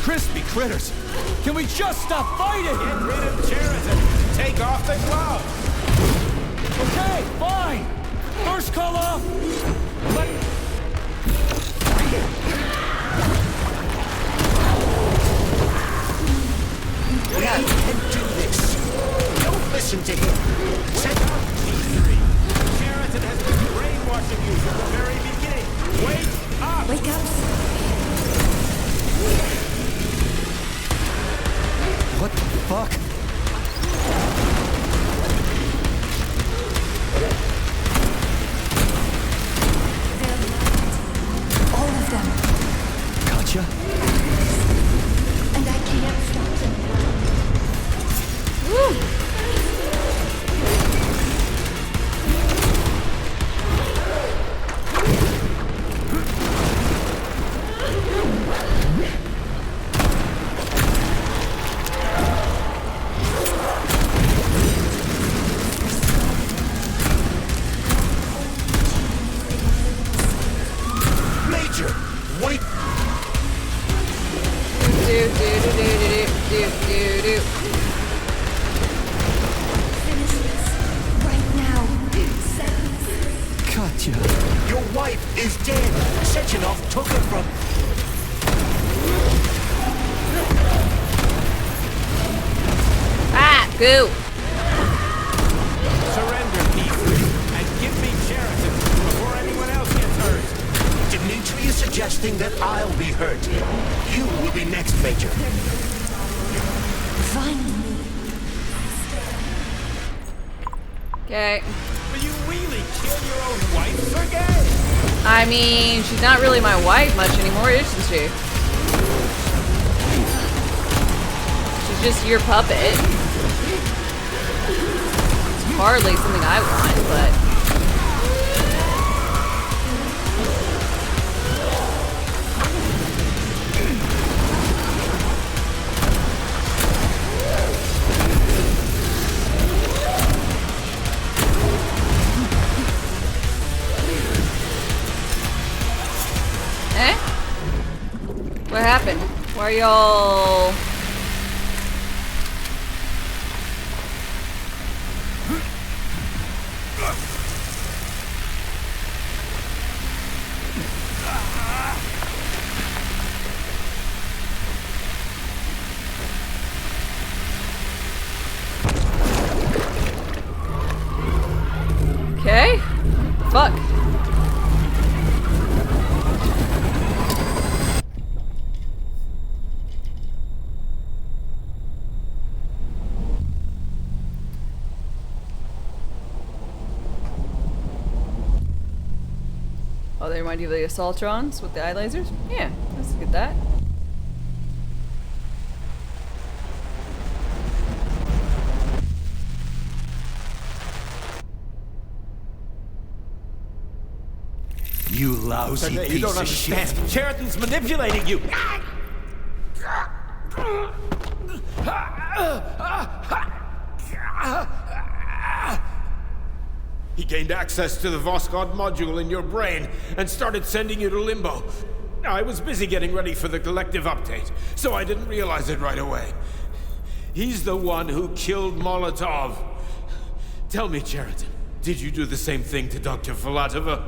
Crispy critters. Can we just stop fighting? Get rid of Sheridan. Take off the glove. Okay, fine. First call off. We can do this. Don't listen to him. Wake up, P3. Sheridan has been brainwashing you from the very beginning. Wake up! Wake up. What the fuck? All of them. Gotcha. And I can't stop them. Major, wait. Finish this. Right now. Gotcha. Your wife is dead. Sechenov took her from... Ah, goo. Surrender, P3, and give me Sheridan before anyone else gets hurt. Dimitri is suggesting that I'll be hurt. You will be next, Major. Find me. Okay. Will you really kill your own wife, Sergei? I mean, she's not really my wife much anymore, isn't she? She's just your puppet. It's hardly something I want, but... What happened? Why are y'all... Okay. Fuck. Oh, they remind you of the Assaultrons with the eye lasers? Yeah, let's get that. You lousy piece You don't of shit. understand. Sheridan's manipulating you. He gained access to the Voskhod module in your brain and started sending you to limbo. I was busy getting ready for the collective update, so I didn't realize it right away. He's the one who killed Molotov. Tell me, Sheridan, did you do the same thing to Dr. Filatova?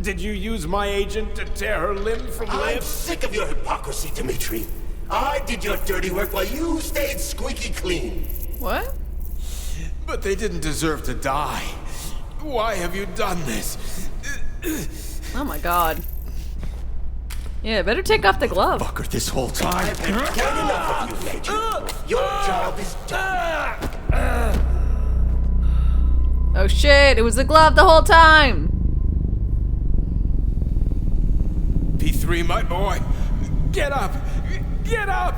Did you use my agent to tear her limb from limb? I'm sick of your hypocrisy, Dimitri. I did your dirty work while you stayed squeaky clean. What? But they didn't deserve to die. Why have you done this? Oh my god. Yeah, better take off the glove. Fucker this whole time. I've had enough of you, Major. Your job is done. Oh shit, it was the glove the whole time! P3, my boy. Get up! Get up!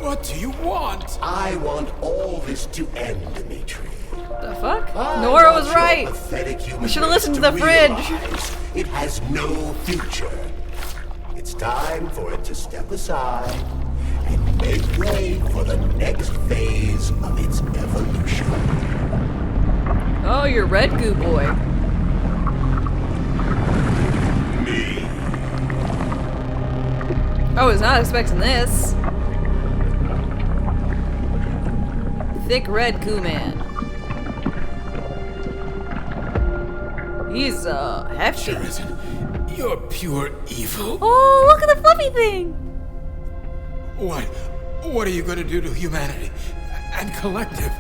What do you want? I want all this to end, Dimitri. The fuck? Nora was right! We should have listened to the fridge! It has no future. It's time for it to step aside and make way for the next phase of its evolution. Oh, you're Red Goo Boy. Me. I was not expecting this. Thick red goo man. He's hefty. Sheridan, you're pure evil. Oh, look at the fluffy thing. What are you going to do to humanity and collective?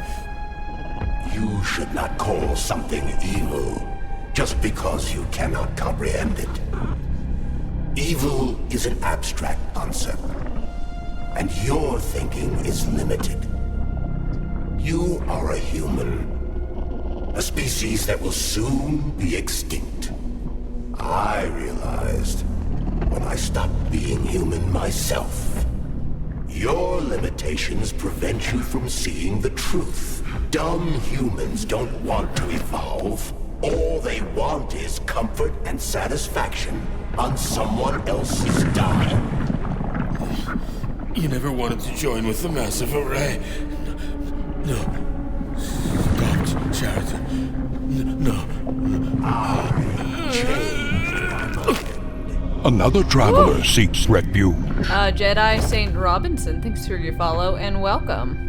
You should not call something evil just because you cannot comprehend it. Evil is an abstract concept, and your thinking is limited. You are a human, a species that will soon be extinct. I realized when I stopped being human myself. Your limitations prevent you from seeing the truth. Dumb humans don't want to evolve. All they want is comfort and satisfaction on someone else's dime. You never wanted to join with the massive array. No. Stop, Sheridan. No. I changed my mind. Another traveler seeks refuge. Jedi Saint Robinson, thanks for your follow and welcome.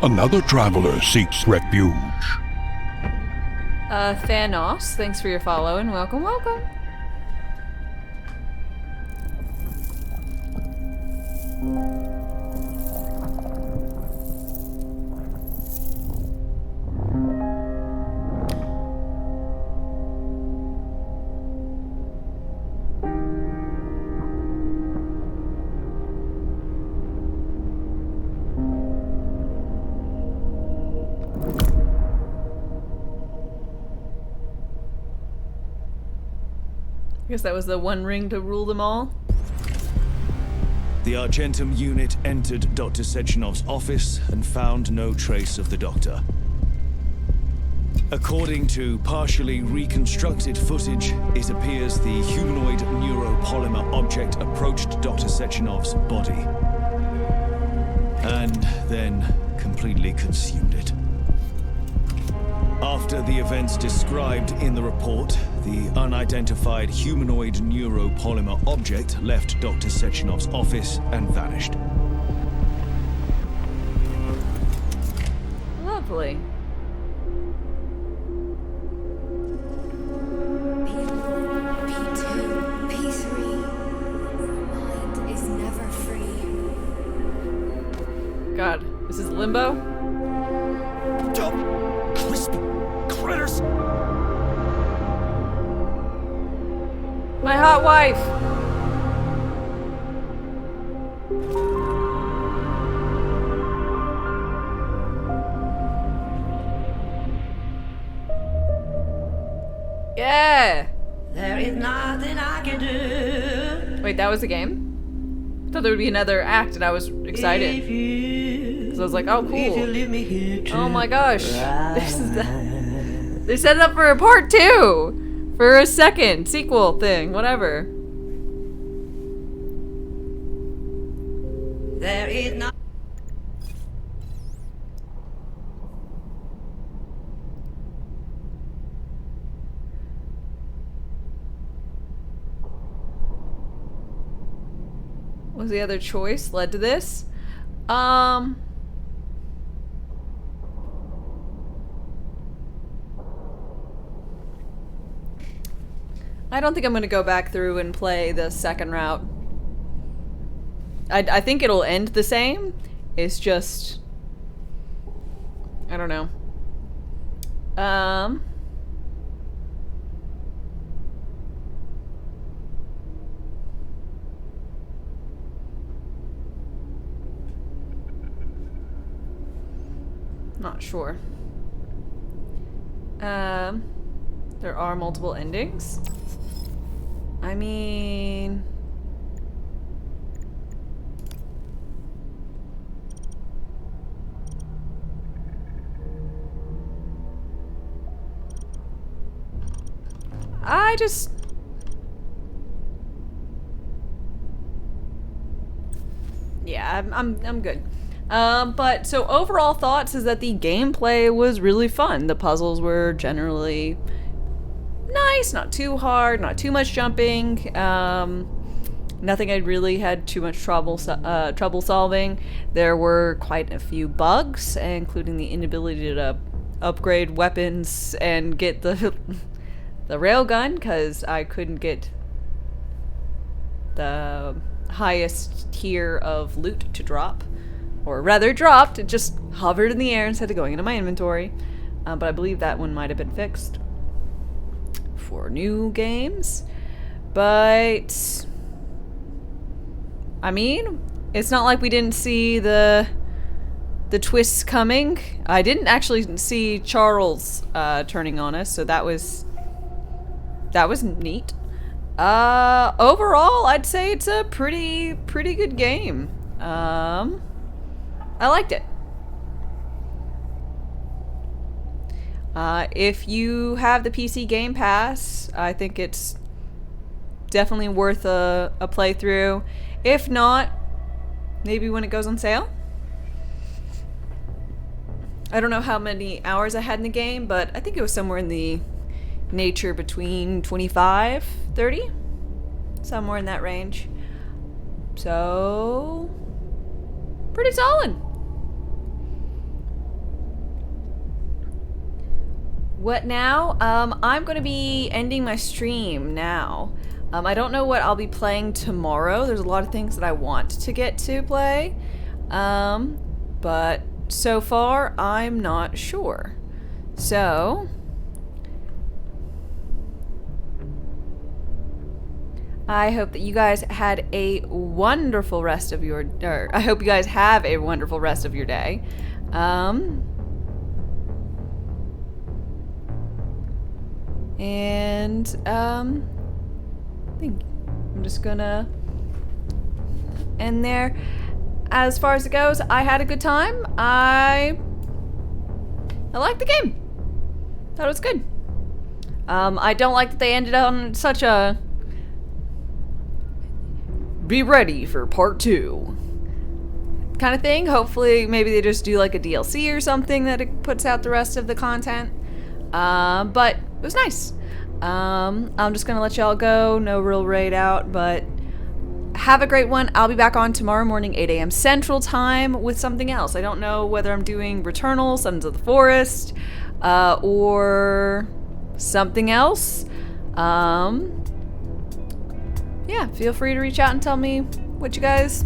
Another traveler seeks refuge. Thanos, thanks for your follow and welcome, welcome. I guess that was the one ring to rule them all. The Argentum unit entered Dr. Sechenov's office and found no trace of the doctor. According to partially reconstructed footage, it appears the humanoid neuropolymer object approached Dr. Sechenov's body. And then completely consumed it. After the events described in the report, the unidentified humanoid neuropolymer object left Dr. Sechenov's office and vanished. Lovely. P2, P3. Your mind is never free. God, this is limbo? Dumb, crispy critters! My hot wife! Yeah! There is nothing I can do. Wait, that was the game? I thought there would be another act and I was excited. Because I was like, oh cool. Oh my gosh. This is they set it up for a part 2! For a second sequel thing, whatever. There is not. What was the other choice led to this? I don't think I'm gonna go back through and play the second route. I think it'll end the same. It's just... I don't know. Not sure. There are multiple endings. I mean... I just... Yeah, I'm good. But so overall thoughts is that the gameplay was really fun. The puzzles were generally nice, not too hard, not too much jumping. Nothing I really had too much trouble solving. There were quite a few bugs, including the inability to upgrade weapons and get the the railgun, because I couldn't get the highest tier of loot to drop. Or rather dropped, it just hovered in the air instead of going into my inventory. But I believe that one might have been fixed for new games. But I mean, it's not like we didn't see the twists coming. I didn't actually see Charles turning on us, so that was neat. Overall, I'd say it's a pretty good game. I liked it. If you have the PC Game Pass, I think it's definitely worth a playthrough. If not, maybe when it goes on sale. I don't know how many hours I had in the game, but I think it was somewhere in the nature between 25, 30, somewhere in that range. So, pretty solid. What now? I'm going to be ending my stream now. I don't know what I'll be playing tomorrow. There's a lot of things that I want to get to play. But so far, I'm not sure. So, I hope that you guys had a wonderful rest of your... I hope you guys have a wonderful rest of your day. I think I'm just gonna end there. As far as it goes, I had a good time. I liked the game. Thought it was good. I don't like that they ended on such a... Be ready for part 2. kind of thing. Hopefully, maybe they just do like a DLC or something that it puts out the rest of the content. But it was nice. I'm just gonna let y'all go. No real raid out, but have a great one. I'll be back on tomorrow morning, 8 a.m. Central Time with something else. I don't know whether I'm doing Returnal, Sons of the Forest, or something else. Yeah, feel free to reach out and tell me what you guys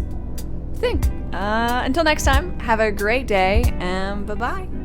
think. Until next time, have a great day, and bye-bye.